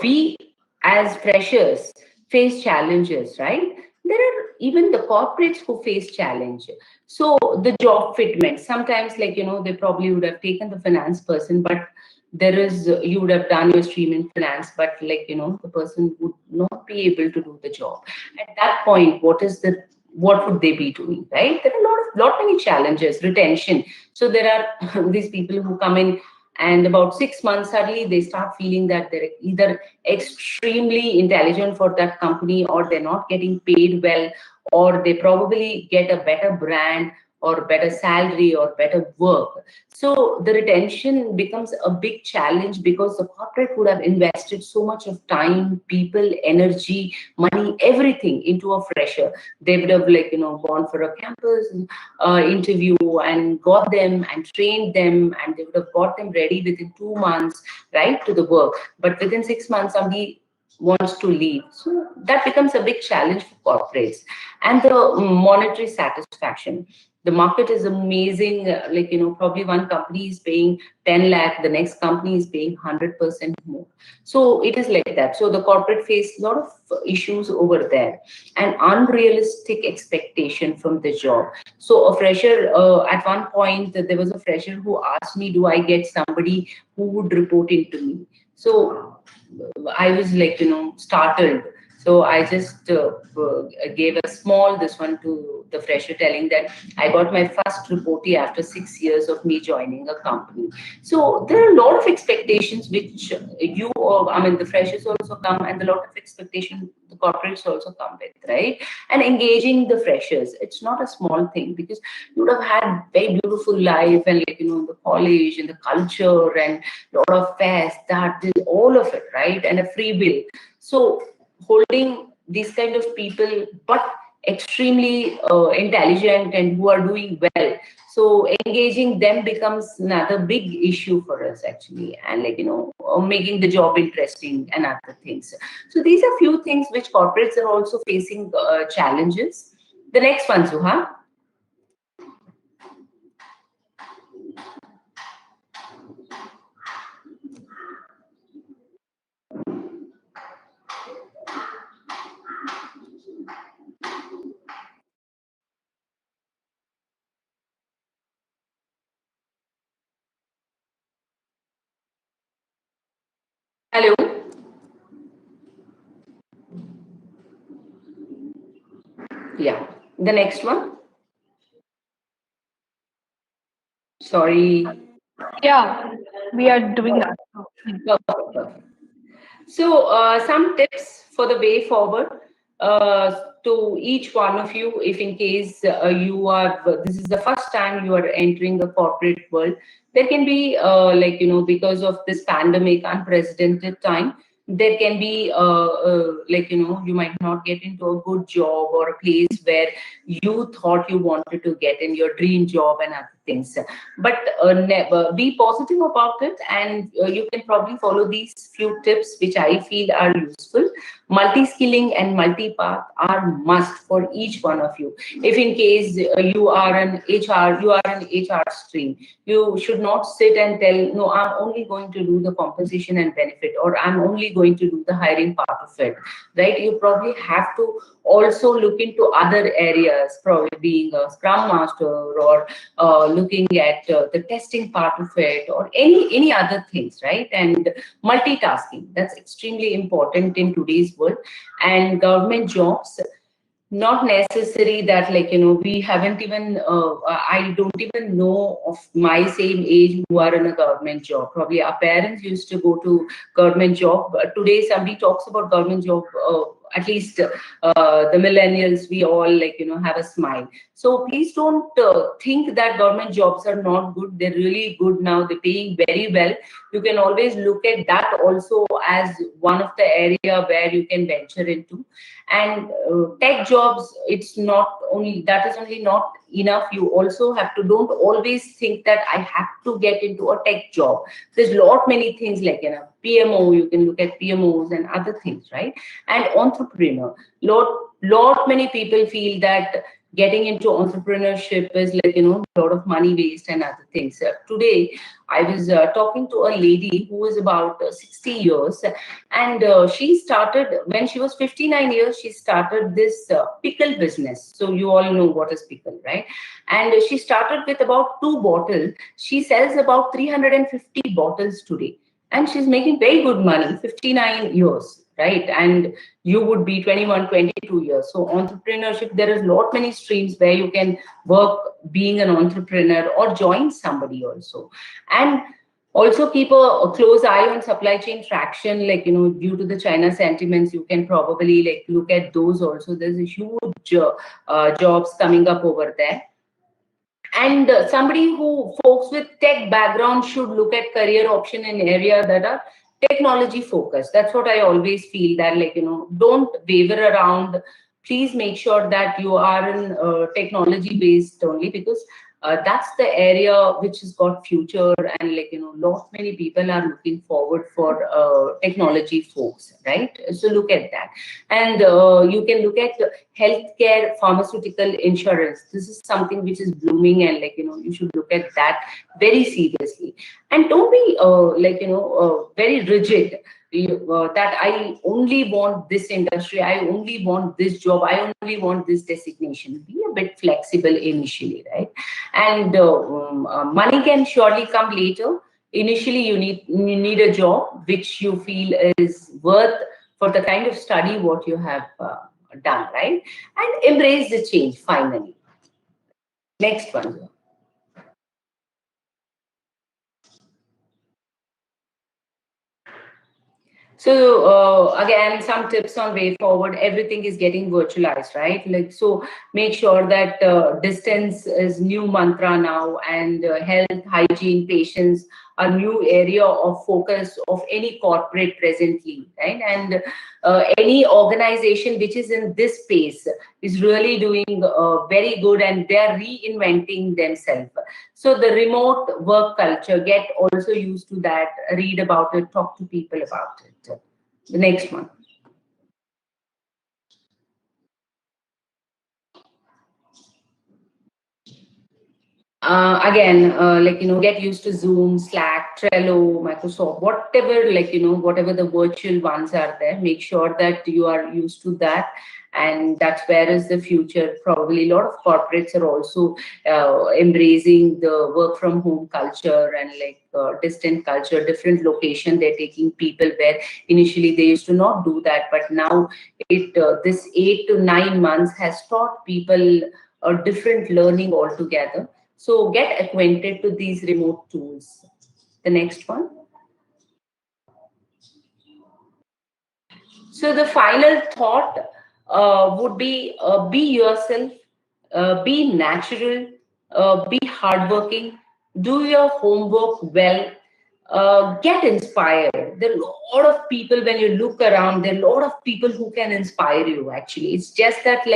Speaker 17: we as freshers face challenges, right? There are even the corporates who face challenge. So the job fitment, sometimes they probably would have taken the finance person, but there is, you would have done your stream in finance, but the person would not be able to do the job. At that point, what would they be doing, right? There are lot many challenges, retention. So there are these people who come in, and about 6 months, suddenly they start feeling that they're either extremely intelligent for that company, or they're not getting paid well, or they probably get a better brand or better salary or better work. So the retention becomes a big challenge, because the corporate would have invested so much of time, people, energy, money, everything into a fresher. They would have gone for a campus interview and got them and trained them, and they would have got them ready within 2 months, right, to the work. But within 6 months, somebody wants to leave. So that becomes a big challenge for corporates. And the monetary satisfaction. The market is amazing. Probably one company is paying 10 lakh, the next company is paying 100% more. So it is like that. So the corporate face a lot of issues over there, and unrealistic expectation from the job. So a fresher, at one point, there was a fresher who asked me, do I get somebody who would report into me? So I was startled. So I just gave a small this one to the fresher, telling that I got my first reportee after 6 years of me joining a company. So there are a lot of expectations which you, or I mean, the freshers also come, and a lot of expectation the corporates also come with, right? And engaging the freshers, it's not a small thing, because you would have had very beautiful life, and like, you know, the college and the culture and lot of fairs, that is all of it, right? And a free bill. So holding these kind of people, but extremely intelligent and who are doing well, so engaging them becomes another big issue for us actually, and like, you know, making the job interesting and other things. So these are few things which corporates are also facing challenges. The next one, Suha. Hello. Yeah. The next one. Sorry.
Speaker 1: Yeah, we are doing that.
Speaker 17: Perfect. So, some tips for the way forward to each one of you, if in case you are, this is the first time you are entering the corporate world, there can be, like, you know, because of this pandemic, unprecedented time, there can be, like, you know, you might not get into a good job or a place where you thought you wanted to get in your dream job and other things. But never be positive about it, and you can probably follow these few tips which I feel are useful. Multi-skilling and multi-path are must for each one of you. If in case you are an HR stream, you should not sit and tell, no, I'm only going to do the compensation and benefit, or I'm only going to do the hiring part of it, right? You probably have to also look into other areas, probably being a scrum master, or looking at the testing part of it, or any other things, right? And multitasking, that's extremely important in today's world. And government jobs, not necessary that, like, you know, we haven't even I don't even know of my same age who are in a government job. Probably our parents used to go to government job, but today somebody talks about government job, at least the millennials, we all, like, you know, have a smile. So please don't think that government jobs are not good. They're really good now. They're paying very well. You can always look at that also as one of the area where you can venture into. And tech jobs, it's not only that, is only not enough. You also have to, don't always think that I have to get into a tech job. There's lot many things, like, you know, PMO, you can look at PMOs and other things, right? And entrepreneur, lot many people feel that getting into entrepreneurship is, like, you know, a lot of money waste and other things. Today I was talking to a lady who is about 60 years, and she started when she was 59 years. She started this pickle business. So you all know what is pickle, right? And she started with about 2 bottles. She sells about 350 bottles today, and she's making very good money. 59 years, right? And you would be 21, 22 years. So entrepreneurship, there is lot many streams where you can work being an entrepreneur, or join somebody also. And also keep a close eye on supply chain traction, like, you know, due to the China sentiments, you can probably, like, look at those also. There's a huge jobs coming up over there. And somebody who, folks with tech background, should look at career option in area that are technology focused. That's what I always feel, that, like, you know, don't waver around. Please make sure that you are in technology based only, because that's the area which has got future, and, like, you know, lot many people are looking forward for technology folks, right? So look at that. And you can look at healthcare, pharmaceutical, insurance. This is something which is blooming, and, like, you know, you should look at that very seriously. And don't be like, you know, very rigid, that I only want this industry, I only want this job, I only want this designation. Be a bit flexible initially, right? And money can surely come later. Initially, you need a job which you feel is worth for the kind of study what you have done, right? And embrace the change finally. Next one. So again, some tips on way forward. Everything is getting virtualized, right? Like, so make sure that distance is new mantra now, and health, hygiene, patients are new area of focus of any corporate presently, right? And any organization which is in this space is really doing very good, and they're reinventing themselves. So the remote work culture, get also used to that, read about it, talk to people about it. The next one. Again, get used to Zoom, Slack, Trello, Microsoft, whatever, whatever the virtual ones are there. Make sure that you are used to that, and that's where is the future. Probably a lot of corporates are also embracing the work from home culture and distant culture, different location. They're taking people where initially they used to not do that, but now this 8 to 9 months has taught people a different learning altogether. So get acquainted to these remote tools. The next one. So the final thought would be yourself, be natural, be hardworking, do your homework well, get inspired. There are a lot of people, when you look around, there are a lot of people who can inspire you actually. It's just that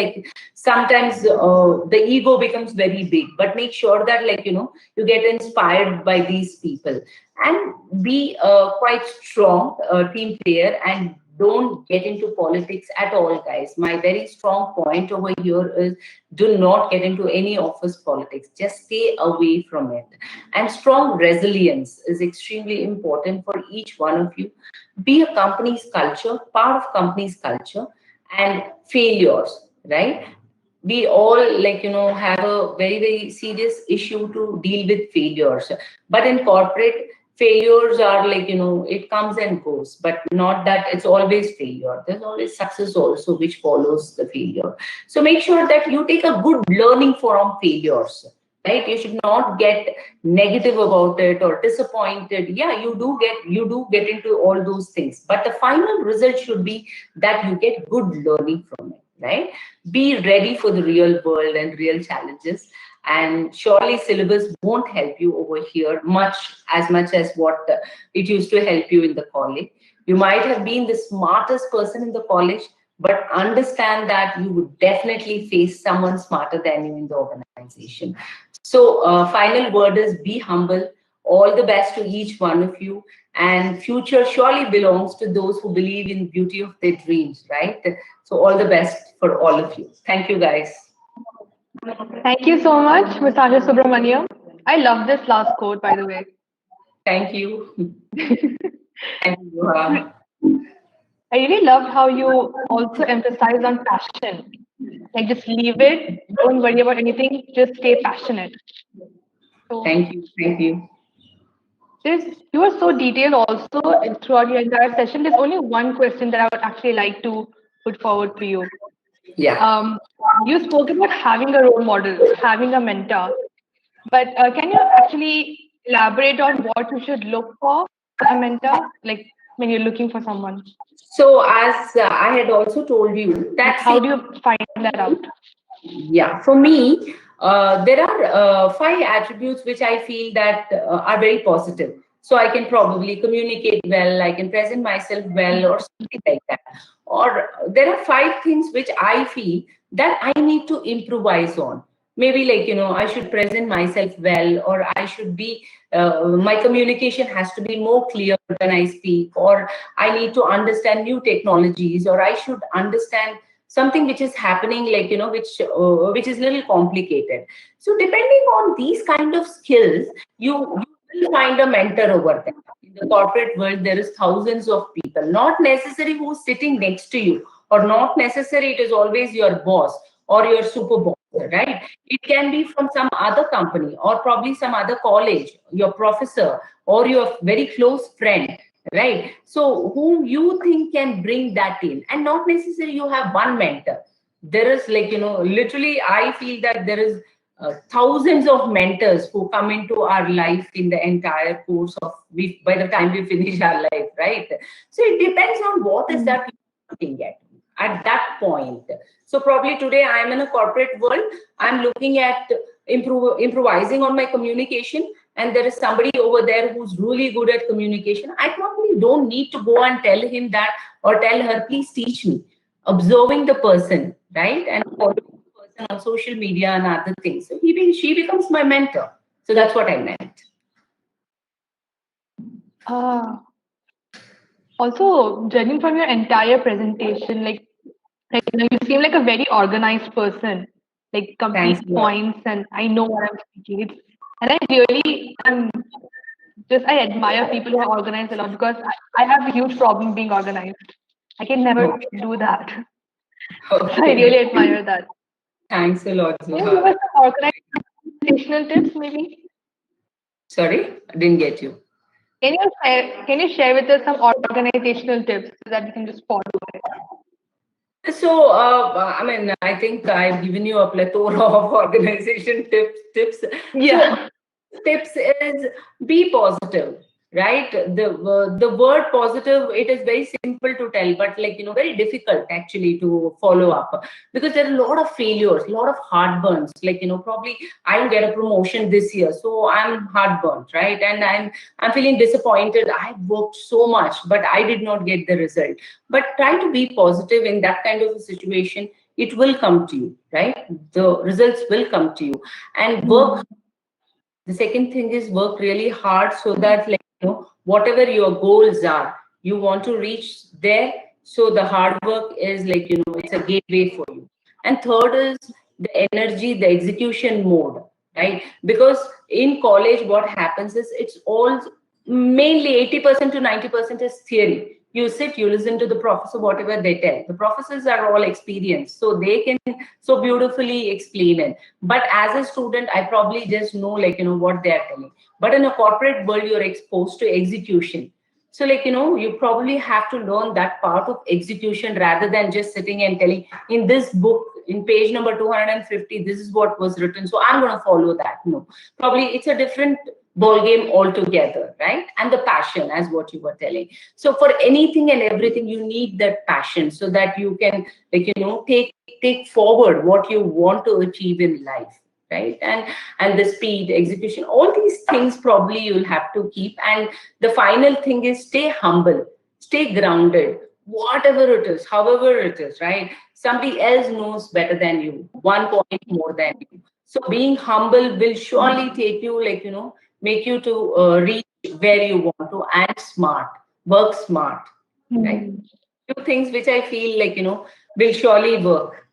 Speaker 17: sometimes the ego becomes very big, but make sure that you get inspired by these people, and be quite strong team player, and don't get into politics at all, guys. My very strong point over here is, do not get into any office politics. Just stay away from it. And strong resilience is extremely important for each one of you. Be a company's culture, part of company's culture, and failures, right? We all have a very, very serious issue to deal with failures. But in corporate, failures are it comes and goes, but not that it's always failure. There's always success also which follows the failure. So make sure that you take a good learning from failures, right? You should not get negative about it or disappointed. Yeah, you do get into all those things, but the final result should be that you get good learning from it, right? Be ready for the real world and real challenges. And surely syllabus won't help you over here much as what it used to help you in the college. You might have been the smartest person in the college, but understand that you would definitely face someone smarter than you in the organization. So final word is, be humble. All the best to each one of you. And future surely belongs to those who believe in beauty of their dreams, right? So all the best for all of you. Thank you, guys.
Speaker 1: Thank you so much, Ms. Asha Subramaniam. I love this last quote, by the way.
Speaker 17: Thank you. Thank you.
Speaker 1: I really loved how you also emphasize on passion. Like, just leave it, don't worry about anything, just stay passionate. So,
Speaker 17: thank you.
Speaker 1: You are so detailed also throughout your entire session. There's only one question that I would actually like to put forward to you.
Speaker 17: Yeah.
Speaker 1: You spoke about having a role model, having a mentor, but can you actually elaborate on what you should look for a mentor, like when you're looking for someone?
Speaker 17: So as I had also told you, that
Speaker 1: how do you find that out?
Speaker 17: Yeah, for me, there are 5 attributes which I feel that are very positive. So I can probably communicate well, I can present myself well, or something like that. Or there are 5 things which I feel that I need to improvise on. Maybe I should present myself well, or I should be, my communication has to be more clear when I speak, or I need to understand new technologies, or I should understand something which is happening, which is a little complicated. So depending on these kind of skills, you will find a mentor over there. In the corporate world, there is thousands of people, not necessary who's sitting next to you, or not necessary it is always your boss or your super boss, right? It can be from some other company, or probably some other college, your professor or your very close friend, right? So whom you think can bring that in, and not necessarily you have one mentor. There is, like, literally, I feel that there is thousands of mentors who come into our life in the entire course of, by the time we finish our life, right? So it depends on what is that you're looking at that point. So probably today I am in a corporate world, I'm looking at improvising on my communication, and there is somebody over there who's really good at communication. I probably don't need to go and tell him that, or tell her, please teach me. Observing the person, right, and following the person on social media and other things, so she becomes my mentor. So that's what I meant.
Speaker 6: Also, judging from your entire presentation, you seem like a very organized person, like complete
Speaker 17: Thanks a lot.
Speaker 6: points, and I know what I'm speaking. And I really am I admire people who are organized a lot, because I have a huge problem being organized. I can never do that. So I really admire that.
Speaker 17: Thanks a lot,
Speaker 6: Can you give
Speaker 17: Zuha.
Speaker 6: us some organizational tips, maybe?
Speaker 17: Sorry, I didn't get you.
Speaker 6: Can you share with us some organizational tips so that we can just follow it?
Speaker 17: So, I mean, I think I've given you a plethora of organization tips.
Speaker 6: Yeah.
Speaker 17: So, tips is be positive, right? The word positive, it is very simple to tell, but, like, very difficult actually to follow up, because there are a lot of failures, a lot of heartburns. Like, probably I will get a promotion this year, so I'm heartburned, right? And I'm feeling disappointed. I've worked so much, but I did not get the result. But try to be positive in that kind of a situation. It will come to you, right? The results will come to you. And work. The second thing is work really hard, so that, like, whatever your goals are, you want to reach there. So the hard work is, like, it's a gateway for you. And third is the energy, the execution mode, right? Because in college, what happens is, it's all mainly 80% to 90% is theory. You sit, you listen to the professor, whatever they tell. The professors are all experienced, so they can so beautifully explain it. But as a student, I probably just know, like, what they are telling. But in a corporate world, you're exposed to execution. So, like, you probably have to learn that part of execution, rather than just sitting and telling, in this book, in page number 250, this is what was written, so I'm going to follow that. No, probably it's a different ball game altogether, right? And the passion, as what you were telling. So for anything and everything, you need that passion, so that you can, like, take forward what you want to achieve in life, right? And the speed, execution, all these things probably you'll have to keep. And the final thing is, stay humble, stay grounded, whatever it is, however it is, right? Somebody else knows better than you, 1 point more than you. So being humble will surely take you, like, make you to reach where you want to. And smart, work smart, right? Two things which I feel, like, will surely work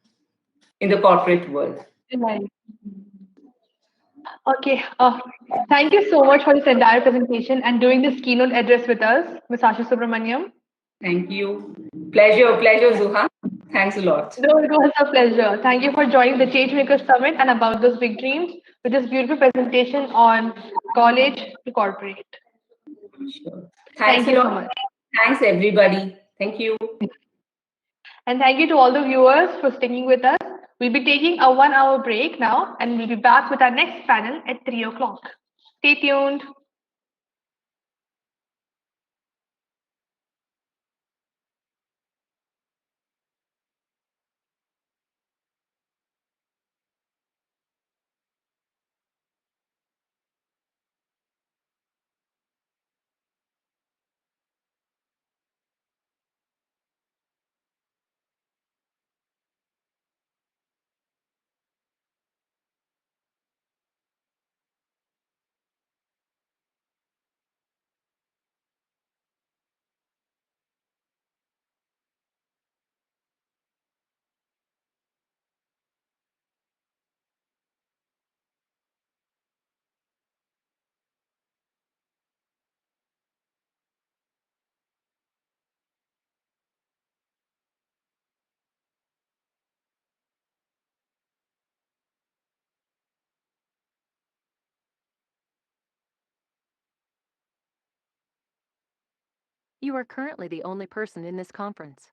Speaker 17: in the corporate world.
Speaker 6: Right. Okay. Thank you so much for this entire presentation and doing this keynote address with us, Ms. Asha Subramaniam.
Speaker 17: Thank you. Pleasure, Zuha. Thanks a lot.
Speaker 6: No, it was a pleasure. Thank you for joining the Changemakers Summit and About Those Big Dreams with this beautiful presentation on college to corporate.
Speaker 17: Sure.
Speaker 6: Thank
Speaker 17: Thanks a
Speaker 6: you so
Speaker 17: lot.
Speaker 6: much.
Speaker 17: Thanks, everybody. Thank you.
Speaker 6: And thank you to all the viewers for sticking with us. We'll be taking a 1 hour break now, and we'll be back with our next panel at 3 o'clock. Stay tuned.
Speaker 16: You are currently the only person in this conference.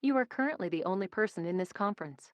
Speaker 16: You are currently the only person in this conference.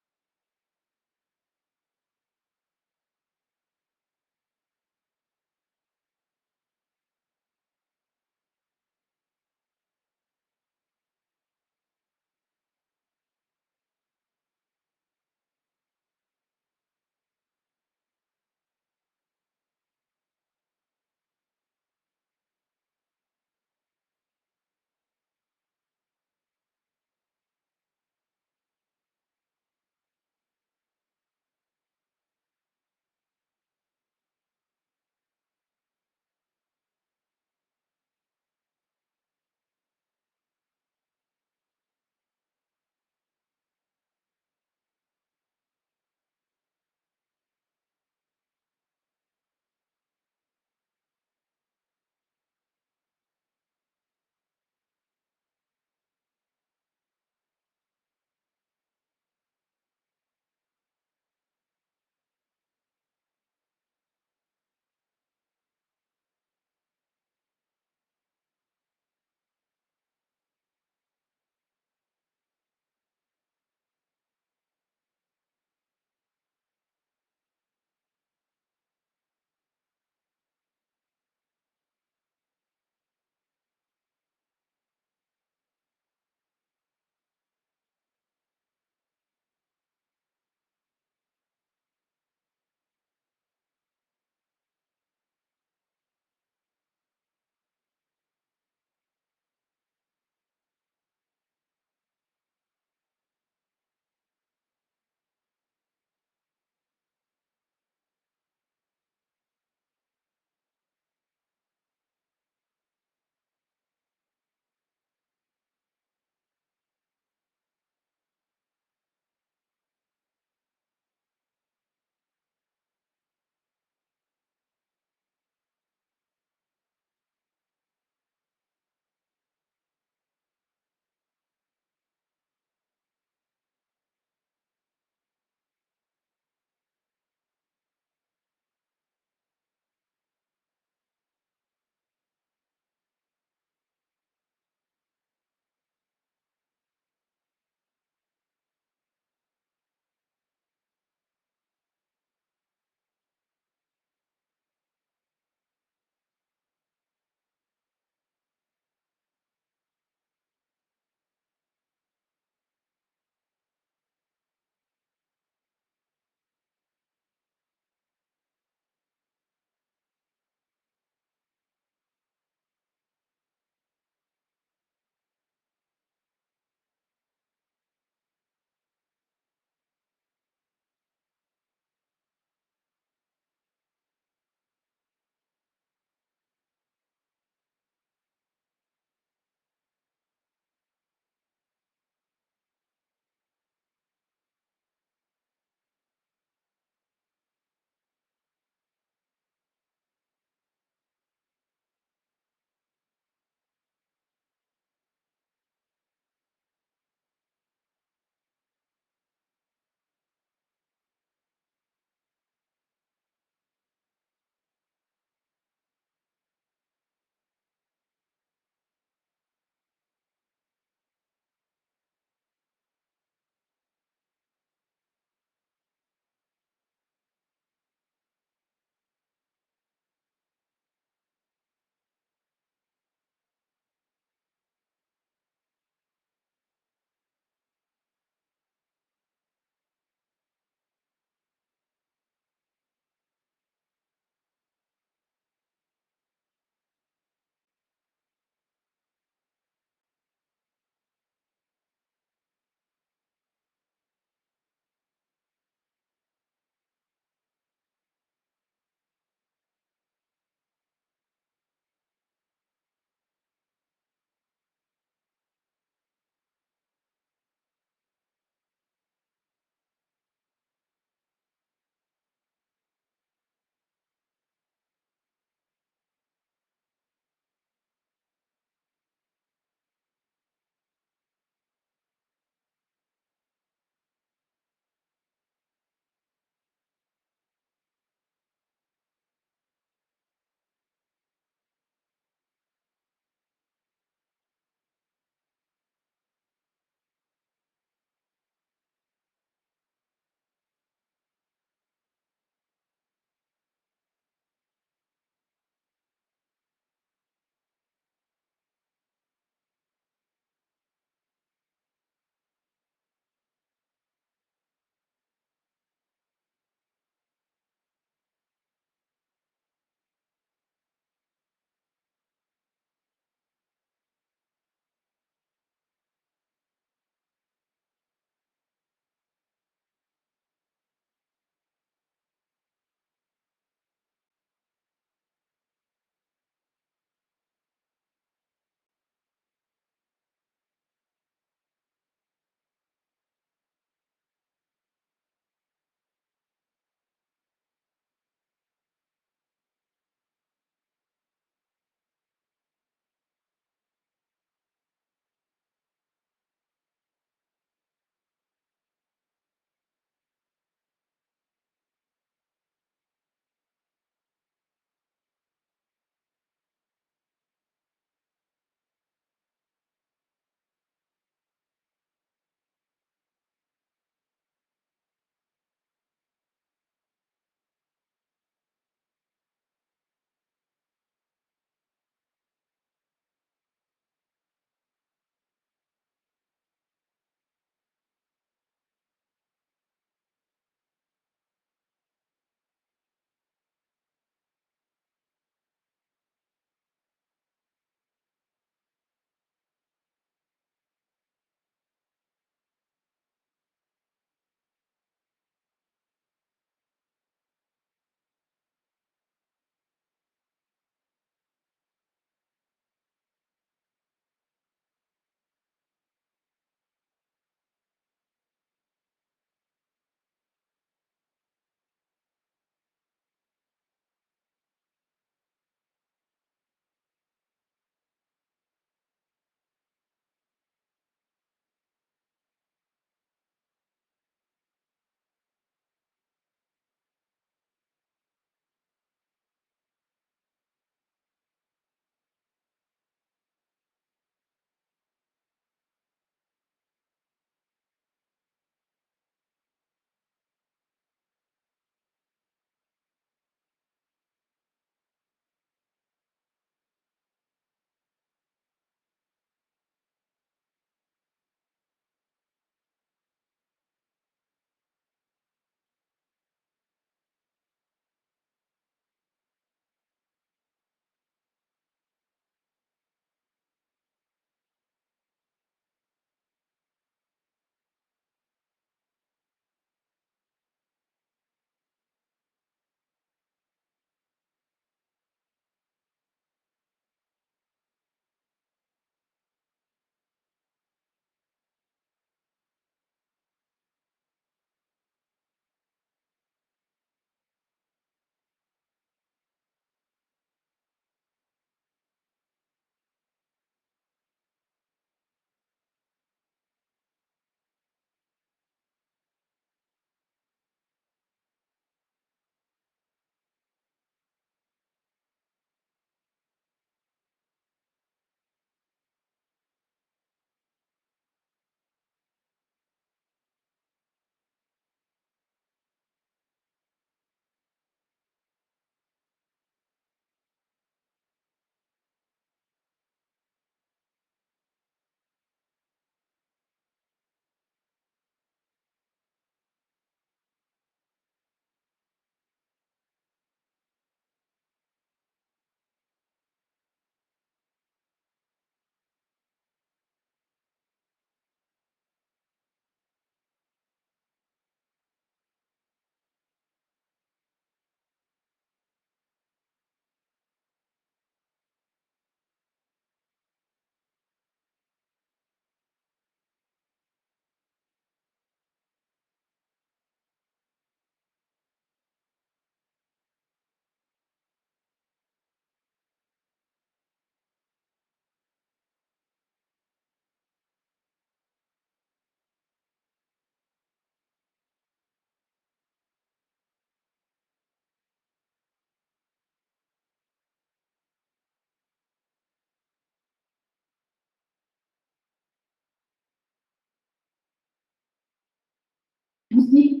Speaker 9: Hello.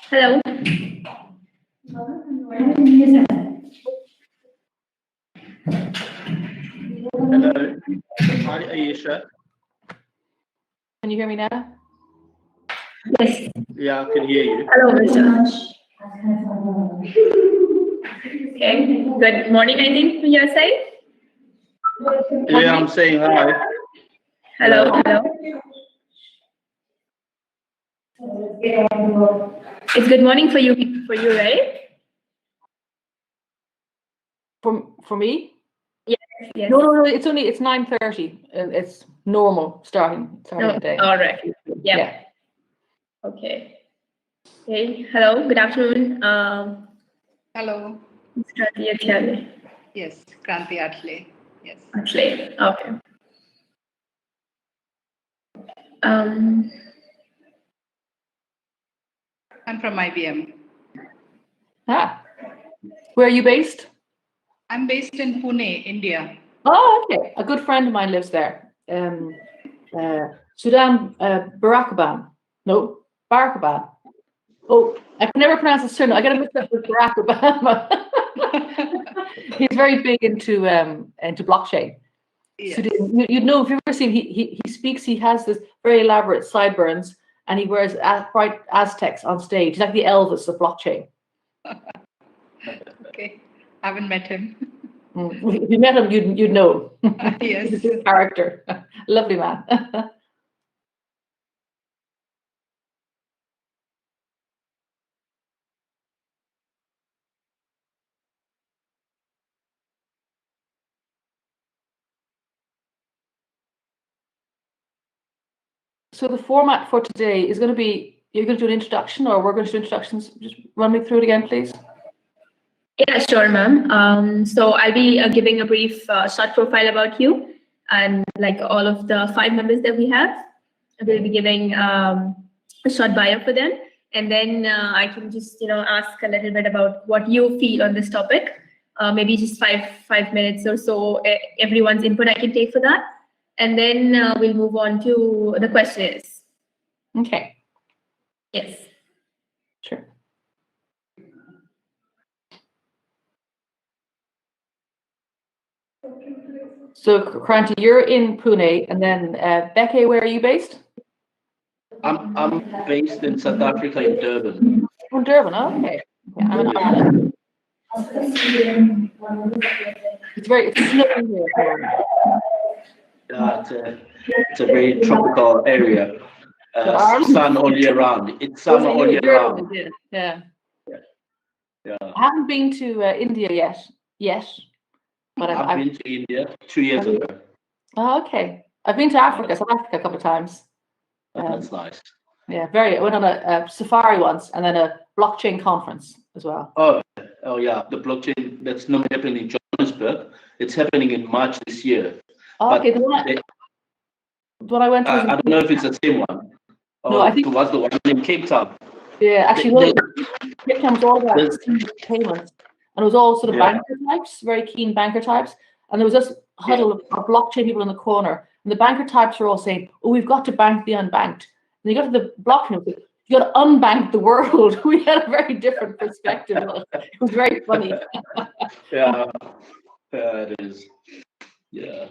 Speaker 18: Hello. Hi, Ayesha.
Speaker 19: Can you hear me now?
Speaker 9: Yes.
Speaker 18: Yeah, I can hear you.
Speaker 9: Hello, Mr. Okay. Good morning, I think, from your side.
Speaker 18: Yeah, I'm saying hi.
Speaker 9: Hello. Hello. It's good morning for you, right?
Speaker 19: For me?
Speaker 9: Yes. Yes.
Speaker 19: No. It's 9:30. It's normal starting the day.
Speaker 9: All right. Yeah. Okay. Okay. Hello. Good afternoon.
Speaker 20: Hello.
Speaker 9: Kranti Atle.
Speaker 20: Yes, Kranti Atle. Yes.
Speaker 9: Atle. Okay.
Speaker 20: I'm from IBM.
Speaker 19: Where are you based?
Speaker 20: I'm based in Pune, India.
Speaker 19: Oh, okay. A good friend of mine lives there. Sudan Barakaban. No, Barakaban. Oh, I can never pronounce his surname. I get it mixed up with Barack Obama. He's very big into blockchain.
Speaker 20: Yes.
Speaker 19: Sudan, you'd know if you've ever seen he speaks. He has this very elaborate sideburns, and he wears bright Aztecs on stage. He's like the Elvis of blockchain.
Speaker 20: Okay, I haven't met him.
Speaker 19: If you met him, you'd know.
Speaker 20: Yes.
Speaker 19: He's a good character. Lovely man. So the format for today is going to be, you're going to do an introduction, or we're going to do introductions. Just run me through it again, please.
Speaker 9: Yeah, sure, ma'am. So I'll be giving a brief short profile about you and like all of the 5 members that we have. We'll be giving a short bio for them, and then I can just ask a little bit about what you feel on this topic. Maybe just five minutes or so. Everyone's input I can take for that, and then we'll move on to the questionnaires.
Speaker 19: Okay.
Speaker 9: Yes.
Speaker 19: Sure. So, Kranti, you're in Pune, and then Becky, where are you based?
Speaker 18: I'm based in South Africa, in Durban.
Speaker 19: Oh, Durban. Oh, okay. Yeah, I'm in Ireland. It's snowing here.
Speaker 18: It's a very tropical area. Sun all year round. It's summer all year round.
Speaker 19: Yeah.
Speaker 18: Yeah.
Speaker 19: I haven't been to India yet, but
Speaker 18: I've been to India 2 years ago.
Speaker 19: Oh, okay. I've been to Africa, South Africa a couple of times.
Speaker 18: That's nice.
Speaker 19: Yeah, I went on a safari once, and then a blockchain conference as well.
Speaker 18: Oh yeah, the blockchain that's not happening in Johannesburg. It's happening in March this year.
Speaker 19: Oh, okay, the one I went to.
Speaker 18: I don't know if it's the same one.
Speaker 19: No, I think
Speaker 18: it was the one in Cape Town.
Speaker 19: Yeah, actually, Cape Town was all about payments, and it was all sort of banker types, very keen banker types, and there was this huddle of blockchain people in the corner, and the banker types were all saying, "Oh, we've got to bank the unbanked." And you got to the blockchain, you got to unbank the world. We had a very different perspective. It was very funny.
Speaker 18: Yeah, it is. Yeah.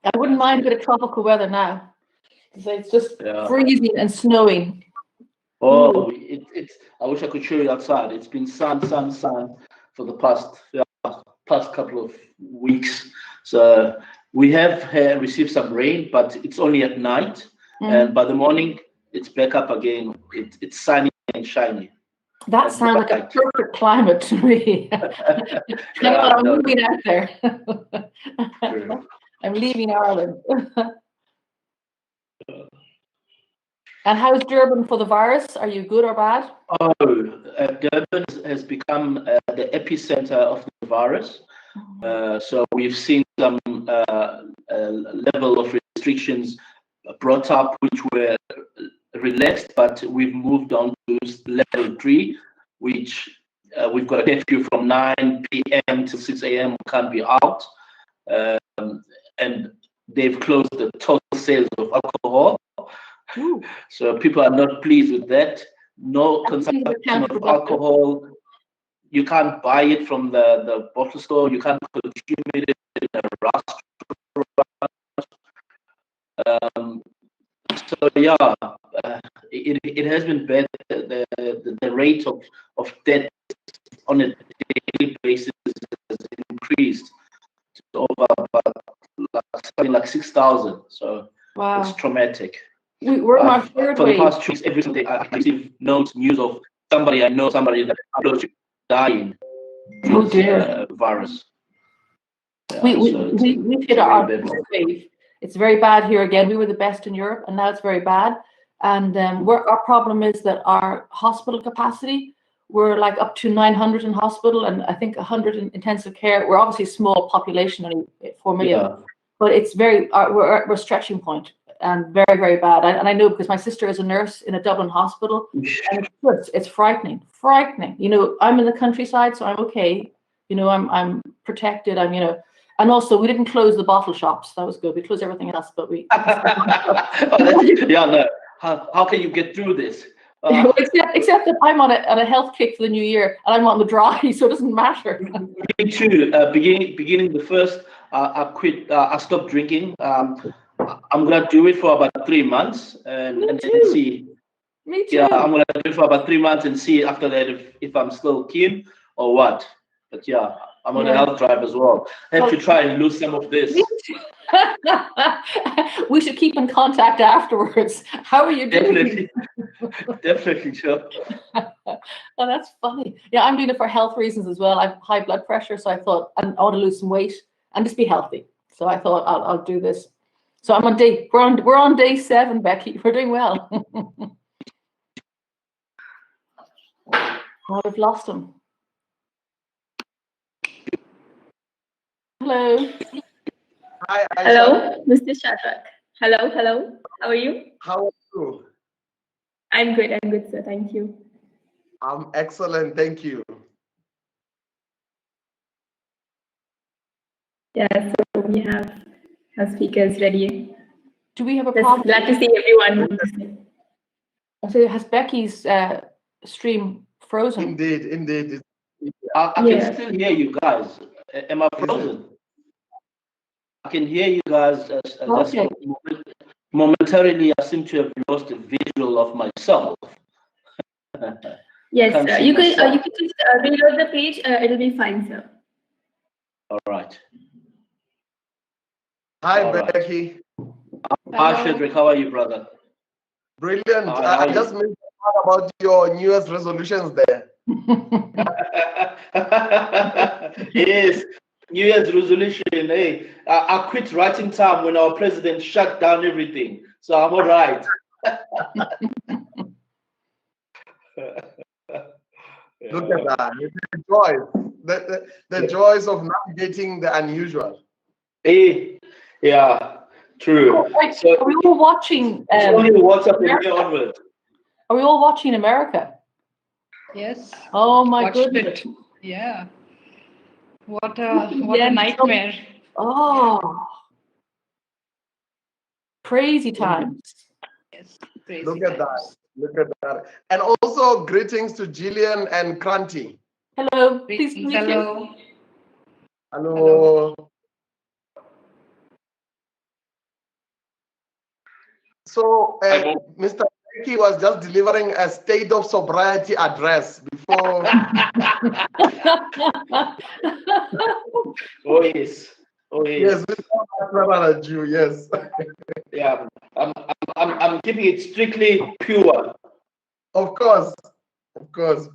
Speaker 19: I wouldn't mind a bit of tropical weather now. It's just freezing and snowing.
Speaker 18: Oh, it's. I wish I could show you outside. It's been sun for the past couple of weeks. So we have received some rain, but it's only at night, and by the morning it's back up again. It's sunny and shiny.
Speaker 19: That sounds like a perfect climate to me. I'm moving out there. I'm leaving Ireland. And how's Durban for the virus? Are you good or bad?
Speaker 18: Oh, Durban has become the epicenter of the virus. So we've seen some level of restrictions brought up, which were relaxed, but we've moved on to level 3, which we've got a curfew from 9 p.m. to 6 a.m. Can't be out, and they've closed the total sales of alcohol. So people are not pleased with that. No consumption of alcohol. You can't buy it from the bottle store. You can't consume it in a restaurant. So yeah, it has been bad. The rate of death on a daily basis has increased to over something like 6,000. So
Speaker 19: wow,
Speaker 18: it's traumatic.
Speaker 19: We're on our third
Speaker 18: for
Speaker 19: wave.
Speaker 18: the past 2 weeks, every Sunday I receive news of somebody I know, somebody that I know dying from this virus.
Speaker 19: We've hit our wave. It's very bad here again. We were the best in Europe, and now it's very bad. And our problem is that our hospital capacity, we're like up to 900 in hospital, and I think 100 in intensive care. We're obviously a small population, only 4 million, but it's we're stretching point, and very, very bad. And I know because my sister is a nurse in a Dublin hospital, and it's frightening. You know, I'm in the countryside, so I'm okay. You know, I'm protected. And also, we didn't close the bottle shops. That was good. We closed everything else, but we.
Speaker 18: No. How can you get through this?
Speaker 19: Except that I'm on a health kick for the new year, and I'm on the dry, so it doesn't matter.
Speaker 18: Me too. Beginning the first, I quit. I stopped drinking. I'm gonna do it for about 3 months, and then see.
Speaker 19: Me too.
Speaker 18: Yeah, I'm gonna do it for about 3 months and see after that if I'm still keen or what. But yeah, I'm on a health drive as well. I have to try and lose some of this.
Speaker 19: We should keep in contact afterwards. How are you doing?
Speaker 18: Definitely, sure.
Speaker 19: Oh, that's funny. Yeah, I'm doing it for health reasons as well. I have high blood pressure, so I thought I want to lose some weight and just be healthy. So I thought I'll do this. So I'm on we're on day 7, Becky. We're doing well. Oh, we've lost him. Hello.
Speaker 21: Hi, Aisha.
Speaker 9: Hello, Mr. Shadrach. Hello. How are you?
Speaker 21: How are you?
Speaker 9: I'm good, sir. Thank you.
Speaker 21: I'm excellent, thank you.
Speaker 9: Yeah, so we have our speakers ready.
Speaker 19: Do we have a problem?
Speaker 9: Glad to see everyone.
Speaker 19: So has Becky's stream frozen?
Speaker 21: Indeed.
Speaker 18: I can still hear you guys. Am I frozen? I can hear you guys. Just momentarily, I seem to have lost a visual of myself.
Speaker 9: Yes, you can just reload the page. It'll be fine, sir.
Speaker 18: All right.
Speaker 21: Hi, Becky.
Speaker 18: Hi, Shedrick. How are you, brother?
Speaker 21: Brilliant. I just missed out about your New Year's resolutions there.
Speaker 18: Yes, New Year's resolution. Hey, I quit writing time when our president shut down everything. So I'm all right.
Speaker 21: Look at that. The joys. The joys of navigating the unusual.
Speaker 18: Hey, yeah, true.
Speaker 19: So, are we all watching?
Speaker 18: Onward.
Speaker 19: Are we all watching America?
Speaker 20: Yes.
Speaker 19: Oh my
Speaker 20: Watched
Speaker 19: goodness.
Speaker 20: it. Yeah. What a nightmare.
Speaker 19: Oh. Crazy times.
Speaker 20: Yes. Crazy
Speaker 21: Look at that. And also greetings to Gillian and Kranti.
Speaker 19: Hello. Please meet
Speaker 20: Hello.
Speaker 19: you.
Speaker 21: Hello. So, Mr. Becky was just delivering a state of sobriety address before.
Speaker 18: Oh yes.
Speaker 21: Yes, brother Jew. Yes.
Speaker 18: Yeah, I'm keeping it strictly pure.
Speaker 21: Of course.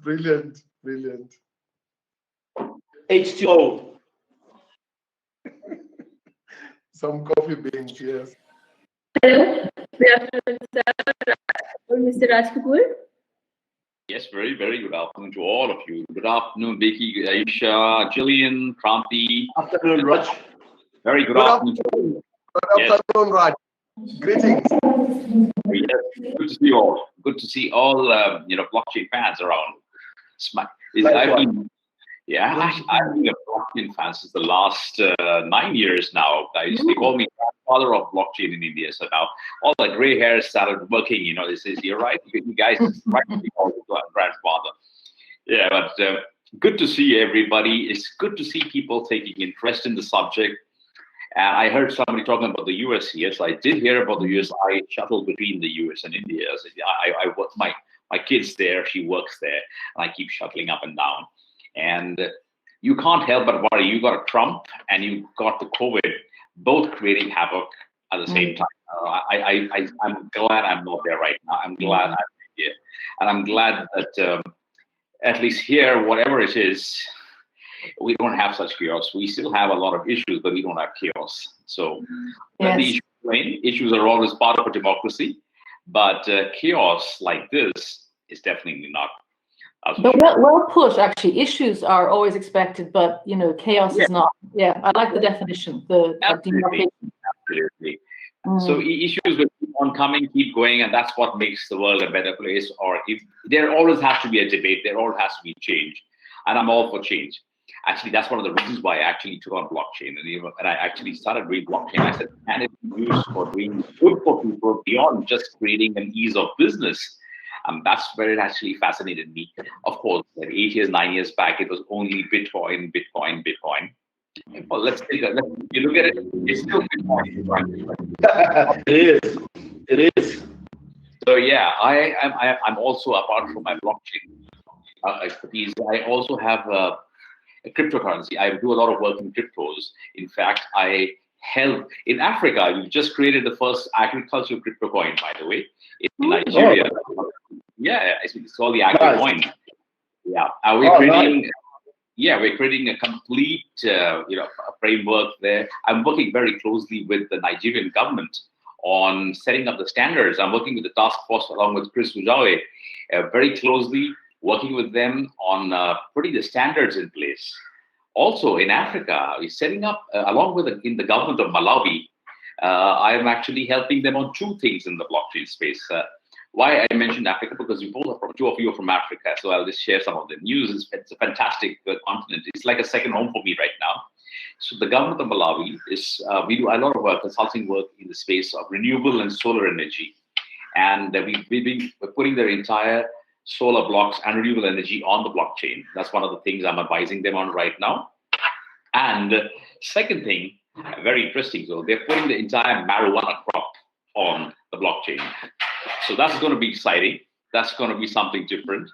Speaker 21: Brilliant.
Speaker 18: H2O.
Speaker 21: Some coffee beans, yes.
Speaker 9: Hello. Good afternoon, sir. Mr. Raj Kapoor.
Speaker 22: Yes, very, very good afternoon to all of you. Good afternoon, Vicky, Aisha, Jillian, Kranti.
Speaker 18: Afternoon, Raj.
Speaker 22: Very good afternoon.
Speaker 21: Good afternoon, Raj. Greetings.
Speaker 22: Yes, good to see you all. Good to see all blockchain fans around. I've been a blockchain fan since the last 9 years now, guys. They call me grandfather of blockchain in India. So now all the gray hairs started working. This is you're right. You guys practically call me grandfather. Yeah, but good to see everybody. It's good to see people taking interest in the subject. And I heard somebody talking about the US here. So I did hear about the US. I shuttle between the US and India. So I work my kid's there. She works there, and I keep shuttling up and down. And you can't help but worry. You got a Trump and you got the COVID, both creating havoc at the same time. I'm glad I'm not there right now. I'm glad I'm here, and I'm glad that at least here, whatever it is, we don't have such chaos. We still have a lot of issues, but we don't have chaos. So let the issues remain. Issues are always part of a democracy, but chaos like this is definitely not.
Speaker 19: But well put, actually. Issues are always expected, but chaos is not. Yeah, I like the definition.
Speaker 22: Absolutely. So issues will keep on coming, keep going, and that's what makes the world a better place. Or if there always has to be a debate, there always has to be change, and I'm all for change. Actually, that's one of the reasons why I actually took on blockchain, and I actually started doing blockchain. I said, can it be used for doing good for people beyond just creating an ease of business? That's where it actually fascinated me. Of course, like 8 years, 9 years back, it was only Bitcoin. Well, let's you look at it, it's still Bitcoin.
Speaker 18: It is.
Speaker 22: So yeah, I'm also, apart from my blockchain expertise, I also have a cryptocurrency. I do a lot of work in cryptos. In fact, I help in Africa. We just created the first agricultural crypto coin, by the way, in Nigeria. Yeah, it's called the agri coin. Yeah, we're creating a complete framework there. I'm working very closely with the Nigerian government on setting up the standards. I'm working with the task force along with Chris Ujawe, very closely working with them on putting the standards in place. Also in Africa, we're setting up, along with in the government of Malawi, I'm actually helping them on two things in the blockchain space. Why I mentioned Africa, because two of you are from Africa, so I'll just share some of the news. It's a fantastic continent. It's like a second home for me right now. So the government of Malawi we do a lot of consulting work in the space of renewable and solar energy. And we've been putting their entire solar blocks and renewable energy on the blockchain. That's one of the things I'm advising them on right now. And second thing, very interesting, so they're putting the entire marijuana crop on the blockchain. So that's going to be exciting. That's going to be something different.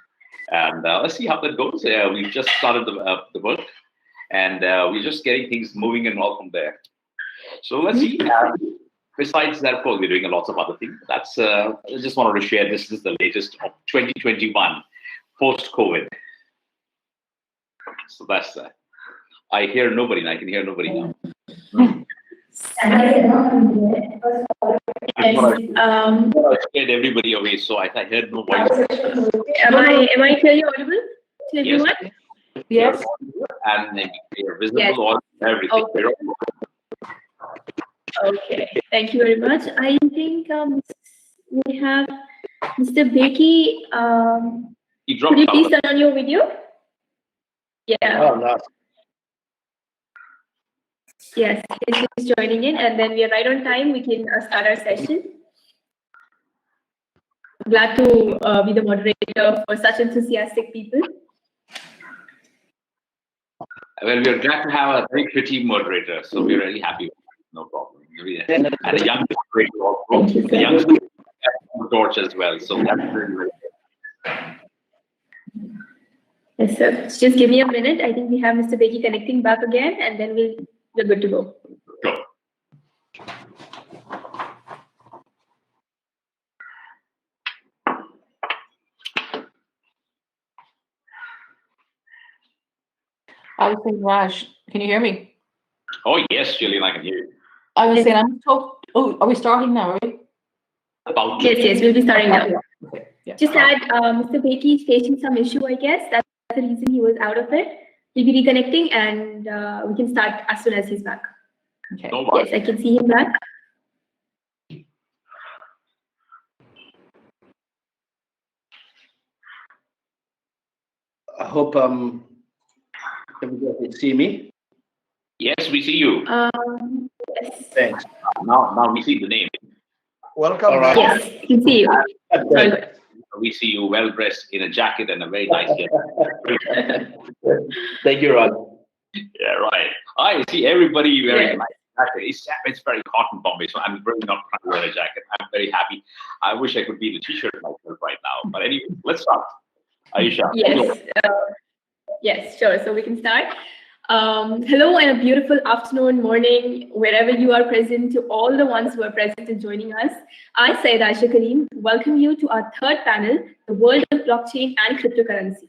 Speaker 22: And let's see how that goes. We've just started the work, and we're just getting things moving and all from there. So let's see. Besides that, of course, we're doing lots of other things. That's I just wanted to share this. This is the latest of 2021, post-COVID. So that's I hear nobody, and I can hear nobody now. I scared everybody away, so I heard no voice.
Speaker 9: Am I clearly audible to everyone?
Speaker 19: Yes.
Speaker 22: And they're visible on everything.
Speaker 9: Okay, thank you very much. I think we have Mr. Becky. Could you please turn on your video? Yeah.
Speaker 18: Oh, nice.
Speaker 9: Yes, he's joining in, and then we are right on time. We can start our session. Glad to be the moderator for such enthusiastic people.
Speaker 22: Well, we are glad to have a very pretty moderator, so we're really happy. No problem. And a young moderator also. The young torch as well. So that's really, really good.
Speaker 9: Yes, sir. Just give me a minute. I think we have Mr. Becky connecting back again, and then we're good to go.
Speaker 22: Sure.
Speaker 19: I was saying, Raj, can you hear me?
Speaker 22: Oh, yes, Julian, I can hear you.
Speaker 19: I was saying, are we starting now, right?
Speaker 9: Yes, we'll be starting now. Okay. Yeah. Just add, Mr. Becky is facing some issue, I guess. That's the reason he was out of it. He'll be reconnecting, and we can start as soon as he's back.
Speaker 19: Okay.
Speaker 22: No
Speaker 9: yes, I can see him back.
Speaker 18: I hope everybody can see me.
Speaker 22: Yes, we see you.
Speaker 9: Yes.
Speaker 18: Thanks.
Speaker 22: Now we see the name.
Speaker 21: Welcome.
Speaker 18: All right.
Speaker 9: Yes, we can see you. Very good.
Speaker 22: We see you well dressed in a jacket and a very nice hair.
Speaker 18: Thank you, Raj.
Speaker 22: Yeah, right. I see everybody wearing
Speaker 9: Yes.
Speaker 22: a nice jacket. It's very hot in Bombay, so I'm really not trying to wear a jacket. I'm very happy. I wish I could be in a t-shirt myself right now. But anyway, let's start. Aisha.
Speaker 9: Yes. Yes, sure. So we can start. Hello and a beautiful afternoon, morning, wherever you are present, to all the ones who are present and joining us. I, Syed Aisha Kareem, welcome you to our third panel, The World of Blockchain and Cryptocurrency.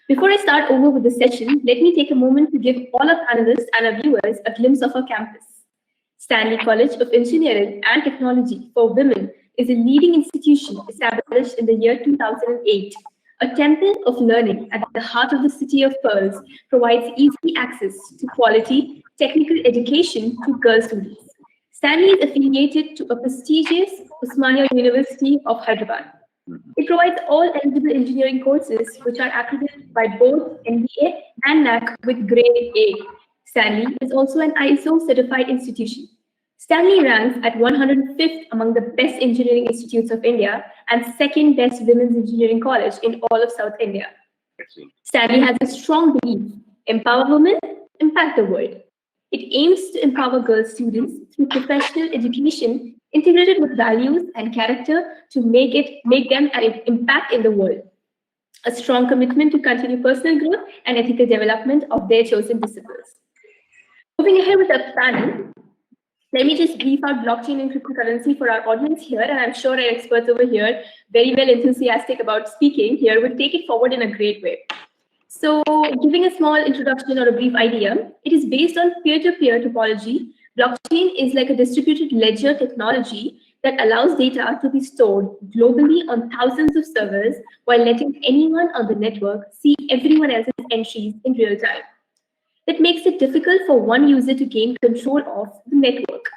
Speaker 9: Before I start over with the session, let me take a moment to give all our panelists and our viewers a glimpse of our campus. Stanley College of Engineering and Technology for Women is a leading institution established in the year 2008. A temple of learning at the heart of the City of Pearls provides easy access to quality technical education to girl students. Stanley is affiliated to a prestigious Osmania University of Hyderabad. It provides all eligible engineering courses which are accredited by both NBA and NAC with grade A. Stanley is also an ISO certified institution. Stanley ranks at 105th among the best engineering institutes of India and second best women's engineering college in all of South India. Stanley has a strong belief: empower women, impact the world. It aims to empower girl students through professional education integrated with values and character to make them an impact in the world. A strong commitment to continue personal growth and ethical development of their chosen disciplines. Moving ahead with the panel, let me just brief out blockchain and cryptocurrency for our audience here, and I'm sure our experts over here, very well enthusiastic about speaking here, will take it forward in a great way. So, giving a small introduction or a brief idea, it is based on peer-to-peer topology. Blockchain is like a distributed ledger technology that allows data to be stored globally on thousands of servers while letting anyone on the network see everyone else's entries in real time. That makes it difficult for one user to gain control of the network.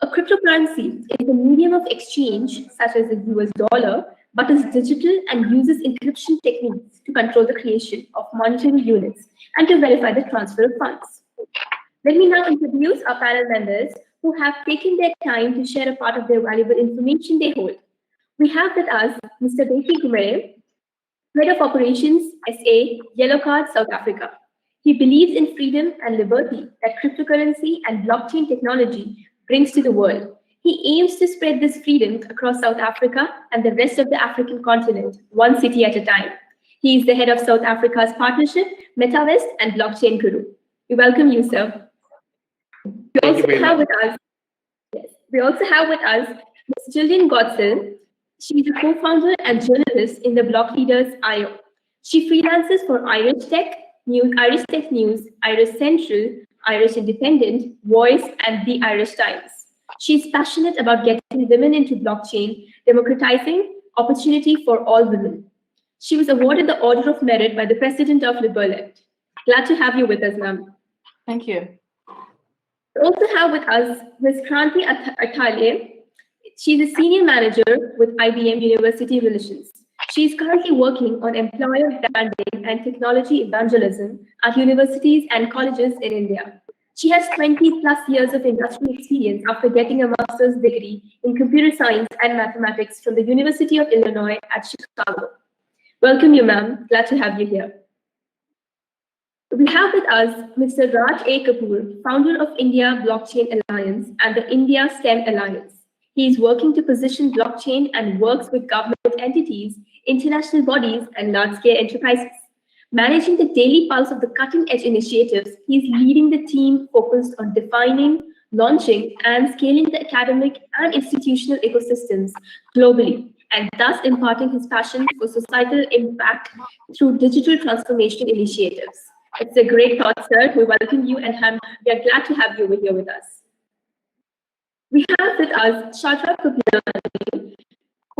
Speaker 9: A cryptocurrency is a medium of exchange, such as the US dollar, but is digital and uses encryption techniques to control the creation of monetary units and to verify the transfer of funds. Let me now introduce our panel members who have taken their time to share a part of their valuable information they hold. We have with us Mr. Beti Kumere, Head of Operations, SA, Yellow Card, South Africa. He believes in freedom and liberty that cryptocurrency and blockchain technology brings to the world. He aims to spread this freedom across South Africa and the rest of the African continent, one city at a time. He is the head of South Africa's partnership, MetaVest and Blockchain Guru. We welcome you, sir. We also have with us Ms. Jillian Gotzel. She is a co-founder and journalist in the Block Leaders IO. She freelances for Irish Tech News, Irish Central, Irish Independent, Voice, and the Irish Times. She's passionate about getting women into blockchain, democratizing opportunity for all women. She was awarded the Order of Merit by the President of Liberland. Glad to have you with us, ma'am.
Speaker 19: Thank you.
Speaker 9: We also have with us Ms. Kranti Athalye. She's a senior manager with IBM University Relations. She is currently working on employer branding and technology evangelism at universities and colleges in India. She has 20 plus years of industry experience after getting a master's degree in computer science and mathematics from the University of Illinois at Chicago. Welcome you, ma'am. Glad to have you here. We have with us Mr. Raj A. Kapoor, founder of India Blockchain Alliance and the India STEM Alliance. He is working to position blockchain and works with government entities, international bodies, and large-scale enterprises. Managing the daily pulse of the cutting-edge initiatives, he is leading the team focused on defining, launching, and scaling the academic and institutional ecosystems globally, and thus imparting his passion for societal impact through digital transformation initiatives. It's a great thought, sir. We welcome you, and we are glad to have you over here with us. We have with us Shatra Kuplani,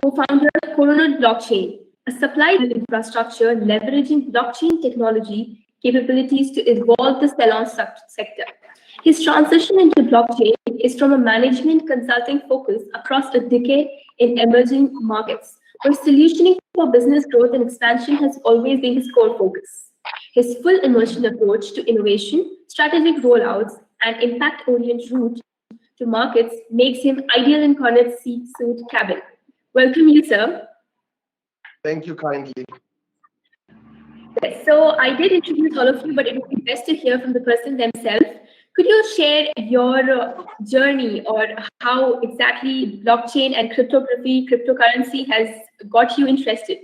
Speaker 9: co-founder of Coronut Blockchain, a supply infrastructure leveraging blockchain technology capabilities to evolve the salon sector. His transition into blockchain is from a management consulting focus across a decade in emerging markets, where solutioning for business growth and expansion has always been his core focus. His full immersion approach to innovation, strategic rollouts, and impact-oriented route to markets makes him ideal in Cornet's C-suite cabin. Welcome you, sir.
Speaker 21: Thank you kindly.
Speaker 9: Yes, so I did introduce all of you, but it would be best to hear from the person themselves. Could you share your journey or how exactly blockchain and cryptocurrency has got you interested?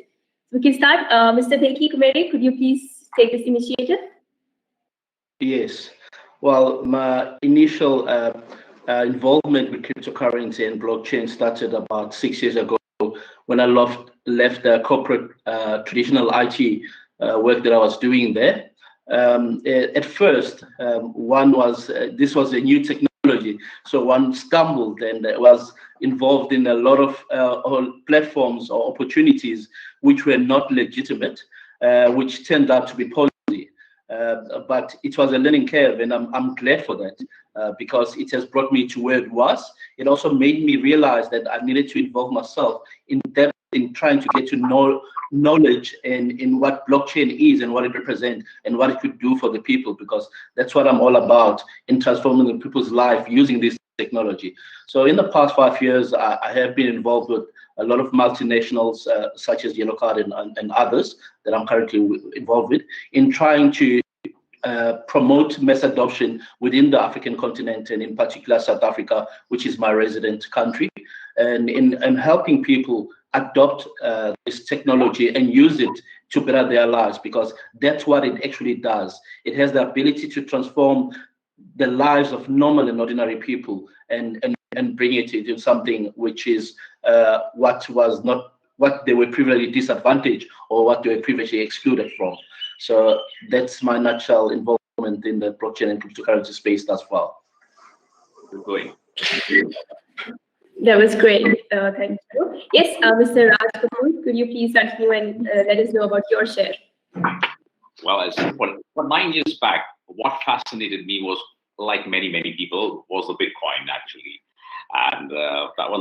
Speaker 9: So we can start. Mr. Beki Kumere, could you please take this initiative?
Speaker 18: Yes. Well, my initial involvement with cryptocurrency and blockchain started about 6 years ago when I left the corporate traditional IT work that I was doing there. At first, this was a new technology, so one stumbled and was involved in a lot of platforms or opportunities which were not legitimate, which turned out to be positive. But it was a learning curve, and I'm glad for that because it has brought me to where it was. It also made me realize that I needed to involve myself in depth in trying to get to know knowledge and in what blockchain is and what it represents and what it could do for the people, because that's what I'm all about, in transforming the people's life using this technology. So in the past 5 years, I have been involved with a lot of multinationals such as Yellow Card and others that I'm currently involved with in trying to promote mass adoption within the African continent, and in particular South Africa, which is my resident country, and in helping people adopt this technology and use it to better their lives, because that's what it actually does. It has the ability to transform the lives of normal and ordinary people and bring it into something which is what they were previously disadvantaged or what they were previously excluded from. So that's my nutshell involvement in the blockchain and cryptocurrency space thus far.
Speaker 22: Good going.
Speaker 9: That was great. Thank you. Yes, Mr. Raj Kapoor, could you please continue and let us know about your share?
Speaker 22: Well, for 9 years back, what fascinated me was, like many people, was the Bitcoin actually, and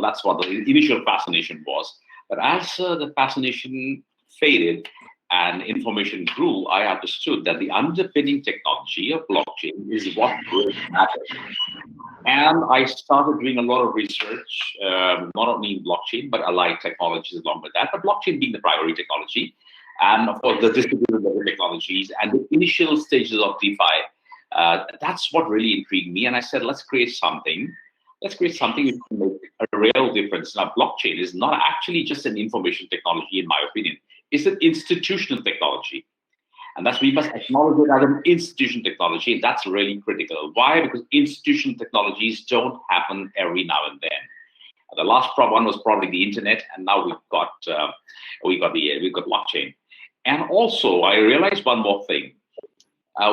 Speaker 22: that's what the initial fascination was. But as the fascination faded and information grew, I understood that the underpinning technology of blockchain is what really matters. And I started doing a lot of research, not only in blockchain, but allied technologies along with that, but blockchain being the primary technology. And of course, the distributed ledger technologies and the initial stages of DeFi. That's what really intrigued me. And I said, let's create something which can make a real difference. Now, blockchain is not actually just an information technology, in my opinion. It's an institutional technology. And we must acknowledge it as an institution technology. And that's really critical. Why? Because institution technologies don't happen every now and then. The last one was probably the internet, and now we've got blockchain. And also, I realized one more thing.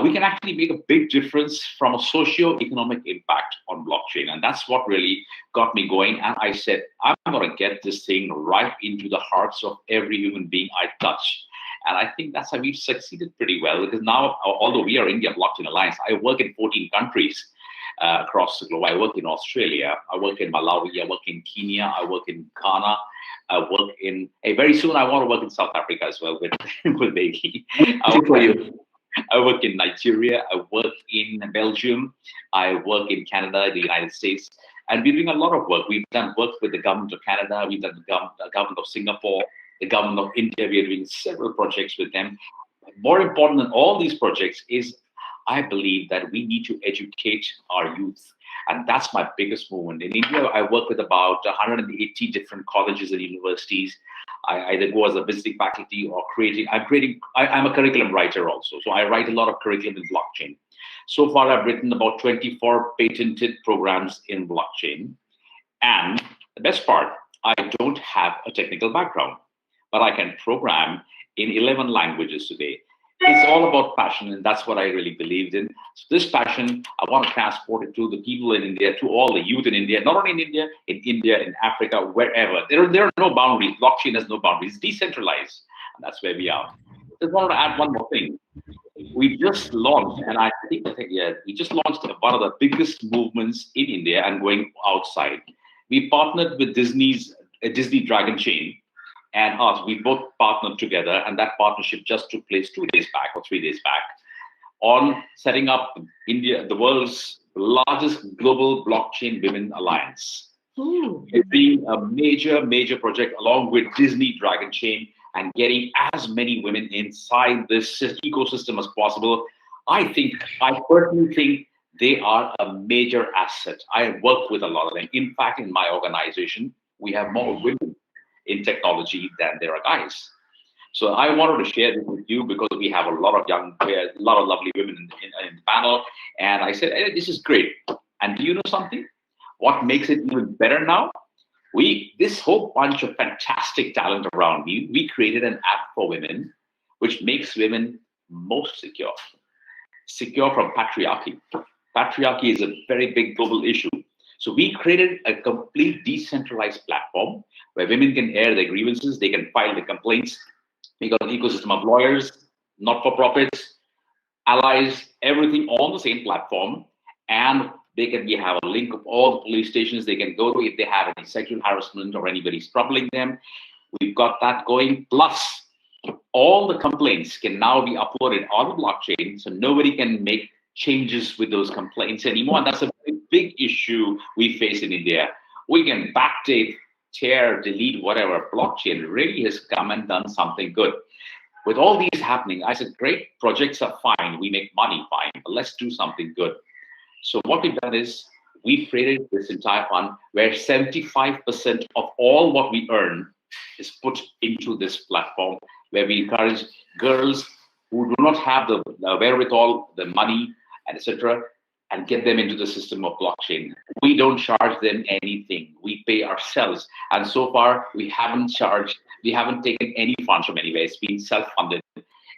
Speaker 22: We can actually make a big difference from a socio-economic impact on blockchain. And that's what really got me going. And I said, I'm going to get this thing right into the hearts of every human being I touch. And I think that's how we've succeeded pretty well, because now, although we are India Blockchain Alliance, I work in 14 countries across the globe. I work in Australia, I work in Malawi, I work in Kenya, I work in Ghana, I work in, very soon I want to work in South Africa as well with Beki. I work in Nigeria, I work in Belgium, I work in Canada, the United States, and we're doing a lot of work. We've done work with the government of Canada, we've done the government of Singapore, the government of India. We are doing several projects with them. More important than all these projects is, I believe that we need to educate our youth. And that's my biggest movement. In India, I work with about 180 different colleges and universities. I either go as a visiting faculty or I'm a curriculum writer also. So I write a lot of curriculum in blockchain. So far, I've written about 24 patented programs in blockchain. And the best part, I don't have a technical background, but I can program in 11 languages today. It's all about passion, and that's what I really believed in. So this passion, I want to transport it to the people in India, to all the youth in India, not only in India, in Africa, wherever. There are no boundaries. Blockchain has no boundaries. It's decentralized, and that's where we are. Just wanted to add one more thing. We just launched, and I think we just launched one of the biggest movements in India and going outside. We partnered with Disney Dragon Chain and us, we both partnered together, and that partnership just took place 2 days back or 3 days back on setting up the world's largest global blockchain women alliance. It's been a major project along with Disney Dragon Chain and getting as many women inside this ecosystem as possible. I personally think they are a major asset. I work with a lot of them. In fact, in my organization, we have more women in technology than there are guys. So I wanted to share this with you because we have a lot of lovely women in the panel. And I said, hey, this is great. And do you know something? What makes it even better now? This whole bunch of fantastic talent around me, we created an app for women, which makes women most secure. Secure from patriarchy. Patriarchy is a very big global issue. So we created a complete decentralized platform where women can air their grievances, they can file their complaints. We got an ecosystem of lawyers, not-for-profits, allies, everything on the same platform. And we have a link of all the police stations they can go to if they have any sexual harassment or anybody's troubling them. We've got that going. Plus, all the complaints can now be uploaded on the blockchain, so nobody can make changes with those complaints anymore. And that's a big issue we face in India. We can backdate, tear, delete, whatever. Blockchain really has come and done something good. With all these happening, I said, great, projects are fine. We make money, fine, but let's do something good. So what we've done is we've created this entire fund where 75% of all what we earn is put into this platform, where we encourage girls who do not have the wherewithal, the money, etc., and get them into the system of blockchain. We don't charge them anything. We pay ourselves. And so far, we haven't taken any funds from anywhere. It's been self-funded.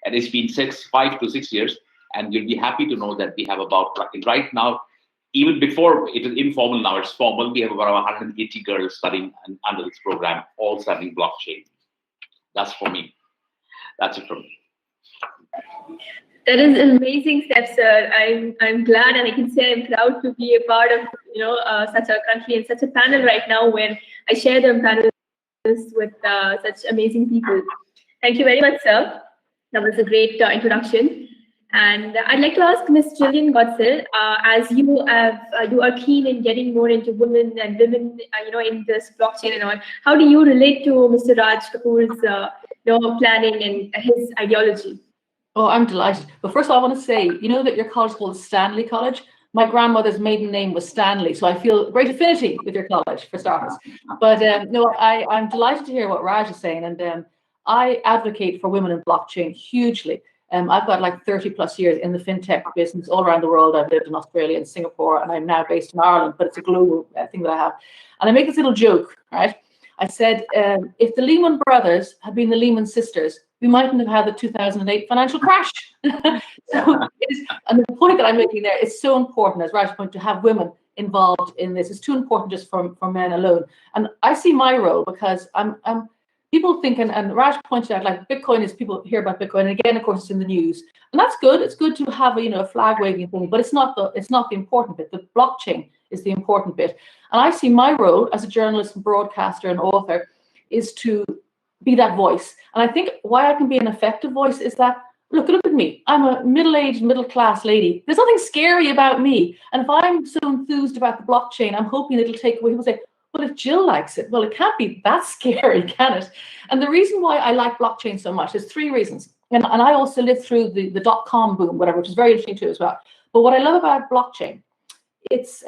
Speaker 22: And it's been 5 to 6 years. And you'll be happy to know that we have about, right now, even before it was informal, now it's formal, we have about 180 girls studying under this program, all studying blockchain. That's for me. That's it from me.
Speaker 9: That is an amazing step, sir. I'm glad, and I can say I'm proud to be a part of such a country and such a panel right now, where I share the panels with such amazing people. Thank you very much, sir. That was a great introduction. And I'd like to ask Ms. Jillian Gotzel, as you are keen in getting more into women in this blockchain and all. How do you relate to Mr. Raj Kapoor's planning and his ideology?
Speaker 19: Oh, I'm delighted. But first of all, I want to say, you know that your college is called Stanley College? My grandmother's maiden name was Stanley, so I feel great affinity with your college, for starters. But no, I'm delighted to hear what Raj is saying, and I advocate for women in blockchain hugely. I've got like 30 plus years in the fintech business all around the world. I've lived in Australia and Singapore, and I'm now based in Ireland, but it's a global thing that I have. And I make this little joke, right? I said, if the Lehman Brothers had been the Lehman Sisters, we mightn't have had the 2008 financial crash. And the point that I'm making there is so important, as Raj pointed, to have women involved in this. It's too important just for men alone. And I see my role because people think, and Raj pointed out, like Bitcoin is, people hear about Bitcoin, and again, of course, it's in the news, and that's good. It's good to have a flag waving thing, but it's not the important bit. The blockchain is the important bit, and I see my role as a journalist, and broadcaster, and author is to be that voice. And I think why I can be an effective voice is that look at me. I'm a middle-aged, middle-class lady. There's nothing scary about me, and if I'm so enthused about the blockchain, I'm hoping it'll take away. People say, well, if Jill likes it, well, it can't be that scary, can it? And the reason why I like blockchain so much is 3 reasons. And I also lived through the dot-com boom, whatever, which is very interesting too as well. But what I love about blockchain, it's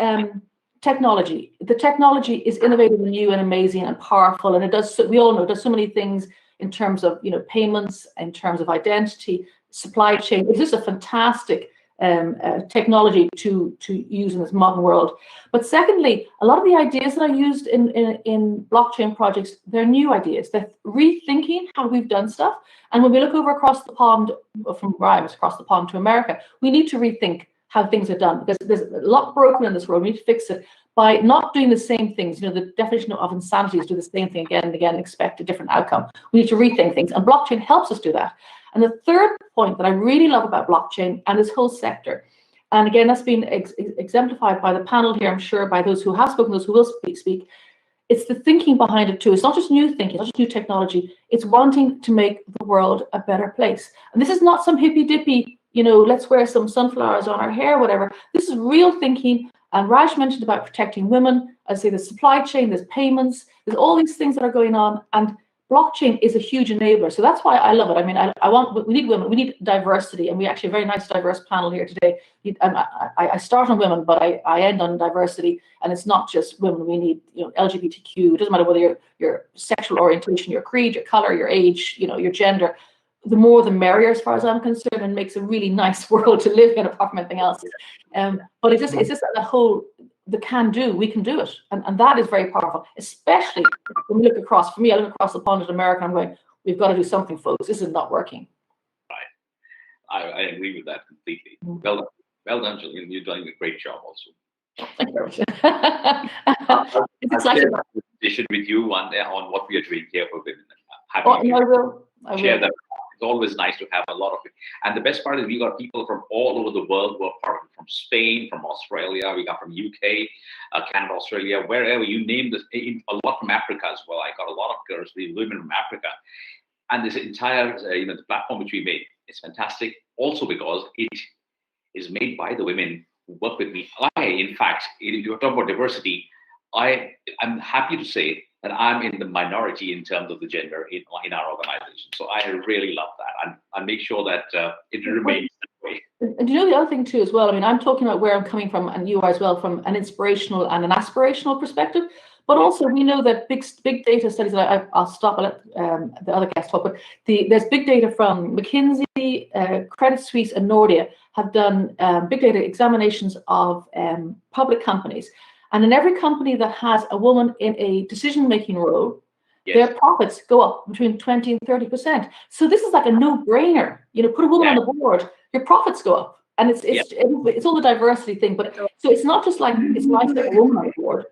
Speaker 19: technology. The technology is innovative and new and amazing and powerful. And it does, we all know, it does so many things in terms of, payments, in terms of identity, supply chain. It's just a fantastic technology to use in this modern world. But secondly, a lot of the ideas that I used in blockchain projects, they're new ideas. They're rethinking how we've done stuff. And when we look over across the pond, from Rhymes across the pond to America, we need to rethink how things are done, because there's a lot broken in this world. We need to fix it by not doing the same things. The definition of insanity is do the same thing again and again, expect a different outcome. We need to rethink things, and blockchain helps us do that. And the third point that I really love about blockchain and this whole sector, and again, that's been exemplified by the panel here, I'm sure, by those who have spoken, those who will speak, it's the thinking behind it too. It's not just new thinking, it's not just new technology. It's wanting to make the world a better place. And this is not some hippy dippy, let's wear some sunflowers on our hair, whatever. This is real thinking. And Raj mentioned about protecting women. I say the supply chain, there's payments, there's all these things that are going on. And blockchain is a huge enabler. So that's why I love it. I mean, we need women, we need diversity. And we actually have a very nice diverse panel here today. I start on women, but I end on diversity. And it's not just women. We need, LGBTQ. It doesn't matter whether your sexual orientation, your creed, your color, your age, your gender. The more the merrier, as far as I'm concerned, and makes a really nice world to live in, apart from anything else. But it's just that whole, the can do, we can do it. And that is very powerful, especially when we look across, for me, I look across the pond at America, I'm going, we've got to do something, folks. This is not working.
Speaker 22: Right. I agree with that completely. Well done, Julian. You're doing a great job also.
Speaker 19: Thank you.
Speaker 22: I'll share that presentation with you one day on what we are doing here for women.
Speaker 19: I will.
Speaker 22: Share that. It's always nice to have a lot of it. And the best part is we got people from all over the world who are part of it, from Spain, from Australia, we got from UK, Canada, Australia, wherever you name this, a lot from Africa as well. I got a lot of girls, women from Africa. And this entire, the platform which we made is fantastic also because it is made by the women who work with me. In fact, if you're talking about diversity, I'm happy to say that I'm in the minority in terms of the gender in our organization. So I really love that. And I make sure that it remains that way.
Speaker 19: And you know the other thing too as well, I mean, I'm talking about where I'm coming from, and you are as well, from an inspirational and an aspirational perspective. But also we know that big data studies, and I'll stop and let the other guests talk, but there's big data from McKinsey, Credit Suisse and Nordea have done big data examinations of public companies. And in every company that has a woman in a decision-making role, their profits go up between 20 and 30%. So this is like a no-brainer. Put a woman on the board, your profits go up. And it's all the diversity thing. But so it's not just like it's nice to have a woman on the board.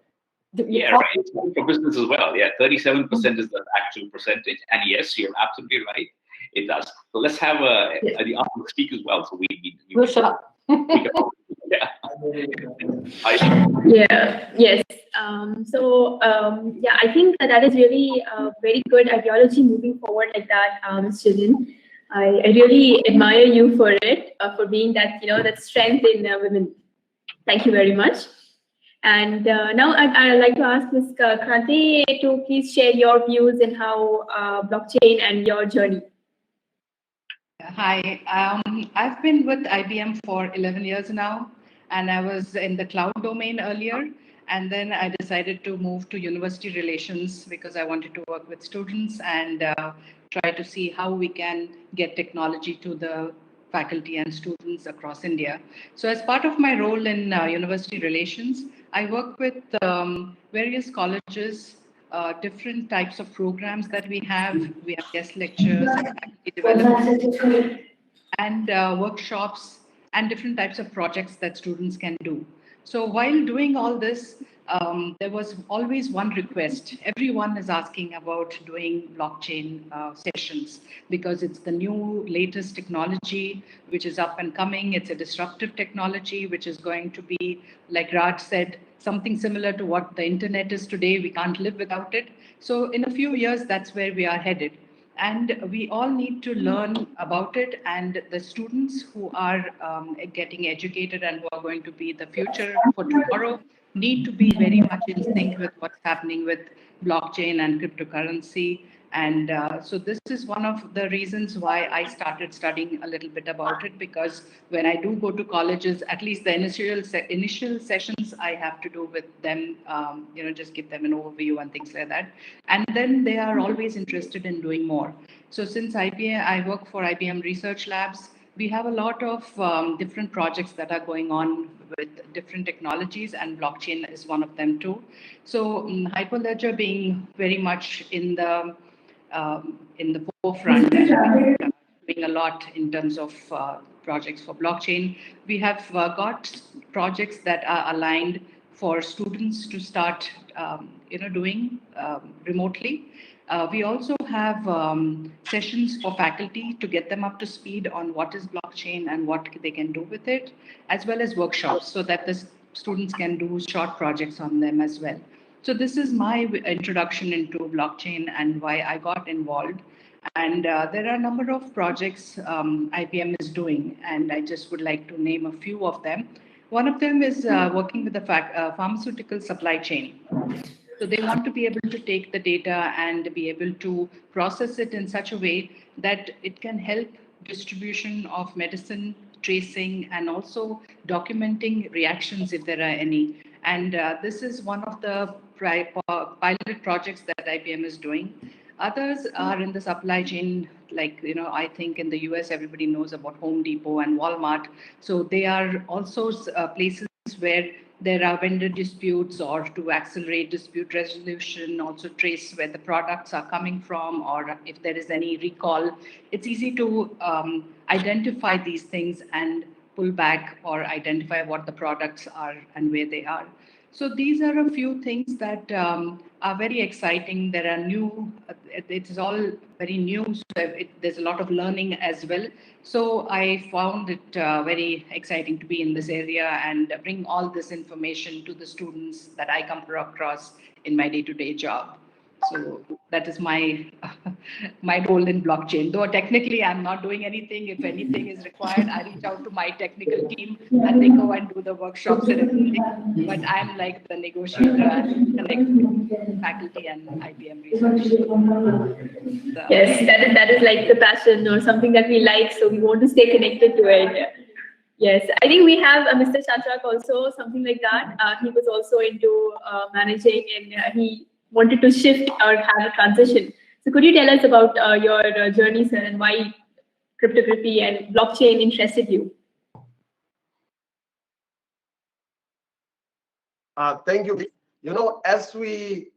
Speaker 22: Right. For business as well. 37% is the actual percentage. And yes, you're absolutely right. It does. So let's have the other speak as well. So
Speaker 19: we'll shut up.
Speaker 9: Yes. I think that is really a very good ideology moving forward like that, Ms. Jillian. I really admire you for it, for being that, that strength in women. Thank you very much. And now I'd like to ask Ms. Kranti to please share your views in how blockchain and your journey.
Speaker 20: Hi, I've been with IBM for 11 years now, and I was in the cloud domain earlier. And then I decided to move to university relations because I wanted to work with students and try to see how we can get technology to the faculty and students across India. So as part of my role in university relations, I work with various colleges, different types of programs that we have. We have guest lectures, faculty development, and workshops, and different types of projects that students can do. So while doing all this, there was always one request. Everyone is asking about doing blockchain sessions because it's the new latest technology which is up and coming. It's a disruptive technology which is going to be, like Raj said, something similar to what the internet is today. We can't live without it. So in a few years, that's where we are headed. And we all need to learn about it. And the students who are getting educated and who are going to be the future for tomorrow need to be very much in sync with what's happening with blockchain and cryptocurrency. And so this is one of the reasons why I started studying a little bit about it, because when I do go to colleges, at least the initial sessions I have to do with them, just give them an overview and things like that. And then they are always interested in doing more. So since IBM, I work for IBM Research Labs, we have a lot of different projects that are going on with different technologies, and blockchain is one of them too. So Hyperledger being very much in the forefront, doing a lot in terms of projects for blockchain. We have got projects that are aligned for students to start, doing remotely. We also have sessions for faculty to get them up to speed on what is blockchain and what they can do with it, as well as workshops so that the students can do short projects on them as well. So this is my introduction into blockchain and why I got involved. And there are a number of projects IBM is doing, and I just would like to name a few of them. One of them is working with the pharmaceutical supply chain. So they want to be able to take the data and be able to process it in such a way that it can help distribution of medicine, tracing, and also documenting reactions if there are any. And this is one of the pilot projects that IBM is doing. Others are in the supply chain, like, I think in the US, everybody knows about Home Depot and Walmart. So they are also places where there are vendor disputes, or to accelerate dispute resolution, also trace where the products are coming from, or if there is any recall. It's easy to identify these things and pull back or identify what the products are and where they are. So these are a few things that are very exciting. There are new, it is all very new, so there's a lot of learning as well. So I found it very exciting to be in this area and bring all this information to the students that I come across in my day-to-day job. So that is my my role in blockchain. Though technically I'm not doing anything. If anything is required, I reach out to my technical team and they go and do the workshops and everything. But I'm like the negotiator and connect with faculty and IBM research.
Speaker 9: Yes, that is like the passion or something that we like, so we want to stay connected to it. Yes, I think we have Mr. Chandrak also, something like that. He was also into managing, and he wanted to shift or have a transition. So could you tell us about your journey, sir, and why cryptography and blockchain interested you?
Speaker 21: Thank you. As we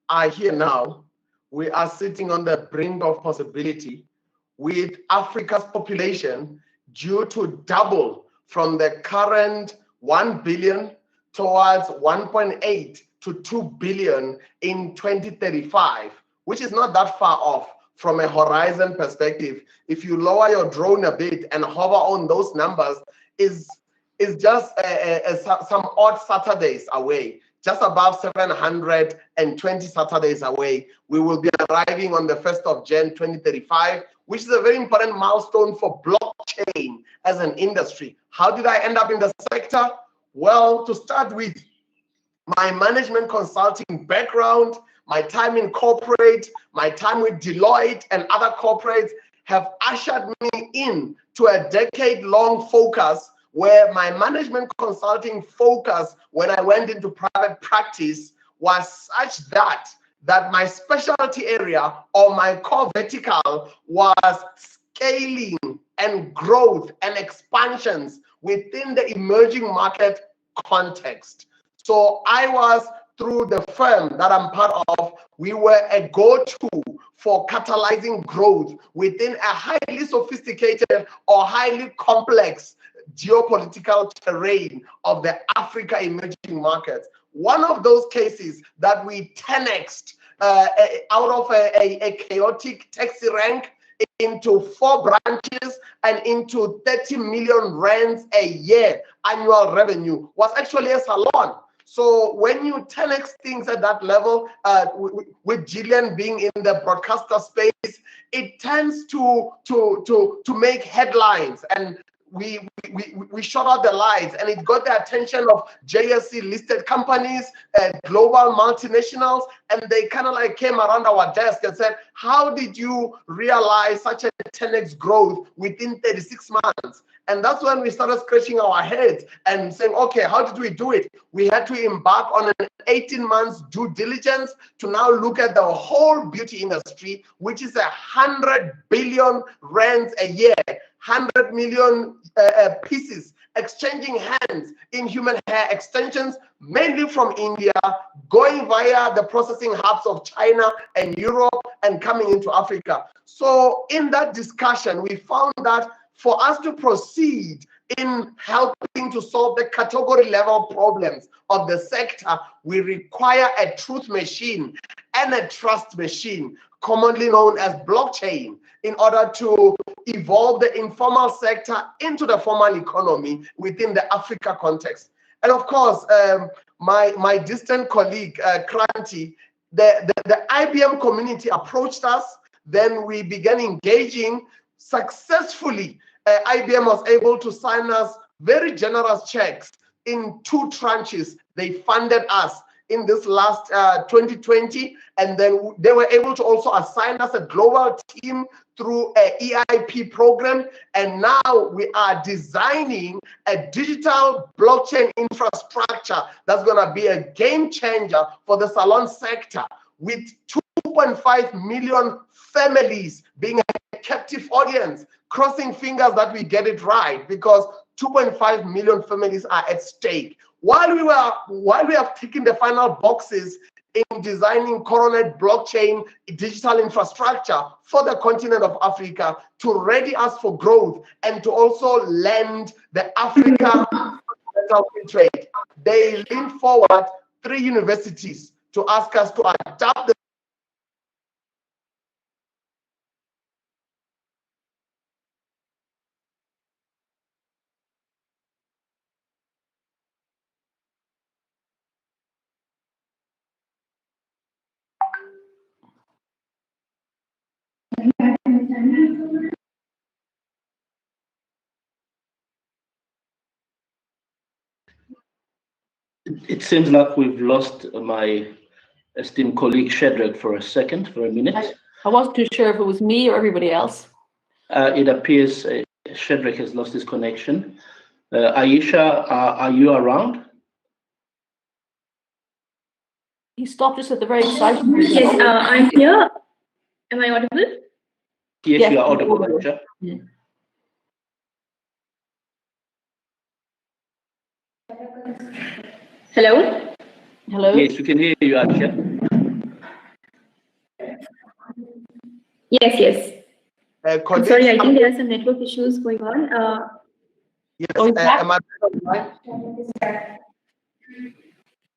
Speaker 21: are here now, we are sitting on the brink of possibility, with Africa's population due to double from the current 1 billion towards 1.8 to 2 billion in 2035, which is not that far off from a horizon perspective. If you lower your drone a bit and hover on those numbers, is just some odd Saturdays away, just above 720 Saturdays away. We will be arriving on the 1st of Jan 2035, which is a very important milestone for blockchain as an industry. How did I end up in the sector? Well, to start with, my management consulting background, my time in corporate, my time with Deloitte and other corporates have ushered me in to a decade-long focus, where my management consulting focus when I went into private practice was such that my specialty area or my core vertical was scaling and growth and expansions within the emerging market context. So I was, through the firm that I'm part of, we were a go-to for catalyzing growth within a highly sophisticated or highly complex geopolitical terrain of the Africa emerging markets. One of those cases that we 10x'd out of a chaotic taxi rank into 4 branches and into 30 million rands a year annual revenue was actually a salon. So when you 10x things at that level, with Gillian being in the broadcaster space, it tends to make headlines, and we shot out the lights, and it got the attention of JSE listed companies, global multinationals, and they kind of like came around our desk and said, how did you realize such a 10x growth within 36 months? And that's when we started scratching our heads and saying, okay, how did we do it? We had to embark on an 18 months due diligence to now look at the whole beauty industry, which is 100 billion rands a year, 100 million pieces exchanging hands in human hair extensions, mainly from India, going via the processing hubs of China and Europe and coming into Africa. So in that discussion, we found that for us to proceed in helping to solve the category level problems of the sector, we require a truth machine and a trust machine, commonly known as blockchain, in order to evolve the informal sector into the formal economy within the Africa context. And of course, my distant colleague, Kranti, the IBM community approached us. Then we began engaging successfully. IBM was able to sign us very generous checks in 2 tranches. They funded us in this last 2020, and then they were able to also assign us a global team through a EIP program. And now we are designing a digital blockchain infrastructure that's going to be a game changer for the salon sector, with 2.5 million families being a captive audience. Crossing fingers that we get it right, because 2.5 million families are at stake. While we have taken the final boxes in designing Coronet blockchain digital infrastructure for the continent of Africa to ready us for growth and to also lend the Africa free trade. They leaned forward 3 universities to ask us to adapt the
Speaker 18: It seems like we've lost my esteemed colleague Shadrach for a minute.
Speaker 19: I wasn't too sure if it was me or everybody else.
Speaker 18: It appears Shadrach has lost his connection. Aisha, are you around?
Speaker 19: He stopped us at the very exciting.
Speaker 9: Yes, I'm here. Am I audible?
Speaker 18: Yes, you are audible, Aisha.
Speaker 9: Hello?
Speaker 19: Hello?
Speaker 18: Yes, we can hear you, Aisha.
Speaker 9: Yes. I'm sorry, I think there are some network issues going on.
Speaker 21: Yes, am I back?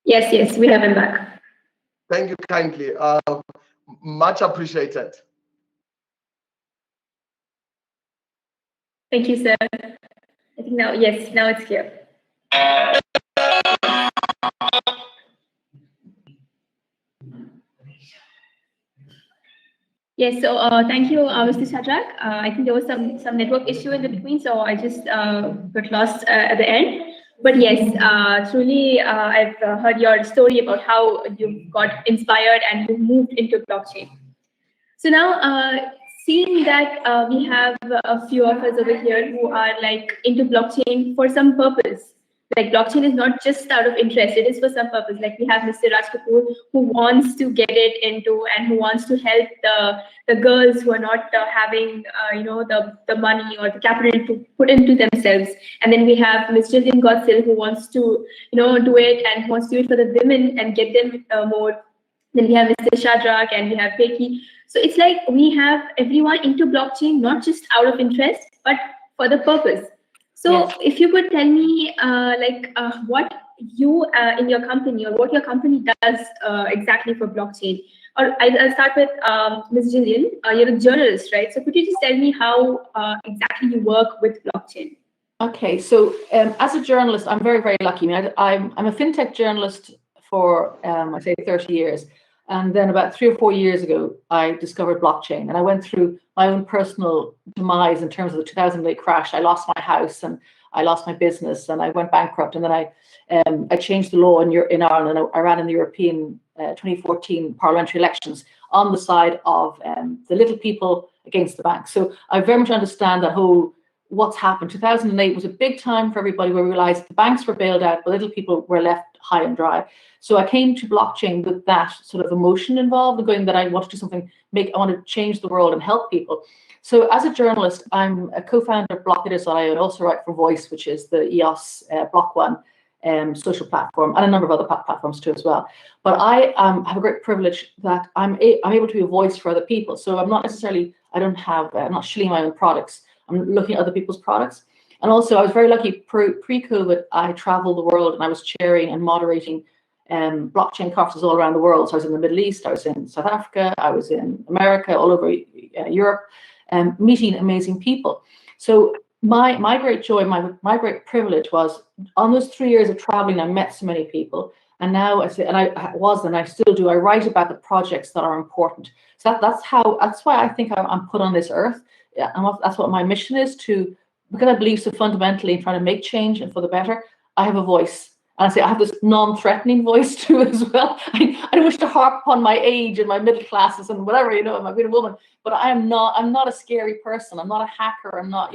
Speaker 9: Yes, we have him back.
Speaker 21: Thank you kindly. Much appreciated.
Speaker 9: Thank you, sir. I think now it's clear. Yes, so thank you, Mr. Shadrach. I think there was some network issue in the between, so I just got lost at the end. But yes, truly, I've heard your story about how you got inspired and you moved into blockchain. So now, seeing that we have a few of us over here who are like into blockchain for some purpose. Like blockchain is not just out of interest, it is for some purpose. Like we have Mr. Raj Kapoor who wants to get it into and who wants to help the girls who are not having the money or the capital to put into themselves. And then we have Ms. Jillian Godsil who wants to do it and wants to do it for the women and get them more. Then we have Mr. Shadrach and we have Becky. So it's like we have everyone into blockchain, not just out of interest, but for the purpose. So if you could tell me what you in your company or what your company does exactly for blockchain. Or I'll start with Ms. Jillian. You're a journalist, right? So could you just tell me how exactly you work with blockchain?
Speaker 19: Okay, so as a journalist, I'm very, very lucky. I'm a fintech journalist for, I say 30 years. And then about 3 or 4 years ago, I discovered blockchain. And I went through my own personal demise in terms of the 2008 crash. I lost my house and I lost my business and I went bankrupt. And then I changed the law in Ireland and I ran in the European 2014 parliamentary elections on the side of the little people against the banks. So I very much understand that whole what's happened. 2008 was a big time for everybody where we realized the banks were bailed out, but little people were left high and dry. So I came to blockchain with that sort of emotion involved, and going that I want to do something, I want to change the world and help people. So as a journalist, I'm a co-founder of Blockadis. I also write for Voice, which is the EOS Block One social platform, and a number of other platforms too as well. But I have a great privilege that I'm able to be a voice for other people. So I'm not necessarily, I'm not shilling my own products. I'm looking at other people's products. And also I was very lucky, pre-COVID, I traveled the world and I was chairing and moderating blockchain conferences all around the world. So I was in the Middle East, I was in South Africa, I was in America, all over Europe, meeting amazing people. So my great joy, my great privilege was on those 3 years of traveling, I met so many people. And now I say, and I still do, I write about the projects that are important. So that's why I think I'm put on this earth. Yeah, and that's what my mission is, to, because I believe so fundamentally in trying to make change and for the better. I have a voice. And I say I have this non-threatening voice too as well. I don't wish to harp upon my age and my middle classes and whatever, I've been a woman, but I'm not a scary person. I'm not a hacker. I'm not,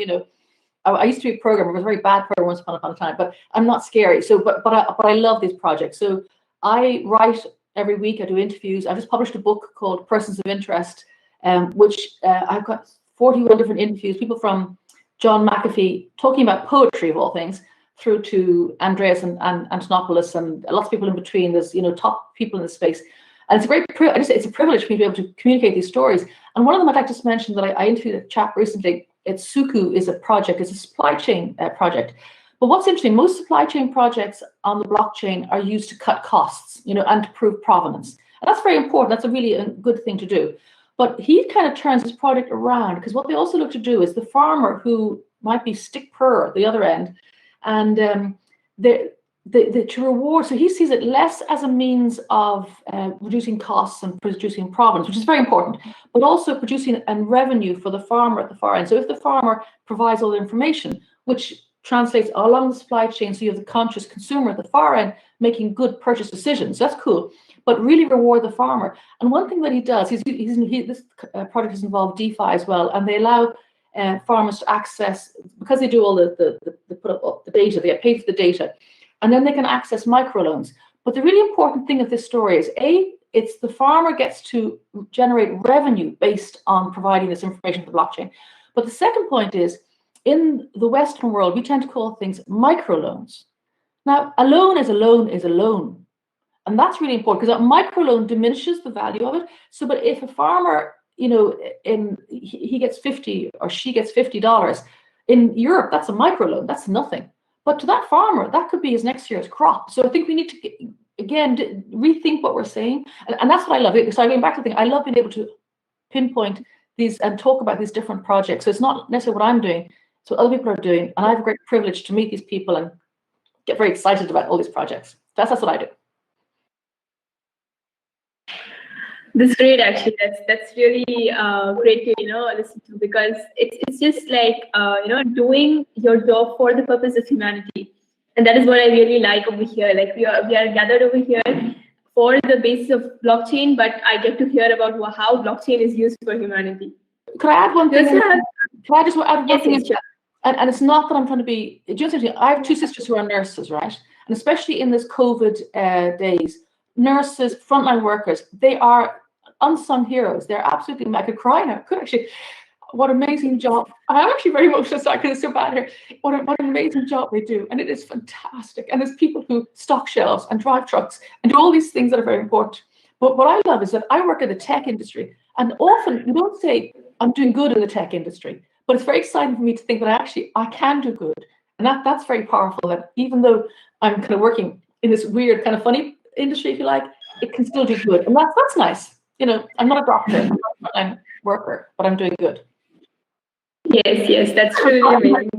Speaker 19: I used to be a programmer. I was a very bad programmer once upon a time, but I'm not scary. So, but I love these projects. So I write every week. I do interviews. I just published a book called Persons of Interest, which I've got 41 different interviews. People from John McAfee talking about poetry of all things, through to Andreas and Antonopoulos and lots of people in between. There's top people in the space, and it's a privilege for me to be able to communicate these stories. And one of them I'd like to just mention that I interviewed a chap recently. It's Suku is a project. It's a supply chain project. But what's interesting, most supply chain projects on the blockchain are used to cut costs, and to prove provenance. And that's very important. That's a really good thing to do. But he kind of turns his project around, because what they also look to do is the farmer who might be stick poor at the other end, and to reward. So he sees it less as a means of reducing costs and producing provenance, which is very important, but also producing and revenue for the farmer at the far end. So if the farmer provides all the information, which translates along the supply chain, so you have the conscious consumer at the far end making good purchase decisions. That's cool, but really reward the farmer. And one thing that he does, this project has involved DeFi as well, and they allow farmers to access, because they do all the put up the data, they get paid for the data, and then they can access microloans. But the really important thing of this story is, it's the farmer gets to generate revenue based on providing this information to the blockchain. But the second point is, in the Western world, we tend to call things microloans. Now, a loan is a loan is a loan. And that's really important, because a microloan diminishes the value of it. So, but if a farmer, he gets 50 or she gets $50, in Europe, that's a microloan, that's nothing. But to that farmer, that could be his next year's crop. So I think we need to, again, rethink what we're saying. And that's what I love. So going back to the thing, I love being able to pinpoint these and talk about these different projects. So it's not necessarily what I'm doing, it's what other people are doing. And I have a great privilege to meet these people and get very excited about all these projects. That's what I do.
Speaker 9: That's great, actually. That's really great to listen to, because it's just like doing your job for the purpose of humanity, and that is what I really like over here. Like we are gathered over here for the basis of blockchain, but I get to hear about how blockchain is used for humanity.
Speaker 19: Could I add one thing? Can I just add one thing?
Speaker 9: Yes, sure.
Speaker 19: And it's not that I'm trying to be. I have two sisters who are nurses, right? And especially in this COVID days, nurses, frontline workers, they are unsung heroes. They're absolutely, I could cry now. Could actually. What an amazing job. I'm actually very emotional, so I can so bad here. What an amazing job they do. And it is fantastic. And there's people who stock shelves and drive trucks and do all these things that are very important. But what I love is that I work in the tech industry. And often you don't say, I'm doing good in the tech industry. But it's very exciting for me to think that I can do good. And that's very powerful, that even though I'm kind of working in this weird kind of funny industry, if you like, it can still do good. And that's nice. I'm not a doctor, I'm a worker, but I'm doing good.
Speaker 9: Yes, that's really amazing.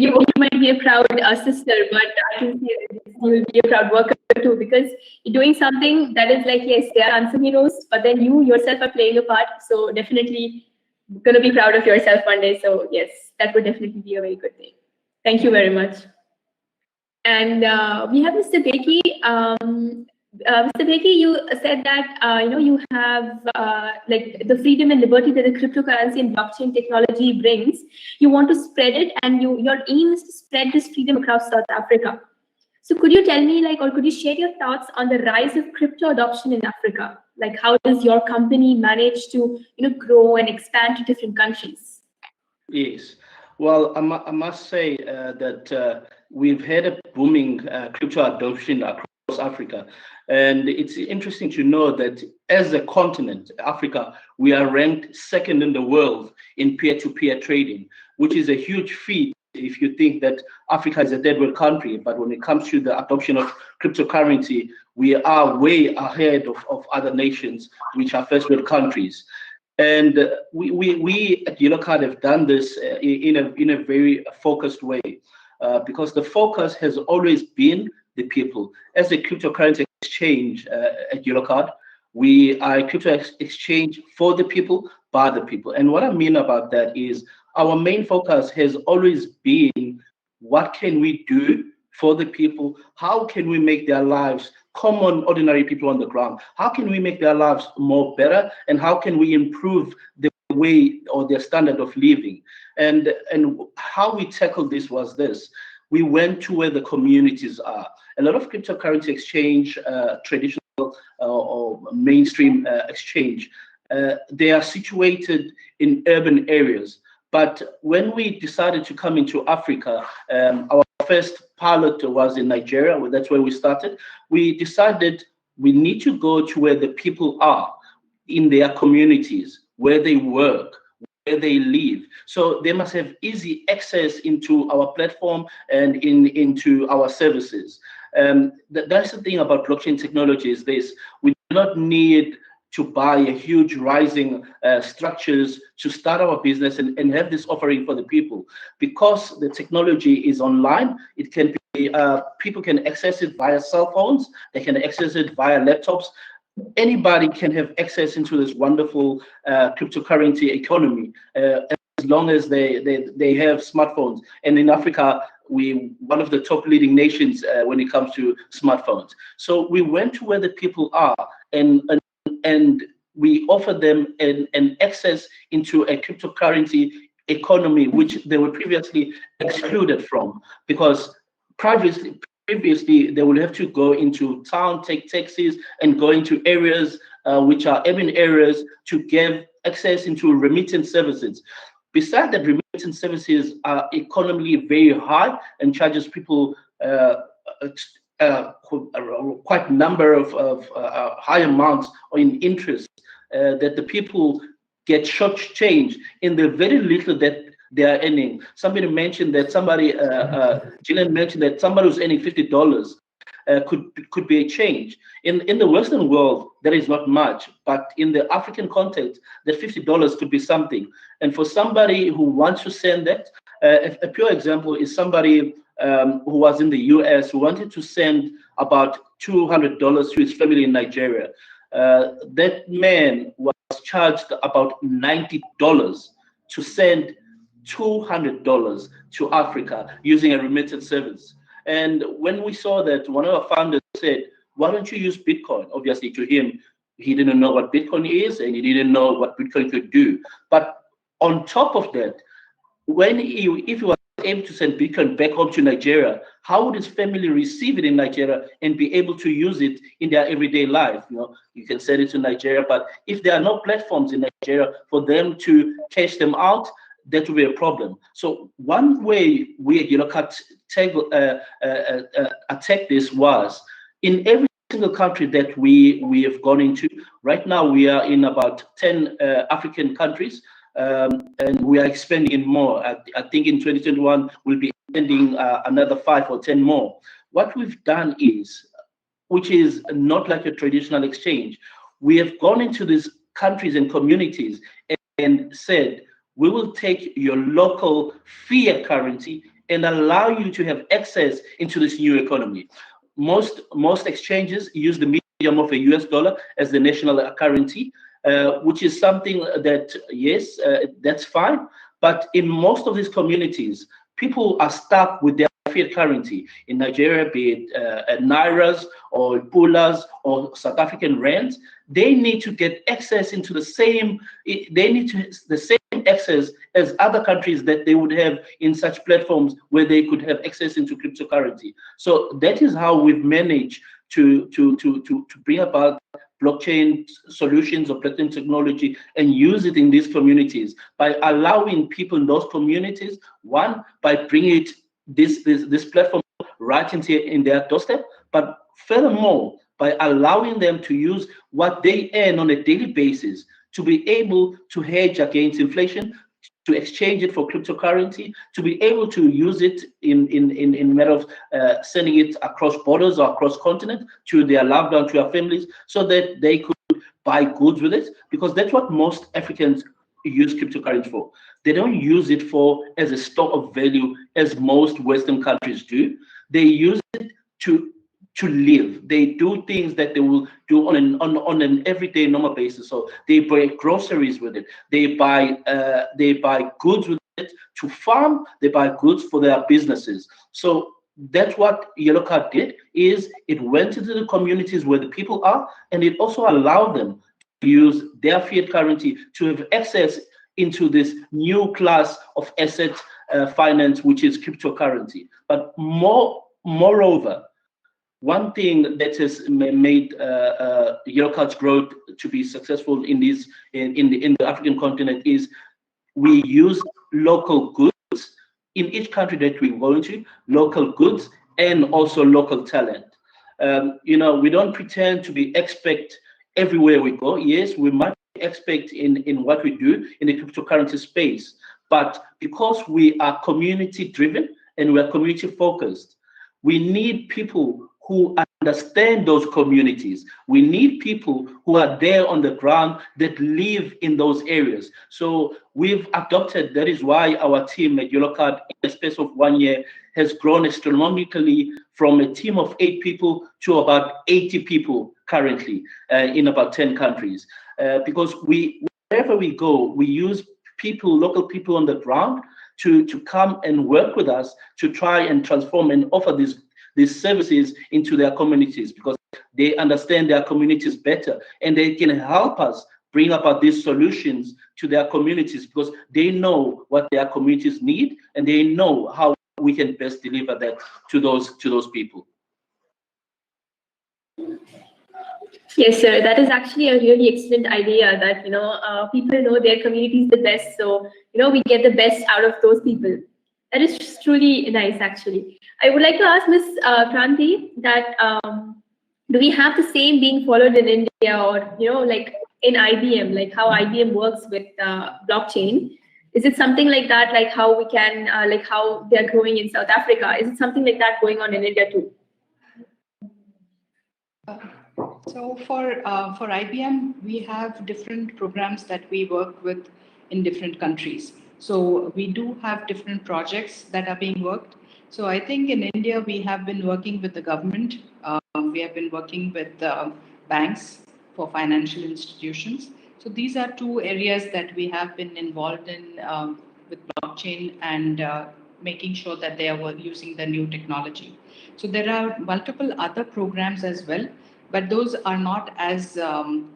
Speaker 9: You might be a proud sister, but I can see that you will be a proud worker too, because you're doing something that is like, yes, they are unsung heroes, but then you yourself are playing a part. So definitely going to be proud of yourself one day. So yes, that would definitely be a very good thing. Thank you very much. And we have Mr. Beki. Mr. Beki, you said that you have like the freedom and liberty that the cryptocurrency and blockchain technology brings. You want to spread it, and your aim is to spread this freedom across South Africa. So could you tell me, or could you share your thoughts on the rise of crypto adoption in Africa? Like, how does your company manage to grow and expand to different countries?
Speaker 18: Yes. Well, I must say that we've had a booming crypto adoption across Africa. And it's interesting to know that as a continent, Africa, we are ranked second in the world in peer-to-peer trading, which is a huge feat if you think that Africa is a third world country. But when it comes to the adoption of cryptocurrency, we are way ahead of other nations, which are first world countries. And we at YellowCard have done this in a very focused way, because the focus has always been the people. As a cryptocurrency exchange at YellowCard, we are a crypto exchange for the people, by the people. And what I mean about that is our main focus has always been what can we do for the people? How can we make their lives, common, ordinary people on the ground, how can we make their lives more better? And how can we improve the way or their standard of living? And how we tackled this was this. We went to where the communities are. A lot of cryptocurrency exchange, traditional or mainstream exchange, they are situated in urban areas. But when we decided to come into Africa, our first pilot was in Nigeria. That's where we started. We decided we need to go to where the people are, in their communities, where they work, where they live. So they must have easy access into our platform and into our services. That's the thing about blockchain technology is this: we do not need to buy a huge rising structures to start our business and have this offering for the people. Because the technology is online, it can be, people can access it via cell phones, they can access it via laptops. Anybody can have access into this wonderful cryptocurrency economy, as long as they have smartphones. And in Africa, we one of the top leading nations when it comes to smartphones. So we went to where the people are, and we offer them an access into a cryptocurrency economy, which they were previously excluded from, because previously they will have to go into town, take taxis, and go into areas which are urban areas to get access into remittance services. Besides that, remittance services are economically very high and charges people quite number of high amounts in interest that the people get short change in the very little that they are earning. Somebody mentioned that Gillian mentioned that somebody who's earning $50 could be a change. In the Western world, that is not much, but in the African context, that $50 could be something. And for somebody who wants to send that, a pure example is somebody who was in the US who wanted to send about $200 to his family in Nigeria. That man was charged about $90 to send $200 to Africa using a remittance service. And when we saw that, one of our founders said, why don't you use Bitcoin? Obviously, to him, he didn't know what Bitcoin is and he didn't know what Bitcoin could do. But on top of that, if he was able to send Bitcoin back home to Nigeria, how would his family receive it in Nigeria and be able to use it in their everyday life? You can send it to Nigeria, but if there are no platforms in Nigeria for them to cash them out, that will be a problem. So one way we at YellowCard attack this was in every single country that we have gone into. Right now, we are in about 10 African countries. And we are expanding in more. I think in 2021, we'll be expanding another 5 or 10 more. What we've done is, which is not like a traditional exchange, we have gone into these countries and communities and said, we will take your local fiat currency and allow you to have access into this new economy. Most exchanges use the medium of a US dollar as the national currency. Which is something that, yes, that's fine. But in most of these communities, people are stuck with their fiat currency. In Nigeria, be it Nairas or Pulas or South African rands, they need to get access into the same access as other countries that they would have in such platforms where they could have access into cryptocurrency. So that is how we've managed to bring about blockchain solutions or blockchain technology and use it in these communities by allowing people in those communities, one, by bringing this platform right in their doorstep, but furthermore, by allowing them to use what they earn on a daily basis to be able to hedge against inflation, to exchange it for cryptocurrency, to be able to use it in matter of sending it across borders or across continent to their loved ones, to their families, so that they could buy goods with it, because that's what most Africans use cryptocurrency for. They don't use it for as a store of value as most Western countries do. They use it to live. They do things that they will do on an everyday normal basis. So they buy groceries with it. They buy goods with it to farm. They buy goods for their businesses. So that's what Yellow Card did. Is it went into the communities where the people are, and it also allowed them to use their fiat currency to have access into this new class of asset finance, which is cryptocurrency. But moreover, one thing that has made Yellow Card's growth to be successful in the African continent is we use local goods in each country that we go into, local goods and also local talent. We don't pretend to be expert everywhere we go. Yes, we might be expert in what we do in the cryptocurrency space, but because we are community driven and we are community focused, we need people who understand those communities. We need people who are there on the ground that live in those areas. So we've adopted, that is why our team at Yellow Card in the space of 1 year has grown astronomically from a team of 8 people to about 80 people currently in about 10 countries. Because wherever we go, we use people, local people on the ground to come and work with us to try and transform and offer these services into their communities, because they understand their communities better and they can help us bring about these solutions to their communities, because they know what their communities need and they know how we can best deliver that to those people.
Speaker 9: Yes, sir. That is actually a really excellent idea that, people know their communities the best. So, we get the best out of those people. That is truly nice, actually. I would like to ask Ms. Pranti that do we have the same being followed in India, or, like in IBM, like how IBM works with blockchain? Is it something like that, like how we can, like how they're growing in South Africa? Is it something like that going on in India too?
Speaker 20: So for IBM, we have different programs that we work with in different countries. So we do have different projects that are being worked. So I think in India, we have been working with the government. We have been working with banks for financial institutions. So these are 2 areas that we have been involved in with blockchain and making sure that they are using the new technology. So there are multiple other programs as well, but those are not as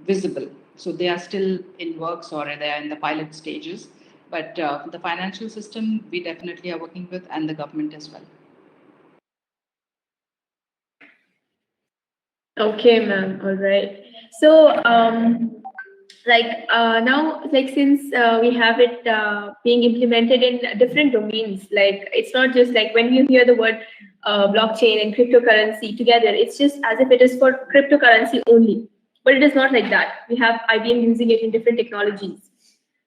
Speaker 20: visible. So they are still in works or they are in the pilot stages. But the financial system, we definitely are working with, and the government as well.
Speaker 9: Okay, ma'am. All right. So, now, like since we have it being implemented in different domains, like it's not just like when you hear the word blockchain and cryptocurrency together, it's just as if it is for cryptocurrency only. But it is not like that. We have IBM using it in different technologies.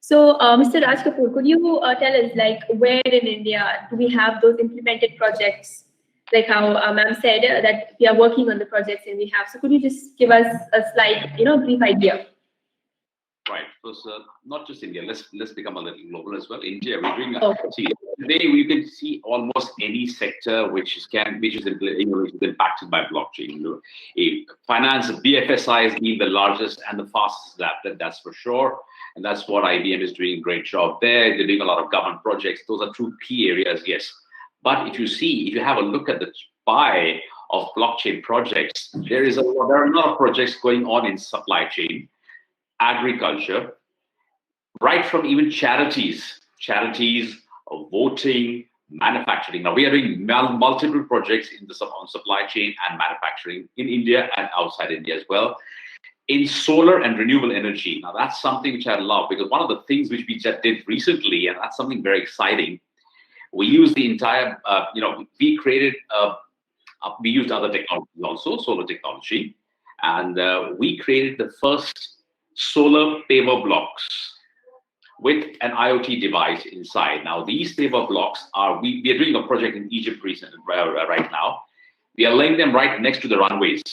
Speaker 9: So, Mr. Raj Kapoor, could you tell us, like, where in India do we have those implemented projects? Like how ma'am said that we are working on the projects and we have. So, could you just give us a slight, brief idea?
Speaker 22: Right. Because not just India. Let's become a little global as well. India, we're doing. See, today we can see almost any sector which is impacted by blockchain. Finance, BFSI has been the largest and the fastest adapted. That's for sure. And that's what IBM is doing a great job there. They're doing a lot of government projects. Those are 2 key areas, yes. But if you have a look at the pie of blockchain projects, there are a lot of projects going on in supply chain, agriculture, right from even charities, voting, manufacturing. Now we are doing multiple projects on supply chain and manufacturing in India and outside India as well. In solar and renewable energy. Now that's something which I love, because one of the things which we just did recently, and that's something very exciting, we used the entire, we created, we used other technologies also, solar technology, and we created the first solar paver blocks with an IoT device inside. Now these paver blocks we are doing a project in Egypt right now. We are laying them right next to the runways.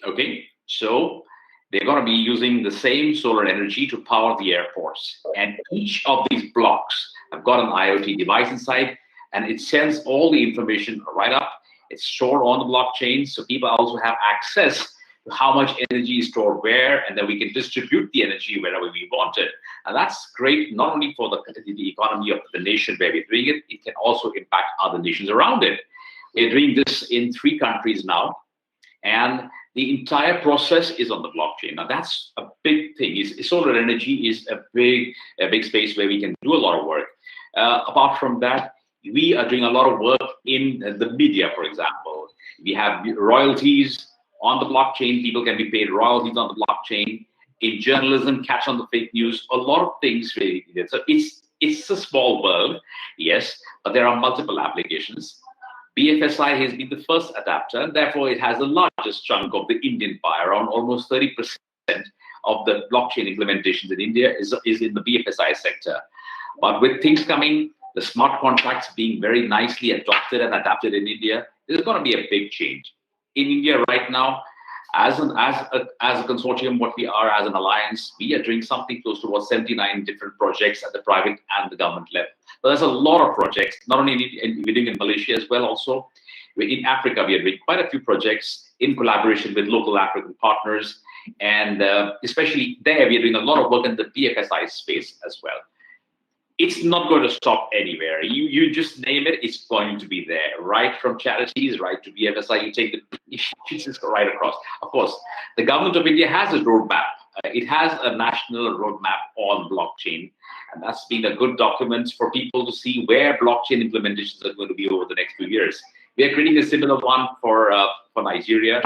Speaker 22: Okay, so They're going to be using the same solar energy to power the airports. And each of these blocks have got an IoT device inside, and it sends all the information right up. It's stored on the blockchain, so people also have access to how much energy is stored where, and then we can distribute the energy wherever we want it. And that's great, not only for the economy of the nation where we're doing it, it can also impact other nations around it. We're doing this in 3 countries now, and the entire process is on the blockchain. Now that's a big thing. Solar energy is a big space where we can do a lot of work. Apart from that, we are doing a lot of work in the media, for example. We have royalties on the blockchain. People can be paid royalties on the blockchain. In journalism, catch on the fake news, a lot of things really. So it's a small world, yes, but there are multiple applications. BFSI has been the first adapter, and therefore it has the largest chunk of the Indian pie. Around almost 30% of the blockchain implementations in India is in the BFSI sector. But with things coming, the smart contracts being very nicely adopted and adapted in India, there's going to be a big change. In India right now, as a consortium, what we are as an alliance, we are doing something close to about 79 different projects at the private and the government level. So there's a lot of projects, not only we're doing in Malaysia as well, also. In Africa, we are doing quite a few projects in collaboration with local African partners. And especially there, we are doing a lot of work in the BFSI space as well. It's not going to stop anywhere. You just name it, it's going to be there. Right from charities, right to BFSI, you take it's just right across. Of course, the government of India has a roadmap. It has a national roadmap on blockchain, and that's been a good document for people to see where blockchain implementations are going to be over the next few years. We are creating a similar one for Nigeria.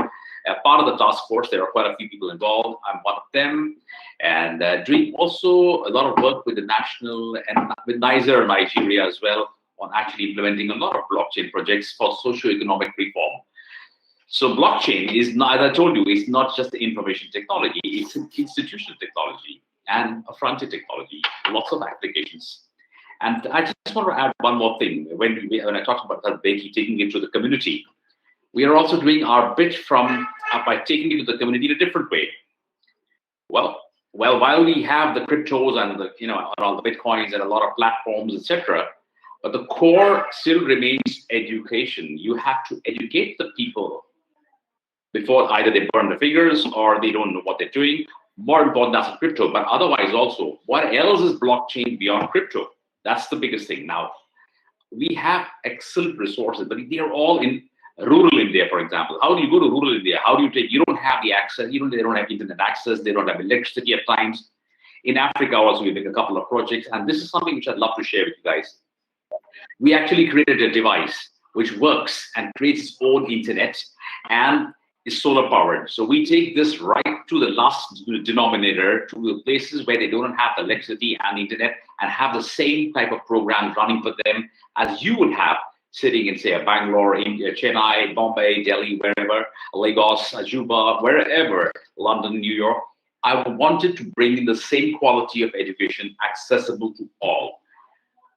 Speaker 22: Part of the task force, there are quite a few people involved. I'm one of them, and doing also a lot of work with the national and with Nigeria as well on actually implementing a lot of blockchain projects for socio-economic reform. So blockchain is not, as I told you, it's not just the information technology, it's an institutional technology and a frontier technology, lots of applications. And I just want to add one more thing. When I talked about Becky taking it to the community, we are also doing our bit by taking it to the community in a different way. Well, while we have the cryptos and all the bitcoins and a lot of platforms, etc., but the core still remains education. You have to educate the people before either they burn the fingers or they don't know what they're doing. More important, that's crypto. But otherwise, also, what else is blockchain beyond crypto? That's the biggest thing. Now, we have excellent resources, but they're all in rural India, for example. How do you go to rural India? How do you don't have the access, they don't have internet access, they don't have electricity at times. In Africa also, we make a couple of projects, and this is something which I'd love to share with you guys. We actually created a device which works and creates its own internet and is solar powered. So we take this right to the last denominator, to the places where they don't have the electricity and the internet, and have the same type of programs running for them as you would have sitting in, say, Bangalore, India, Chennai, Bombay, Delhi, wherever, Lagos, Juba, wherever, London, New York. I wanted to bring in the same quality of education accessible to all.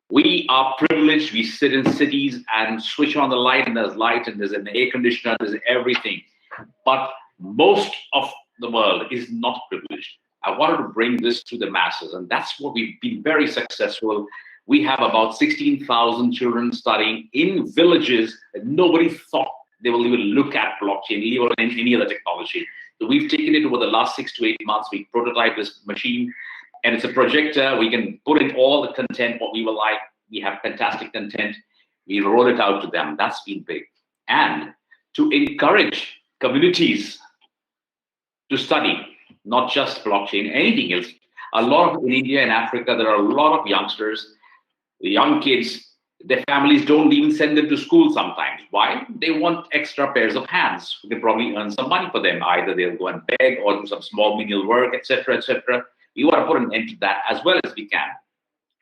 Speaker 22: We are privileged. We sit in cities and switch on the light, and there's light, and there's an air conditioner, there's everything. But most of the world is not privileged. I wanted to bring this to the masses, and that's what we've been very successful. We have about 16,000 children studying in villages that nobody thought they will even look at blockchain or any other technology. So we've taken it over the last 6 to 8 months. We prototyped this machine, and it's a projector. We can put in all the content, what we will like. We have fantastic content. We roll it out to them. That's been big. And to encourage communities to study, not just blockchain, anything else. A lot in India and Africa, there are a lot of youngsters. The young kids, their families don't even send them to school sometimes. Why? They want extra pairs of hands who can probably earn some money for them. Either they'll go and beg or do some small menial work, etc., etc. We want to put an end to that as well as we can.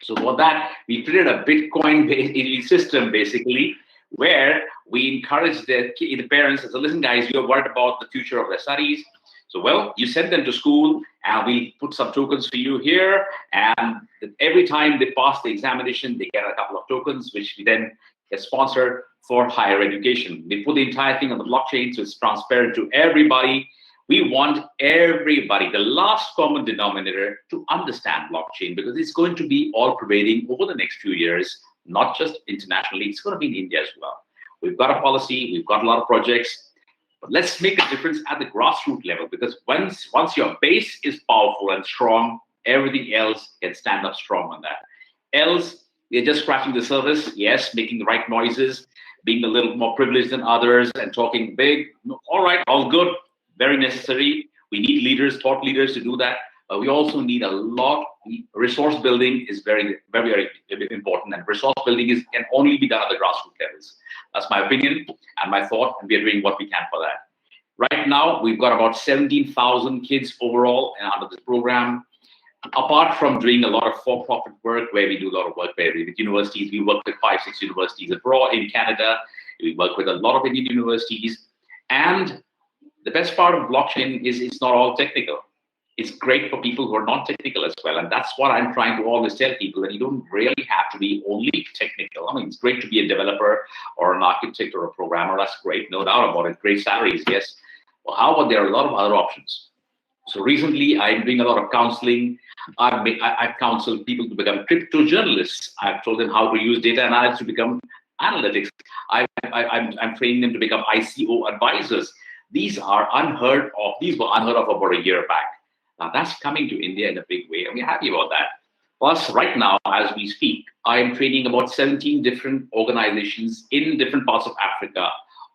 Speaker 22: So for that, we created a Bitcoin-based system, basically, where we encourage the parents to say, listen, guys, you're worried about the future of their studies. So, well, you send them to school, and we put some tokens for you here. And every time they pass the examination, they get a couple of tokens, which we then get sponsored for higher education. We put the entire thing on the blockchain, so it's transparent to everybody. We want everybody, the last common denominator, to understand blockchain, because it's going to be all pervading over the next few years, not just internationally, it's going to be in India as well. We've got a policy, we've got a lot of projects, but let's make a difference at the grassroots level, because once your base is powerful and strong, everything else can stand up strong on that. Else, we're just scratching the surface, yes, making the right noises, being a little more privileged than others and talking big. All right, all good, very necessary. We need leaders, thought leaders to do that. But we also need a lot. Resource building is very, very, very important, and resource building can only be done at the grassroots levels. That's my opinion and my thought, and we are doing what we can for that. Right now, we've got about 17,000 kids overall under this program. Apart from doing a lot of for-profit work, where we do a lot of work with universities, we work with 5-6 universities abroad in Canada. We work with a lot of Indian universities. And the best part of blockchain is it's not all technical. It's great for people who are non-technical as well. And that's what I'm trying to always tell people, that you don't really have to be only technical. I mean, it's great to be a developer or an architect or a programmer. That's great, no doubt about it. Great salaries, yes. Well, how about there are a lot of other options? So recently, I'm doing a lot of counseling. I've counseled people to become crypto journalists. I've told them how to use data analytics to become analytics. I'm training them to become ICO advisors. These are unheard of. These were unheard of about a year back. Now that's coming to India in a big way, and we're happy about that. Plus, right now, as we speak, I am training about 17 different organizations in different parts of Africa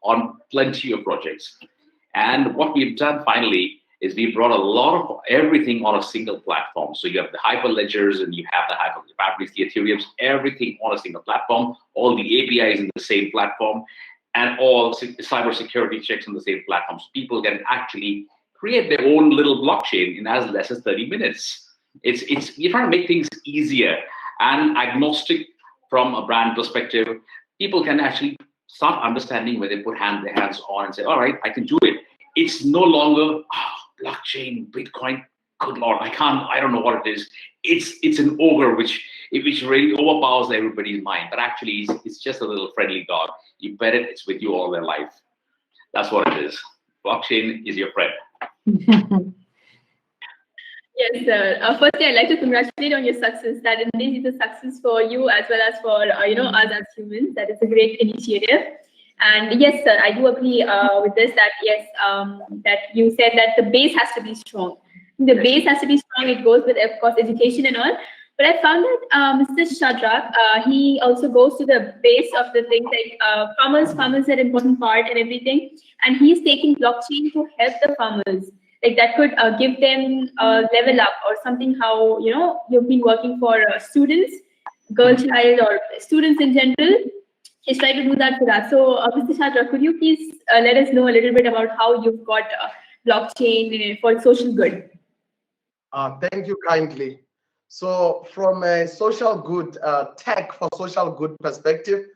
Speaker 22: on plenty of projects. And what we've done finally is we brought a lot of everything on a single platform. So you have the hyperledgers and you have the hyperfabrics, the Ethereums, everything on a single platform, all the APIs in the same platform, and all cybersecurity checks on the same platform. So people can actually create their own little blockchain in as less as 30 minutes. You're trying to make things easier and agnostic from a brand perspective. People can actually start understanding where they put their hands on and say, all right, I can do it. It's no longer blockchain, Bitcoin. Good Lord, I don't know what it is. It's an ogre which really overpowers everybody's mind. But actually, it's just a little friendly dog. You pet it, it's with you all their life. That's what it is. Blockchain is your friend.
Speaker 9: Yes, sir. Firstly, I'd like to congratulate on your success. That indeed is a success for you as well as for us as humans. That is a great initiative. And yes, sir, I do agree with this. That yes, that you said that the base has to be strong. The base has to be strong. It goes with, of course, education and all. But I found that Mr. Shadrach, he also goes to the base of the thing, like farmers are an important part and everything. And he's taking blockchain to help the farmers. Like that could give them a level up or something. How you've been working for students, girl child or students in general. He's trying to do that for us. So, Mr. Shadra, could you please let us know a little bit about how you've got blockchain for social good?
Speaker 21: Thank you kindly. So, from a social good, tech for social good perspective,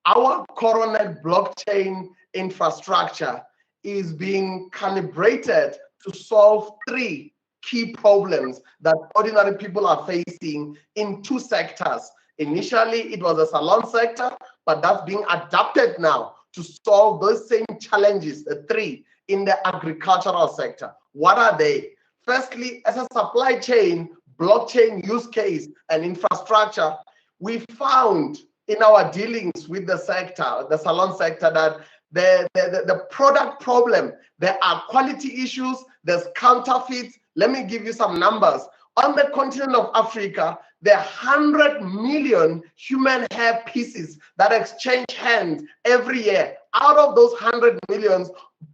Speaker 21: our coronet blockchain infrastructure is being calibrated to solve 3 key problems that ordinary people are facing in 2 sectors. Initially, it was a salon sector, but that's being adapted now to solve those same challenges, the 3, in the agricultural sector. What are they? Firstly, as a supply chain, blockchain use case and infrastructure, we found in our dealings with the sector, the salon sector, that the product problem, there are quality issues, there's counterfeits. Let me give you some numbers. On the continent of Africa, there are 100 million human hair pieces that exchange hands every year. Out of those 100 millions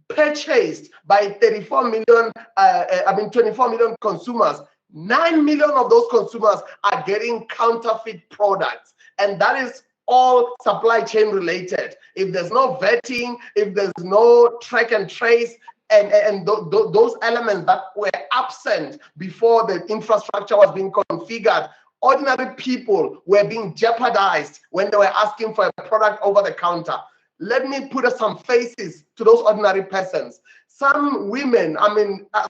Speaker 21: purchased by 24 million consumers, 9 million of those consumers are getting counterfeit products. And that is all supply chain related. If there's no vetting, if there's no track and trace, and those elements that were absent before the infrastructure was being configured, ordinary people were being jeopardized when they were asking for a product over the counter. Let me put some faces to those ordinary persons. Some women,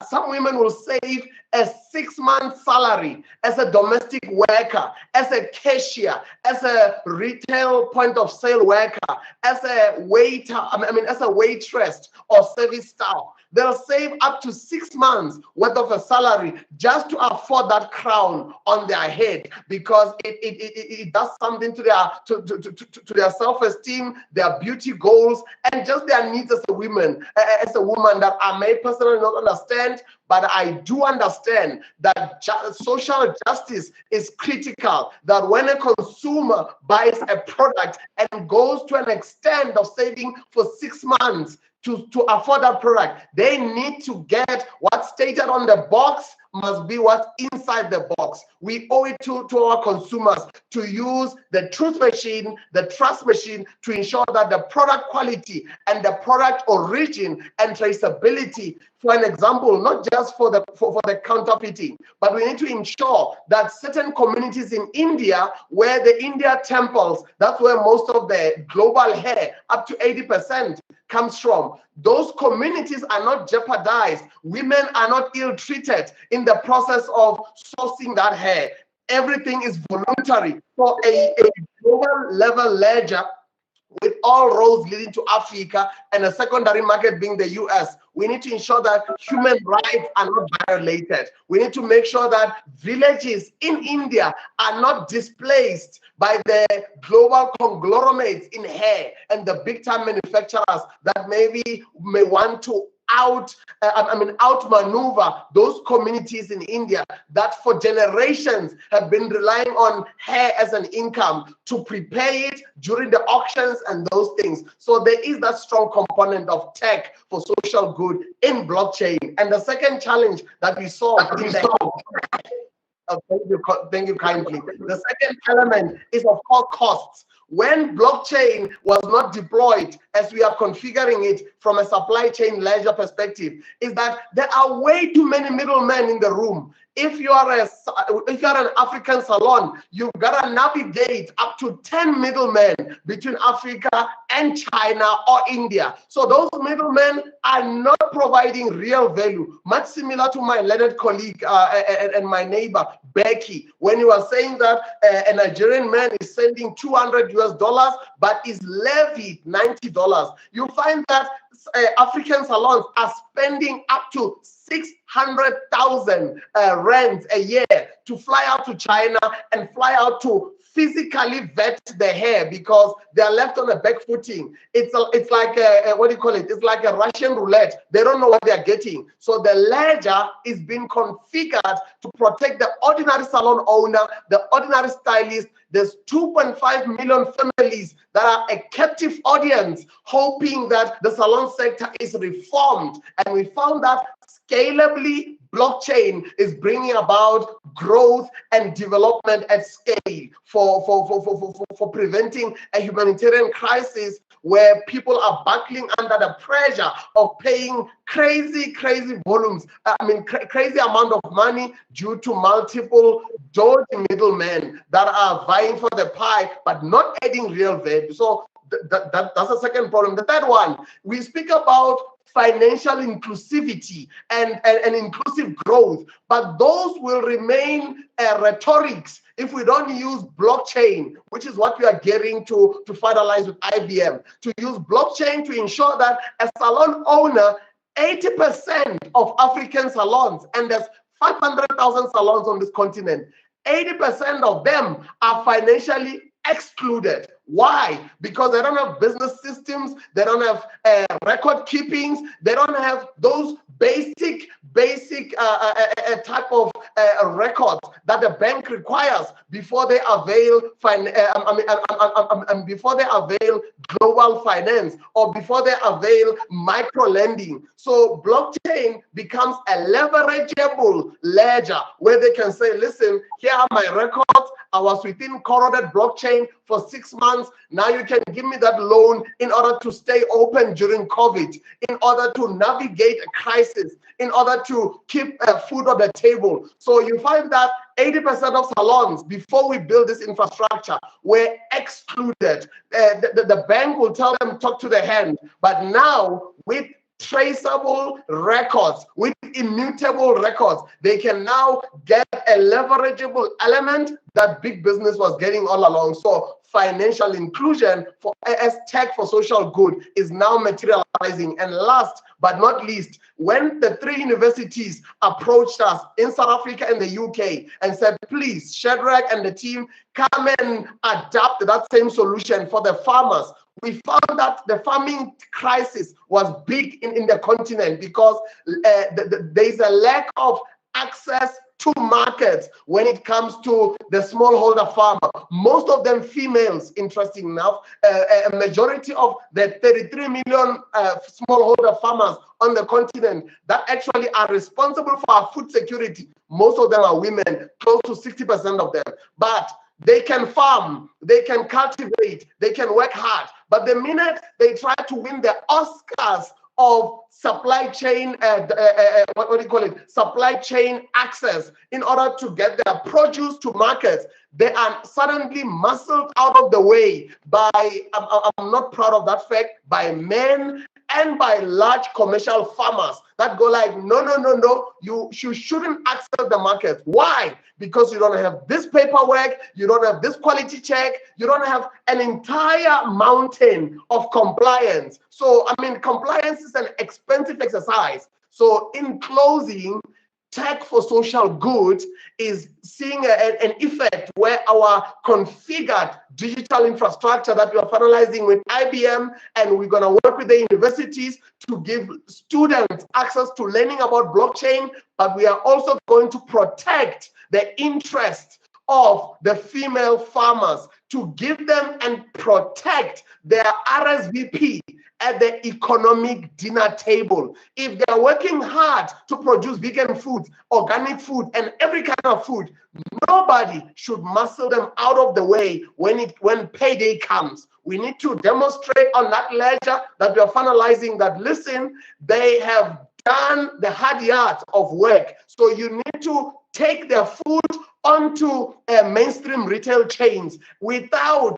Speaker 21: some women will save a 6-month salary as a domestic worker, as a cashier, as a retail point of sale worker, as a waiter, as a waitress or service staff. They'll save up to 6 months worth of a salary just to afford that crown on their head, because it does something to their self-esteem, their beauty goals, and just their needs as a woman, that I may personally not understand, but I do understand that social justice is critical, that when a consumer buys a product and goes to an extent of saving for 6 months to afford that product, they need to get what's stated on the box must be what's inside the box. We owe it to our consumers to use the truth machine, the trust machine, to ensure that the product quality and the product origin and traceability, for an example, not just for the counterfeiting, but we need to ensure that certain communities in India, where the India temples, that's where most of the global hair, up to 80%, comes from. Those communities are not jeopardized. Women are not ill-treated in the process of sourcing that hair. Everything is voluntary. For a global level ledger, with all roads leading to Africa and a secondary market being the US, we need to ensure that human rights are not violated. We need to make sure that villages in India are not displaced by the global conglomerates in hair and the big time manufacturers that may want to outmaneuver those communities in India that for generations have been relying on hair as an income to prepare it during the auctions and those things. So there is that strong component of tech for social good in blockchain. And the second challenge that we saw in the thank you kindly. The second element is, of course, costs. When blockchain was not deployed as we are configuring it from a supply chain ledger perspective, is that there are way too many middlemen in the room. If you are an African salon, you've got to navigate up to 10 middlemen between Africa and China or India. So those middlemen are not providing real value, much similar to my learned colleague and my neighbor, Becky, when he was saying that a Nigerian man is sending $200 US, but is levied $90. You find that African salons are spending up to 600,000 rands a year to fly out to China and fly out to physically vet the hair, because they're left on a back footing. It's like what do you call it? It's like a Russian roulette. They don't know what they're getting. So the ledger is being configured to protect the ordinary salon owner, the ordinary stylist. There's 2.5 million families that are a captive audience, hoping that the salon sector is reformed. And we found that scalably, blockchain is bringing about growth and development at scale for preventing a humanitarian crisis where people are buckling under the pressure of paying crazy volumes, crazy amount of money due to multiple dodgy middlemen that are vying for the pie but not adding real value. So that's the second problem. The third one, we speak about financial inclusivity and inclusive growth, but those will remain rhetorics if we don't use blockchain, which is what we are getting to finalize with IBM, to use blockchain to ensure that a salon owner, 80% of African salons, and there's 500,000 salons on this continent, 80% of them are financially excluded. Why? Because they don't have business systems, they don't have record keepings, they don't have those basic type of records that the bank requires before they avail before they avail global finance or before they avail micro lending. So blockchain becomes a leverageable ledger where they can say, listen, here are my records. I was within corroded blockchain for 6 months. Now you can give me that loan in order to stay open during COVID, in order to navigate a crisis, in order to keep food on the table. So you find that 80% of salons, before we build this infrastructure, were excluded. The bank will tell them, talk to the hand. But now, with traceable records, with immutable records. They can now get a leverageable element that big business was getting all along. So financial inclusion for as tech for social good is now materializing. And last but not least, when the 3 universities approached us in South Africa and the UK and said, please, Shadrach and the team, come and adapt that same solution for the farmers, we found that the farming crisis was big in the continent because there's a lack of access to markets when it comes to the smallholder farmer. Most of them females, interesting enough. A majority of the 33 million smallholder farmers on the continent that actually are responsible for our food security, most of them are women, close to 60% of them. But they can farm, they can cultivate, they can work hard. But the minute they try to win the Oscars of supply chain, what do you call it? Supply chain access in order to get their produce to markets, they are suddenly muscled out of the way by, I'm not proud of that fact, by men and by large commercial farmers that go like, no, you shouldn't access the market. Why? Because you don't have this paperwork, you don't have this quality check, you don't have an entire mountain of compliance. So, I mean, compliance is an expensive exercise. So in closing, tech for social good is seeing an effect where our configured digital infrastructure that we are finalizing with IBM, and we're going to work with the universities to give students access to learning about blockchain, but we are also going to protect the interest of the female farmers, to give them and protect their RSVP at the economic dinner table. If they're working hard to produce vegan food, organic food, and every kind of food, nobody should muscle them out of the way when payday comes. We need to demonstrate on that ledger that we are finalizing that, listen, they have done the hard yards of work. So you need to take their food onto mainstream retail chains without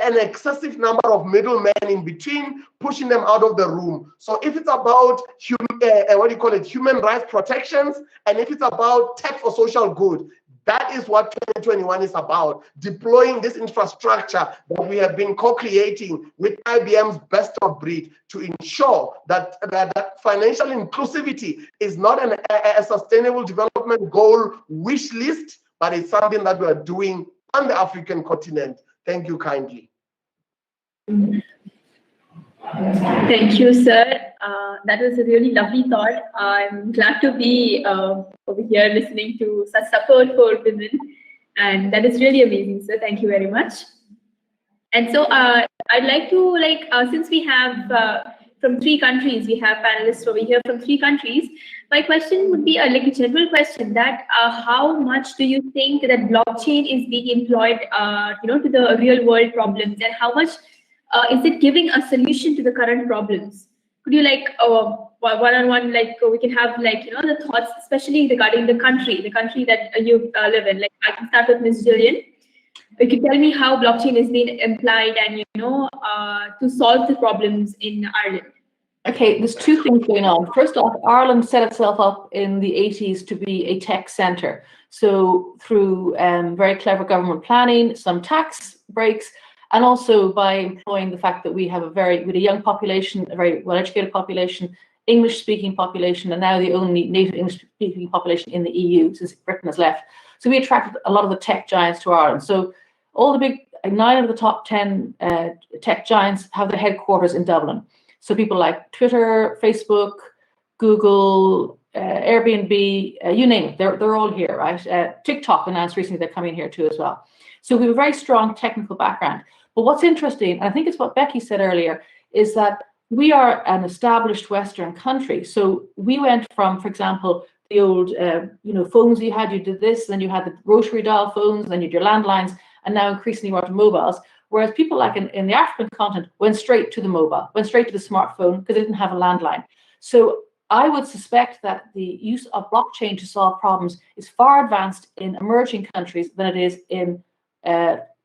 Speaker 21: an excessive number of middlemen in between pushing them out of the room. So if it's about human rights protections, and if it's about tech for social good, that is what 2021 is about, deploying this infrastructure that we have been co-creating with IBM's best of breed to ensure that financial inclusivity is not a sustainable development goal wish list, but it's something that we are doing on the African continent. Thank you kindly.
Speaker 9: Thank you, sir. That was a really lovely thought. I'm glad to be over here listening to such support for women, and that is really amazing, sir. Thank you very much. And so I'd like to, since we have from 3 countries, we have panelists over here from 3 countries. My question would be a general question that how much do you think that blockchain is being employed, to the real world problems, and how much is it giving a solution to the current problems? Could you one-on-one, we can have the thoughts, especially regarding the country that you live in. I can start with Ms. Jillian. You can tell me how blockchain is being applied and to solve the problems in Ireland.
Speaker 19: Okay, there's 2 things going on. First off, Ireland set itself up in the 80s to be a tech centre. So through very clever government planning, some tax breaks, and also by employing the fact that we have with a young population, a very well-educated population, English-speaking population, and now the only native English-speaking population in the EU since Britain has left. So we attracted a lot of the tech giants to Ireland. So all the big 9 of the top 10 tech giants have their headquarters in Dublin. So people like Twitter, Facebook, Google, Airbnb, you name it, they're all here, right? TikTok announced recently they're coming here too as well. So we have a very strong technical background. But what's interesting, and I think it's what Becky said earlier, is that we are an established Western country. So we went from, for example, the old phones you did this, then you had the rotary dial phones, then you had your landlines, and now increasingly we're onto mobiles. Whereas people in the African continent went straight to the mobile, went straight to the smartphone because they didn't have a landline. So I would suspect that the use of blockchain to solve problems is far advanced in emerging countries than it is in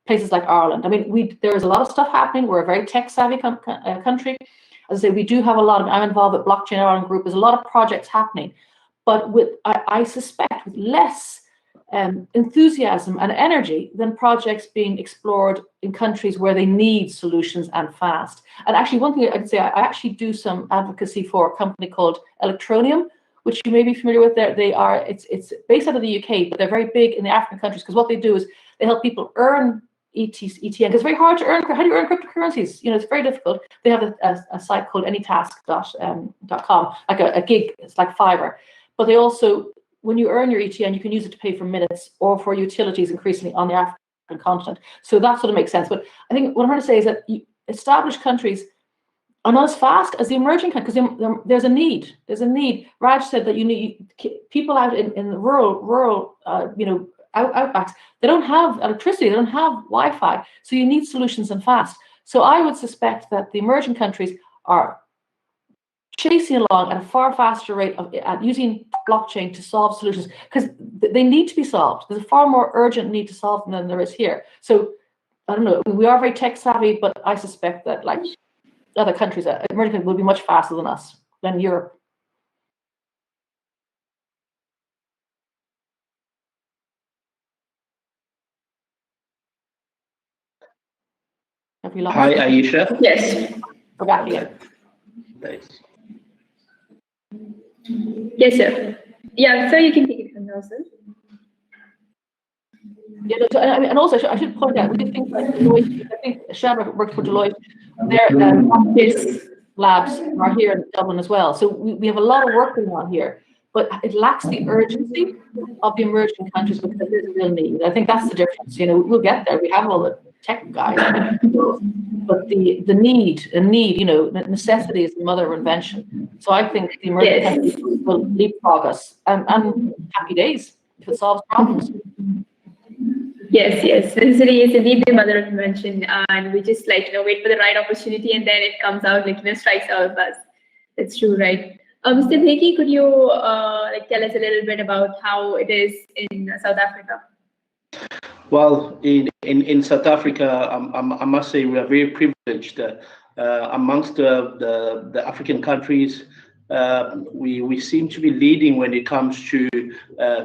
Speaker 19: places like Ireland. I mean, there is a lot of stuff happening. We're a very tech-savvy country, As I say, we do have a lot of, I'm involved with Blockchain Ireland Group. There's a lot of projects happening, but I suspect with less enthusiasm and energy than projects being explored in countries where they need solutions and fast. And actually, one thing I'd say, I actually do some advocacy for a company called Electronium, which you may be familiar with. It's based out of the UK, but they're very big in the African countries, because what they do is they help people earn ETN, because it's very hard to earn. How do you earn cryptocurrencies? It's very difficult. They have a site called anytask.com, like a gig. It's like Fiverr. But they also, when you earn your ETN, you can use it to pay for minutes or for utilities increasingly on the African continent. So that sort of makes sense. But I think what I'm trying to say is that established countries are not as fast as the emerging countries, because there's a need. There's a need. Raj said that you need people out in the rural outbacks. They don't have electricity. They don't have Wi-Fi. So you need solutions and fast. So I would suspect that the emerging countries are chasing along at a far faster rate at using blockchain to solve solutions, because they need to be solved. There's a far more urgent need to solve them than there is here. So I don't know. We are very tech savvy, but I suspect that like other countries, emerging countries, will be much faster than us, than Europe. Have we lost?
Speaker 18: Hi, Aisha.
Speaker 9: Yes.
Speaker 19: Go back again.
Speaker 18: Thanks.
Speaker 9: Yes, sir. Yeah, so you can take it from now, sir.
Speaker 19: Yeah, no, and also I should point out, we did things like Deloitte. I think Shamrock worked for Deloitte. Their labs are here in Dublin as well. So we have a lot of work going on here, but it lacks the urgency of the emerging countries, because there's a real need. I think that's the difference. We'll get there. We have all the tech guys, but the need, necessity is the mother of invention. So I think the emerging countries will leapfrog us, and happy days if it solves problems.
Speaker 9: Yes, necessity is indeed the mother of invention, and we just wait for the right opportunity, and then it comes out strikes all of us. That's true, right? Mr. Theki, could you tell us a little bit about how it is in South Africa?
Speaker 18: Well, in South Africa, I must say we are very privileged. Amongst the African countries, we seem to be leading when it comes to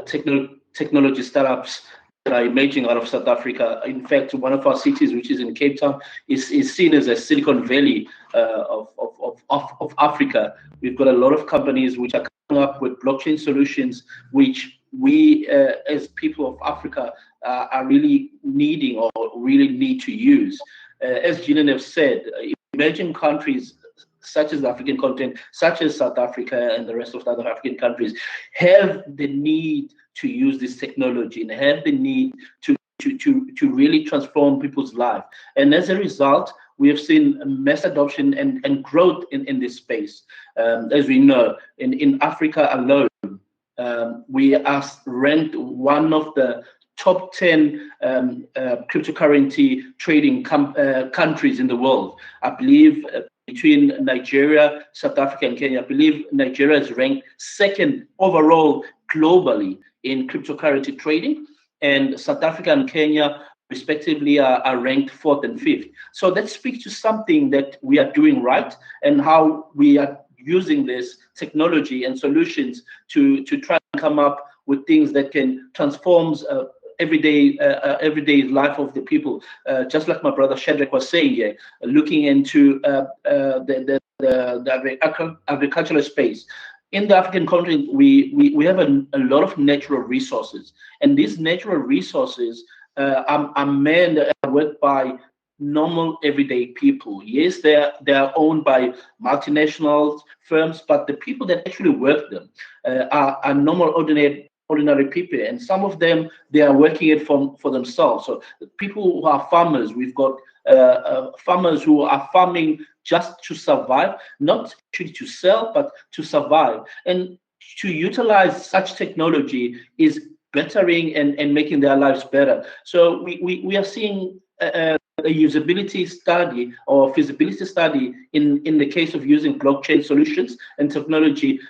Speaker 18: technology startups that are emerging out of South Africa. In fact, one of our cities, which is in Cape Town, is seen as a Silicon Valley of Africa. We've got a lot of companies which are coming up with blockchain solutions, which we as people of Africa are really needing or really need to use. As Gillian have said, emerging countries such as the African continent, such as South Africa and the rest of the other African countries, have the need to use this technology and have the need to really transform people's lives. And as a result, we have seen mass adoption and growth in this space. As we know, in Africa alone, we are ranked one of the top 10 cryptocurrency trading countries in the world. I believe between Nigeria, South Africa, and Kenya, I believe Nigeria is ranked second overall globally in cryptocurrency trading, and South Africa and Kenya respectively are ranked 4th and 5th. So that speaks to something that we are doing right, and how we are using this technology and solutions to try and come up with things that can transform everyday life of the people. Just like my brother Shadrach was saying here, looking into the agricultural space. In the African continent, we have a lot of natural resources, and these natural resources are manned and worked by normal everyday people. Yes, they are owned by multinational firms, but the people that actually work them are normal, ordinary people, and some of them, they are working it for themselves. So the people who are farmers, we've got farmers who are farming just to survive, not actually to sell, but to survive. And to utilize such technology is bettering and making their lives better. So we are seeing a usability study or feasibility study in the case of using blockchain solutions and technology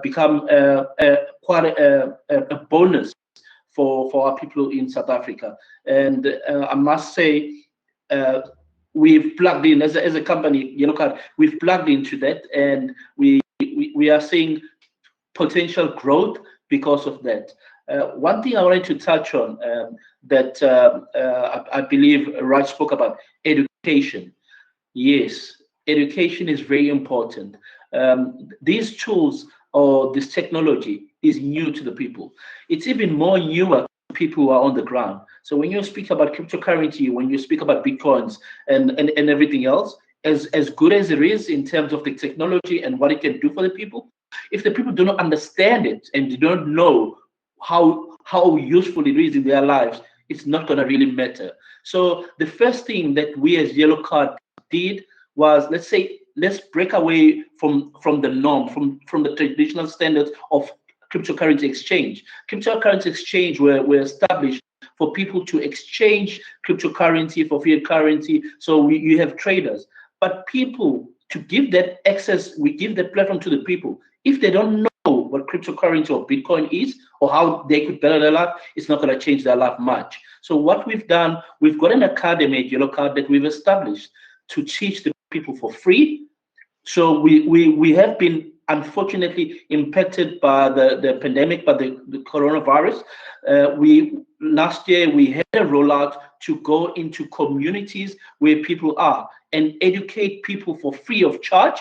Speaker 18: become quite a bonus for our people in South Africa. And I must say, we've plugged in as a company, Yellow Card, we've plugged into that, and we are seeing potential growth because of that. One thing I wanted to touch on that I believe Raj spoke about, education. Yes, education is very important. These tools or this technology is new to the people. It's even more newer to people who are on the ground. So when you speak about cryptocurrency, when you speak about bitcoins and everything else, as good as it is in terms of the technology and what it can do for the people, if the people do not understand it and they don't know how useful it is in their lives, it's not going to really matter. So the first thing that we as Yellow Card did was, let's break away from the norm, from the traditional standards of cryptocurrency exchange. Cryptocurrency exchange were established for people to exchange cryptocurrency for fiat currency. So you have traders, but people, to give that access, we give that platform to the people. If they don't know what cryptocurrency or Bitcoin is or how they could better their life, it's not going to change their life much. So what we've done, we've got an academy at Yellow Card that we've established to teach the people for free. So we have been unfortunately impacted by the pandemic, by the coronavirus. Last year we had a rollout to go into communities where people are and educate people for free of charge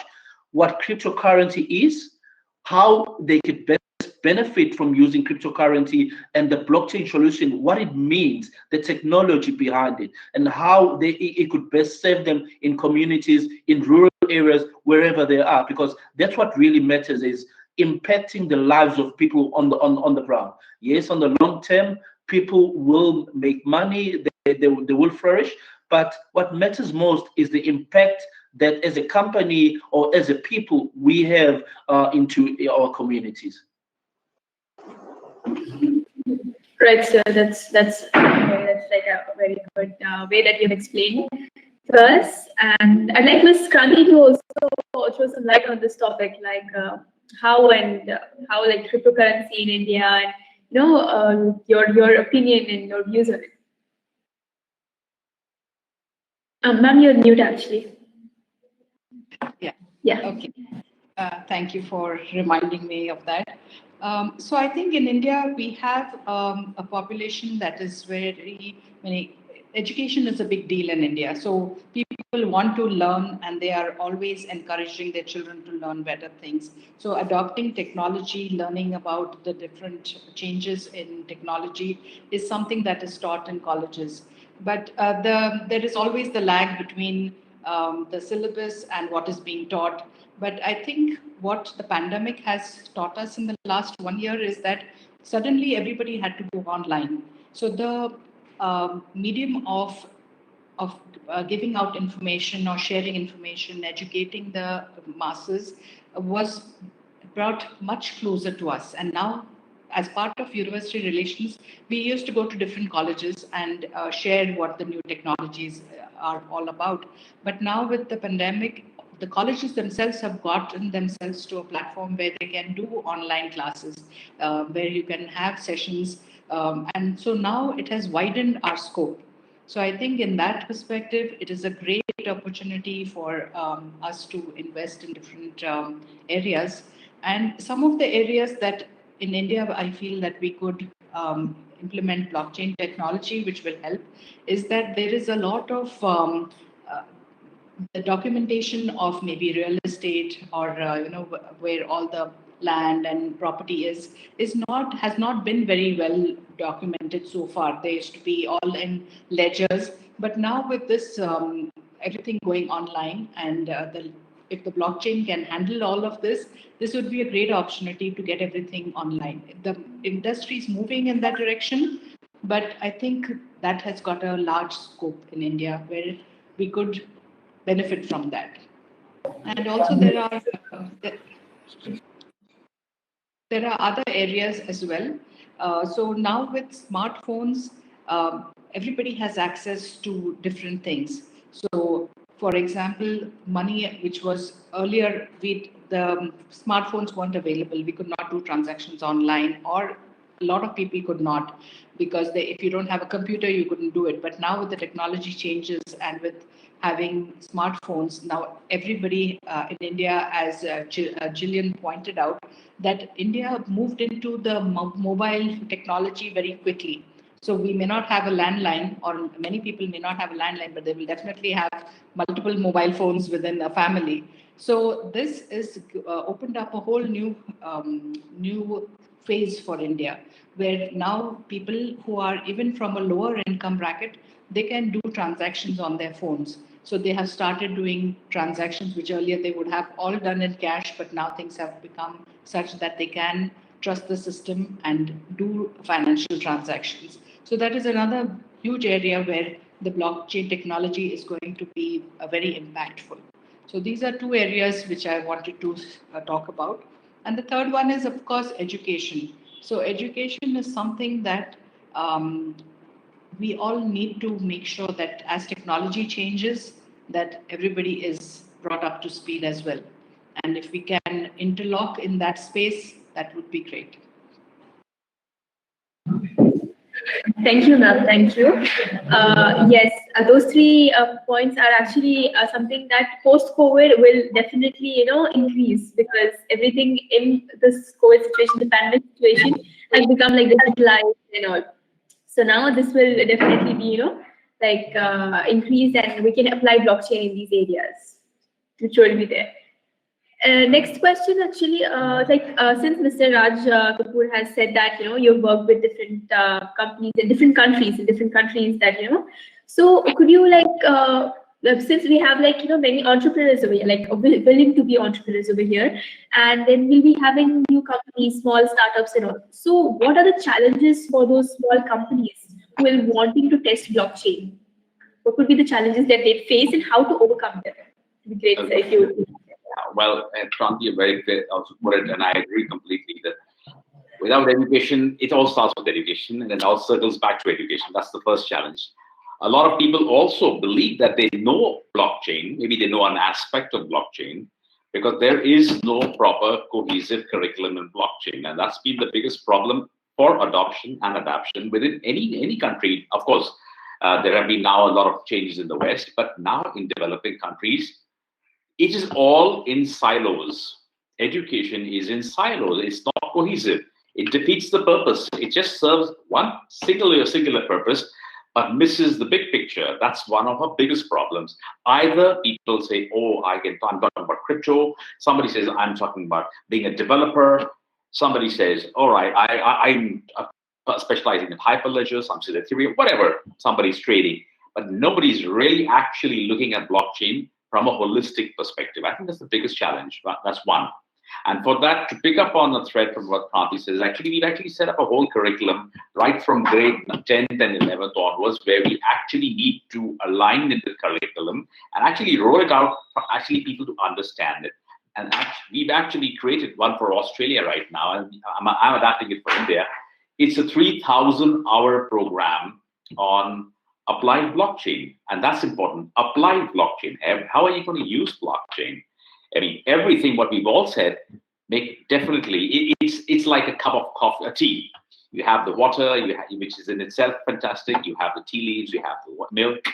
Speaker 18: what cryptocurrency is, how they could best benefit from using cryptocurrency and the blockchain solution, what it means, the technology behind it, and how it could best serve them in communities, in rural areas, wherever they are, because that's what really matters, is impacting the lives of people on the ground. Yes, on the long term, people will make money, they will flourish, but what matters most is the impact that as a company or as a people we have into our communities.
Speaker 9: Right, so that's like a very good way that you've explained to us. And I'd like Ms. Kranti to also throw some light on this topic, like how like cryptocurrency in India, and your opinion and your views on it. Ma'am, you're mute actually.
Speaker 20: Yeah.
Speaker 9: Yeah.
Speaker 20: Okay. Thank you for reminding me of that. So I think in India we have a population that is very many. Education is a big deal in India. So people want to learn, and they are always encouraging their children to learn better things. So adopting technology, learning about the different changes in technology is something that is taught in colleges. But there is always the lag between the syllabus and what is being taught. But I think what the pandemic has taught us in the last 1 year is that suddenly everybody had to go online. So the medium of giving out information or sharing information, educating the masses was brought much closer to us. And now, as part of university relations, we used to go to different colleges and share what the new technologies are all about. But now with the pandemic, the colleges themselves have gotten themselves to a platform where they can do online classes, where you can have sessions. And so now it has widened our scope. So I think in that perspective, it is a great opportunity for us to invest in different areas. And some of the areas that in India, I feel that we could implement blockchain technology, which will help, is that there is a lot of the documentation of maybe real estate or where all the land and property has not been very well documented so far. They used to be all in ledgers, but now with this everything going online, and if the blockchain can handle all of this, this would be a great opportunity to get everything online. The industry is moving in that direction, but I think that has got a large scope in India where we could benefit from that. And also there are other areas as well. So now with smartphones, everybody has access to different things. So for example, money, which was earlier, the smartphones weren't available. We could not do transactions online or a lot of people could not, because if you don't have a computer, you couldn't do it. But now with the technology changes and with having smartphones, now everybody in India, as Jillian pointed out, that India moved into the mobile technology very quickly. So we may not have a landline, or many people may not have a landline, but they will definitely have multiple mobile phones within a family. So this is opened up a whole new phase for India, where now people who are even from a lower income bracket, they can do transactions on their phones. So they have started doing transactions which earlier they would have all done in cash, but now things have become such that they can trust the system and do financial transactions. So that is another huge area where the blockchain technology is going to be very impactful. So these are two areas which I wanted to talk about. And the third one is, of course, education. So education is something that we all need to make sure that as technology changes, that everybody is brought up to speed as well. And if we can interlock in that space, that would be great.
Speaker 9: Thank you, Mel. Thank you. Yes, those three points are actually something that post-COVID will definitely, increase, because everything in this COVID situation, the pandemic situation, has become like digitalized and all. So now this will definitely be, increase, and we can apply blockchain in these areas, which will be there. Next question, actually, since Mr. Raj Kapoor has said that you've worked with different companies in different countries that so could you since we have many entrepreneurs over here, willing to be entrepreneurs over here, and then we'll be having new companies, small startups and all. So what are the challenges for those small companies who are wanting to test blockchain? What would be the challenges that they face and how to overcome them? It'd be great if you would.
Speaker 22: Well, Kranti, very fair also put it, and I agree completely that without education, it all starts with education, and then all circles back to education. That's the first challenge. A lot of people also believe that they know blockchain, maybe they know an aspect of blockchain, because there is no proper cohesive curriculum in blockchain, and that's been the biggest problem for adoption and adaptation within any country. Of course, there have been now a lot of changes in the West, but now in developing countries, it is all in silos. Education is in silos. It's not cohesive. It defeats the purpose. It just serves one singular purpose, but misses the big picture. That's one of our biggest problems. Either people say, oh, I'm talking about crypto. Somebody says, I'm talking about being a developer. Somebody says, all right, I'm specializing in Hyperledger, some say Ethereum, whatever somebody's trading. But nobody's really actually looking at blockchain from a holistic perspective. I think that's the biggest challenge. That's one. And for that, to pick up on the thread from what Kranti says, we've actually set up a whole curriculum right from grade 10th and 11th onwards, where we actually need to align it with curriculum and actually roll it out for actually people to understand it. And we've actually created one for Australia right now, and I'm adapting it for India. It's a 3,000-hour program on applied blockchain, and that's important. Applied blockchain. How are you going to use blockchain? I mean, everything what we've all said, it's like a cup of coffee, a tea. You have the water, which is in itself fantastic. You have the tea leaves, you have the milk,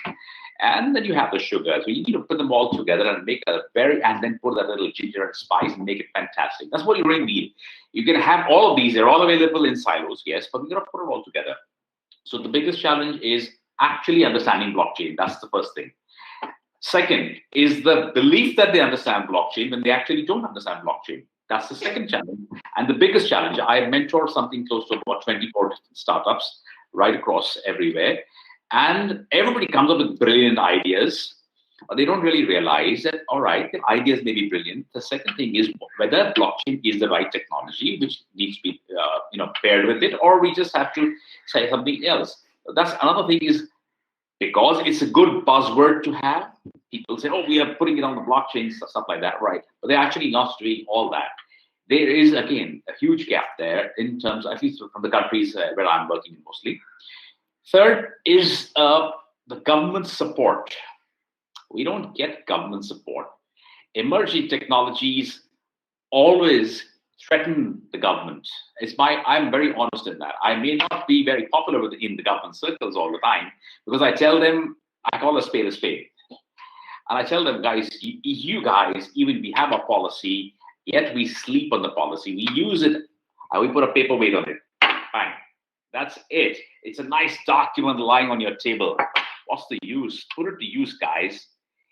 Speaker 22: and then you have the sugar. So you need to put them all together and make and then put that little ginger and spice and make it fantastic. That's what you really need. You can have all of these. They're all available in silos, yes, but we're going to put it all together. So the biggest challenge is actually understanding blockchain. That's the first thing. Second is the belief that they understand blockchain when they actually don't understand blockchain. That's the second challenge. And the biggest challenge, I mentor something close to about 24 different startups right across everywhere. And everybody comes up with brilliant ideas, but they don't really realize that, all right, the ideas may be brilliant. The second thing is whether blockchain is the right technology, which needs to be paired with it, or we just have to say something else. That's another thing is, because it's a good buzzword to have, people say, oh, we are putting it on the blockchain, stuff like that, right? But they're actually not doing all that. There is, again, a huge gap there in terms, at least from the countries where I'm working mostly. Third is the government support. We don't get government support. Emerging technologies always threaten the government. I'm very honest in that. I may not be very popular in the government circles all the time because I tell them, I call a spade a spade. And I tell them, guys, you guys, even we have a policy, yet we sleep on the policy. We use it, we put a paperweight on it. Fine. That's it. It's a nice document lying on your table. What's the use? Put it to use, guys.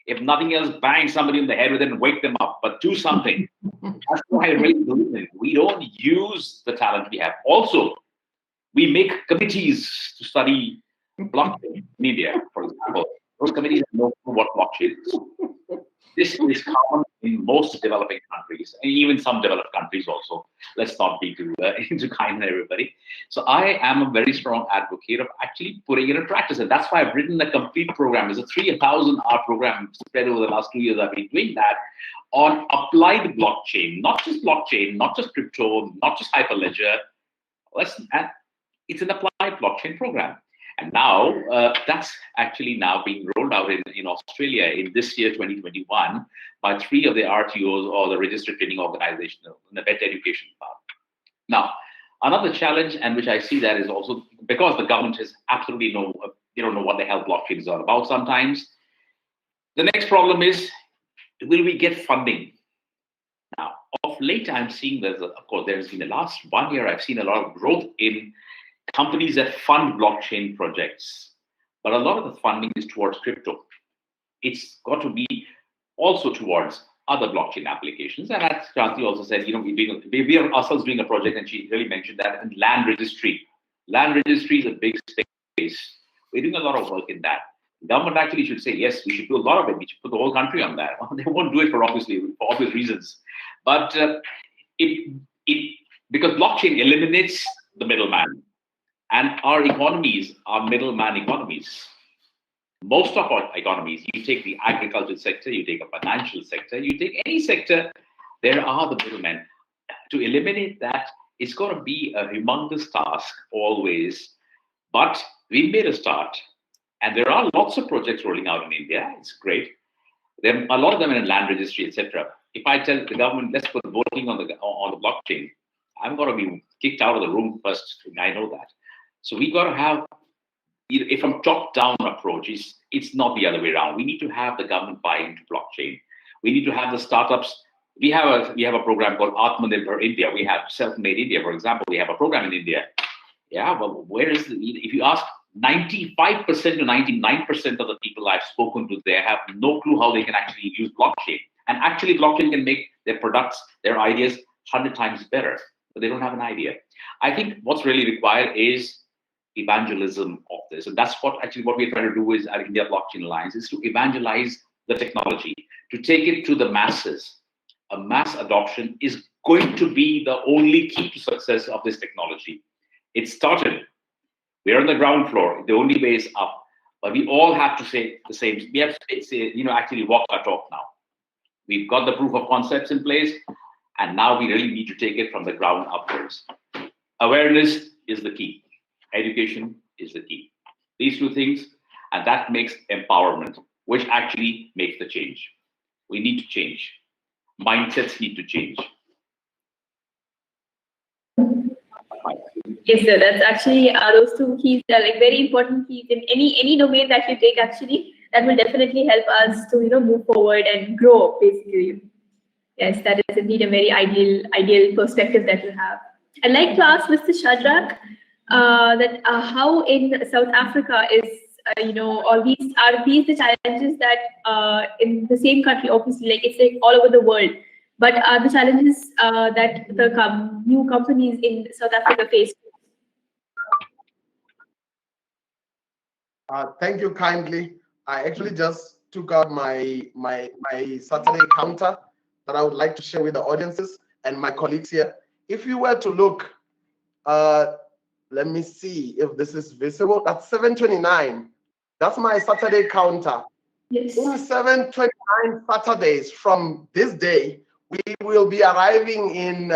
Speaker 22: If nothing else, bang somebody in the head with it and wake them up, but do something. That's why I really believe in it. We don't use the talent we have. Also, we make committees to study blockchain in India, for example. Those committees have no clue what blockchain is. This is common in most developing countries, and even some developed countries also. Let's not be too kind to everybody. So I am a very strong advocate of actually putting it in practice, and that's why I've written a complete program. It's a 3,000-hour program spread over the last 2 years. I've been doing that on applied blockchain, not just crypto, not just Hyperledger. It's an applied blockchain program. And now that's actually now being rolled out in Australia in this year, 2021, by 3 of the RTOs or the Registered Training Organization in the vet education part. Now, another challenge, and which I see that is also because the government has absolutely they don't know what the hell blockchain is all about sometimes. The next problem is, will we get funding? Now, of late, I'm seeing of course, there's been the last 1 year, I've seen a lot of growth in companies that fund blockchain projects, but a lot of the funding is towards crypto. It's got to be also towards other blockchain applications. And as Shanti also said, we are ourselves doing a project, and she really mentioned that, in land registry. Land registry is a big space. We're doing a lot of work in that. The government actually should say, yes, we should do a lot of it. We should put the whole country on that. They won't do it for obvious reasons. But because blockchain eliminates the middleman. And our economies are middleman economies. Most of our economies, you take the agricultural sector, you take a financial sector, you take any sector, there are the middlemen. To eliminate that, it's going to be a humongous task always. But we made a start. And there are lots of projects rolling out in India. It's great. There are a lot of them in land registry, etc. If I tell the government, let's put voting on the blockchain, I'm going to be kicked out of the room first. I know that. So we got to have, if a top-down approach, it's not the other way around. We need to have the government buy into blockchain. We need to have the startups. We have a program called Atmanirbhar India. We have Self-Made India, for example. We have a program in India. Yeah, but if you ask 95% to 99% of the people I've spoken to, they have no clue how they can actually use blockchain. And actually, blockchain can make their products, their ideas 100 times better, but they don't have an idea. I think what's really required is evangelism of this, and that's what we're trying to do is at India Blockchain Alliance, is to evangelize the technology, to take it to the masses. A mass adoption is going to be the only key to success of this technology. It started. We're on the ground floor. The only way is up, but we all have to say the same. We have to say, actually walk our talk now. We've got the proof of concepts in place, and now we really need to take it from the ground upwards. Awareness is the key. Education is the key. These two things, and that makes empowerment, which actually makes the change. We need to change. Mindsets need to change.
Speaker 9: Yes, sir. That's actually those two keys are like very important keys in any domain that you take. Actually, that will definitely help us to move forward and grow. Basically, yes, that is indeed a very ideal perspective that you have. I'd like to ask Mr. Shadrach that how in South Africa is are these the challenges that in the same country, obviously, like it's like all over the world, but are the challenges that the new companies in South Africa face?
Speaker 21: Thank you kindly. I actually just took out my Saturday counter that I would like to share with the audiences and my colleagues here. If you were to look, let me see if this is visible. That's 729. That's my Saturday counter.
Speaker 9: Yes.
Speaker 21: In 729 Saturdays from this day, we will be arriving in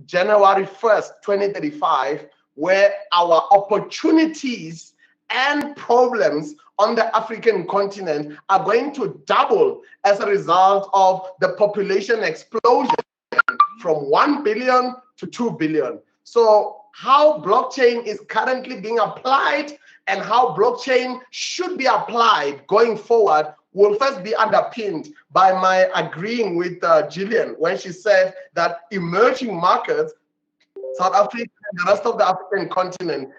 Speaker 21: January 1st, 2035, where our opportunities and problems on the African continent are going to double as a result of the population explosion from 1 billion to 2 billion. So how blockchain is currently being applied and how blockchain should be applied going forward will first be underpinned by my agreeing with Gillian when she said that emerging markets, South Africa and the rest of the African continent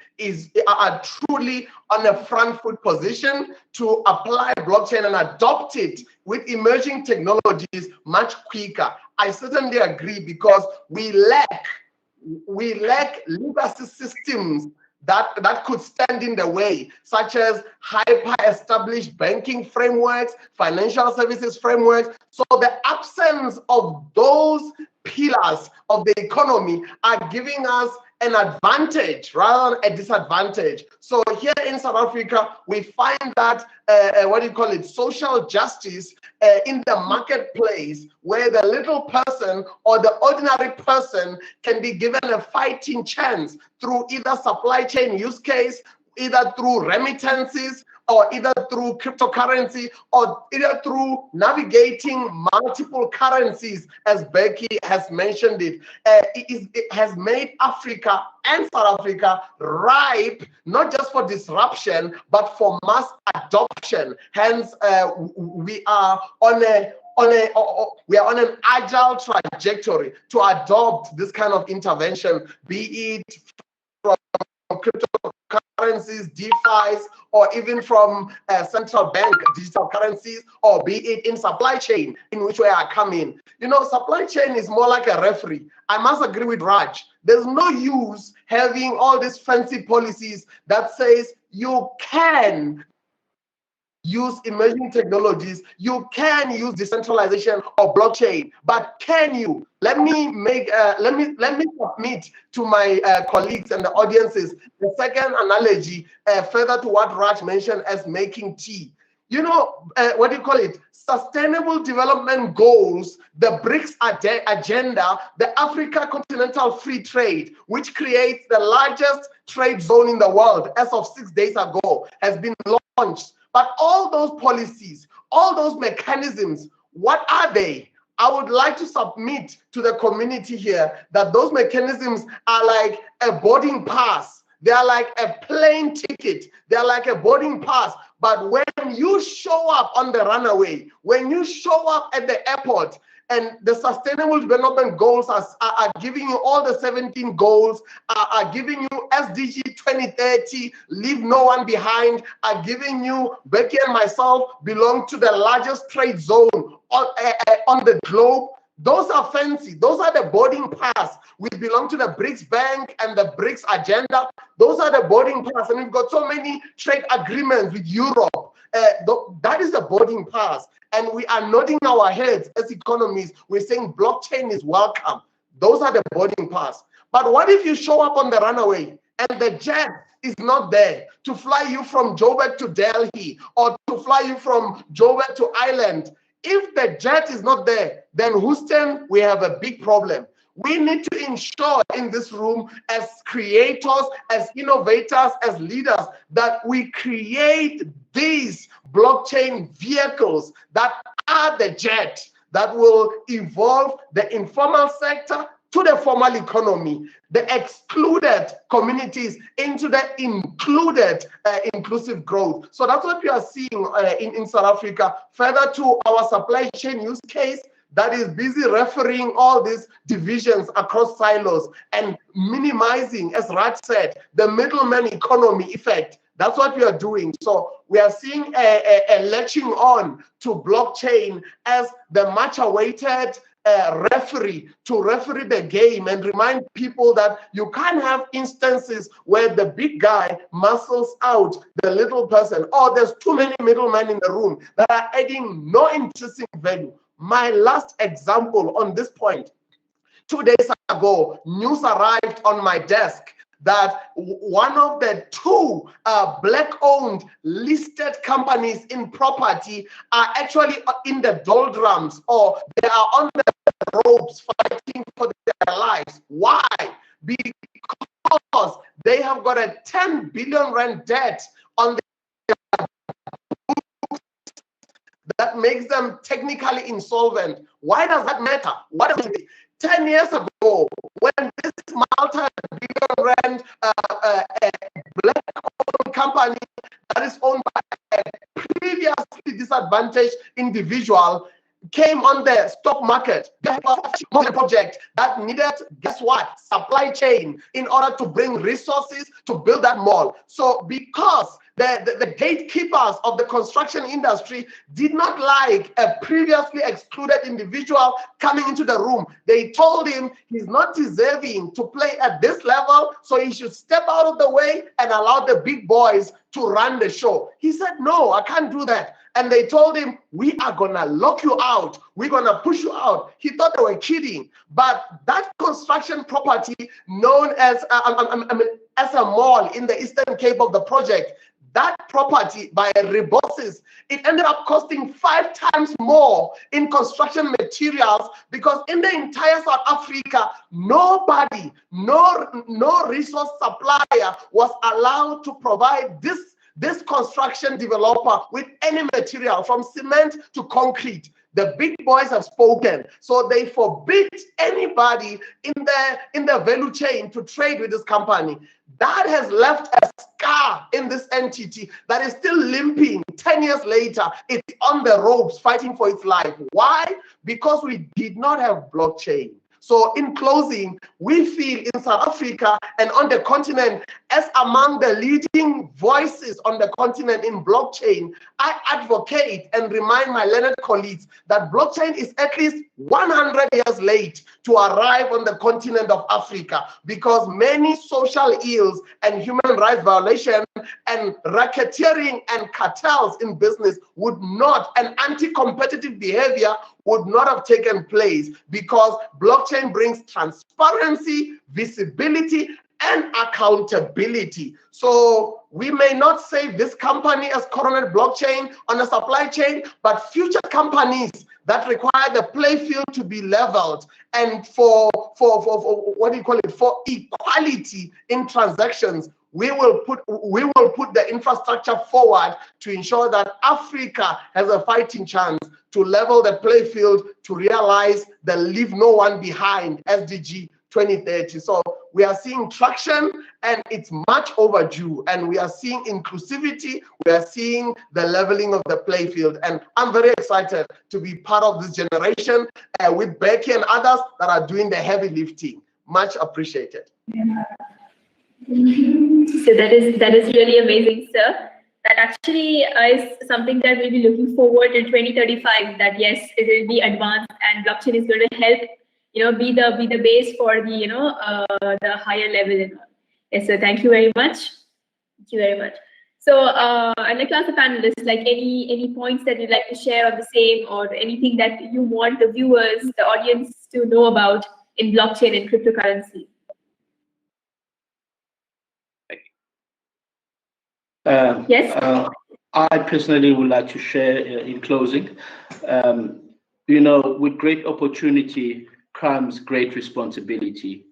Speaker 21: are truly on a front foot position to apply blockchain and adopt it with emerging technologies much quicker. I certainly agree because we lack legacy systems that could stand in the way, such as hyper-established banking frameworks, financial services frameworks. So the absence of those pillars of the economy are giving us an advantage rather than a disadvantage. So here in South Africa, we find that, social justice in the marketplace, where the little person or the ordinary person can be given a fighting chance through either supply chain use case, either through remittances, or either through cryptocurrency, or either through navigating multiple currencies, as Becky has mentioned it. It has made Africa and South Africa ripe, not just for disruption, but for mass adoption. Hence, we are on an agile trajectory to adopt this kind of intervention, be it from cryptocurrencies, DeFi's, or even from central bank digital currencies, or be it in supply chain, in which way I come in. You know, supply chain is more like a referee. I must agree with Raj. There's no use having all these fancy policies that says you can use emerging technologies, you can use decentralization or blockchain, but can you? Let me submit to my colleagues and the audiences the second analogy, further to what Raj mentioned as making tea. You know, Sustainable Development Goals, the BRICS agenda, the Africa Continental Free Trade, which creates the largest trade zone in the world as of 6 days ago, has been launched. But all those policies, all those mechanisms, what are they? I would like to submit to the community here that those mechanisms are like a boarding pass. They are like a plane ticket. They are like a boarding pass. But when you show up on the runaway, when you show up at the airport, and the Sustainable Development Goals are giving you all the 17 goals, are giving you SDG 2030, leave no one behind, are giving you, Becky and myself belong to the largest trade zone on the globe. Those are fancy. Those are the boarding pass. We belong to the BRICS Bank and the BRICS agenda. Those are the boarding pass. And we've got so many trade agreements with Europe. That is the boarding pass. And we are nodding our heads as economies. We're saying blockchain is welcome. Those are the boarding pass. But what if you show up on the runaway and the jet is not there to fly you from Joburg to Delhi or to fly you from Joburg to Ireland? If the jet is not there, then Houston, we have a big problem. We need to ensure in this room, as creators, as innovators, as leaders, that we create these blockchain vehicles that are the jet that will evolve the informal sector to the formal economy, the excluded communities into the included inclusive growth. So that's what we are seeing in South Africa. Further to our supply chain use case, that is busy referring all these divisions across silos and minimizing, as Raj said, the middleman economy effect. That's what we are doing. So we are seeing a latching on to blockchain as the much awaited referee to referee the game and remind people that you can't have instances where the big guy muscles out the little person, or there's too many middlemen in the room that are adding no intrinsic value. My last example on this point, 2 days ago, news arrived on my desk that one of the two black-owned listed companies in property are actually in the doldrums, or they are on the ropes fighting for their lives. Why? Because they have got a 10 billion rand debt on their books that makes them technically insolvent. Why does that matter? What is it? 10 years ago, when this multi-billion rand black-owned company that is owned by a previously disadvantaged individual came on the stock market, there was a project that needed, guess what, supply chain in order to bring resources to build that mall. So because the gatekeepers of the construction industry did not like a previously excluded individual coming into the room, they told him he's not deserving to play at this level, so he should step out of the way and allow the big boys to run the show. He said, no, I can't do that. And they told him, we are gonna lock you out. We're gonna push you out. He thought they were kidding. But that construction property known as a mall in the Eastern Cape of the project, that property by Rebosses, it ended up costing 5 times more in construction materials, because in the entire South Africa, nobody, no resource supplier was allowed to provide this construction developer with any material from cement to concrete. The big boys have spoken, so they forbid anybody in the value chain to trade with this company. That has left a scar in this entity that is still limping 10 years later. It's on the ropes fighting for its life. Why? Because we did not have blockchain. So in closing, we feel in South Africa and on the continent, as among the leading voices on the continent in blockchain, I advocate and remind my learned colleagues that blockchain is at least 100 years late to arrive on the continent of Africa, because many social ills and human rights violations and racketeering and cartels in business would not, and anti-competitive behavior would not have taken place, because blockchain brings transparency, visibility, and accountability. So we may not say this company has coronate blockchain on the supply chain, but future companies that require the play field to be leveled and for what do you call it, for equality in transactions, we will put the infrastructure forward to ensure that Africa has a fighting chance to level the play field to realize the leave no one behind SDG 2030. So we are seeing traction, and it's much overdue, and we are seeing inclusivity, we are seeing the leveling of the play field, and I'm very excited to be part of this generation with Becky and others that are doing the heavy lifting. Much appreciated.
Speaker 9: So that is really amazing, sir. That actually is something that we'll be looking forward in 2035. That yes, it will be advanced, and blockchain is going to help, be the base for the the higher level. Yes, so thank you very much. Thank you very much. So I'd like to ask the panelists, like any points that you'd like to share on the same, or anything that you want the viewers, the audience to know about in blockchain and cryptocurrency. Yes.
Speaker 18: I personally would like to share in closing. With great opportunity comes great responsibility.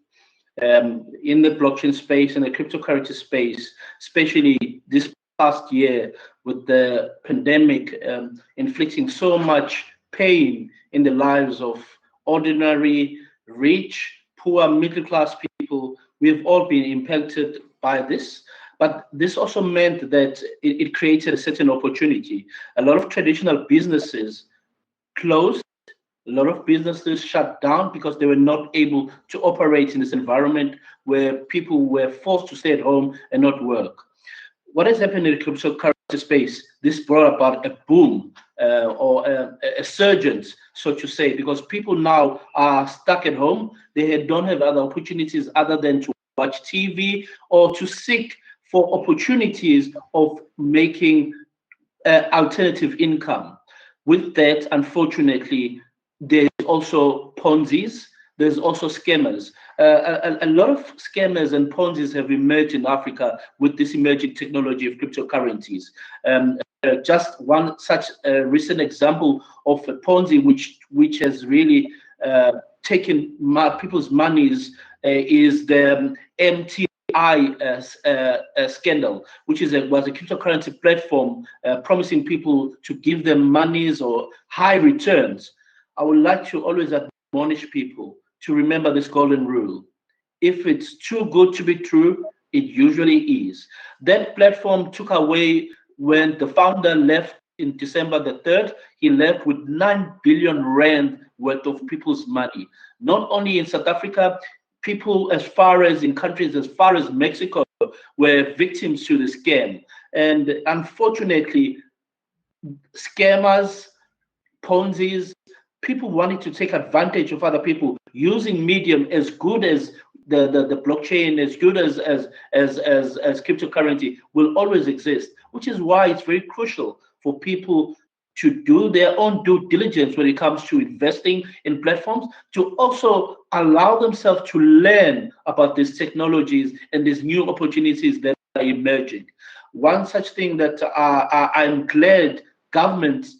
Speaker 18: In the blockchain space and the cryptocurrency space, especially this past year with the pandemic inflicting so much pain in the lives of ordinary, rich, poor, middle-class people, we've all been impacted by this. But this also meant that it created a certain opportunity. A lot of traditional businesses closed, a lot of businesses shut down because they were not able to operate in this environment where people were forced to stay at home and not work. What has happened in the cryptocurrency space? This brought about a boom or a surgence, so to say, because people now are stuck at home. They don't have other opportunities other than to watch TV or to seek for opportunities of making alternative income. With that, unfortunately, there's also Ponzi's, there's also scammers. A lot of scammers and Ponzi's have emerged in Africa with this emerging technology of cryptocurrencies. Just one such recent example of a Ponzi which has really taken people's monies is the MT scandal, which was a cryptocurrency platform promising people to give them monies or high returns. I would like to always admonish people to remember this golden rule. If it's too good to be true, it usually is. That platform took away when the founder left in December the 3rd. He left with 9 billion rand worth of people's money. Not only in South Africa, people as far as in countries as far as Mexico were victims to the scam. And unfortunately, scammers, Ponzi's, people wanting to take advantage of other people using medium as good as the blockchain, as good as cryptocurrency will always exist, which is why it's very crucial for people to do their own due diligence when it comes to investing in platforms, to also allow themselves to learn about these technologies and these new opportunities that are emerging. One such thing that I'm glad governments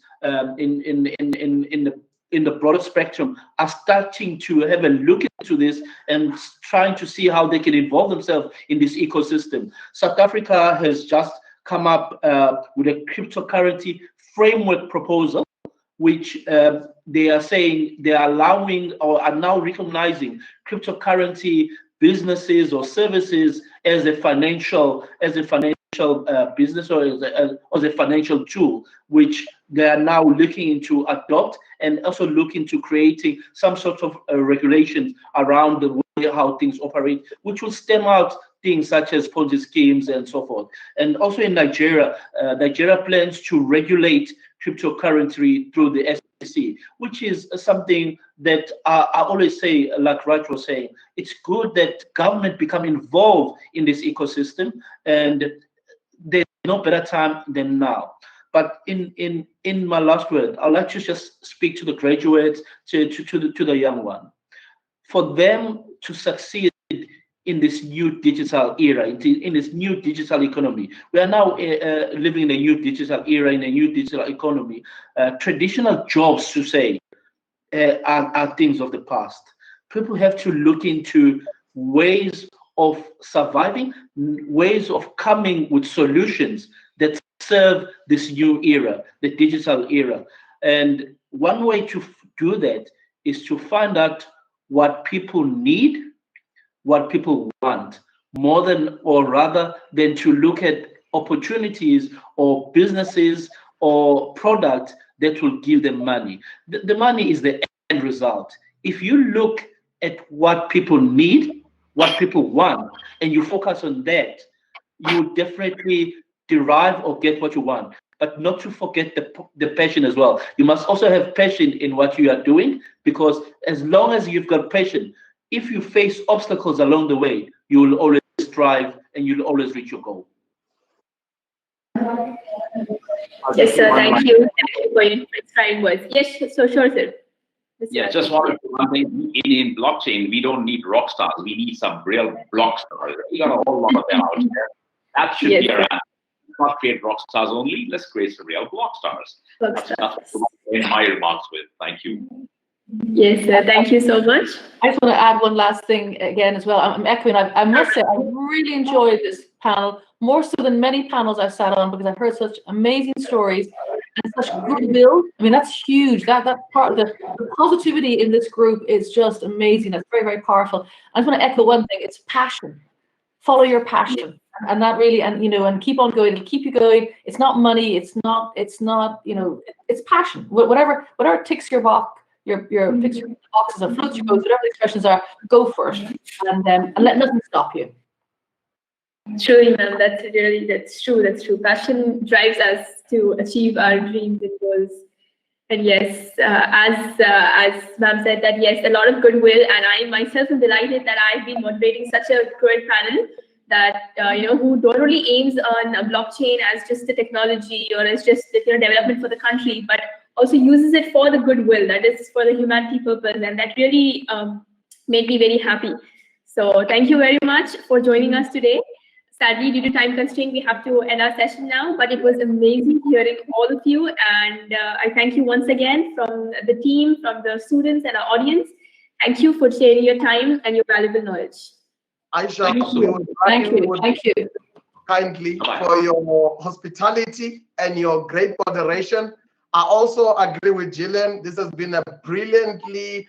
Speaker 18: in the broader spectrum are starting to have a look into this and trying to see how they can involve themselves in this ecosystem. South Africa has just come up with a cryptocurrency framework proposal, which they are saying they are allowing or are now recognizing cryptocurrency businesses or services as a financial business or as a financial tool, which they are now looking into adopt, and also looking to creating some sort of regulations around the way how things operate, which will stem out things such as Ponzi schemes and so forth. And also in Nigeria, Nigeria plans to regulate cryptocurrency through the SEC, which is something that I always say, like Raj was saying, it's good that government become involved in this ecosystem, and there's no better time than now. But in my last word, I'd like to just speak to the graduates, to the young one. For them to succeed in this new digital era, in this new digital economy, we are now living in a new digital era, in a new digital economy. Traditional jobs, to say, are things of the past. People have to look into ways of surviving, ways of coming with solutions that serve this new era, the digital era. And one way to do that is to find out what people need, what people want, more than, or rather than to look at opportunities or businesses or products that will give them money. The money is the end result. If you look at what people need, what people want, and you focus on that, you will definitely derive or get what you want. But not to forget the passion as well. You must also have passion in what you are doing, because as long as you've got passion, if you face obstacles along the way, you will always strive and you'll always reach your goal.
Speaker 9: Yes, sir. Thank you. Thank you for your inspiring words. Yes, so sure, sir.
Speaker 22: Yeah, just wanted to one thing. In blockchain, we don't need rock stars. We need some real block stars. We got a whole lot of them out there. That should be around. Not create rock stars only. Let's create some real block stars. That's what I end my remarks with. Thank you.
Speaker 9: Yes, sir. Thank you so much.
Speaker 19: I just want to add one last thing again as well. I'm echoing. I must say, I really enjoyed this panel, more so than many panels I've sat on, because I've heard such amazing stories and such goodwill. I mean, that's huge. That part, the positivity in this group is just amazing. That's very, very powerful. I just want to echo one thing. It's passion. Follow your passion. And that really, and and keep on going. It'll keep you going. It's not money. It's not. It's passion. Whatever ticks your box. Your picture boxes and floats your boats, whatever the expressions are, go first, and let nothing stop you.
Speaker 9: Truly, ma'am, that's true. That's true. Passion drives us to achieve our dreams and goals. And yes, as ma'am said, that yes, a lot of goodwill, and I myself am delighted that I've been moderating such a great panel that who don't really aims on a blockchain as just a technology or as just development for the country, but also uses it for the goodwill, that is for the humanity purpose, and that really made me very happy. So thank you very much for joining us today. Sadly, due to time constraint, we have to end our session now, but it was amazing hearing all of you, and I thank you once again from the team, from the students and our audience. Thank you for sharing your time and your valuable knowledge.
Speaker 21: Aisha,
Speaker 19: thank you
Speaker 21: kindly for your hospitality and your great moderation. I also agree with Gillian. This has been a brilliantly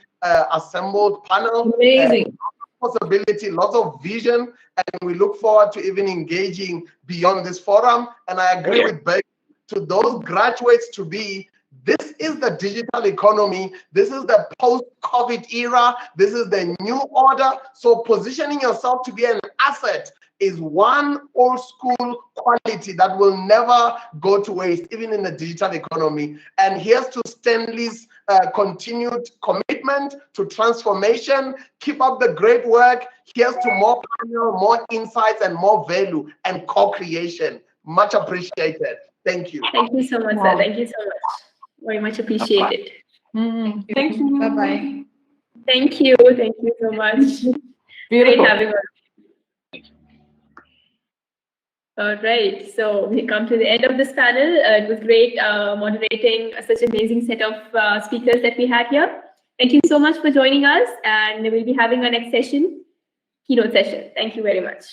Speaker 21: assembled panel.
Speaker 19: Amazing.
Speaker 21: Possibility, lots of vision, and we look forward to even engaging beyond this forum. And I agree with Beck, to those graduates to be, this is the digital economy. This is the post-COVID era. This is the new order. So positioning yourself to be an asset is one old school quality that will never go to waste, even in the digital economy. And here's to Stanley's continued commitment to transformation. Keep up the great work. Here's to more panel, more insights, and more value and co-creation. Much appreciated. Thank you.
Speaker 9: Thank you so much, sir. Thank you so much. Very much appreciated.
Speaker 19: Thank you.
Speaker 20: Bye-bye.
Speaker 9: Thank you. Thank you so much. Great having us. All right, so we come to the end of this panel. It was great moderating such an amazing set of speakers that we had here. Thank you so much for joining us, and we'll be having our next session, keynote session. Thank you very much.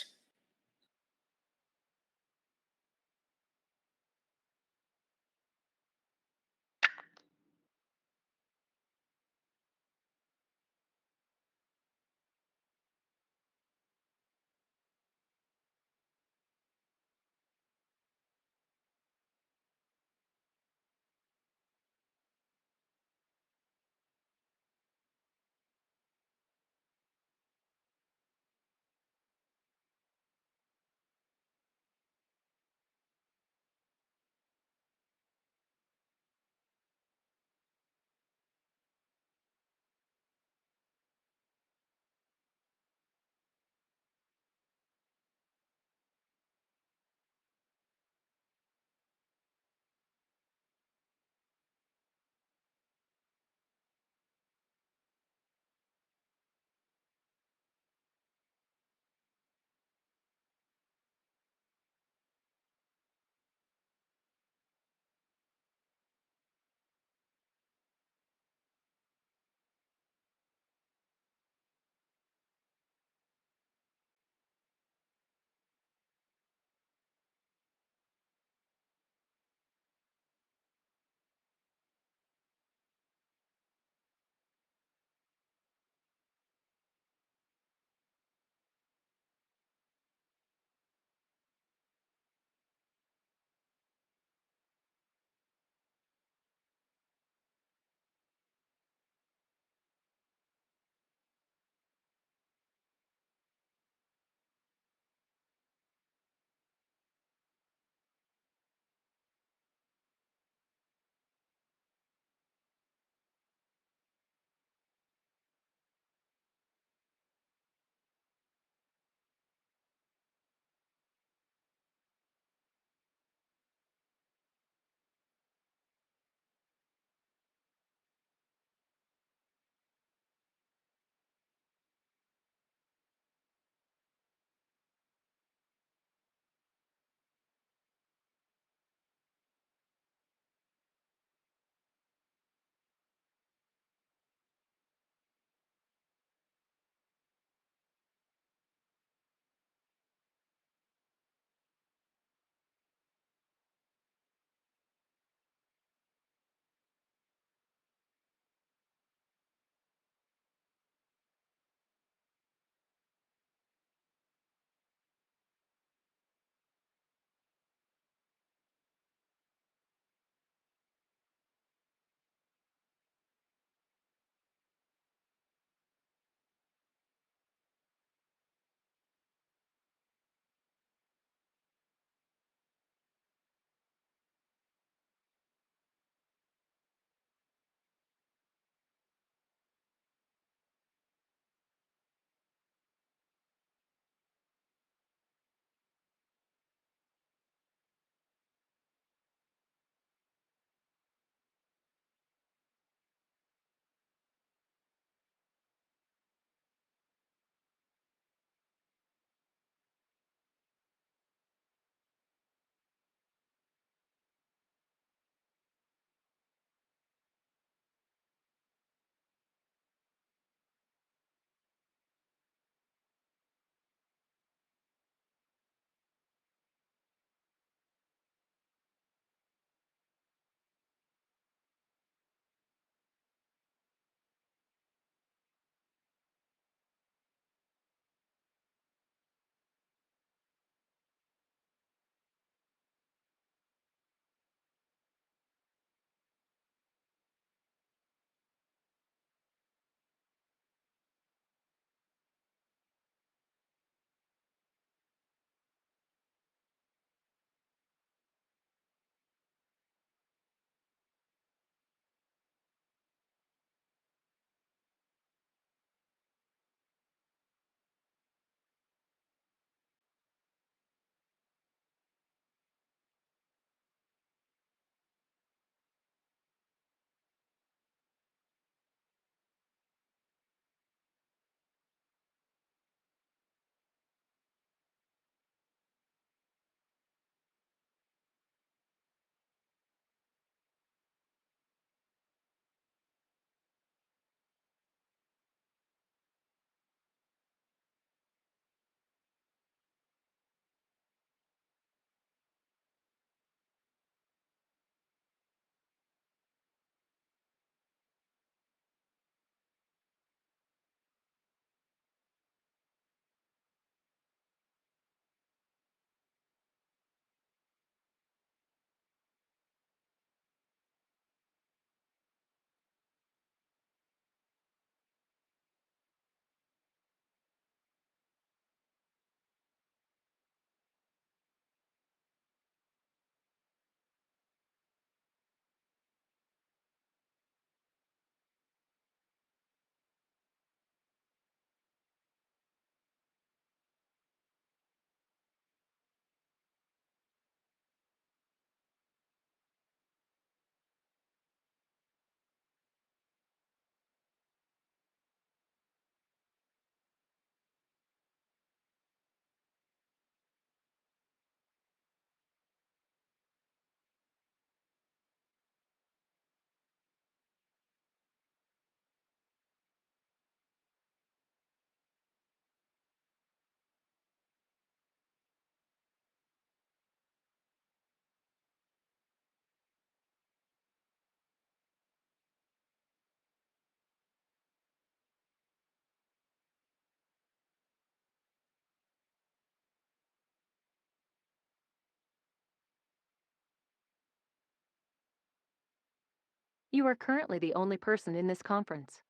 Speaker 16: You are currently the only person in this conference.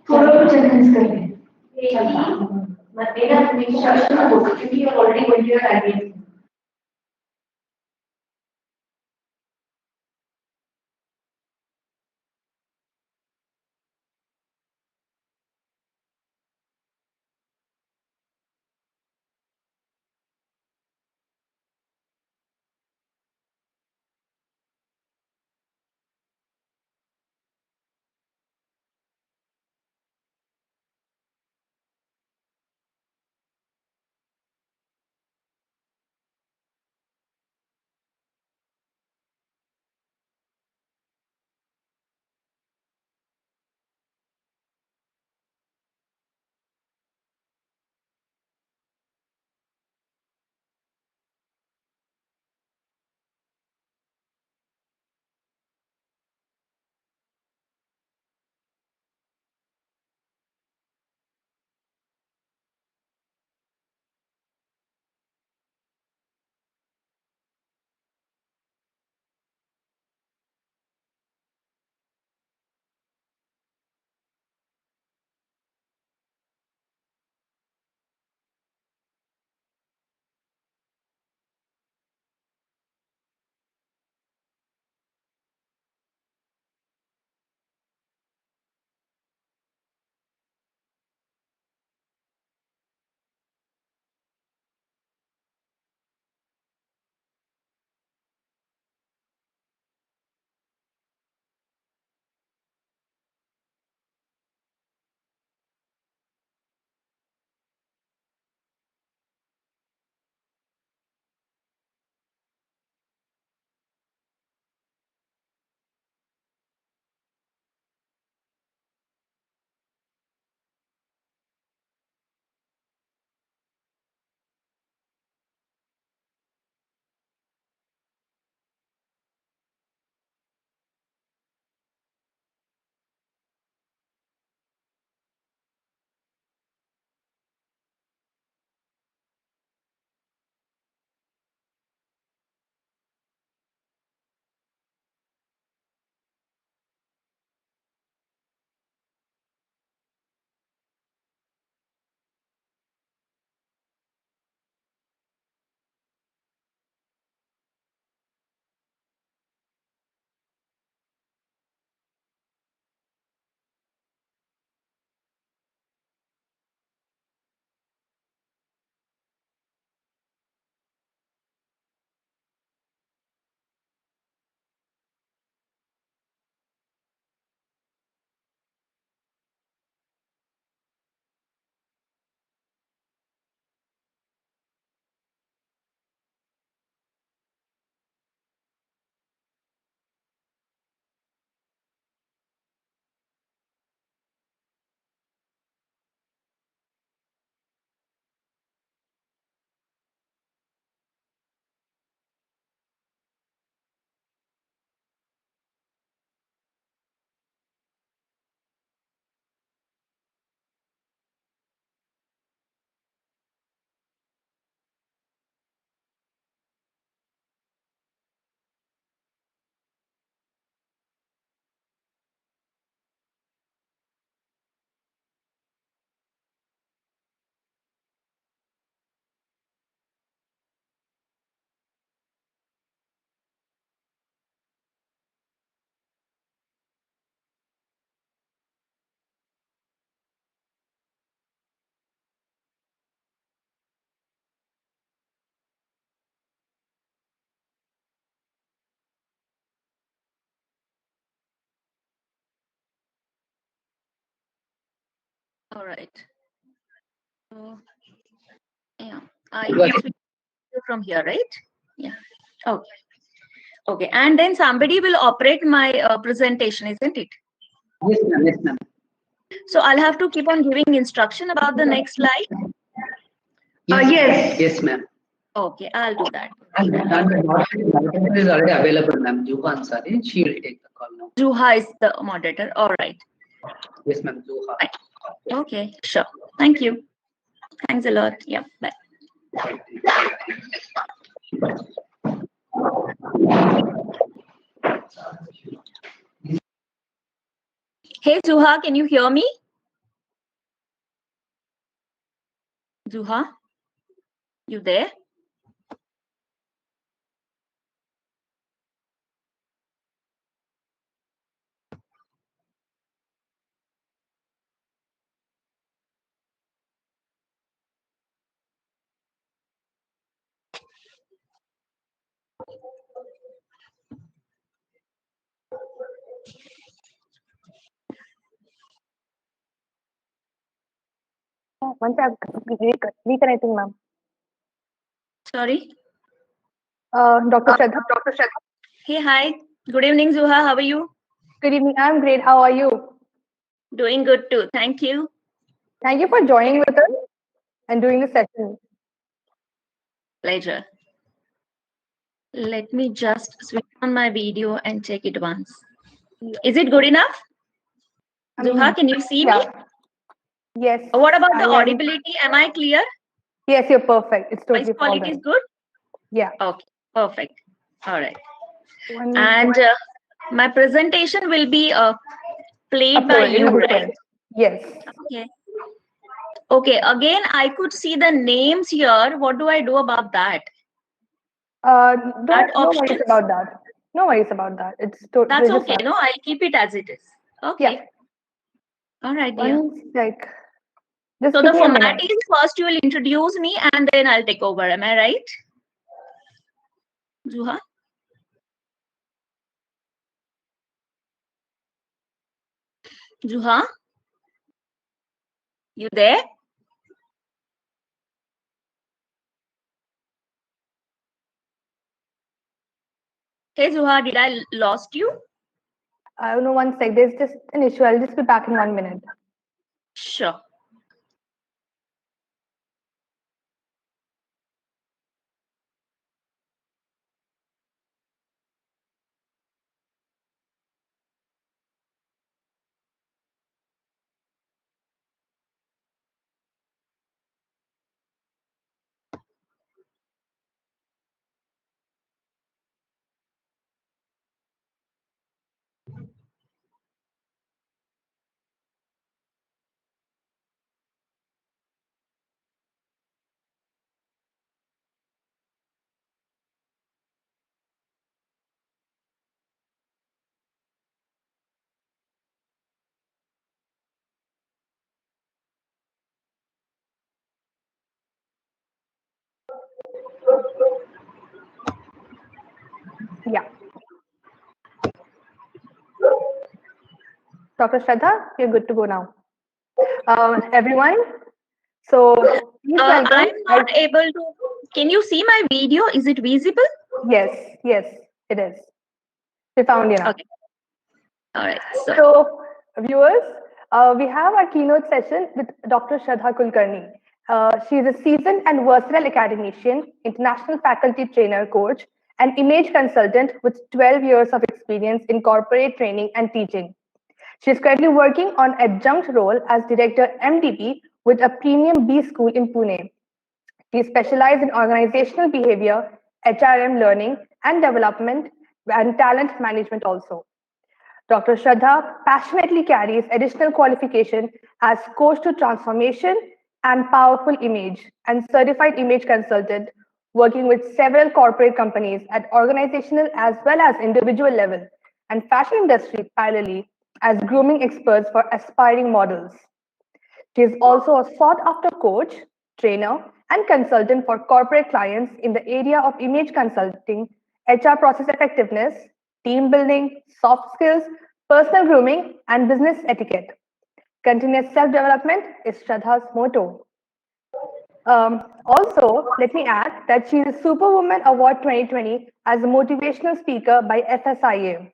Speaker 3: थोड़ा कुछ change कर लें मेरा instruction हो क्योंकि already going to your
Speaker 2: All right. So, yeah, I guess we go from here, right? Yeah. Okay. Okay. And then somebody will operate my presentation, isn't it?
Speaker 5: Yes, ma'am. Yes, ma'am.
Speaker 2: So I'll have to keep on giving instruction about the next slide.
Speaker 5: Yes. Yes, ma'am.
Speaker 2: Okay, I'll do that.
Speaker 5: And the moderator is already available, ma'am. Juha Ansari. She will take the call now.
Speaker 2: Juha is the moderator. All right.
Speaker 5: Yes, ma'am. Juha.
Speaker 2: Okay, sure. Thank you. Thanks a lot. Yeah, bye. Hey, Juha, can you hear me? Juha, you there?
Speaker 6: Once I'm reconnecting, ma'am.
Speaker 2: Sorry?
Speaker 6: Dr. Shraddha.
Speaker 2: Hey, hi. Good evening, Zuha. How are you?
Speaker 6: Good evening. I'm great. How are you?
Speaker 2: Doing good too. Thank you.
Speaker 6: Thank you for joining with us and doing the session.
Speaker 2: Pleasure. Let me just switch on my video and check it once. Is it good enough? Zuha, can you see me?
Speaker 6: Yes.
Speaker 2: What about the
Speaker 6: I am.
Speaker 2: audibility? Am I clear?
Speaker 6: Yes, you're perfect. It's
Speaker 2: Voice
Speaker 6: totally
Speaker 2: quality is good?
Speaker 6: Yeah.
Speaker 2: Okay, perfect. All right. And my presentation will be played by you, right?
Speaker 6: Yes.
Speaker 2: Okay. Okay, again, I could see the names here. What do I do about that?
Speaker 6: No worries about that. No worries about that. It's totally.
Speaker 2: That's okay. No, I'll keep it as it is. Okay.
Speaker 6: Yeah.
Speaker 2: All right, dear.
Speaker 6: One sec.
Speaker 2: So the format is first you will introduce me and then I'll take over. Am I right? Zuha? Zuha? You there? Hey Zuha, did I lost you?
Speaker 6: I don't know, one sec. There's just an issue. I'll just be back in 1 minute.
Speaker 2: Sure.
Speaker 6: Yeah. Dr. Shraddha, you're good to go now. Everyone, so please welcome.
Speaker 2: I'm not able to. Can you see my video? Is it visible?
Speaker 6: Yes, it is. We found you now.
Speaker 2: Okay. All right.
Speaker 6: So viewers, we have our keynote session with Dr. Shraddha Kulkarni. She is a seasoned and versatile academician, international faculty trainer coach, and image consultant with 12 years of experience in corporate training and teaching. She is currently working on adjunct role as director MDP with a premium B school in Pune. She specializes in organizational behavior, HRM learning and development, and talent management also. Dr. Shraddha passionately carries additional qualification as coach to transformation and powerful image and certified image consultant, working with several corporate companies at organizational as well as individual level and fashion industry parallelly as grooming experts for aspiring models. She is also a sought-after coach, trainer, and consultant for corporate clients in the area of image consulting, HR process effectiveness, team building, soft skills, personal grooming, and business etiquette. Continuous self-development is Shraddha's motto. Also, let me add that she is Superwoman Award 2020 as a motivational speaker by FSIA.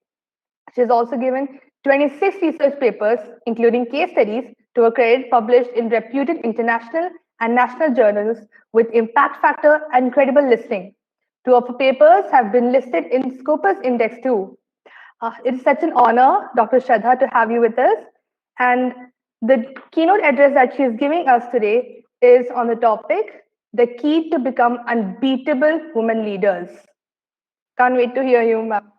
Speaker 6: She has also given 26 research papers, including case studies, to her credit published in reputed international and national journals with impact factor and credible listing. 2 of her papers have been listed in Scopus Index too. It is such an honor, Dr. Shraddha, to have you with us. And the keynote address that she is giving us today is on the topic, the key to become unbeatable women leaders. Can't wait to hear you, ma'am.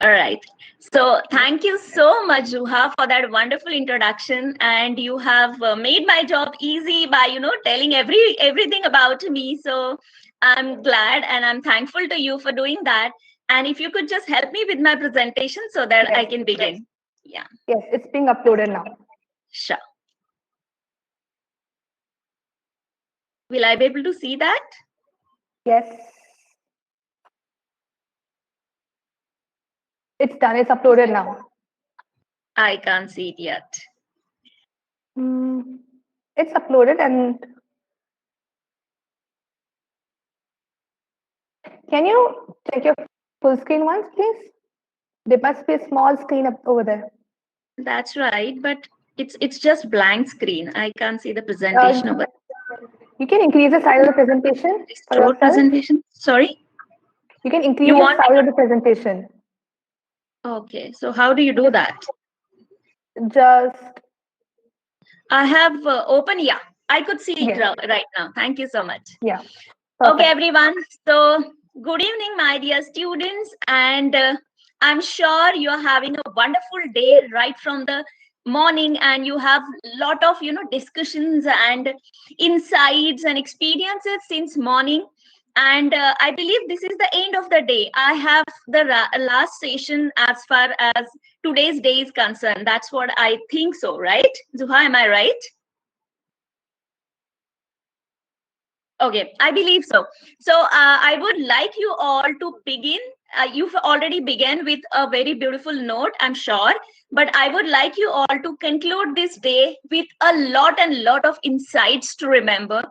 Speaker 2: All right. So thank you so much, Juha, for that wonderful introduction. And you have made my job easy by, telling everything about me. So I'm glad and I'm thankful to you for doing that. And if you could just help me with my presentation so that I can begin. Yeah.
Speaker 6: Yes, it's being uploaded now.
Speaker 2: Sure. Will I be able to see that?
Speaker 6: Yes. It's done. It's uploaded now.
Speaker 2: I can't see it yet.
Speaker 6: It's uploaded and can you check your full screen once, please? There must be a small screen up over there.
Speaker 2: That's right, but it's just blank screen. I can't see the presentation over.
Speaker 6: You can increase the size of the presentation for yourself.
Speaker 2: Presentation. Sorry.
Speaker 6: You can increase the size of the presentation.
Speaker 2: Okay, so how do you do that?
Speaker 6: Just.
Speaker 2: I have open. Yeah, I could see it right now. Thank you so much.
Speaker 6: Yeah.
Speaker 2: Okay, everyone. So good evening, my dear students, and I'm sure you're having a wonderful day right from the morning, and you have a lot of discussions and insights and experiences since morning. And I believe this is the end of the day. I have the last session as far as today's day is concerned. That's what I think so, right? Zuha, am I right? Okay, I believe so. So I would like you all to begin. You've already begun with a very beautiful note, I'm sure. But I would like you all to conclude this day with a lot of insights to remember.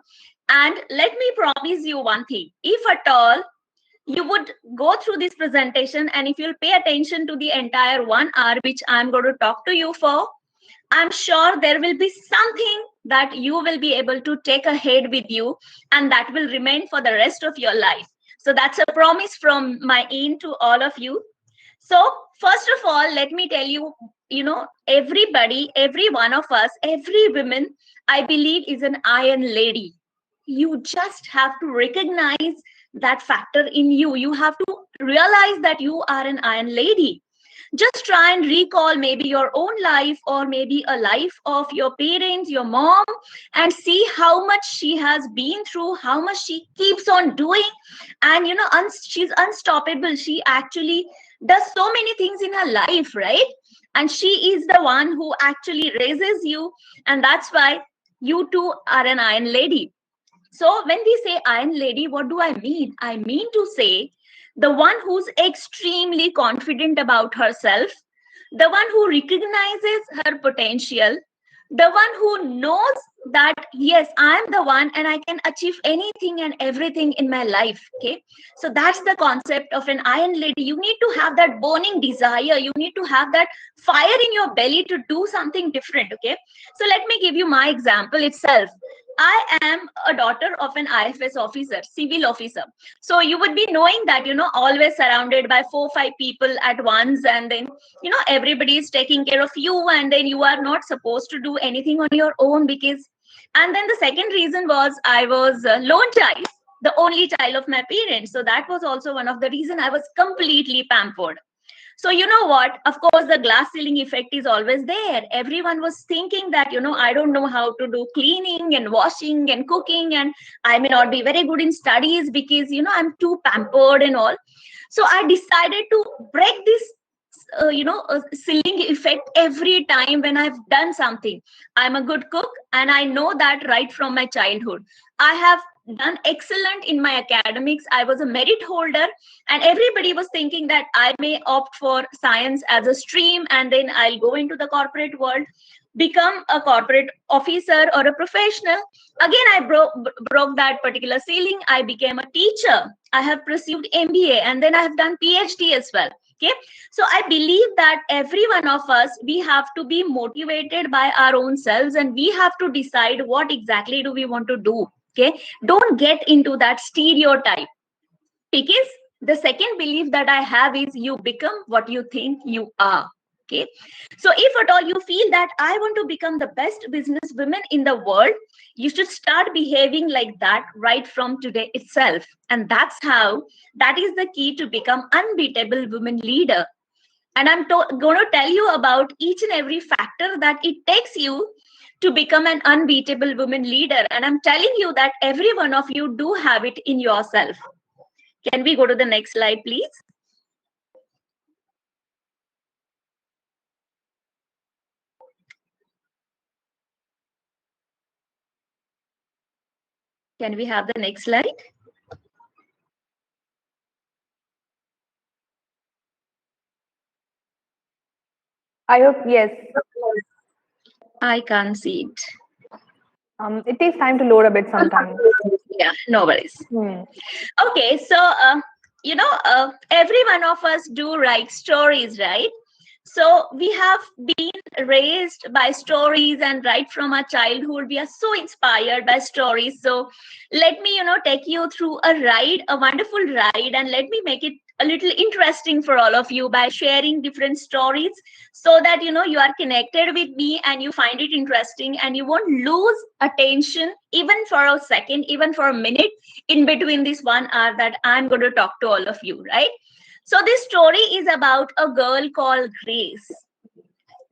Speaker 2: And let me promise you one thing. If at all you would go through this presentation and if you'll pay attention to the entire 1 hour, which I'm going to talk to you for, I'm sure there will be something that you will be able to take ahead with you and that will remain for the rest of your life. So that's a promise from my end to all of you. So first of all, let me tell you, everybody, every one of us, every woman, I believe is an iron lady. You just have to recognize that factor in you. You have to realize that you are an iron lady. Just try and recall maybe your own life or maybe a life of your parents, your mom, and see how much she has been through, how much she keeps on doing. And, she's unstoppable. She actually does so many things in her life, right? And she is the one who actually raises you. And that's why you too are an iron lady. So when we say iron lady, what do I mean? I mean to say the one who's extremely confident about herself, the one who recognizes her potential, the one who knows that, yes, I'm the one and I can achieve anything and everything in my life. Okay. So that's the concept of an iron lady. You need to have that burning desire. You need to have that fire in your belly to do something different. Okay. So let me give you my example itself. I am a daughter of an IFS officer, civil officer. So you would be knowing that, always surrounded by 4-5 people at once. And then, everybody is taking care of you. And then you are not supposed to do anything on your own because. And then the second reason was I was a lone child, the only child of my parents. So that was also one of the reasons I was completely pampered. So you know what? Of course, the glass ceiling effect is always there. Everyone was thinking that, I don't know how to do cleaning and washing and cooking, and I may not be very good in studies because, I'm too pampered and all. So I decided to break this, ceiling effect every time when I've done something. I'm a good cook, and I know that right from my childhood. I have done excellent in my academics. I was a merit holder, and everybody was thinking that I may opt for science as a stream and then I'll go into the corporate world. become a corporate officer or a professional. Again, I broke that particular ceiling. I became a teacher. I have pursued MBA, and then I have done PhD as well. Okay, so I believe that every one of us, we have to be motivated by our own selves, and we have to decide what exactly do we want to do. Okay, don't get into that stereotype, because the second belief that I have is you become what you think you are. Okay, so if at all you feel that I want to become the best business woman in the world, you should start behaving like that right from today itself. And that is the key to become unbeatable women leader. And I'm going to tell you about each and every factor that it takes you to become an unbeatable women leader. And I'm telling you that every one of you do have it in yourself. Can we go to the next slide, please? Can we have the next slide?
Speaker 6: I hope, yes.
Speaker 2: I can't see it.
Speaker 6: It takes time to load a bit sometimes.
Speaker 2: Yeah, no worries. Okay, so, every one of us do write stories, right? So we have been raised by stories, and right from our childhood, we are so inspired by stories. So let me, take you through a wonderful ride, and let me make it a little interesting for all of you by sharing different stories, so that, you are connected with me and you find it interesting, and you won't lose attention even for a second, even for a minute in between this 1 hour that I'm going to talk to all of you, right? So this story is about a girl called Grace.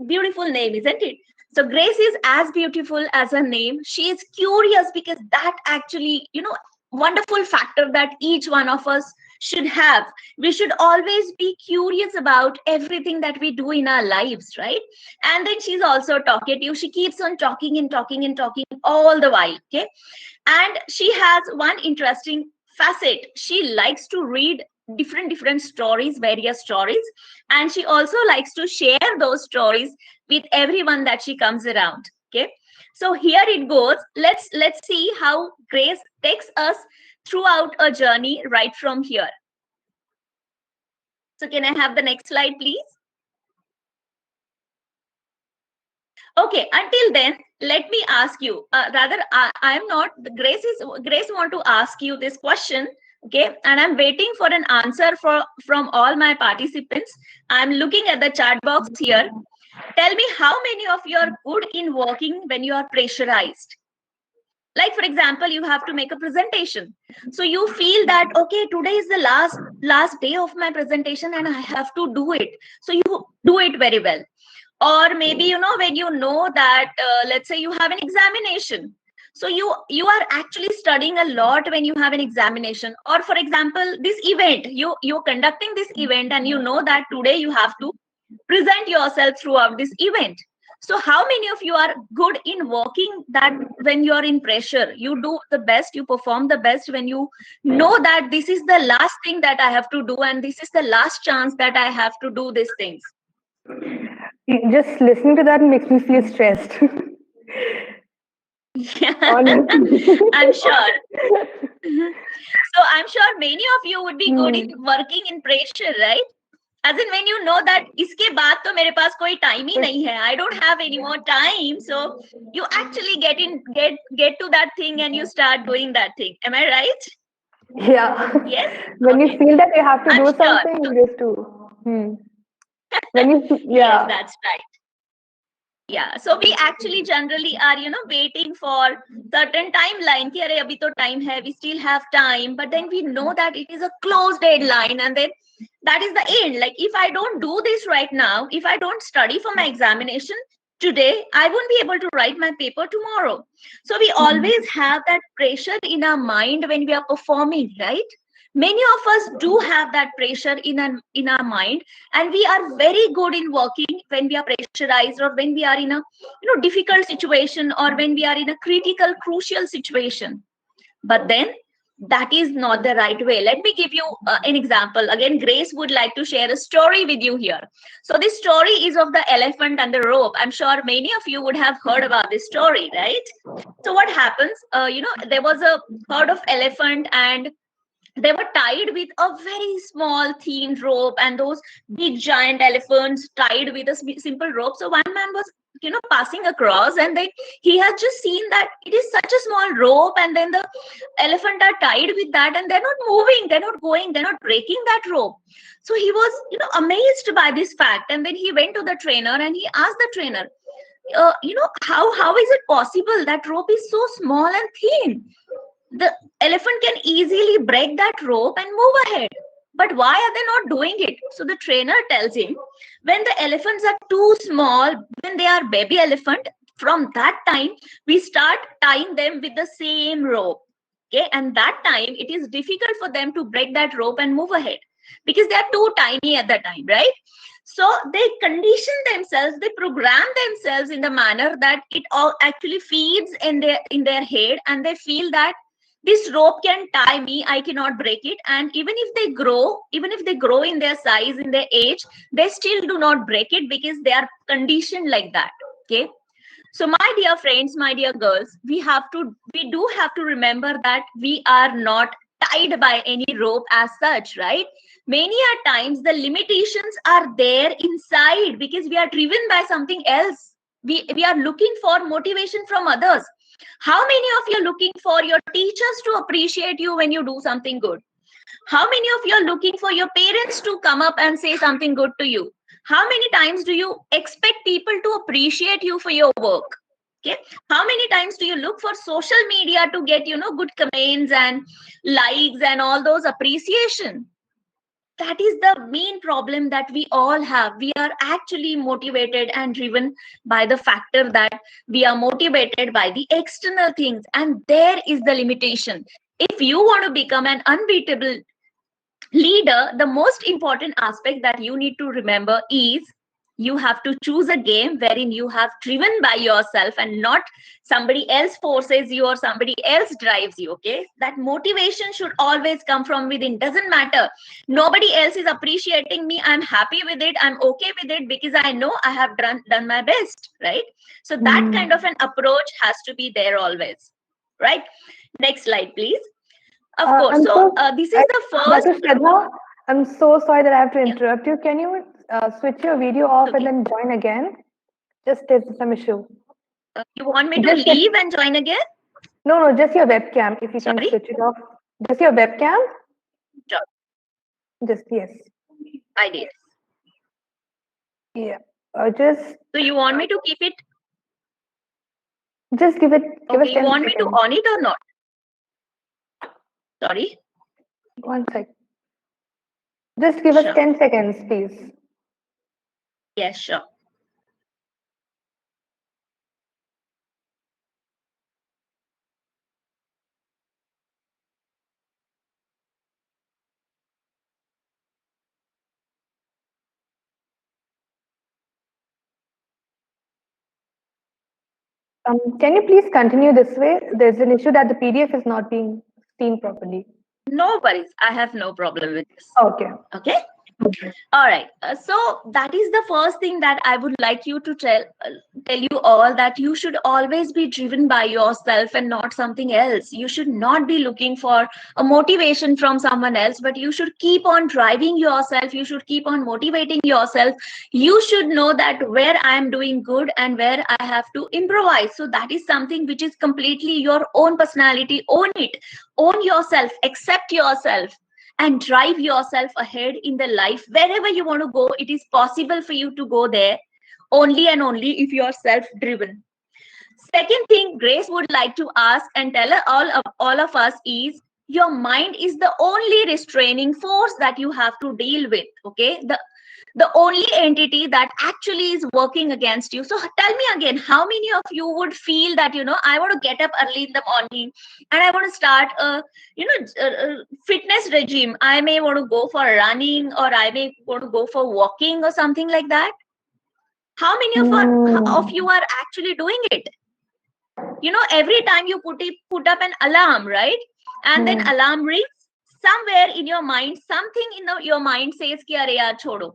Speaker 2: Beautiful name, isn't it? So Grace is as beautiful as her name. She is curious, because that actually, wonderful factor that each one of us should have. We should always be curious about everything that we do in our lives, right? And then she's also talkative. She keeps on talking and talking and talking all the while, okay? And she has one interesting facet. She likes to read different stories, various stories, and she also likes to share those stories with everyone that she comes around. Okay, so here it goes. Let's see how Grace takes us throughout a journey right from here. So can I have the next slide, please? Okay, until then, let me ask you, I'm not, Grace want to ask you this question, okay? And I'm waiting for an answer from all my participants. I'm looking at the chat box here. Tell me how many of you are good in working when you are pressurized. Like, for example, you have to make a presentation. So you feel that, okay, today is the last day of my presentation and I have to do it. So you do it very well. Or maybe, when you know that, let's say you have an examination. So you are actually studying a lot when you have an examination. Or for example, this event, you're conducting this event, and you know that today you have to present yourself throughout this event. So how many of you are good in working that when you're in pressure, you do the best, you perform the best when you know that this is the last thing that I have to do, and this is the last chance that I have to do these things?
Speaker 6: Just listening to that makes me feel stressed.
Speaker 2: Yeah, I'm sure. So I'm sure many of you would be good in working in pressure, right? As in, when you know that iske baad to mere paas koi time hi nahi hai, I don't have any more time, so you actually get to that thing and you start doing that thing. Am I right?
Speaker 6: Yeah.
Speaker 2: Yes.
Speaker 6: When you feel that you have to
Speaker 2: I'm
Speaker 6: do
Speaker 2: sure.
Speaker 6: something, you just do. When you
Speaker 2: Yes, that's right. Yeah, so we actually generally are, waiting for certain timeline. Ki, "Arey, abhi to time hai, we still have time," but then we know that it is a closed deadline, and then that is the end. Like, if I don't do this right now, if I don't study for my examination today, I won't be able to write my paper tomorrow. So we always have that pressure in our mind when we are performing, right? Many of us do have that pressure in our mind, and we are very good in working when we are pressurized, or when we are in a difficult situation, or when we are in a critical, crucial situation. But then that is not the right way. Let me give you an example. Again, Grace would like to share a story with you here. So this story is of the elephant and the rope. I'm sure many of you would have heard about this story, right? So what happens, there was a herd of elephant, and they were tied with a very small thin rope, and those big giant elephants tied with a simple rope. So one man was passing across, and then he had just seen that it is such a small rope, and then the elephant are tied with that, and they're not moving, they're not going, they're not breaking that rope. So he was amazed by this fact, and then he went to the trainer and he asked the trainer, how is it possible that rope is so small and thin? The elephant can easily break that rope and move ahead, but why are they not doing it? So the trainer tells him, when the elephants are too small, when they are baby elephant, from that time we start tying them with the same rope. Okay, and that time it is difficult for them to break that rope and move ahead because they are too tiny at that time, right? So they condition themselves, they program themselves in the manner that it all actually feeds in their head, and they feel that this rope can tie me, I cannot break it. And even if they grow in their size, in their age, they still do not break it because they are conditioned like that. Okay, so my dear friends, my dear girls, we do have to remember that we are not tied by any rope as such, right? Many a times the limitations are there inside because we are driven by something else. We are looking for motivation from others. How many of you are looking for your teachers to appreciate you when you do something good? How many of you are looking for your parents to come up and say something good to you? How many times do you expect people to appreciate you for your work? Okay, how many times do you look for social media to get good comments and likes and all those appreciation? That is the main problem that we all have. We are actually motivated and driven by the factor that we are motivated by the external things, and there is the limitation. If you want to become an unbeatable leader, the most important aspect that you need to remember is you have to choose a game wherein you have driven by yourself and not somebody else forces you or somebody else drives you. Okay, that motivation should always come from within. Doesn't matter, nobody else is appreciating me, I'm happy with it, I'm okay with it because I know I have done my best, right? So that kind of an approach has to be there always, right? Next slide, please. Of course. This is the first.
Speaker 6: Dr. Shraddha, I'm so sorry that I have to interrupt you. Can you switch your video off and then join again? Just there's some issue.
Speaker 2: You want me to leave and join again?
Speaker 6: No, just your webcam. If you can switch it off. Just your webcam?
Speaker 2: Sure.
Speaker 6: Just, yes.
Speaker 2: I did.
Speaker 6: Yeah. Just.
Speaker 2: So you want me to keep it?
Speaker 6: Just give it. Give us 10
Speaker 2: you want
Speaker 6: seconds.
Speaker 2: me to on it or not? Sorry?
Speaker 6: 1 sec. Just give us 10 seconds, please.
Speaker 2: Yes, sure.
Speaker 6: Can you please continue this way? There's an issue that the PDF is not being seen properly.
Speaker 2: No worries. I have no problem with this.
Speaker 6: Okay.
Speaker 2: Okay. All right. So that is the first thing that I would like you to tell you all, that you should always be driven by yourself and not something else. You should not be looking for a motivation from someone else, but you should keep on driving yourself. You should keep on motivating yourself. You should know that where I am doing good and where I have to improvise. So that is something which is completely your own personality. Own it. Own yourself. Accept yourself. And drive yourself ahead in the life. Wherever you want to go, it is possible for you to go there only and only if you are self-driven. Second thing Grace would like to ask and tell all of us is, your mind is the only restraining force that you have to deal with. Okay, the only entity that actually is working against you. So tell me again, how many of you would feel that, I want to get up early in the morning and I want to start a fitness regime. I may want to go for running, or I may want to go for walking or something like that. How many of you are actually doing it? Every time you put up an alarm, right? and then alarm rings. Somewhere in your mind, something in your mind says ki are yaar chodo,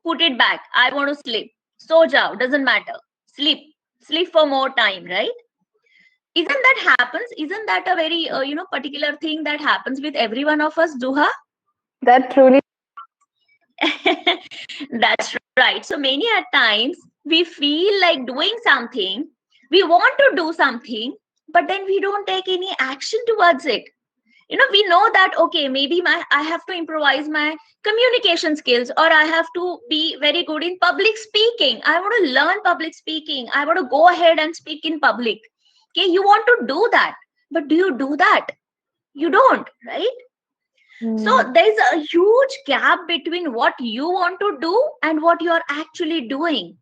Speaker 2: put it back, I want to sleep. So jao, doesn't matter, sleep for more time, right? Isn't that happens? Isn't that a very particular thing that happens with every one of us, Duha?
Speaker 6: That truly.
Speaker 2: That's right. So many at times we feel like doing something, we want to do something, but then we don't take any action towards it. We know that, okay, maybe I have to improvise my communication skills, or I have to be very good in public speaking. I want to learn public speaking. I want to go ahead and speak in public. Okay, you want to do that, but do you do that? You don't, right? So there's a huge gap between what you want to do and what you are actually doing.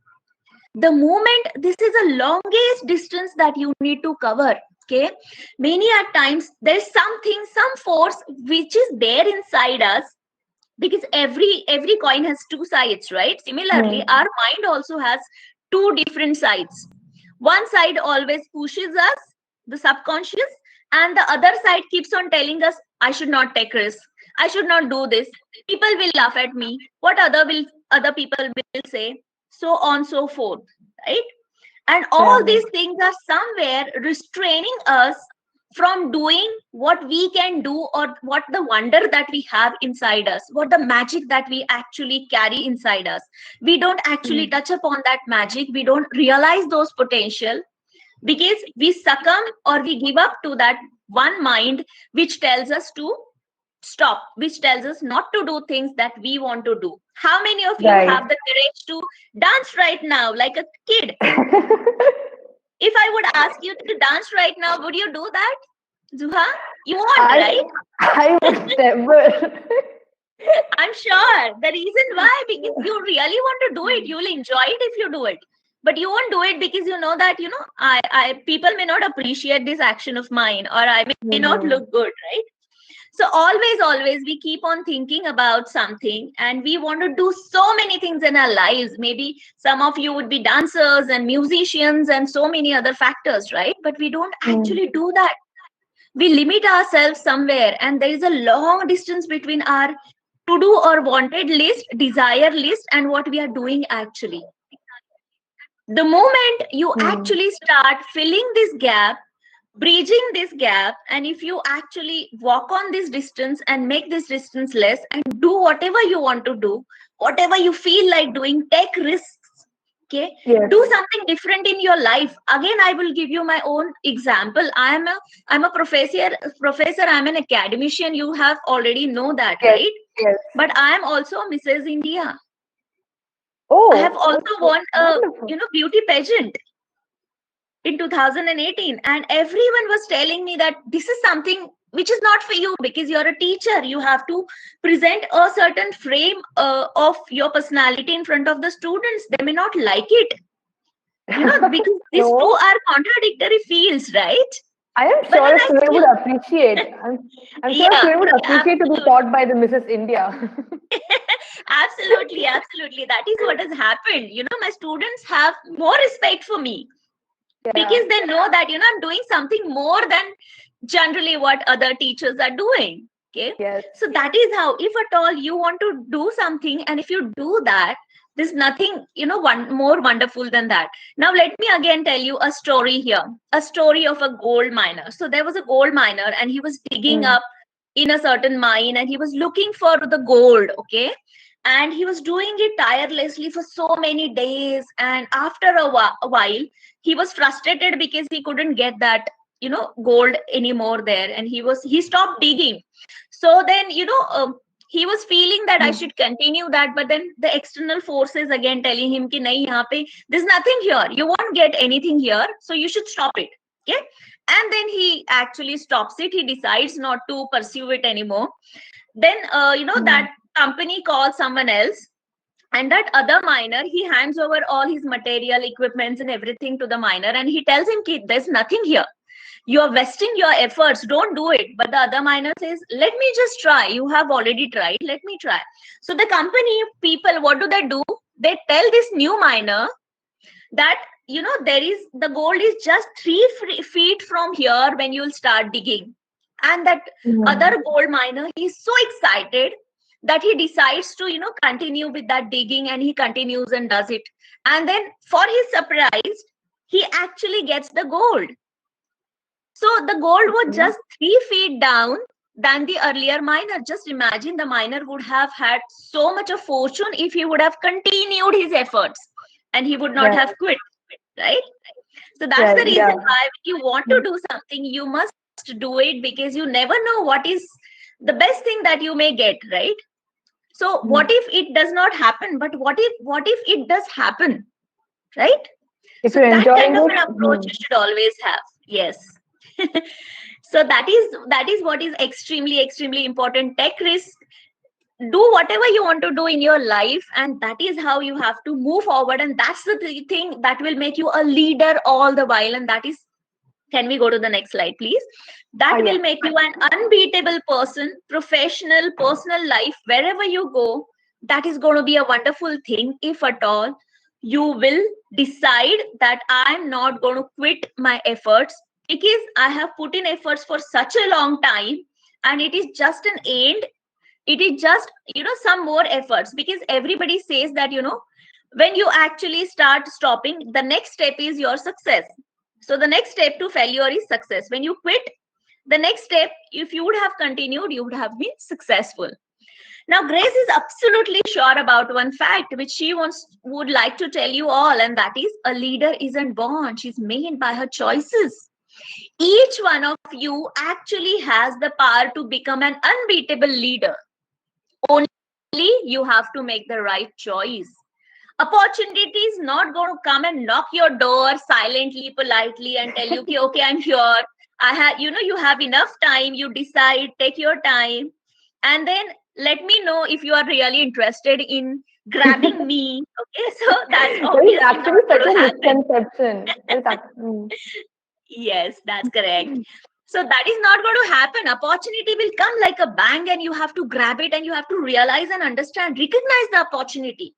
Speaker 2: The moment, this is a longest distance that you need to cover. Okay, many at times there's something, some force which is there inside us, because every coin has two sides, right? Similarly, our mind also has two different sides. One side always pushes us, the subconscious, and the other side keeps on telling us, I should not take risks, I should not do this, people will laugh at me, what other people will say, so on, so forth, right? And all these things are somewhere restraining us from doing what we can do, or what the wonder that we have inside us, what the magic that we actually carry inside us. We don't actually touch upon that magic. We don't realize those potential, because we succumb or we give up to that one mind which tells us to stop, which tells us not to do things that we want to do. How many of you have the courage to dance right now like a kid? If I would ask you to dance right now, would you do that, Zuha? You won't, right?
Speaker 6: I would never.
Speaker 2: I'm sure. The reason why, because you really want to do it, you will enjoy it if you do it. But you won't do it because you know that, I people may not appreciate this action of mine, or I may not look good, right? So always we keep on thinking about something, and we want to do so many things in our lives. Maybe some of you would be dancers and musicians and so many other factors, right? But we don't actually do that. We limit ourselves somewhere, and there is a long distance between our to do or wanted list, desire list, and what we are doing actually. The moment you actually start filling this gap, bridging this gap, and if you actually walk on this distance and make this distance less and do whatever you want to do, whatever you feel like doing, take risks, okay? Do something different in your life. Again, I will give you my own example. I'm a professor, I'm an academician. You have already know that, right?
Speaker 6: Yes.
Speaker 2: But I am also Mrs. India.
Speaker 6: Oh,
Speaker 2: I have also won a beauty pageant in 2018, and everyone was telling me that this is something which is not for you, because you're a teacher. You have to present a certain frame of your personality in front of the students. They may not like it, because these two are contradictory fields, right?
Speaker 6: I am sure students would appreciate. I'm sure students would appreciate to be taught by the Mrs. India.
Speaker 2: Absolutely. That is what has happened. My students have more respect for me. Because they know that I'm doing something more than generally what other teachers are doing. Okay. So that is how, if at all you want to do something, and if you do that, there's nothing one more wonderful than that. Now let me again tell you a story here, a story of a gold miner. So there was a gold miner, and he was digging up in a certain mine, and he was looking for the gold. Okay. And he was doing it tirelessly for so many days, and after a while he was frustrated because he couldn't get that gold anymore there, and he stopped digging. So then he was feeling that I should continue that, but then the external forces again telling him ki nahi, yahan pe there's nothing here, you won't get anything here, so you should stop it. Okay. And then he actually stops it. He decides not to pursue it anymore. Then that company calls someone else, and that other miner, he hands over all his material, equipments and everything to the miner, and he tells him, kid, there's nothing here, you're wasting your efforts, don't do it. But the other miner says, let me just try, you have already tried, let me try. So the company people, what do? They tell this new miner that the gold is just 3 feet from here when you'll start digging. And that other gold miner, he's so excited that he decides to, continue with that digging, and he continues and does it. And then for his surprise, he actually gets the gold. So the gold was just 3 feet down than the earlier miner. Just imagine, the miner would have had so much of fortune if he would have continued his efforts and he would not have quit, right? So that's the reason why when you want to do something, you must do it, because you never know what is the best thing that you may get, right? So what if it does not happen? But what if it does happen, right?
Speaker 6: If
Speaker 2: So
Speaker 6: you're
Speaker 2: that
Speaker 6: enjoying
Speaker 2: kind of
Speaker 6: it,
Speaker 2: an approach you should always have. Yes. So that is what is extremely important. Take risk, do whatever you want to do in your life, and that is how you have to move forward. And that's the thing that will make you a leader all the while. And that is, can we go to the next slide, please? That will make you an unbeatable person, professional, personal life, wherever you go. That is going to be a wonderful thing if at all you will decide that I'm not going to quit my efforts, because I have put in efforts for such a long time, and it is just an end. It is just, some more efforts, because everybody says that, when you actually start stopping, the next step is your success. So the next step to failure is success. When you quit, the next step, if you would have continued, you would have been successful. Now, Grace is absolutely sure about one fact which she would like to tell you all, and that is, a leader isn't born, she's made by her choices. Each one of you actually has the power to become an unbeatable leader. Only you have to make the right choice. Opportunity is not going to come and knock your door silently, politely, and tell you, okay, I'm here. I have, you have enough time. You decide, take your time, and then let me know if you are really interested in grabbing me. Okay, so that's obviously
Speaker 6: actually
Speaker 2: not
Speaker 6: such
Speaker 2: going
Speaker 6: a
Speaker 2: to happen.
Speaker 6: misconception.
Speaker 2: Yes, that's correct. So that is not going to happen. Opportunity will come like a bang, and you have to grab it, and you have to realize and understand, recognize the opportunity.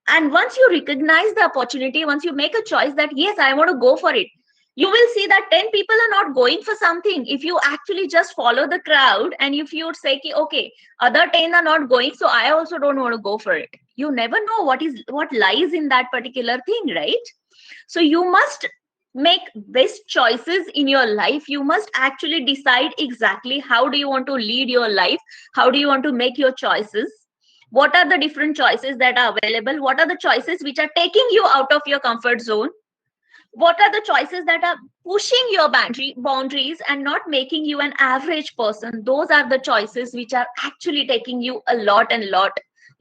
Speaker 2: And once you recognize the opportunity, once you make a choice that, yes, I want to go for it, you will see that 10 people are not going for something. If you actually just follow the crowd, and if you say, okay, other 10 are not going, so I also don't want to go for it. You never know what lies in that particular thing, right? So you must make best choices in your life. You must actually decide exactly how do you want to lead your life, how do you want to make your choices, what are the different choices that are available, what are the choices which are taking you out of your comfort zone, what are the choices that are pushing your boundaries and not making you an average person. Those are the choices which are actually taking you a lot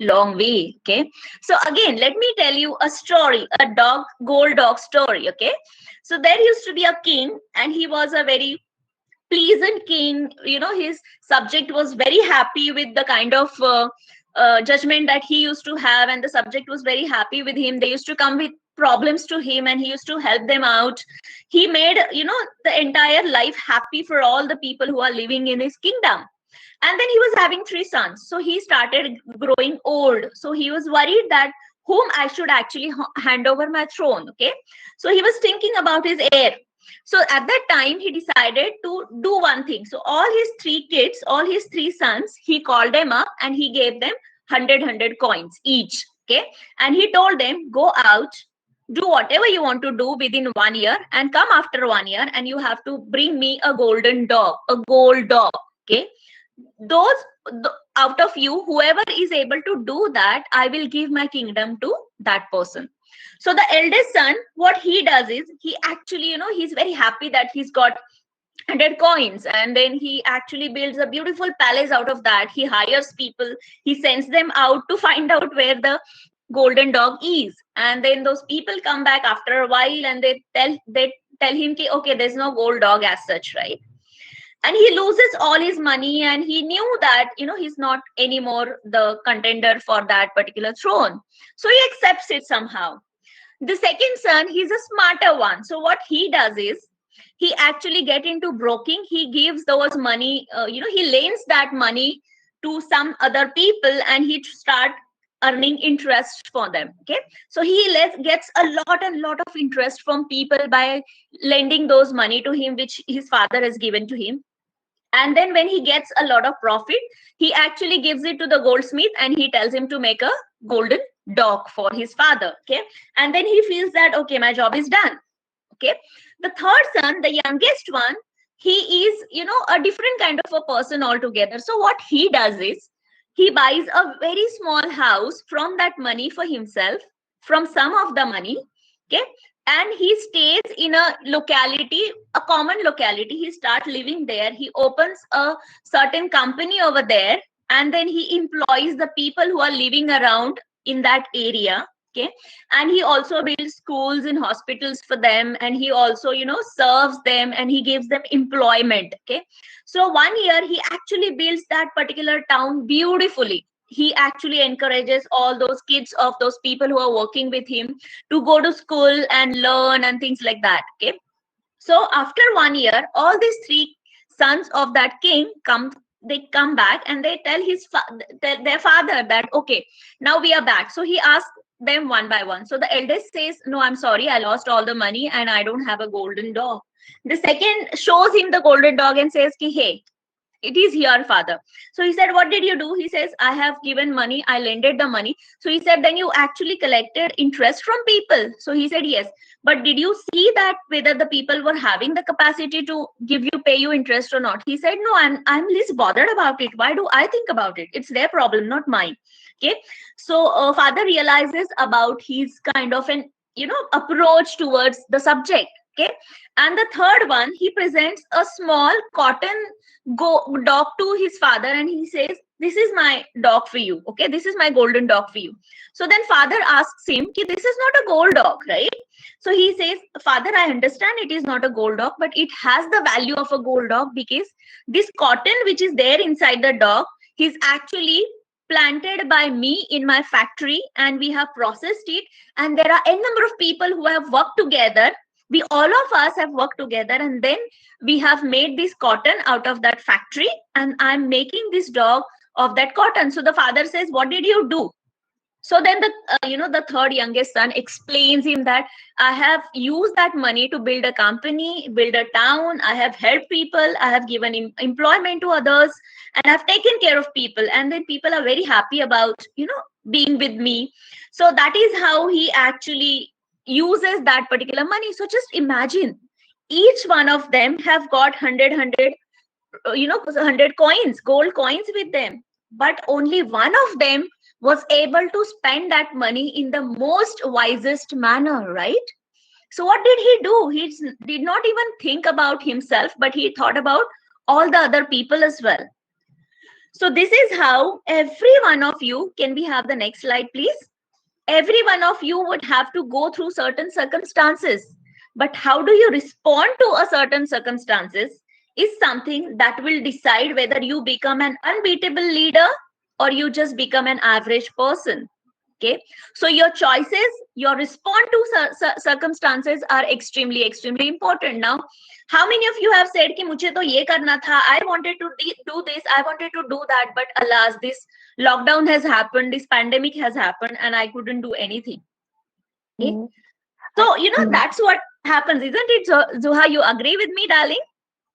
Speaker 2: long way. Okay, so again, let me tell you a story, a gold dog story. Okay, so there used to be a king, and he was a very pleasant king. His subject was very happy with the kind of judgment that he used to have, and the subject was very happy with him. They used to come with problems to him, and he used to help them out. He made, the entire life happy for all the people who are living in his kingdom. And then he was having 3 sons. So he started growing old. So he was worried that whom I should actually hand over my throne. Okay. So he was thinking about his heir. So at that time, he decided to do one thing. So all his 3 kids, all his 3 sons, he called them up and he gave them 100 coins each. Okay. And he told them, go out, do whatever you want to do within 1 year, and come after 1 year, and you have to bring me a golden dog, a gold dog. Okay. Out of you, whoever is able to do that, I will give my kingdom to that person. So the eldest son, what he does is, he actually, he's very happy that he's got 100 coins, and then he actually builds a beautiful palace out of that. He hires people, he sends them out to find out where the golden dog is, and then those people come back after a while, and they tell him, okay, there's no gold dog as such, right? And he loses all his money, and he knew that he's not anymore the contender for that particular throne. So he accepts it somehow. The second son, he's a smarter one. So what he does is, he actually get into broking. He gives those money, he lends that money to some other people, and he start earning interest for them. Okay, so he gets a lot of interest from people by lending those money to him, which his father has given to him. And then when he gets a lot of profit, he actually gives it to the goldsmith and he tells him to make a golden dog for his father. Okay. And then he feels that, okay, my job is done. Okay. The third son, the youngest one, he is, a different kind of a person altogether. So what he does is he buys a very small house from that money for himself, from some of the money. Okay. And he stays in a locality, a common locality. He starts living there. He opens a certain company over there, and then he employs the people who are living around in that area. Okay. And he also builds schools and hospitals for them, and he also serves them, and he gives them employment. Okay. So one year he actually builds that particular town beautifully. He actually encourages all those kids of those people who are working with him to go to school and learn and things like that. Okay. So after 1 year, all these three sons of that king come back, and they tell their father that, okay, now we are back. So he asks them one by one. So the eldest says, no, I'm sorry, I lost all the money and I don't have a golden dog. The second shows him the golden dog and says, hey, it is here, father. So he said, what did you do? He says, I have given money, I lended the money. So he said, then you actually collected interest from people? So he said, yes. But did you see that whether the people were having the capacity to pay you interest or not? He said, no, I'm least bothered about it. Why do I think about it? It's their problem, not mine. Okay. So father realizes about his kind of an approach towards the subject. Okay. And the third one, he presents a small cotton dog to his father, and he says, this is my dog for you. Okay, this is my golden dog for you. So then father asks him, this is not a gold dog, right? So he says, father, I understand it is not a gold dog, but it has the value of a gold dog, because this cotton which is there inside the dog is actually planted by me in my factory, and we have processed it, and there are a number of people who have worked together. We all of us have worked together, and then we have made this cotton out of that factory, and I'm making this dog of that cotton. So the father says, what did you do? So then the third youngest son explains him that I have used that money to build a company, build a town. I have helped people. I have given employment to others, and I've taken care of people. And then people are very happy about, being with me. So that is how he actually uses that particular money. So just imagine, each one of them have got 100 coins, gold coins with them, but only one of them was able to spend that money in the most wisest manner, right? So what did he do? He did not even think about himself, but he thought about all the other people as well. So this is how every one of you, can we have the next slide, please? Every one of you would have to go through certain circumstances, but how do you respond to a certain circumstances is something that will decide whether you become an unbeatable leader or you just become an average person. Okay, so your choices, your response to circumstances are extremely important. Now, how many of you have said कि मुझे तो ये करना था, I wanted to do this, I wanted to do that, but alas, this lockdown has happened, this pandemic has happened, and I couldn't do anything. Okay? So that's what happens, isn't it? Zuha, you agree with me, darling?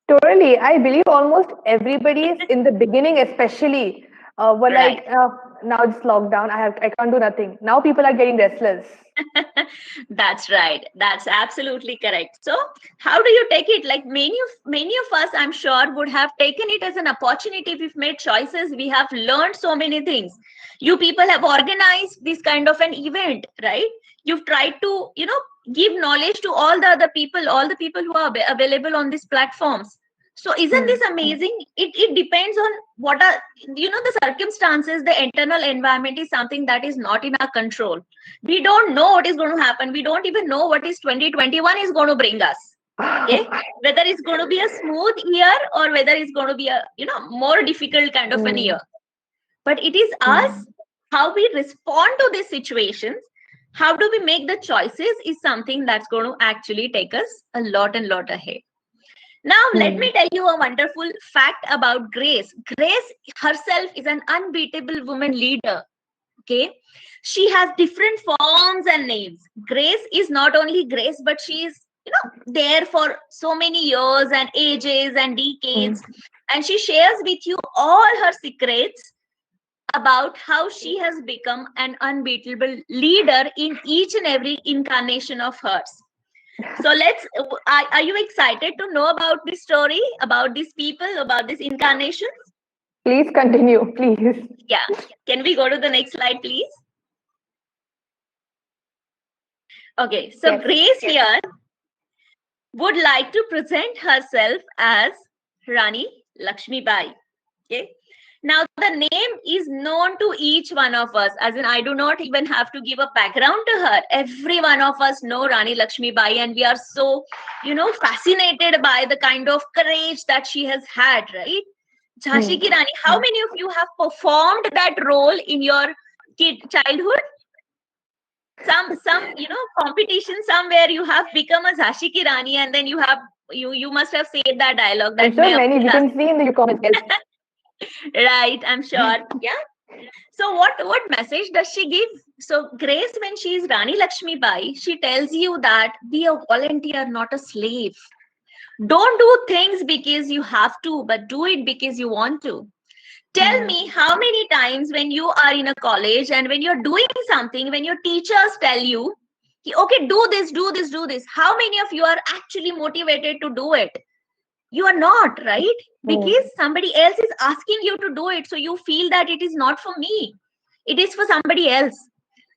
Speaker 6: Totally. I believe almost everybody is in the beginning, especially were
Speaker 2: Right.
Speaker 6: like, now it's lockdown. I can't do nothing. Now people are getting restless.
Speaker 2: That's right. That's absolutely correct. So how do you take it? Like many of us, I'm sure, would have taken it as an opportunity. We've made choices. We have learned so many things. You people have organized this kind of an event, right? You've tried to, give knowledge to all the other people, all the people who are available on these platforms. So isn't this amazing? It depends on what are, the circumstances, the internal environment is something that is not in our control. We don't know what is going to happen. We don't even know what is 2021 is going to bring us. Okay, whether it's going to be a smooth year or whether it's going to be a more difficult kind of an year. But it is us, how we respond to these situations, how do we make the choices is something that's going to actually take us a lot ahead. Now, let me tell you a wonderful fact about Grace. Grace herself is an unbeatable woman leader. Okay, she has different forms and names. Grace is not only Grace, but she is there for so many years and ages and decades, and she shares with you all her secrets about how she has become an unbeatable leader in each and every incarnation of hers. So are you excited to know about this story, about these people, about these incarnations?
Speaker 6: Please continue, please.
Speaker 2: Yeah. Can we go to the next slide, please? Okay, so
Speaker 6: Yes.
Speaker 2: Grace here would like to present herself as Rani Lakshmi Bai. Okay. Now, the name is known to each one of us, as in I do not even have to give a background to her. Every one of us know Rani Lakshmi Bai, and we are so, fascinated by the kind of courage that she has had, right? Jhansi Ki Rani, how many of you have performed that role in your childhood? Some competition somewhere you have become a Jhansi Ki Rani, and then you must have said that dialogue. That
Speaker 6: I'm sure many, we can see in the comments.
Speaker 2: Right, I'm sure. Yeah. So what message does she give? So Grace, when she is Rani Lakshmi Bai, she tells you that be a volunteer, not a slave. Don't do things because you have to, but do it because you want to. Tell me how many times when you are in a college and when you're doing something, when your teachers tell you, okay, do this, do this, do this. How many of you are actually motivated to do it? You are not, right? Because somebody else is asking you to do it. So you feel that it is not for me. It is for somebody else.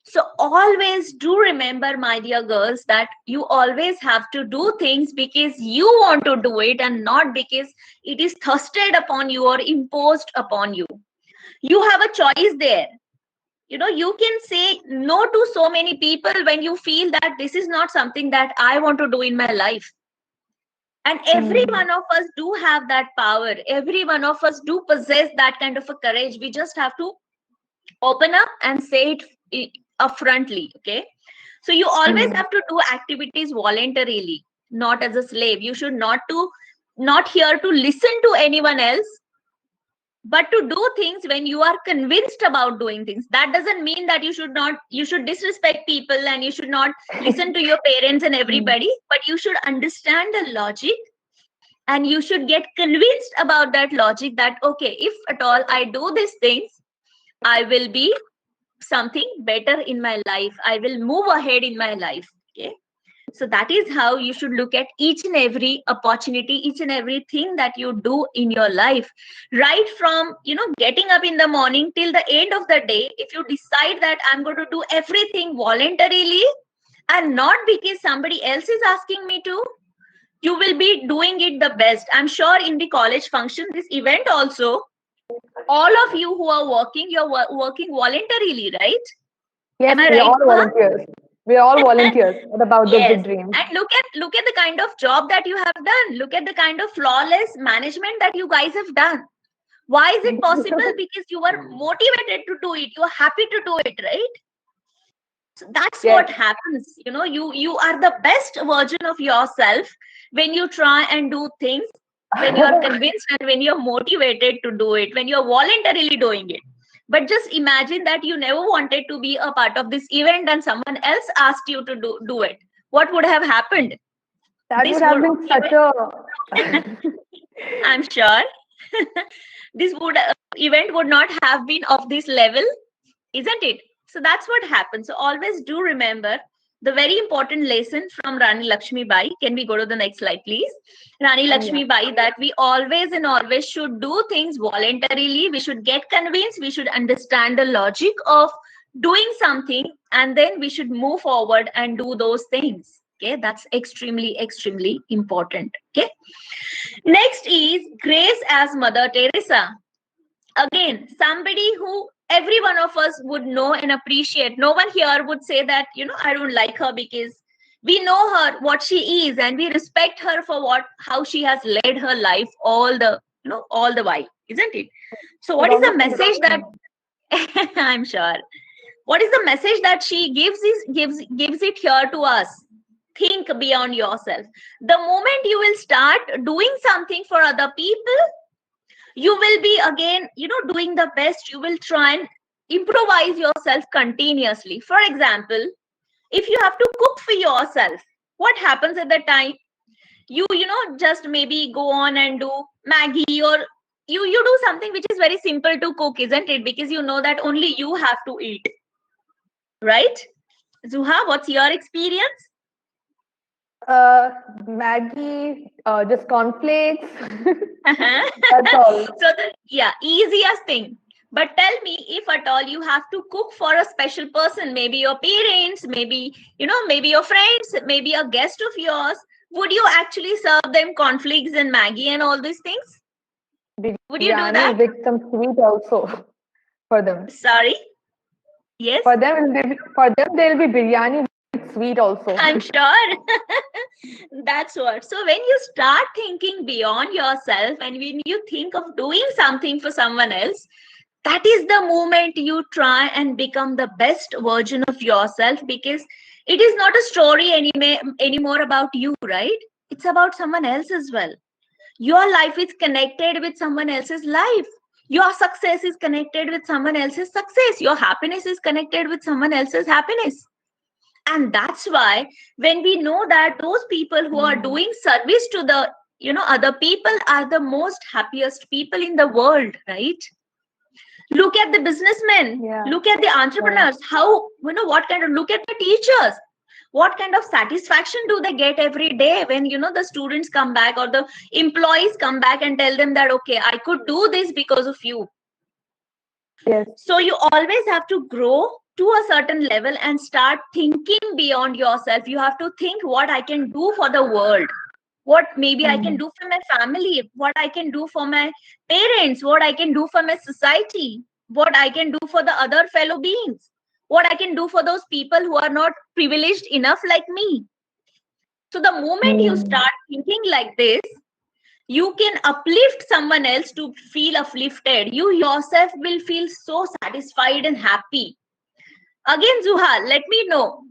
Speaker 2: So always do remember, my dear girls, that you always have to do things because you want to do it and not because it is thrusted upon you or imposed upon you. You have a choice there. You can say no to so many people when you feel that this is not something that I want to do in my life. And every one of us do have that power. Every one of us do possess that kind of a courage. We just have to open up and say it upfrontly. Okay. So you always have to do activities voluntarily, not as a slave. You should not here to listen to anyone else, but to do things when you are convinced about doing things. That doesn't mean that you should disrespect people and you should not listen to your parents and everybody, but you should understand the logic and you should get convinced about that logic that, okay, if at all I do these things, I will be something better in my life. I will move ahead in my life. Okay. So that is how you should look at each and every opportunity, each and everything that you do in your life. Right from, getting up in the morning till the end of the day, if you decide that I'm going to do everything voluntarily and not because somebody else is asking me to, you will be doing it the best. I'm sure in the college function, this event also, all of you who are working, you're working voluntarily, right?
Speaker 6: Yes,
Speaker 2: am I
Speaker 6: we're
Speaker 2: right,
Speaker 6: all volunteers. We're all volunteers. What about the
Speaker 2: Yes.
Speaker 6: big dream?
Speaker 2: And look at the kind of job that you have done. Look at the kind of flawless management that you guys have done. Why is it possible? Because you were motivated to do it. You are happy to do it, right? So that's what happens. You are the best version of yourself when you try and do things, when you are convinced and when you're motivated to do it, when you're voluntarily doing it. But just imagine that you never wanted to be a part of this event and someone else asked you to do it. What would have happened?
Speaker 6: That would have been such a...
Speaker 2: I'm sure this event would not have been of this level, isn't it? So that's what happens. So always do remember the very important lesson from Rani Lakshmi Bai. Can we go to the next slide, please? Rani Lakshmi Bai, that we always and always should do things voluntarily. We should get convinced. We should understand the logic of doing something, and then we should move forward and do those things. Okay, that's extremely, extremely important. Okay. Next is Grace as Mother Teresa. Again, somebody who every one of us would know and appreciate. No one here would say that, I don't like her, because we know her, what she is, and we respect her for how she has led her life all the while, isn't it? So what is the message that I'm sure, what is the message that she gives it here to us? Think beyond yourself. The moment you will start doing something for other people, you will be again, doing the best. You will try and improvise yourself continuously. For example, if you have to cook for yourself, what happens at the time? You just maybe go on and do Maggie, or you do something which is very simple to cook, isn't it? Because you know that only you have to eat, right? Zuha, what's your experience?
Speaker 6: Maggie, just cornflakes. That's all.
Speaker 2: So easiest thing. But tell me, if at all you have to cook for a special person, maybe your parents, maybe maybe your friends, maybe a guest of yours, would you actually serve them cornflakes and Maggie and all these things? Would you do that?
Speaker 6: With some sweet also for them.
Speaker 2: Sorry? Yes?
Speaker 6: For them, there will be biryani with sweet also.
Speaker 2: I'm sure. That's what. So when you start thinking beyond yourself and when you think of doing something for someone else, that is the moment you try and become the best version of yourself, because it is not a story anymore about you, right? It's about someone else as well. Your life is connected with someone else's life. Your success is connected with someone else's success. Your happiness is connected with someone else's happiness. And that's why when we know that those people who are doing service to the other people are the most happiest people in the world, right? Look at the businessmen, look at the entrepreneurs, how look at the teachers, what kind of satisfaction do they get every day when the students come back or the employees come back and tell them that, okay, I could do this because of you.
Speaker 6: Yes.
Speaker 2: So you always have to grow to a certain level and start thinking beyond yourself. You have to think what I can do for the world, what maybe I can do for my family, what I can do for my parents, what I can do for my society, what I can do for the other fellow beings, what I can do for those people who are not privileged enough like me. So the moment you start thinking like this, you can uplift someone else to feel uplifted. You yourself will feel so satisfied and happy. Again, Zuha, let me know.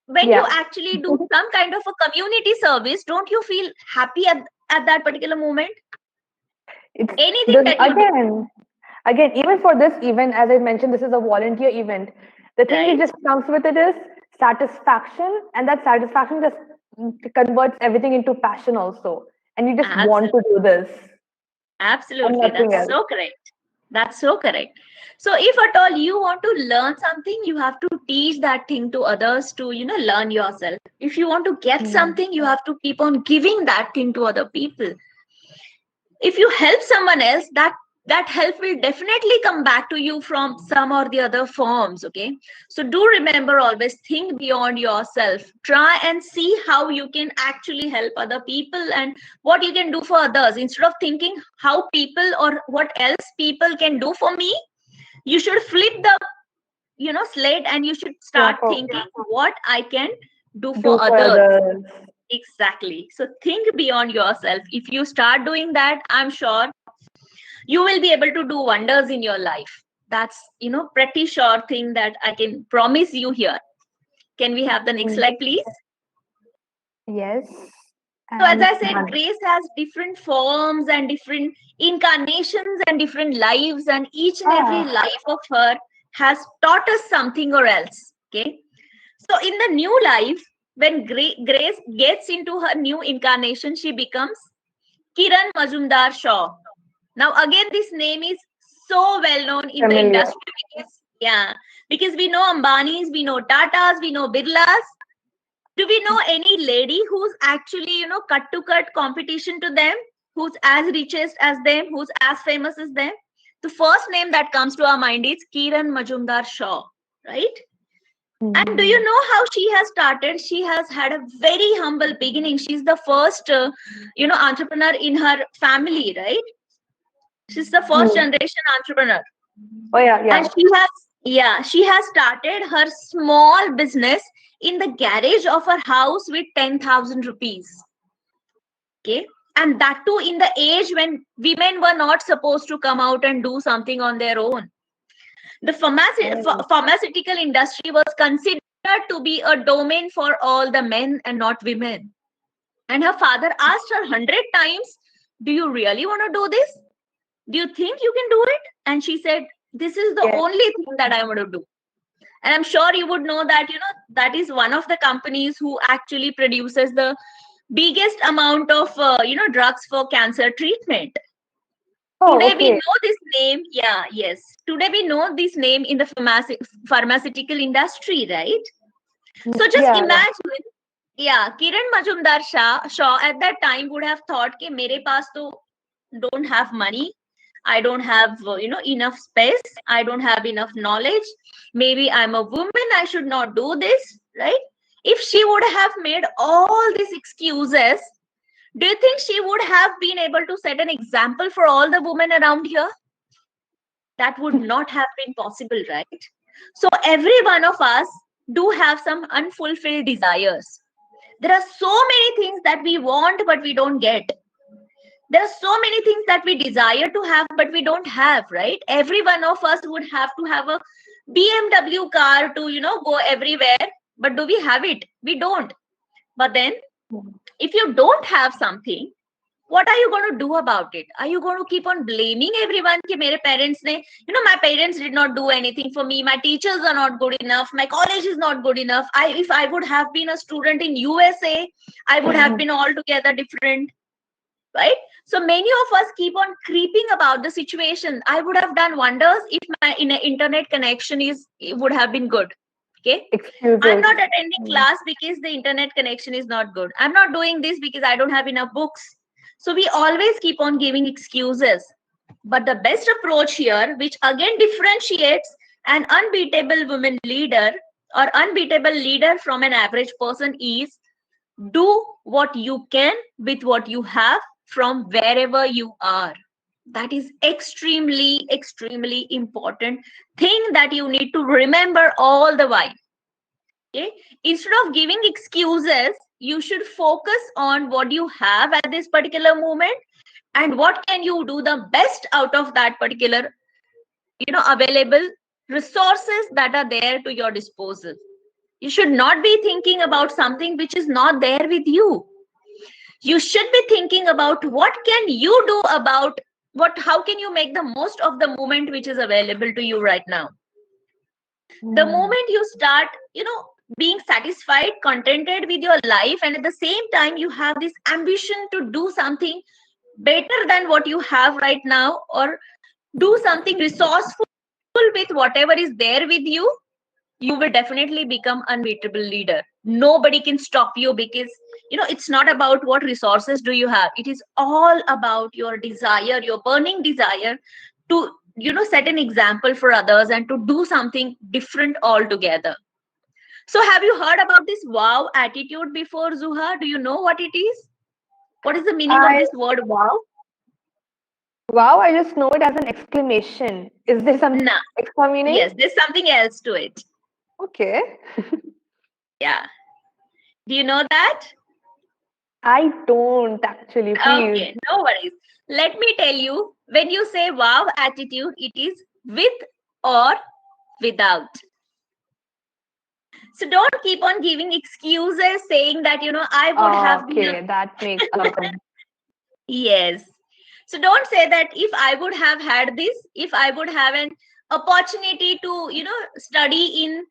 Speaker 2: When you actually do some kind of a community service, don't you feel happy at that particular moment? Anything that you do.
Speaker 6: Again, even for this event, as I mentioned, this is a volunteer event. The thing that just comes with it is satisfaction, and that satisfaction just converts everything into passion also. And you just want to do this.
Speaker 2: Absolutely. That's so correct. That's so correct. So if at all you want to learn something, you have to teach that thing to others to, learn yourself. If you want to get something, you have to keep on giving that thing to other people. If you help someone else, that help will definitely come back to you from some or the other forms. Okay, so do remember, always think beyond yourself. Try and see how you can actually help other people and what you can do for others. Instead of thinking how people or what else people can do for me, you should flip the slate and you should start thinking what I can do for others. Exactly. So think beyond yourself. If you start doing that, I'm sure you will be able to do wonders in your life. That's pretty sure thing that I can promise you here. Can we have the next slide, please?
Speaker 6: Yes.
Speaker 2: So as I said, grace has different forms and different incarnations and different lives, and each and every life of her has taught us something or else. Okay, so in the new life, when Grace gets into her new incarnation, she becomes Kiran Majumdar Shaw. Now again, this name is so well known in the industry because we know Ambanis, we know Tatas, we know Birlas. Do we know any lady who's actually cut competition to them, who's as richest as them, who's as famous as them? The first name that comes to our mind is Kiran Majumdar Shaw, right? And do you know how she has started? She has had a very humble beginning. She's the first entrepreneur in her family, right? She's the first generation entrepreneur.
Speaker 6: Oh yeah.
Speaker 2: And she has started her small business in the garage of her house with 10,000 rupees. Okay. And that too in the age when women were not supposed to come out and do something on their own. The pharmaceutical industry was considered to be a domain for all the men and not women. And her father asked her 100 times, do you really want to do this? Do you think you can do it? And she said, this is the only thing that I want to do. And I'm sure you would know that, that is one of the companies who actually produces the biggest amount of, drugs for cancer treatment.
Speaker 6: Oh,
Speaker 2: Today we
Speaker 6: okay.
Speaker 2: know this name. Yeah, yes. Today we know this name in the pharmaceutical industry, right? So just
Speaker 6: Yeah.
Speaker 2: imagine, yeah, Kiran Majumdar Shaw at that time would have thought कि मेरे पास तो don't have money, I don't have enough space, I don't have enough knowledge, maybe I'm a woman, I should not do this, right? If she would have made all these excuses, do you think she would have been able to set an example for all the women around here? That would not have been possible, right? So every one of us do have some unfulfilled desires. There are so many things that we want but we don't get. There are so many things that we desire to have but we don't have, right? Every one of us would have to have a BMW car to go everywhere, but do we have it? We don't. But then if you don't have something, what are you going to do about it? Are you going to keep on blaming everyone कि मेरे parents ने, my parents did not do anything for me, my teachers are not good enough, my college is not good enough, if I would have been a student in USA, I would have been altogether different, right? So many of us keep on creeping about the situation. I would have done wonders if my internet connection would have been good. Okay.
Speaker 6: Excuses.
Speaker 2: I'm not attending class because the internet connection is not good. I'm not doing this because I don't have enough books. So we always keep on giving excuses. But the best approach here, which again differentiates an unbeatable woman leader or unbeatable leader from an average person, is do what you can with what you have from wherever you are. That is extremely, extremely important thing that you need to remember all the while. Okay? Instead of giving excuses, you should focus on what you have at this particular moment and what can you do the best out of that particular, available resources that are there to your disposal. You should not be thinking about something which is not there with you. You should be thinking about what can you do about how can you make the most of the moment which is available to you right now. The moment you start, being satisfied, contented with your life, and at the same time you have this ambition to do something better than what you have right now, or do something resourceful with whatever is there with you, you will definitely become unbeatable leader. Nobody can stop you because it's not about what resources do you have. It is all about your desire, your burning desire to set an example for others and to do something different altogether. So have you heard about this wow attitude before, Zuha? Do you know what it is? What is the meaning of this word wow?
Speaker 6: Wow, I just know it as an exclamation. Is there some extra meaning?
Speaker 2: Yes, there's something else to it.
Speaker 6: Okay.
Speaker 2: Yeah. Do you know that?
Speaker 6: I don't actually, please.
Speaker 2: Okay, no worries. Let me tell you, when you say wow attitude, it is with or without. So don't keep on giving excuses saying that, I would have been.
Speaker 6: Okay, that makes a lot of sense.
Speaker 2: Yes. So don't say that if I would have had this, if I would have an opportunity to, study in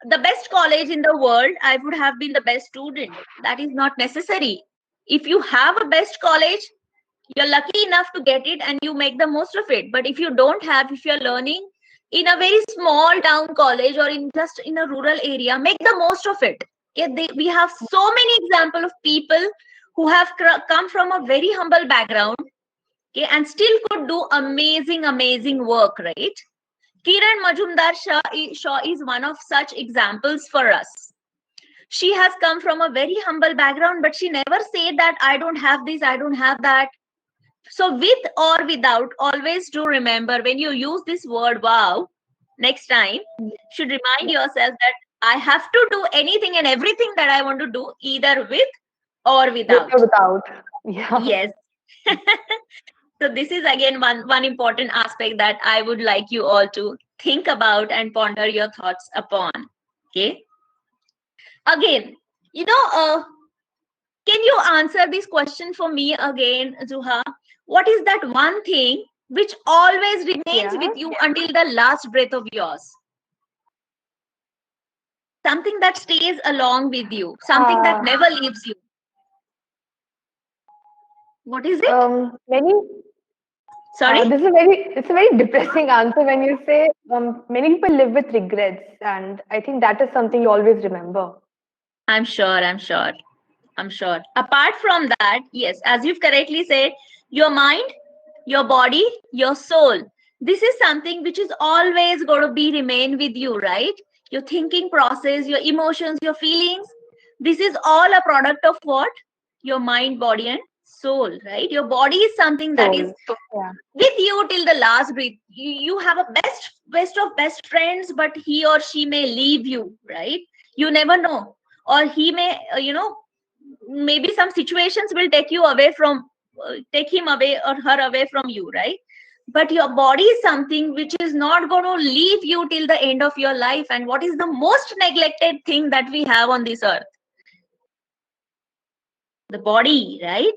Speaker 2: the best college in the world, I would have been the best student. That is not necessary. If you have a best college, you're lucky enough to get it and you make the most of it. But if you don't have, if you're learning in a very small town college or just in a rural area, make the most of it. Okay? We have so many examples of people who have come from a very humble background, okay, and still could do amazing, amazing work, right? Kiran Majumdar Shaw is one of such examples for us. She has come from a very humble background, but she never said that I don't have this, I don't have that. So with or without, always do remember when you use this word wow, next time, should remind yourself that I have to do anything and everything that I want to do either with or without.
Speaker 6: With or without. Yeah.
Speaker 2: Yes. So this is again one important aspect that I would like you all to think about and ponder your thoughts upon. Okay. Again, can you answer this question for me again, Zuha? What is that one thing which always remains with you until the last breath of yours? something that stays along with you, something that never leaves you. What is it? Sorry?
Speaker 6: This is it's a very depressing answer when you say many people live with regrets, and I think that is something you always remember.
Speaker 2: I'm sure. Apart from that, yes, as you've correctly said, your mind, your body, your soul, this is something which is always going to be remain with you, right? Your thinking process, your emotions, your feelings, this is all a product of what? Your mind, body, and soul, right? Your body is something that is with you till the last breath. You have a best of best friends, but he or she may leave you, right? You never know. Or he may, maybe some situations will take you away from, take him away or her away from you, right? But your body is something which is not going to leave you till the end of your life. And what is the most neglected thing that we have on this earth? The body, right?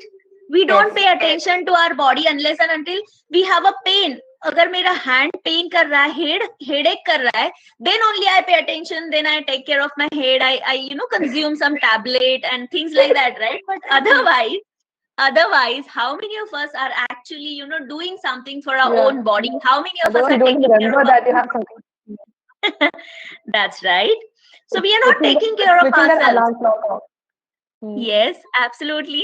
Speaker 2: We don't pay attention to our body unless and until we have a pain. अगर मेरा hand pain कर रहा है, headache कर रहा है, then only I pay attention, then I take care of my head, I consume some tablet and things like that, right? But otherwise, how many of us are actually, doing something for our own body? How many of us are taking care of
Speaker 6: that you have something.
Speaker 2: That's right. So we are not taking care of ourselves. Yes, absolutely.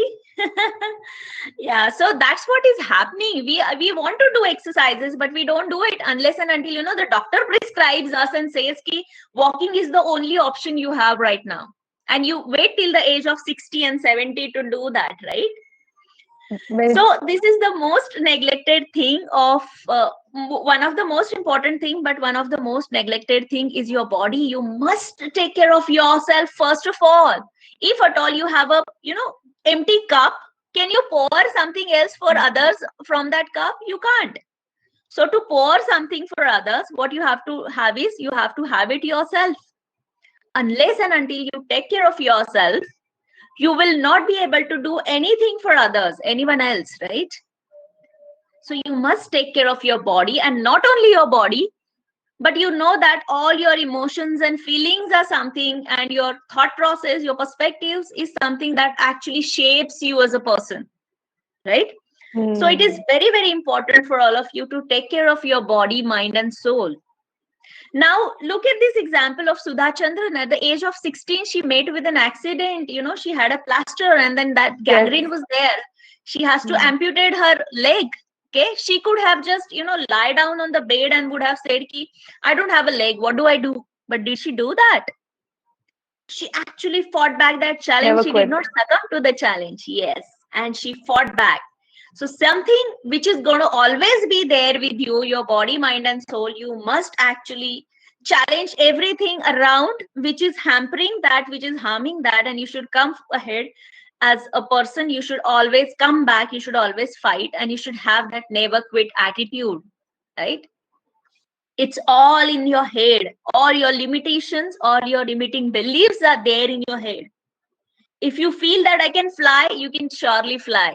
Speaker 2: Yeah, so that's what is happening. We want to do exercises, but we don't do it unless and until the doctor prescribes us and says ki walking is the only option you have right now, and you wait till the age of 60 and 70 to do that, right? So this is the most neglected thing of one of the most important thing, but one of the most neglected thing is your body. You must take care of yourself first of all. If at all you have a empty cup, can you pour something else for others from that cup? You can't. So to pour something for others, what you have to have is you have to have it yourself. Unless and until you take care of yourself, you will not be able to do anything for others, anyone else, right? So you must take care of your body, and not only your body, but that all your emotions and feelings are something, and your thought process, your perspectives is something that actually shapes you as a person, right? So it is very, very important for all of you to take care of your body, mind, and soul. Now, look at this example of Sudha Chandran. At the age of 16, she met with an accident. She had a plaster, and then that gangrene was there. She has to amputate her leg. Okay, she could have just, lie down on the bed and would have said, ki, I don't have a leg. What do I do? But did she do that? She actually fought back that challenge. She did not succumb to the challenge. Yes, and she fought back. So something which is going to always be there with you, your body, mind, and soul, you must actually challenge everything around which is hampering that, which is harming that, and you should come ahead as a person. You should always come back. You should always fight, and you should have that never quit attitude, right? It's all in your head. All your limitations or your limiting beliefs are there in your head. If you feel that I can fly, you can surely fly.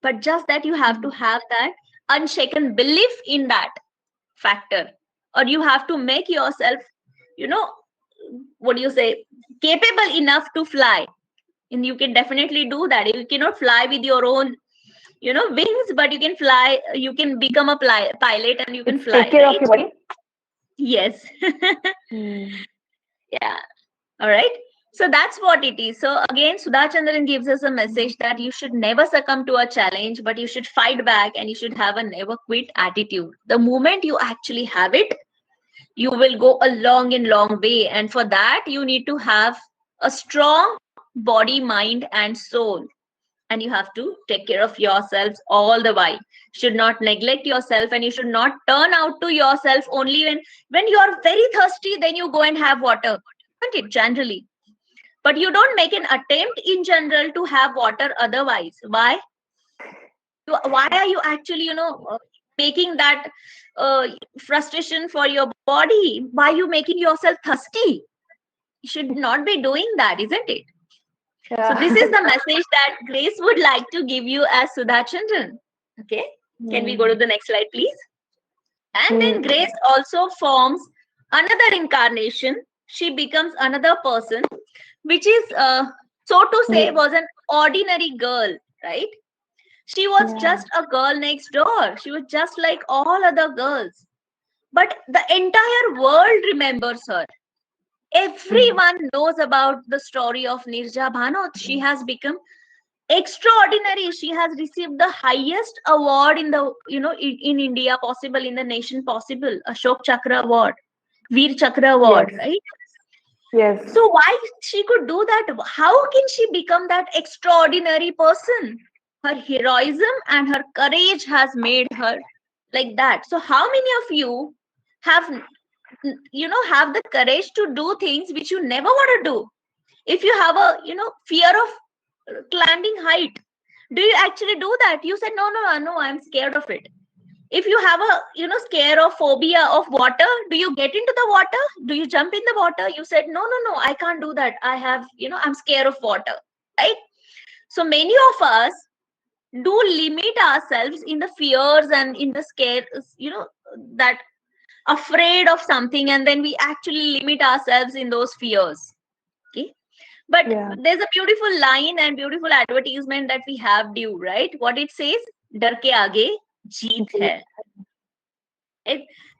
Speaker 2: But just that you have to have that unshaken belief in that factor, or you have to make yourself, capable enough to fly. And you can definitely do that. You cannot fly with your own, wings, but you can fly. You can become a pilot, and you can fly.
Speaker 6: Take care of your body.
Speaker 2: Yes. Yeah. All right. So that's what it is. So again, Sudha Chandran gives us a message that you should never succumb to a challenge, but you should fight back, and you should have a never quit attitude. The moment you actually have it, you will go a long way. And for that, you need to have a strong body, mind, and soul. And you have to take care of yourselves all the while. Should not neglect yourself, and you should not turn out to yourself only when you are very thirsty, then you go and have water, isn't it, generally? But you don't make an attempt in general to have water otherwise. Why? Why are you actually, making that frustration for your body? Why are you making yourself thirsty? You should not be doing that, isn't it? So this is the message that Grace would like to give you as Sudha Chandran. Okay. Can we go to the next slide, please? And then Grace also forms another incarnation. she becomes another person, which is, so to say, was an ordinary girl, right? She was just a girl next door. She was just like all other girls. But the entire world remembers her. Everyone knows about the story of Nirja Bhanot. She has become extraordinary. She has received the highest award in the, in India possible, in the nation possible, Ashok Chakra Award, Veer Chakra Award, right?
Speaker 6: Yes.
Speaker 2: So why she could do that? How can she become that extraordinary person? Her heroism and her courage has made her like that. So how many of you have, have the courage to do things which you never want to do? If you have a, fear of climbing height, do you actually do that? You said, no, I'm scared of it. If you have a, scare or phobia of water, do you get into the water? Do you jump in the water? You said, no, I can't do that. I have, I'm scared of water, right? So many of us do limit ourselves in the fears and in the scares, that afraid of something, and then we actually limit ourselves in those fears. Okay. But there's a beautiful line and beautiful advertisement that we have due, right? What it says, Dar ke aage jeet hai.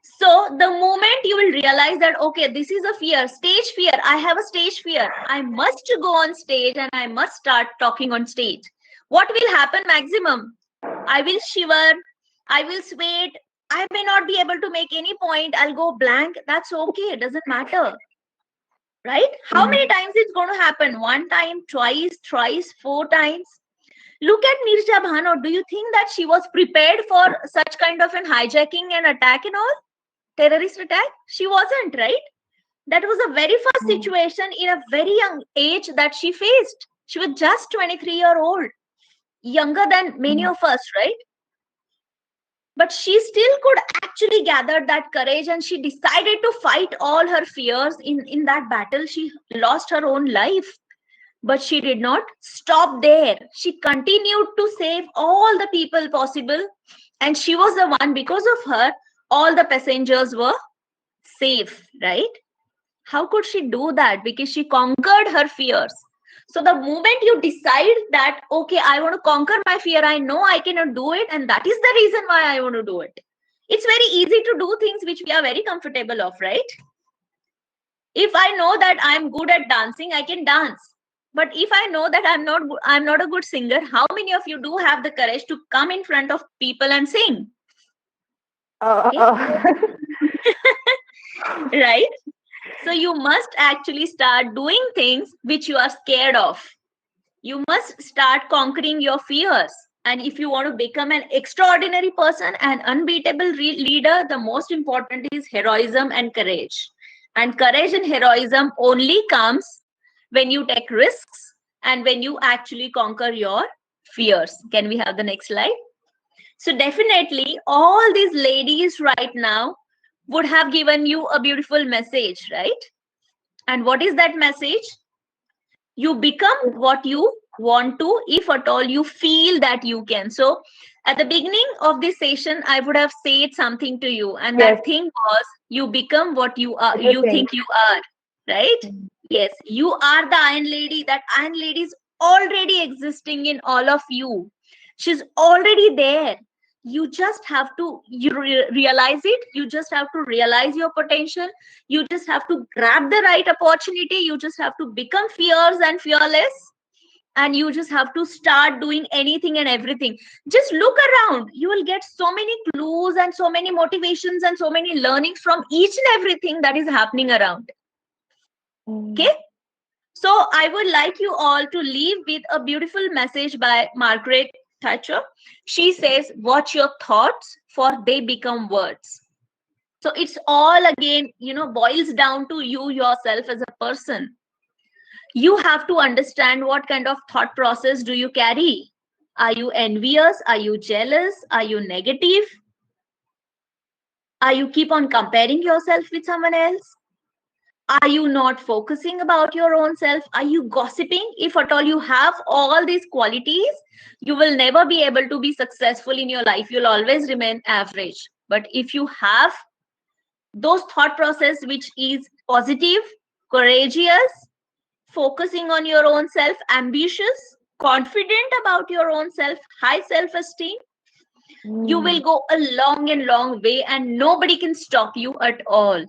Speaker 2: So the moment you will realize that, okay, this is a fear, stage fear, I have a stage fear, I must go on stage and I must start talking on stage. What will happen maximum? I will shiver, I will sweat, I may not be able to make any point, I'll go blank. That's okay, it doesn't matter. Right? How many times it's going to happen? 1 time, twice, thrice, 4 times? Look at Nirja Bhanot. Do you think that she was prepared for such kind of an hijacking and attack and all? Terrorist attack? She wasn't, right? That was a very first situation in a very young age that she faced. She was just 23-year-old, younger than many of us, right? But she still could actually gather that courage, and she decided to fight all her fears in that battle. She lost her own life, but she did not stop there. She continued to save all the people possible, and she was the one, because of her, all the passengers were safe, right? How could she do that? Because she conquered her fears. So the moment you decide that, okay, I want to conquer my fear, I know I cannot do it, and that is the reason why I want to do it. It's very easy to do things which we are very comfortable of, right? If I know that I'm good at dancing, I can dance. But if I know that I'm not a good singer, how many of you do have the courage to come in front of people and sing? Right? So you must actually start doing things which you are scared of. You must start conquering your fears. And if you want to become an extraordinary person, an unbeatable leader, the most important is heroism and courage. And courage and heroism only comes when you take risks and when you actually conquer your fears. Can we have the next slide? So definitely all these ladies right now would have given you a beautiful message, right? And what is that message? You become what you want to, if at all you feel that you can. So at the beginning of this session, I would have said something to you, and that thing was, you become what you are, you think you are, right? Yes, you are the Iron Lady. That Iron Lady is already existing in all of you. She's already there. You just have to realize it. You just have to realize your potential. You just have to grab the right opportunity. You just have to become fierce and fearless. And you just have to start doing anything and everything. Just look around. You will get so many clues and so many motivations and so many learnings from each and everything that is happening around. Okay? So I would like you all to leave with a beautiful message by Margaret Thatcher. She says, watch your thoughts, for they become words. So it's all again, boils down to you yourself as a person. You have to understand what kind of thought process do you carry. Are you envious? Are you jealous? Are you negative? Are you keep on comparing yourself with someone else? Are you not focusing about your own self? Are you gossiping? If at all you have all these qualities, you will never be able to be successful in your life. You'll always remain average. But if you have those thought process which is positive, courageous, focusing on your own self, ambitious, confident about your own self, high self-esteem, you will go a long and long way and nobody can stop you at all.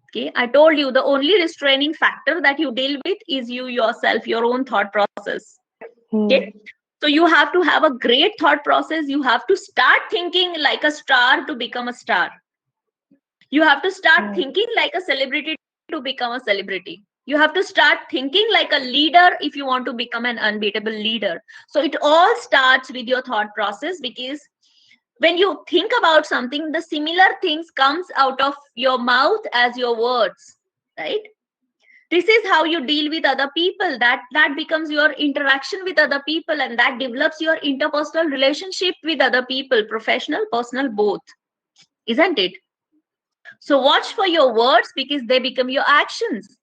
Speaker 2: Okay, I told you the only restraining factor that you deal with is you yourself, your own thought process. Okay, so you have to have a great thought process. You have to start thinking like a star to become a star. You have to start thinking like a celebrity to become a celebrity. You have to start thinking like a leader if you want to become an unbeatable leader. So it all starts with your thought process, because when you think about something, the similar things comes out of your mouth as your words, right? This is how you deal with other people. That becomes your interaction with other people, and that develops your interpersonal relationship with other people, professional, personal, both, isn't it? So watch for your words, because they become your actions.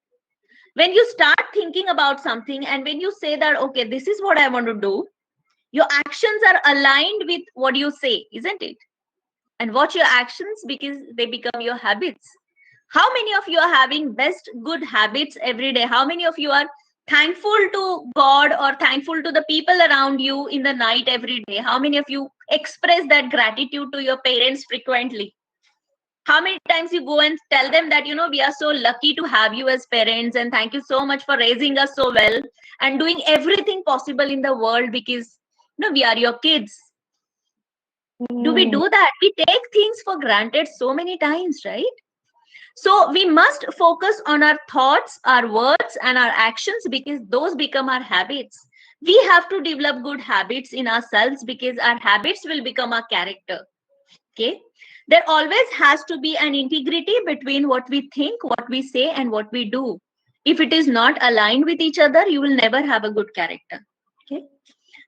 Speaker 2: When you start thinking about something and when you say that, okay, this is what I want to do, your actions are aligned with what you say, isn't it? And watch your actions, because they become your habits. How many of you are having best good habits every day? How many of you are thankful to God or thankful to the people around you in the night every day? How many of you express that gratitude to your parents frequently? How many times you go and tell them that, we are so lucky to have you as parents, and thank you so much for raising us so well and doing everything possible in the world, because we are your kids. Do we do that? We take things for granted so many times, right? So we must focus on our thoughts, our words, and our actions, because those become our habits. We have to develop good habits in ourselves, because our habits will become our character. Okay? There always has to be an integrity between what we think, what we say, and what we do. If it is not aligned with each other, you will never have a good character. Okay?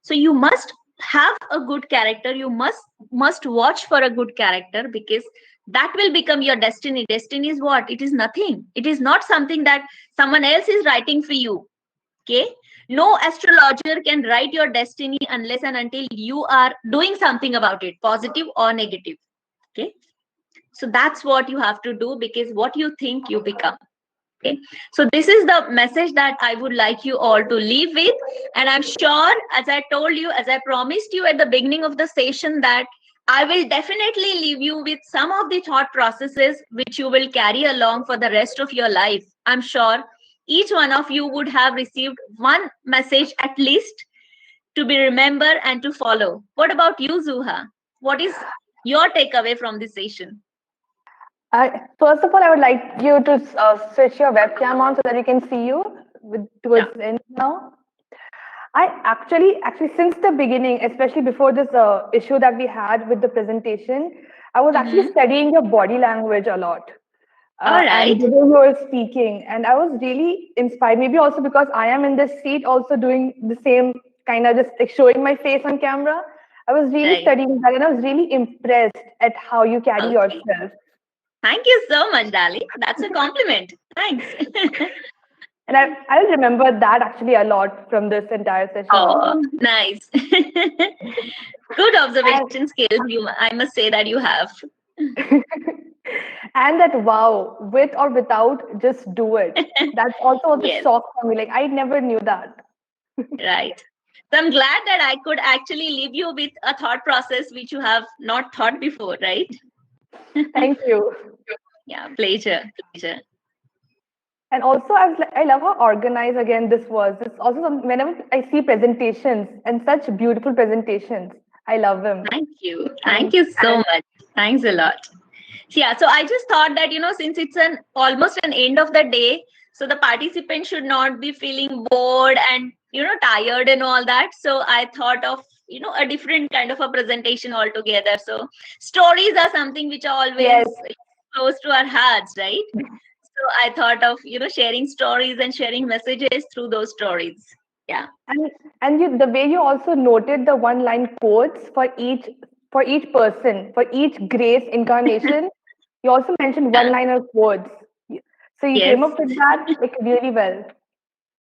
Speaker 2: So you must have a good character. You must watch for a good character, because that will become your destiny. Destiny is what? It is nothing. It is not something that someone else is writing for you. Okay? No astrologer can write your destiny unless and until you are doing something about it, positive or negative. Okay? So that's what you have to do, because what you think, you become. Okay, so this is the message that I would like you all to leave with. And I'm sure, as I told you, as I promised you at the beginning of the session, that I will definitely leave you with some of the thought processes which you will carry along for the rest of your life. I'm sure each one of you would have received one message at least to be remembered and to follow. What about you, Zuha? What is your takeaway from this session?
Speaker 6: First of all, I would like you to switch your webcam on so that we can see you towards the end now. I actually, since the beginning, especially before this issue that we had with the presentation, I was actually studying your body language a lot. And the way you were speaking, and I was really inspired, maybe also because I am in this seat also doing the same kind of just like showing my face on camera. I was really studying that, and I was really impressed at how you carry yourself.
Speaker 2: Thank you so much, darling. That's a compliment. Thanks.
Speaker 6: And I'll remember that actually a lot from this entire session.
Speaker 2: Oh, nice. Good observation skills, I must say that you have.
Speaker 6: And that, wow, with or without, just do it. That's also the shock for me. Like, I never knew that.
Speaker 2: Right. So I'm glad that I could actually leave you with a thought process which you have not thought before, right?
Speaker 6: Thank you.
Speaker 2: Yeah, pleasure.
Speaker 6: And also, I love how organized again this was. This also whenever I see presentations and such beautiful presentations, I love them.
Speaker 2: Thank you. Thank you so much. Thanks a lot. Yeah, so I just thought that, since it's almost an end of the day, so the participants should not be feeling bored and, tired and all that. So I thought of, a different kind of a presentation altogether. So stories are something which are always close to our hearts, right? So I thought of, sharing stories and sharing messages through those stories. Yeah.
Speaker 6: And the way you also noted the one-line quotes for each person, for each grace incarnation, you also mentioned one-liner quotes. So you came up with that like really well.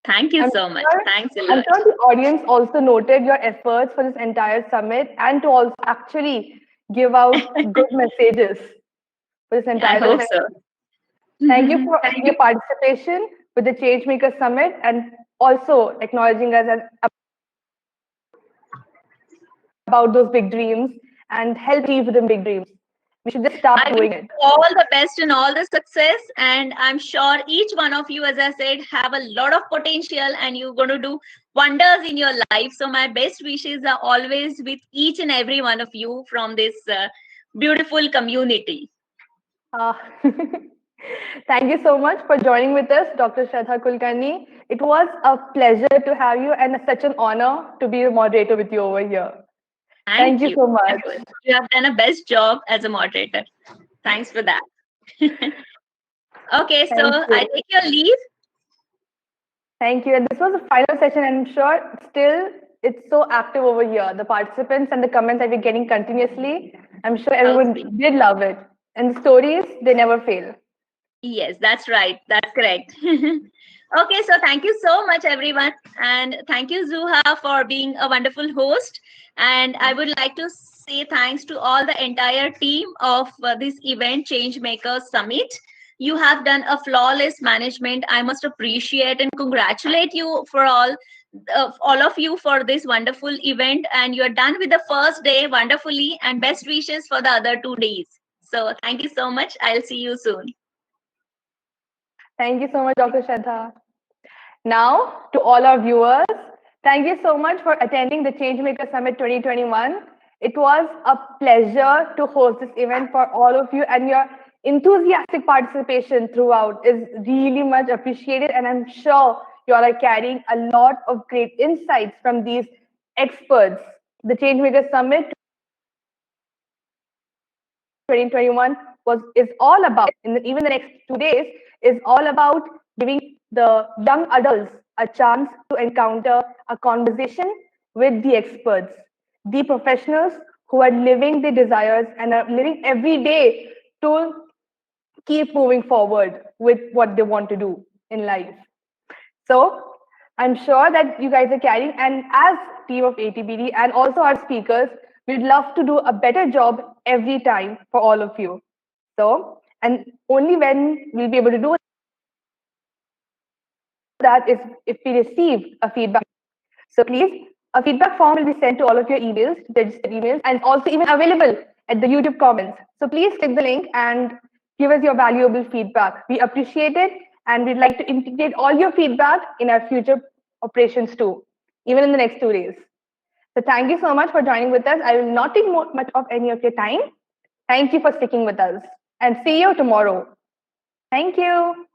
Speaker 2: Thank you so much. Thanks a lot.
Speaker 6: I'm sure the audience also noted your efforts for this entire summit and to also actually give out good messages for this entire
Speaker 2: I hope
Speaker 6: summit.
Speaker 2: so.
Speaker 6: Thank you for your participation. with the Changemakers Summit and also acknowledging us as about those big dreams and help achieve them big dreams. We should just start doing it.
Speaker 2: All the best and all the success. And I'm sure each one of you, as I said, have a lot of potential and you're going to do wonders in your life. So my best wishes are always with each and every one of you from this beautiful community.
Speaker 6: Thank you so much for joining with us, Dr. Shraddha Kulkarni. It was a pleasure to have you and such an honor to be the moderator with you over here. Thank you so much.
Speaker 2: You have done a best job as a moderator. Thanks for that. Okay, so I take your leave.
Speaker 6: Thank you. And this was the final session. I'm sure still it's so active over here. The participants and the comments that we're getting continuously. I'm sure everyone did love it. And the stories, they never fail.
Speaker 2: Yes, that's right. That's correct. Okay, so thank you so much, everyone. And thank you, Zuha, for being a wonderful host. And I would like to say thanks to all the entire team of this event, Changemakers Summit. You have done a flawless management. I must appreciate and congratulate you for all of you for this wonderful event. And you're done with the first day wonderfully, and best wishes for the other 2 days. So thank you so much. I'll see you soon.
Speaker 6: Thank you so much, Dr. Shraddha. Now, to all our viewers, thank you so much for attending the Changemakers Summit 2021. It was a pleasure to host this event for all of you, and your enthusiastic participation throughout is really much appreciated. And I'm sure you all are carrying a lot of great insights from these experts. The Changemakers Summit 2021 is all about, even the next 2 days, is all about giving the young adults a chance to encounter a conversation with the experts, the professionals who are living their desires and are living every day to keep moving forward with what they want to do in life. So I'm sure that you guys are carrying, and as team of ATBD and also our speakers, we'd love to do a better job every time for all of you. So, and only when we'll be able to do that is if we receive a feedback. So please, a feedback form will be sent to all of your emails, registered emails, and also even available at the YouTube comments. So please click the link and give us your valuable feedback. We appreciate it, and we'd like to integrate all your feedback in our future operations too, even in the next 2 days. So thank you so much for joining with us. I will not take much of any of your time. Thank you for sticking with us, and see you tomorrow. Thank you.